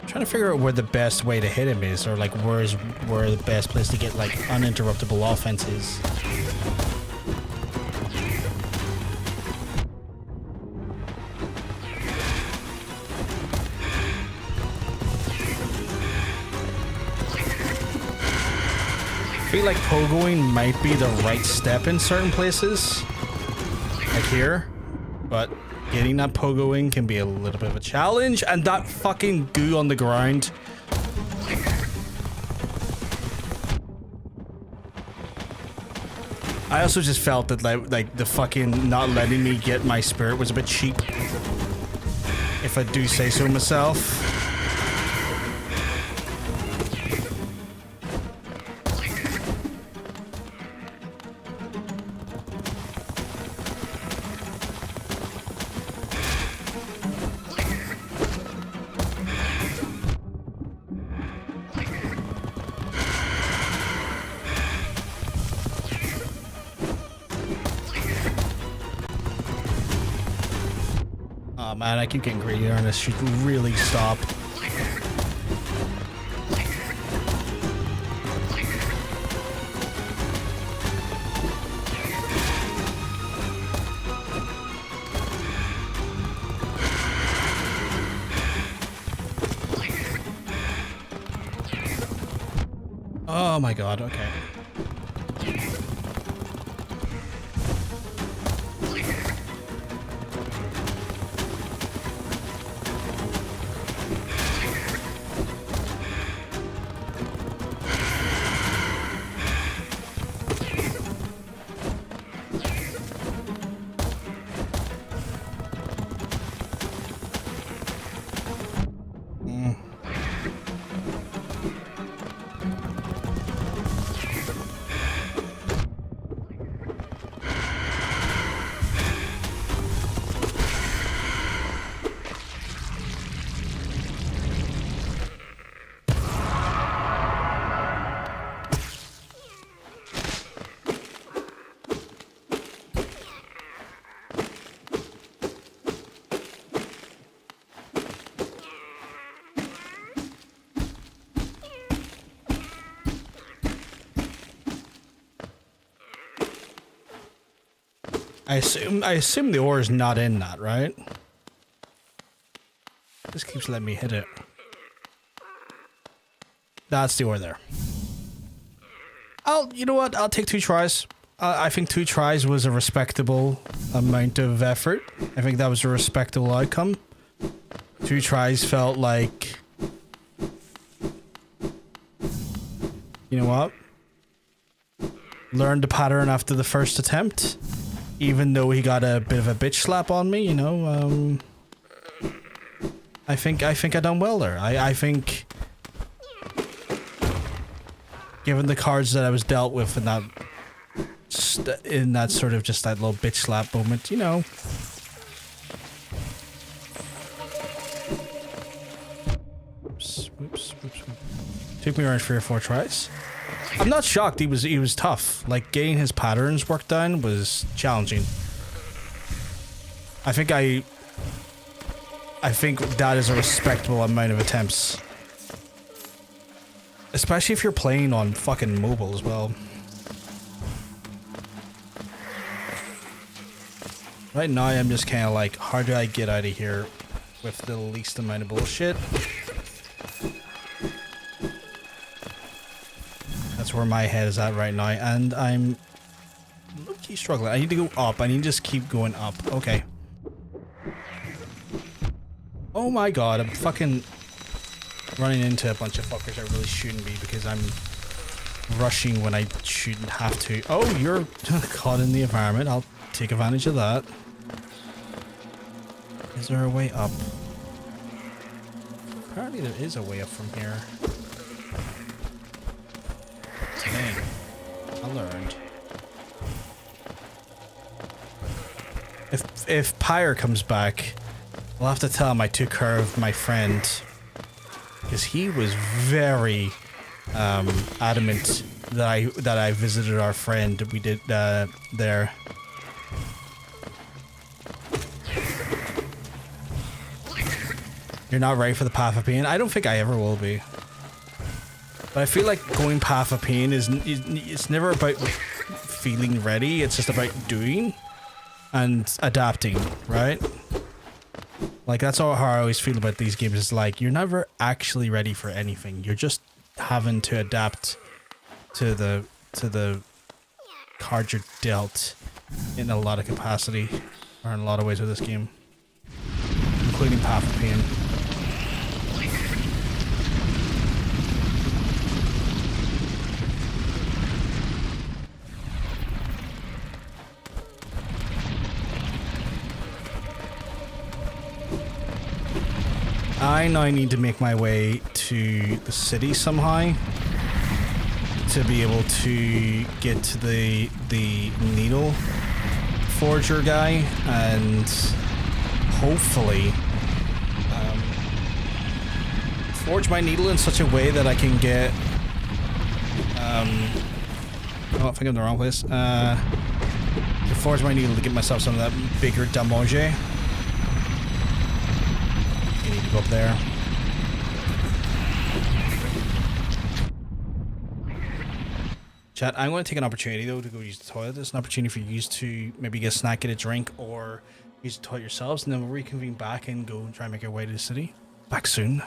Trying to figure out where the best way to hit him is, or like where the best place to get like uninterruptible offense is. I feel like pogoing might be the right step in certain places, like here, but getting that pogoing can be a little bit of a challenge, and that fucking goo on the ground. I also just felt that like the fucking not letting me get my spirit was a bit cheap, if I do say so myself. Oh man, I keep getting greedy on this. Should really stop. Oh my god, okay. I assume the ore is not in that, right? This keeps letting me hit it. That's the ore there. You know what? I'll take 2 tries. I think 2 tries was a respectable amount of effort. I think that was a respectable outcome. 2 tries felt like... You know what? Learned the pattern after the first attempt. Even though he got a bit of a bitch slap on me, you know, I think I done well there. I think... Given the cards that I was dealt with in that sort of just that little bitch slap moment, you know. Oops. Took me around 3 or 4 tries. I'm not shocked. He was tough. Like, getting his patterns worked down was challenging. I think that is a respectable amount of attempts. Especially if you're playing on fucking mobile as well. Right now I'm just kind of like, how do I get out of here with the least amount of bullshit? That's where my head is at right now, and I'm low-key struggling. I need to go up. I need to just keep going up. Okay. Oh my god, I'm fucking running into a bunch of fuckers I really shouldn't be because I'm rushing when I shouldn't have to. Oh, you're caught in the environment. I'll take advantage of that. Is there a way up? Apparently there is a way up from here. Dang. I learned. If Pyre comes back, I'll have to tell him I took care of my friend. Because he was very adamant that I visited our friend we did there. You're not ready for the path of pain? I don't think I ever will be. But I feel like going path of pain it's never about feeling ready, it's just about doing and adapting, right? Like, that's how I always feel about these games. It's like, you're never actually ready for anything. You're just having to adapt to the cards you're dealt in a lot of capacity, or in a lot of ways with this game. Including Path of Pain. I now need to make my way to the city somehow to be able to get to the needle forger guy and hopefully forge my needle in such a way that I can get oh, I think I'm in the wrong place. To forge my needle to get myself some of that bigger damage. You need to go up there. Chat, I'm going to take an opportunity though to go use the toilet. There's an opportunity for you to maybe get a snack, get a drink, or use the toilet yourselves, and then we'll reconvene back and go and try and make our way to the city. Back soon.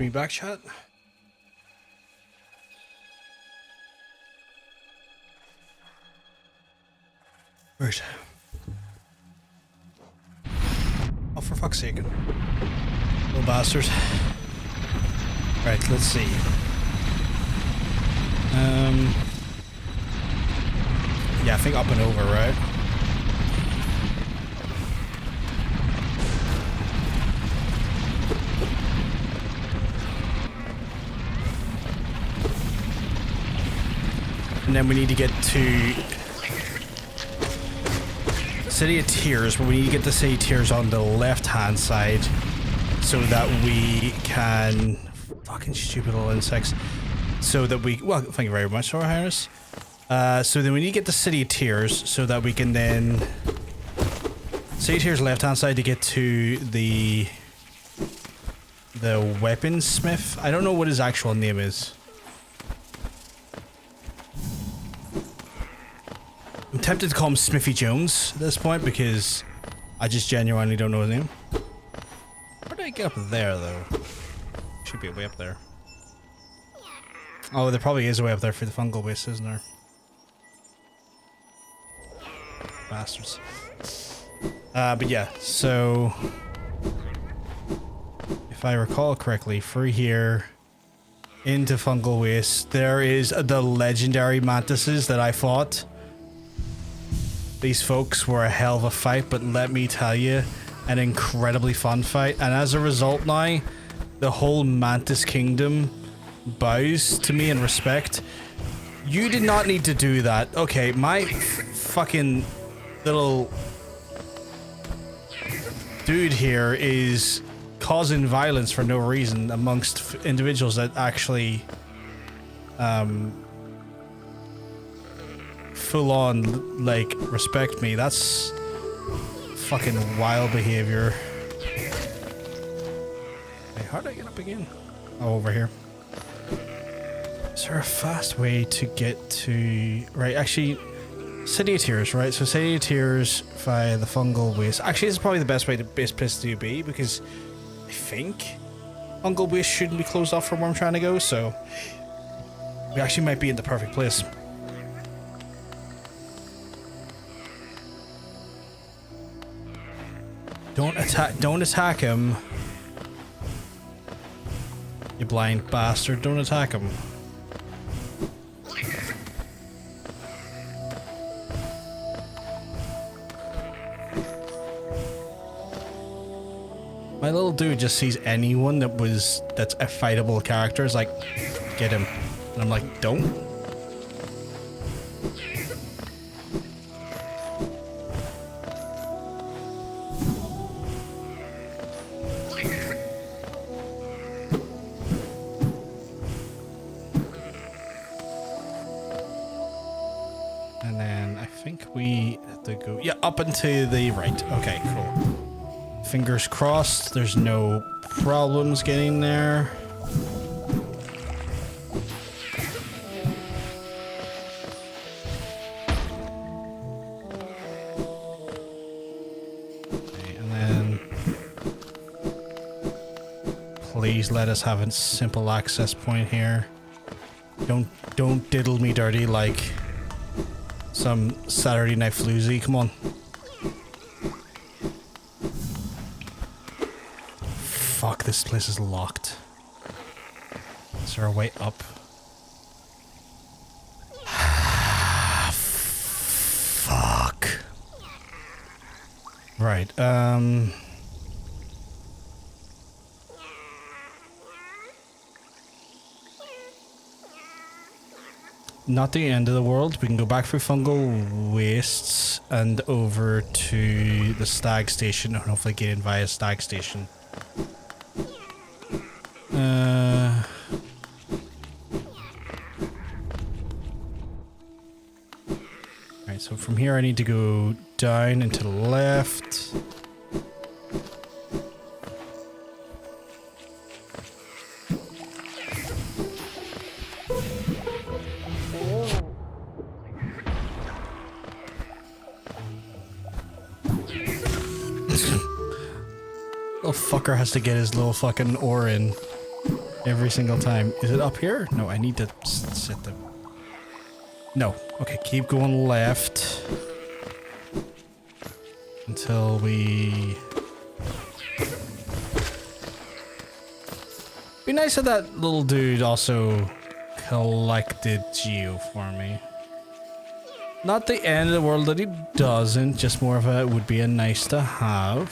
me back, chat. Right. Oh, for fuck's sake. Little bastards. Right, let's see. Yeah, I think up and over, right? And then we need to get to City of Tears, but we need to get the City of Tears on the left-hand side so that we can... Fucking stupid little insects. So that we... Well, thank you very much, Sora Harris. So then we need to get the City of Tears so that we can then... City of Tears left-hand side to get to the weaponsmith. I don't know what his actual name is. I'm tempted to call him Smithy Jones at this point because I just genuinely don't know his name. Where did I get up there, though? Should be a way up there. Oh, there probably is a way up there for the fungal waste, isn't there? Bastards. But yeah, so... If I recall correctly, through here into fungal waste, there is the legendary mantises that I fought. These folks were a hell of a fight, but let me tell you, an incredibly fun fight. And as a result now, the whole Mantis Kingdom bows to me in respect. You did not need to do that. Okay, my fucking little dude here is causing violence for no reason amongst individuals that actually full on like respect me. That's fucking wild behavior. Hey, how did I get up again? Oh, over here. Is there a fast way to get to... Right, actually, City of Tears, right? So City of Tears via the fungal waste. Actually, this is probably the best place to be because I think fungal waste shouldn't be closed off from where I'm trying to go, so we actually might be in the perfect place. Don't attack him. You blind bastard, don't attack him. My little dude just sees anyone that's a fightable character is like, get him. And I'm like, don't. And then I think we have to go, yeah, up and to the right. Okay, cool. Fingers crossed, there's no problems getting there. Okay, and then please let us have a simple access point here. Don't diddle me dirty like some Saturday Night Floozy. Come on. Fuck, this place is locked. Is there a way up? Fuck. Right, not the end of the world. We can go back through fungal wastes and over to the stag station and hopefully get in via stag station. Right, so from here I need to go down and to the left. Little fucker has to get his little fucking ore in. Every single time. Is it up here? No, I need to set them. No. Okay, keep going left. Until we... Be nice if that little dude also collected Geo for me. Not the end of the world that he doesn't, just more of a it would be a nice to have.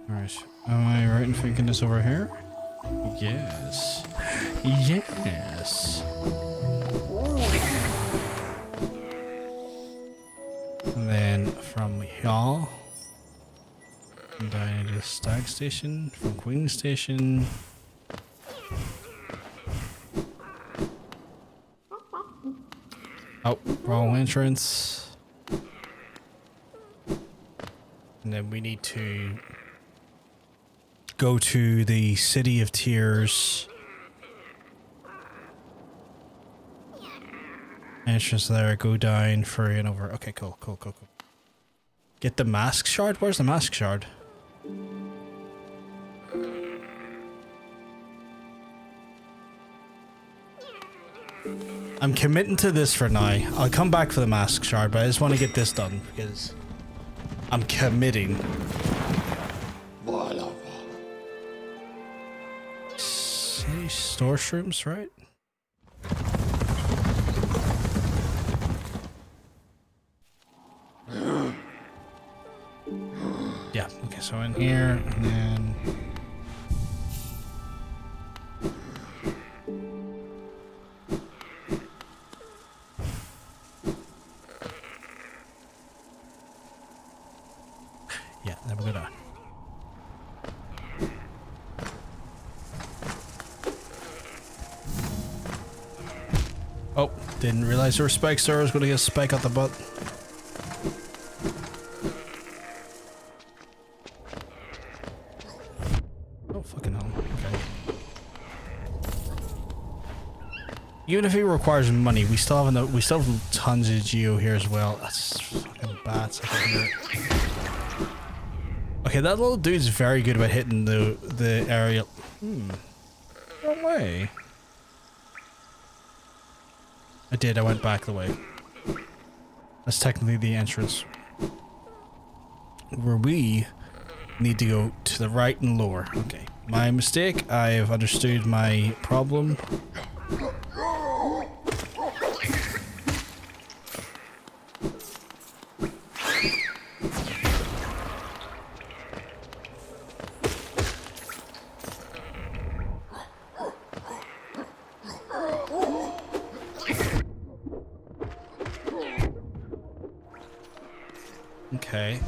Alright, am I right in thinking this over here? Yes. Yes. And then from here, down to the Stag Station, from Queen Station. Oh, wrong entrance. And then we need to go to the City of Tears. Entrance there, go down, furry and over. Okay, cool. Get the mask shard? Where's the mask shard? I'm committing to this for now. I'll come back for the mask shard, but I just want to get this done because I'm committing. City store shrooms, right? Yeah, okay, so in here, and then... Yeah, then we go down. Oh, didn't realize there were spikes there. I was going to get a spike out the butt. Even if it requires money, we still have tons of geo here as well. That's fucking bats. I can hear it. Okay, that little dude's very good about hitting the area. No way. I did. I went back the way. That's technically the entrance. Where we need to go to the right and lower. Okay, my mistake. I've understood my problem. Okay.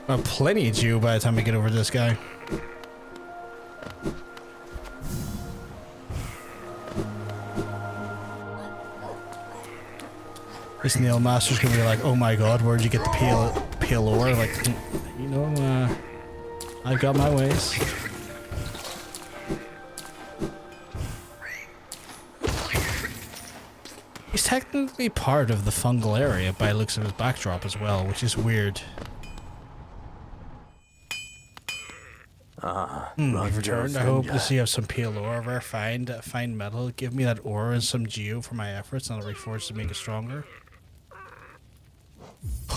Well, plenty of Jew by the time we get over this guy. This nail master's gonna be like, oh my god, where'd you get the pale ore? Like, you know, I've got my ways. He's technically part of the fungal area by the looks of his backdrop as well, which is weird. I've returned. I hope to see you have some pale ore. Rare find metal. Give me that ore and some geo for my efforts, and I'll reforge to make it stronger.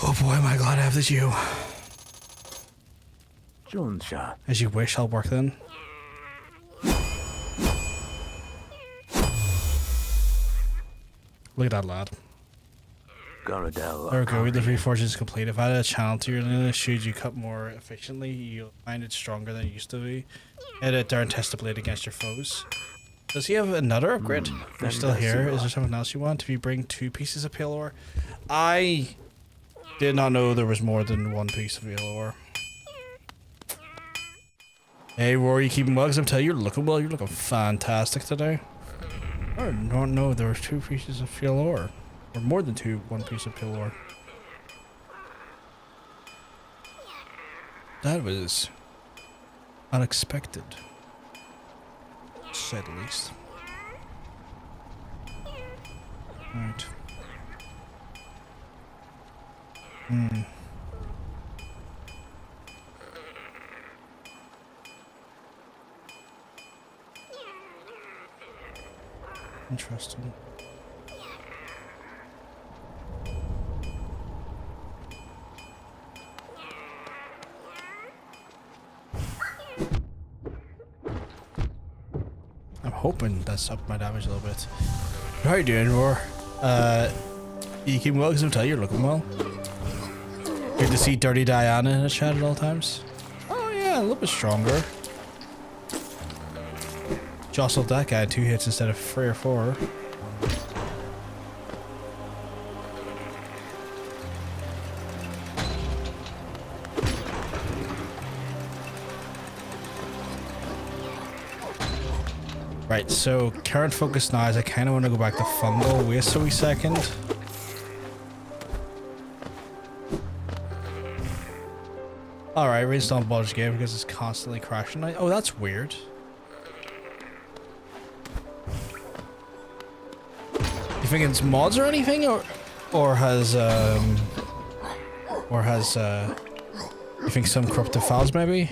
Oh boy, am I glad I have the geo. As you wish, I'll work then. Look at that lad. There we go, the reforge is complete. If I had a channel to your lineage, should you cut more efficiently, you'll find it stronger than it used to be. Edit there and test the blade against your foes. Does he have another upgrade? You're still here. Is there something else you want? If you bring 2 pieces of pale ore? I did not know there was more than 1 piece of pale ore. Hey, Rory, you keeping well? 'Cause I'm telling you, you're looking well. You're looking fantastic today. I did not know there were 2 pieces of pale ore. Or more than 1 piece of pale ore. That was unexpected, to say the least. Right. Interesting. I'm hoping that's upped my damage a little bit. How you doing, Roar? You keeping well? Because I'm telling you, you're looking well. Good to see Dirty Diana in the chat at all times. Oh yeah, a little bit stronger. Jostled that guy 2 hits instead of 3 or 4. Right, so current focus now is I kind of want to go back to fungal. Wait a wee second. Alright, reinstall Baldur's Gate because it's constantly crashing. Oh, that's weird. You think it's mods or anything, or has you think some corrupted files maybe?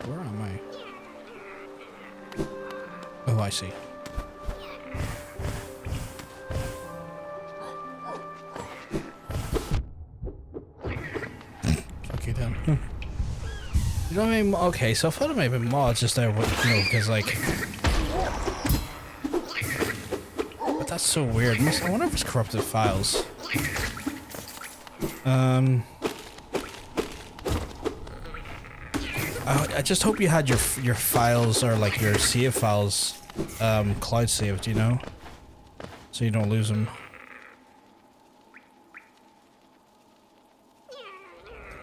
Where am I? Oh, I see. Fuck you then. You know what I mean? Okay, so I thought it might have been mods just there, you know, because like... But that's so weird. I wonder if it's corrupted files. I just hope you had your files, or like your save files, cloud saved, you know? So you don't lose them.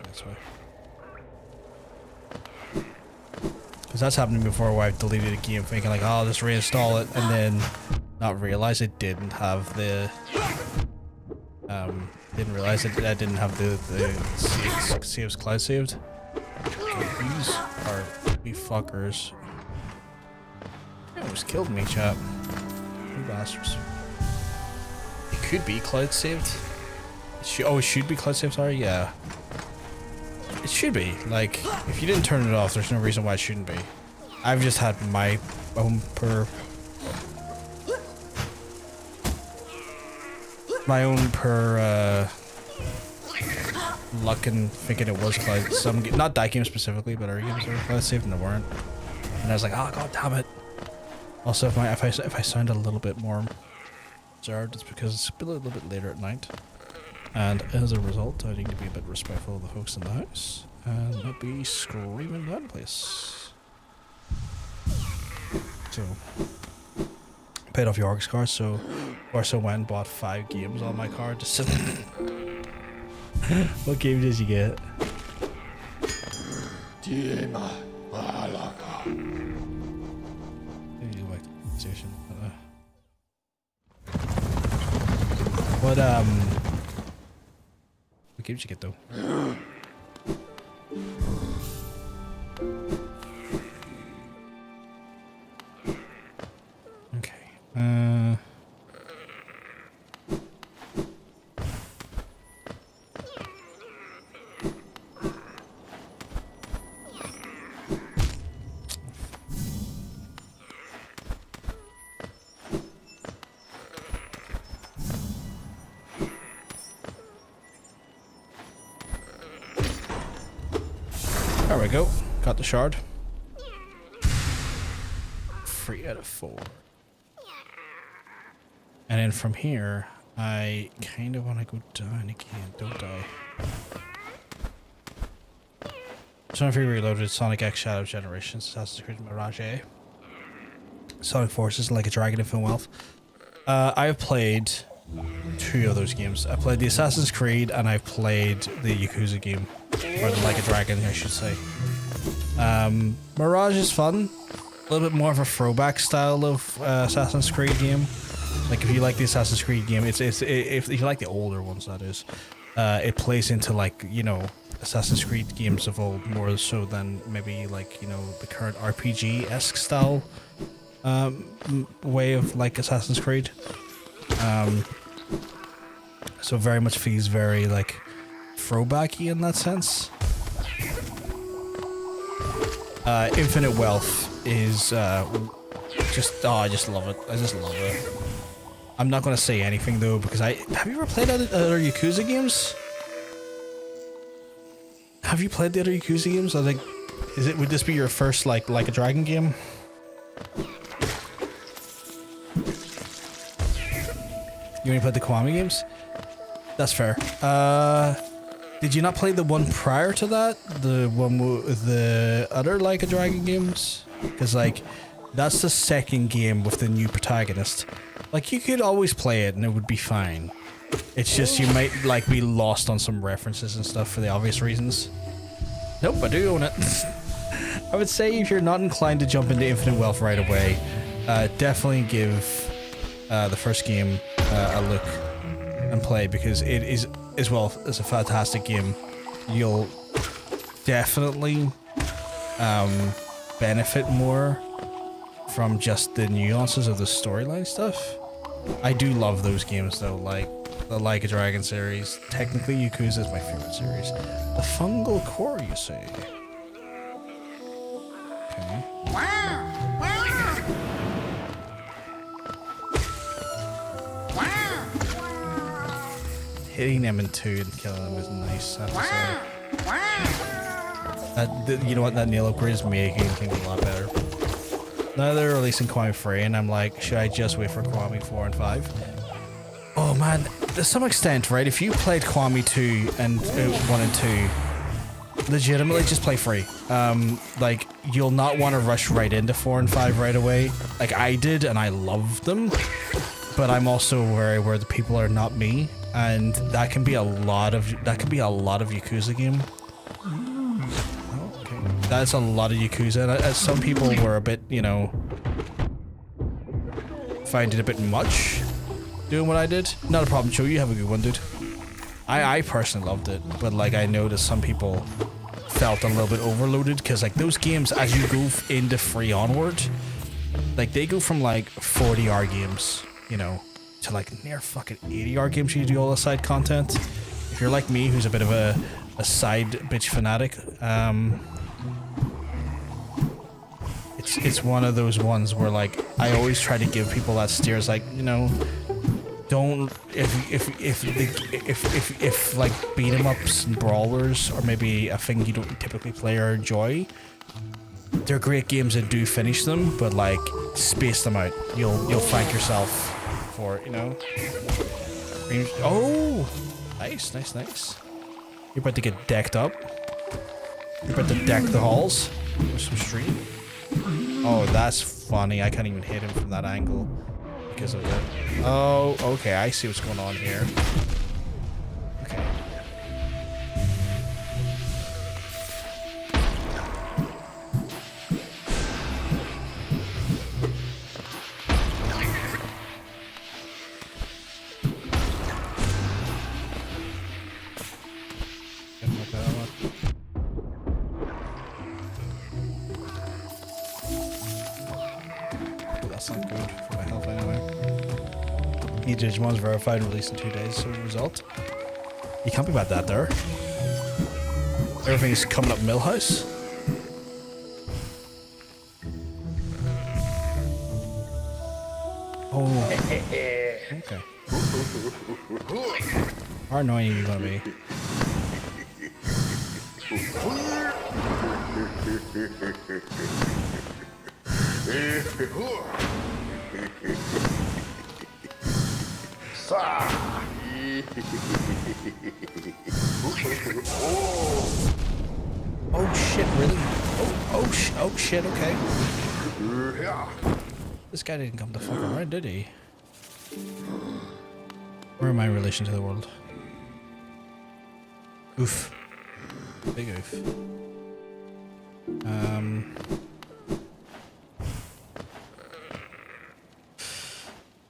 That's why. Because that's happened before where I've deleted a game thinking like, oh, I'll just reinstall it, and then not realize it didn't have the... didn't realize it, I didn't have the saves cloud saved. These are we fuckers. They almost killed me, chat. You bastards. It could be cloud saved. It should be cloud saved, sorry? Yeah. It should be. Like, if you didn't turn it off, there's no reason why it shouldn't be. I've just had my own luck and thinking it was cloud. Not that game specifically, but other games were cloud saved and they weren't. And I was like, oh god damn it. Also, if I sound a little bit more jarred, it's because it's a little bit later at night, and as a result, I need to be a bit respectful of the folks in the house and not be screaming down the place. So, paid off your Argus card, so went and bought 5 games on my card. Just what game did you get? What game did you get though? Okay. There we go. Got the shard. 3 out of 4. And then from here, I kind of want to go down again, don't I? Sonic 3 Reloaded, Sonic X Shadow Generations, Assassin's Creed Mirage A, Sonic Forces, Like a Dragon, Infinite Wealth. I've played 2 of those games. I played the Assassin's Creed and I've played the Yakuza game, or the Like a Dragon, I should say. Mirage is fun. A little bit more of a throwback style of Assassin's Creed game. Like if you like the Assassin's Creed game, if you like the older ones, that is, it plays into like, you know, Assassin's Creed games of old more so than maybe like, you know, the current RPG-esque style way of like Assassin's Creed. So very much feels very like throwbacky in that sense. Infinite Wealth is I just love it. I just love it. I'm not gonna say anything though because have you ever played other Yakuza games? Have you played the other Yakuza games? I think would this be your first like a dragon game? You only played the Kiwami games? That's fair. Did you not play the one prior to that? The one with the other Like a Dragon games? Because, like, that's the second game with the new protagonist. Like, you could always play it and it would be fine. It's just you might, like, be lost on some references and stuff for the obvious reasons. Nope, I do own it. I would say if you're not inclined to jump into Infinite Wealth right away, definitely give the first game a look and play, because it is, as well as a fantastic game. You'll definitely benefit more from just the nuances of the storyline stuff. I do love those games though, like the Like a Dragon series. Technically Yakuza is my favorite series. The fungal core, you say? Okay. Hitting them in 2 and killing them is nice, I have to say. You know what, that nail upgrade is making things a lot better. Now they're releasing Kiwami 3 and I'm like, should I just wait for Kiwami 4 and 5? Oh man, to some extent, right, if you played Kiwami 2 and 1 and 2, legitimately just play 3. Like, you'll not want to rush right into 4 and 5 right away. Like I did, and I loved them. But I'm also very aware the people are not me, and that can be a lot of Yakuza game. Okay, that's a lot of Yakuza. And some people were a bit, you know, find it a bit much doing what I did. Not a problem, Joe. You have a good one, dude. I personally loved it, but like I noticed some people felt a little bit overloaded because like those games, as you go into 3 onward, like they go from like 40-hour games, you know, to like near fucking 80-hour games. You do all the side content. If you're like me, who's a bit of a side bitch fanatic, it's one of those ones where like I always try to give people that steer. It's like, you know, don't if like beat 'em ups and brawlers or maybe a thing you don't typically play or enjoy, they're great games and do finish them, but like space them out. You'll thank yourself for it, you know. Oh, nice. You're about to get decked up. You're about to deck the halls with some stream. Oh, that's funny. I can't even hit him from that angle because of that. Oh, okay. I see what's going on here. Okay. That's not good for my health anyway. Digimon's verified and released in 2 days, so the result. You can't be bad that there. Everything's coming up Millhouse. Oh. Okay. How annoying are you gonna be? Oh shit, really? Oh shit, okay. This guy didn't come to fuck around, did he? Where am I in relation to the world? Oof. Big oof.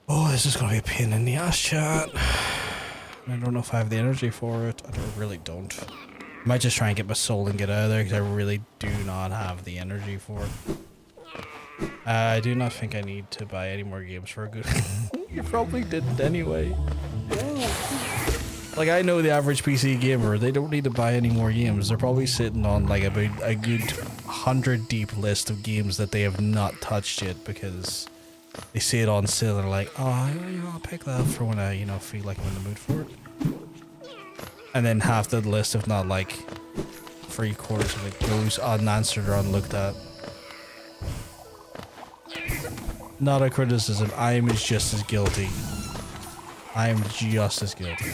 Oh, this is gonna be a pain in the ass, chat. I don't know if I have the energy for it. I really don't. I might just try and get my soul and get out of there because I really do not have the energy for it. I do not think I need to buy any more games for a good. You probably didn't anyway. Like, I know the average PC gamer, they don't need to buy any more games. They're probably sitting on like about a good 100 deep list of games that they have not touched yet because they see it on sale and they're like, oh, I'll pick that up for when I, feel like I'm in the mood for it. And then half the list, if not like 3/4 of it, goes unanswered or unlooked at. Not a criticism. I am just as guilty. I am just as guilty.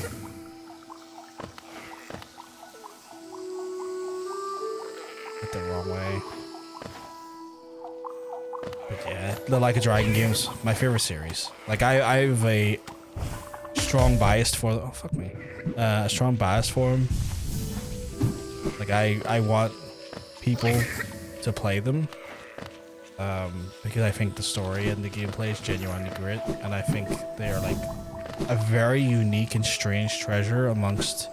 Went the wrong way. But yeah, the Like a Dragon games, my favorite series. Like I have a strong bias for. Oh fuck me. A strong bias for them. Like I want people to play them. Because I think the story and the gameplay is genuinely great, and I think they are like a very unique and strange treasure amongst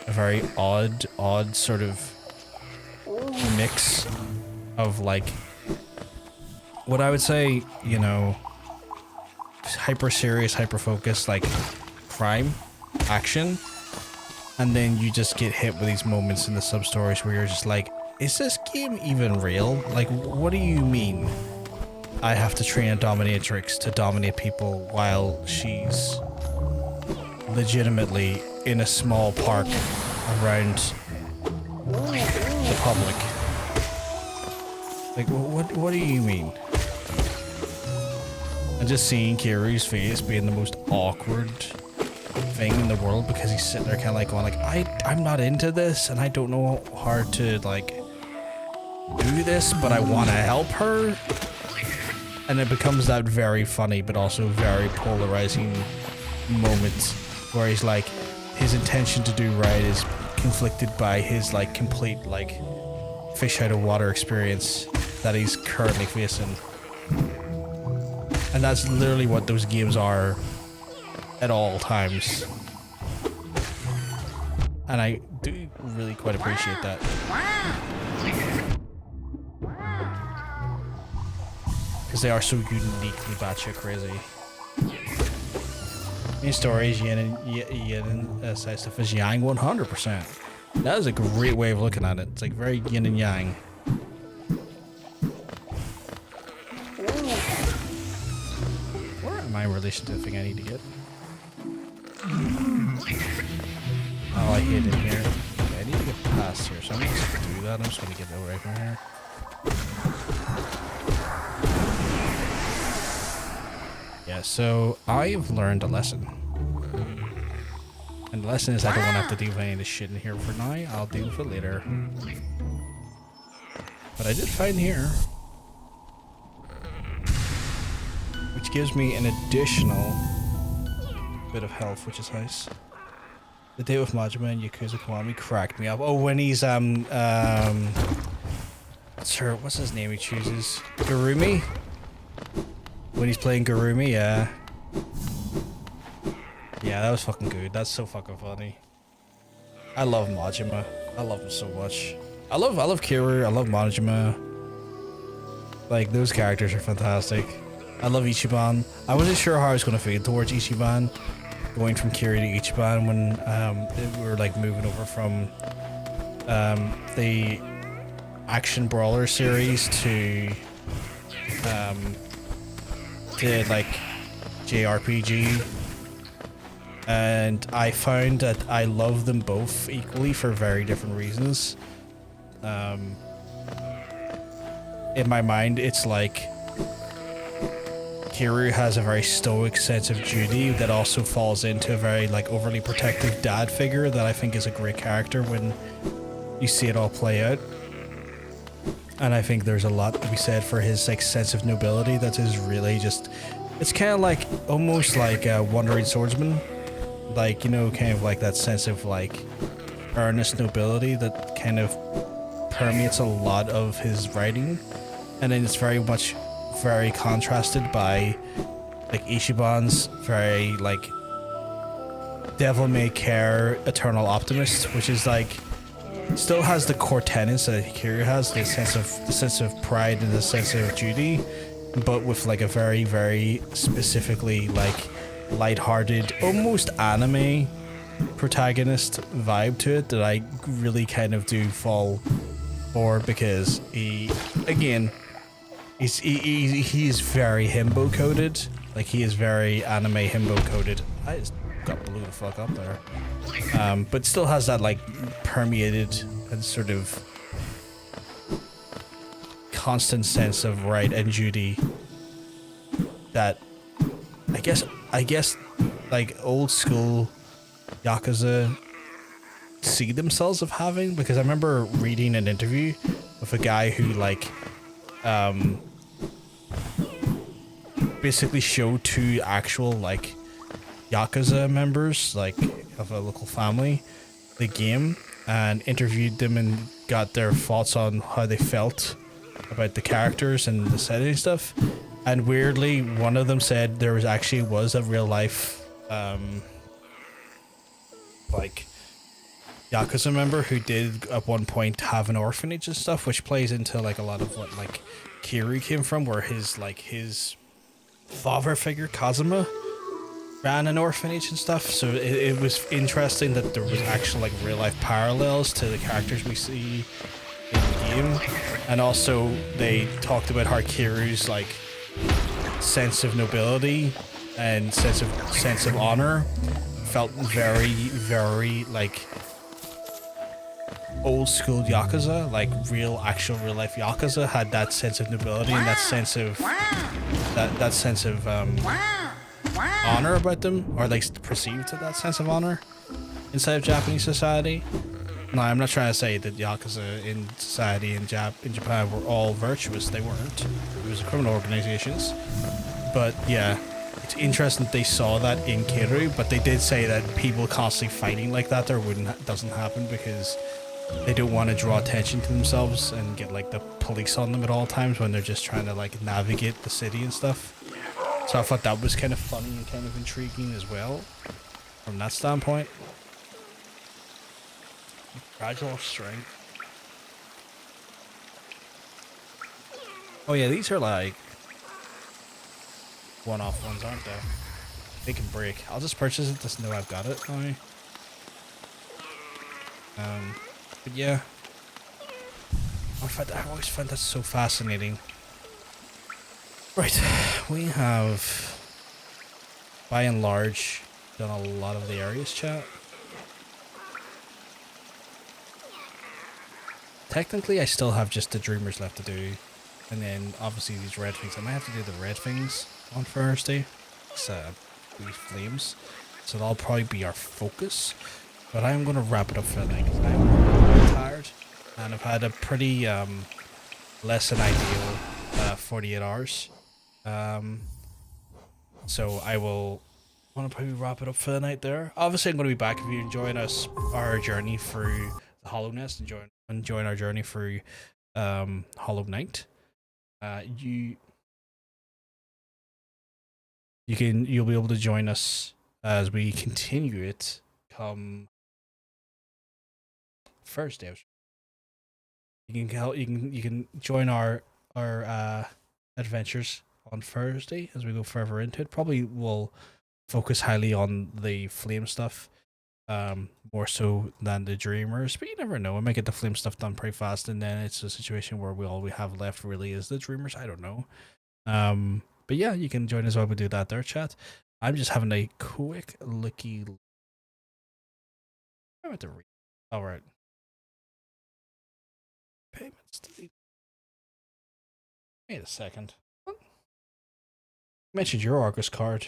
a very odd sort of mix of like what I would say, hyper serious, hyper focused, like crime, action, and then you just get hit with these moments in the sub stories where you're just like, is this game even real? Like, what do you mean I have to train a dominatrix to dominate people while she's legitimately in a small park around the public? Like, what do you mean? And just seeing Kiryu's face being the most awkward thing in the world because he's sitting there kind of like going like, I'm not into this and I don't know how to like do this, but I want to help her. And it becomes that very funny but also very polarizing moment where he's like, his intention to do right is conflicted by his like complete like fish out of water experience that he's currently facing. And that's literally what those games are at all times. And I do really quite appreciate that. Because they are so uniquely batshit crazy. These stories, yin and side stuff is yang 100%. That is a great way of looking at it. It's like very yin and yang. Where am I in relation to the thing I need to get? Oh, I hid in here. Okay, I need to get past here, so I'm not just gonna do that. I'm just gonna get away from here. Yeah, so I've learned a lesson. And the lesson is I don't want to have to deal with any of this shit in here for now. I'll deal with it later. But I did find here, which gives me an additional bit of health, which is nice. The date with Majima and Yakuza Kiwami cracked me up. Oh, when he's what's his name he chooses? Garumi? When he's playing Garumi, yeah. Yeah, that was fucking good. That's so fucking funny. I love Majima. I love him so much. I love Kiryu. I love Majima. Like, those characters are fantastic. I love Ichiban. I wasn't sure how I was going to feel towards Ichiban, going from Kiryu to Ichiban when we were like moving over from the action brawler series to like JRPG, and I found that I love them both equally for very different reasons. In my mind, it's like Kiryu has a very stoic sense of duty that also falls into a very like overly protective dad figure that I think is a great character when you see it all play out. And I think there's a lot to be said for his like sense of nobility that is really just, it's kind of like almost like a wandering swordsman, like, you know, kind of like that sense of like earnest nobility that kind of permeates a lot of his writing. And then it's very much very contrasted by like Ichiban's very like devil may care eternal optimist, which is like still has the core tenets that Hikiri has, the sense of pride and the sense of duty, but with like a very, very specifically like lighthearted, almost anime protagonist vibe to it that I really kind of do fall for, because he is very himbo coded. Like he is very anime himbo coded. I just got blew the fuck up there. But still has that like permeated and sort of constant sense of right and duty that I guess like old school Yakuza see themselves of having, because I remember reading an interview with a guy who like basically showed two actual like Yakuza members like of a local family the game and interviewed them and got their thoughts on how they felt about the characters and the setting and stuff. And weirdly, one of them said there was a real life like Yakuza member who did at one point have an orphanage and stuff, which plays into like a lot of what like Kiri came from, where his father figure Kazuma ran an orphanage and stuff. So it was interesting that there was actual like real life parallels to the characters we see in the game. And also they talked about how Kiru's like sense of nobility and sense of honor felt very, very like old school Yakuza, like real life Yakuza had that sense of nobility and that sense of honor about them, or like perceived that sense of honor inside of Japanese society. No, I'm not trying to say that Yakuza in society in Japan were all virtuous. They weren't. It was criminal organizations. But yeah, it's interesting that they saw that in Kiru, but they did say that people constantly fighting like that doesn't happen because they don't want to draw attention to themselves and get like the police on them at all times when they're just trying to like navigate the city and stuff. So I thought that was kind of fun and kind of intriguing as well from that standpoint. Gradual strength. Oh yeah, these are like one-off ones, aren't they? They can break. I'll just purchase it just know I've got it now. But yeah, I always find that so fascinating. Right, we have, by and large, done a lot of the areas, chat. Technically, I still have just the Dreamers left to do, and then obviously these red things. I might have to do the red things on Thursday. It's these flames, so that'll probably be our focus. But I'm gonna wrap it up for the night because I'm really tired, and I've had a pretty less than ideal 48 hours. So I will want to probably wrap it up for the night there. Obviously, I'm going to be back if you're enjoying our journey through the Hallownest, enjoying our journey through Hollow Knight. You'll be able to join us as we continue it come Thursday. You can join our adventures on Thursday as we go further into it. Probably will focus highly on the flame stuff, more so than the dreamers, but you never know. I might get the flame stuff done pretty fast, and then it's a situation where all we have left really is the dreamers. I don't know. But yeah, you can join us while we do that there, chat. I'm just having a quick looky. I have to read. All right. Payments. Wait a second. What? You mentioned your Argus card,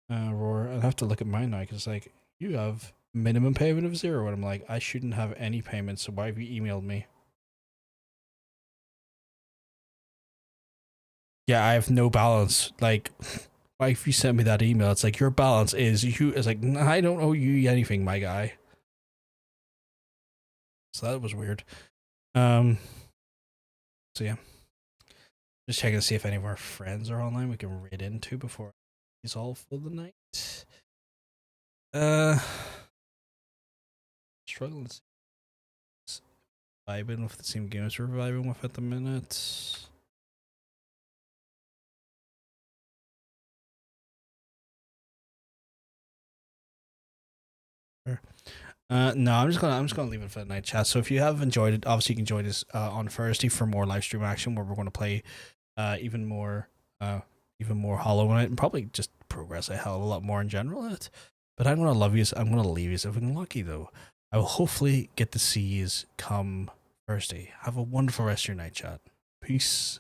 Roar. I'll have to look at mine now because like you have minimum payment of 0, and I'm like, I shouldn't have any payments, so why have you emailed me? Yeah, I have no balance. Like, why if you sent me that email, it's like your balance is you. It's like I don't owe you anything, my guy. So that was weird. So yeah, just checking to see if any of our friends are online we can raid into before he's all for the night. Struggling to see. Vibing with the same games we're vibing with at the minute. No, I'm just gonna leave it for the night chat. So if you have enjoyed it, obviously you can join us on Thursday for more live stream action where we're gonna play even more Hollow Knight and probably just progress a hell of a lot more in general in it. But I'm gonna love you. I'm gonna leave you. If I'm lucky though, I will hopefully get to see you come Thursday. Have a wonderful rest of your night, chat. Peace.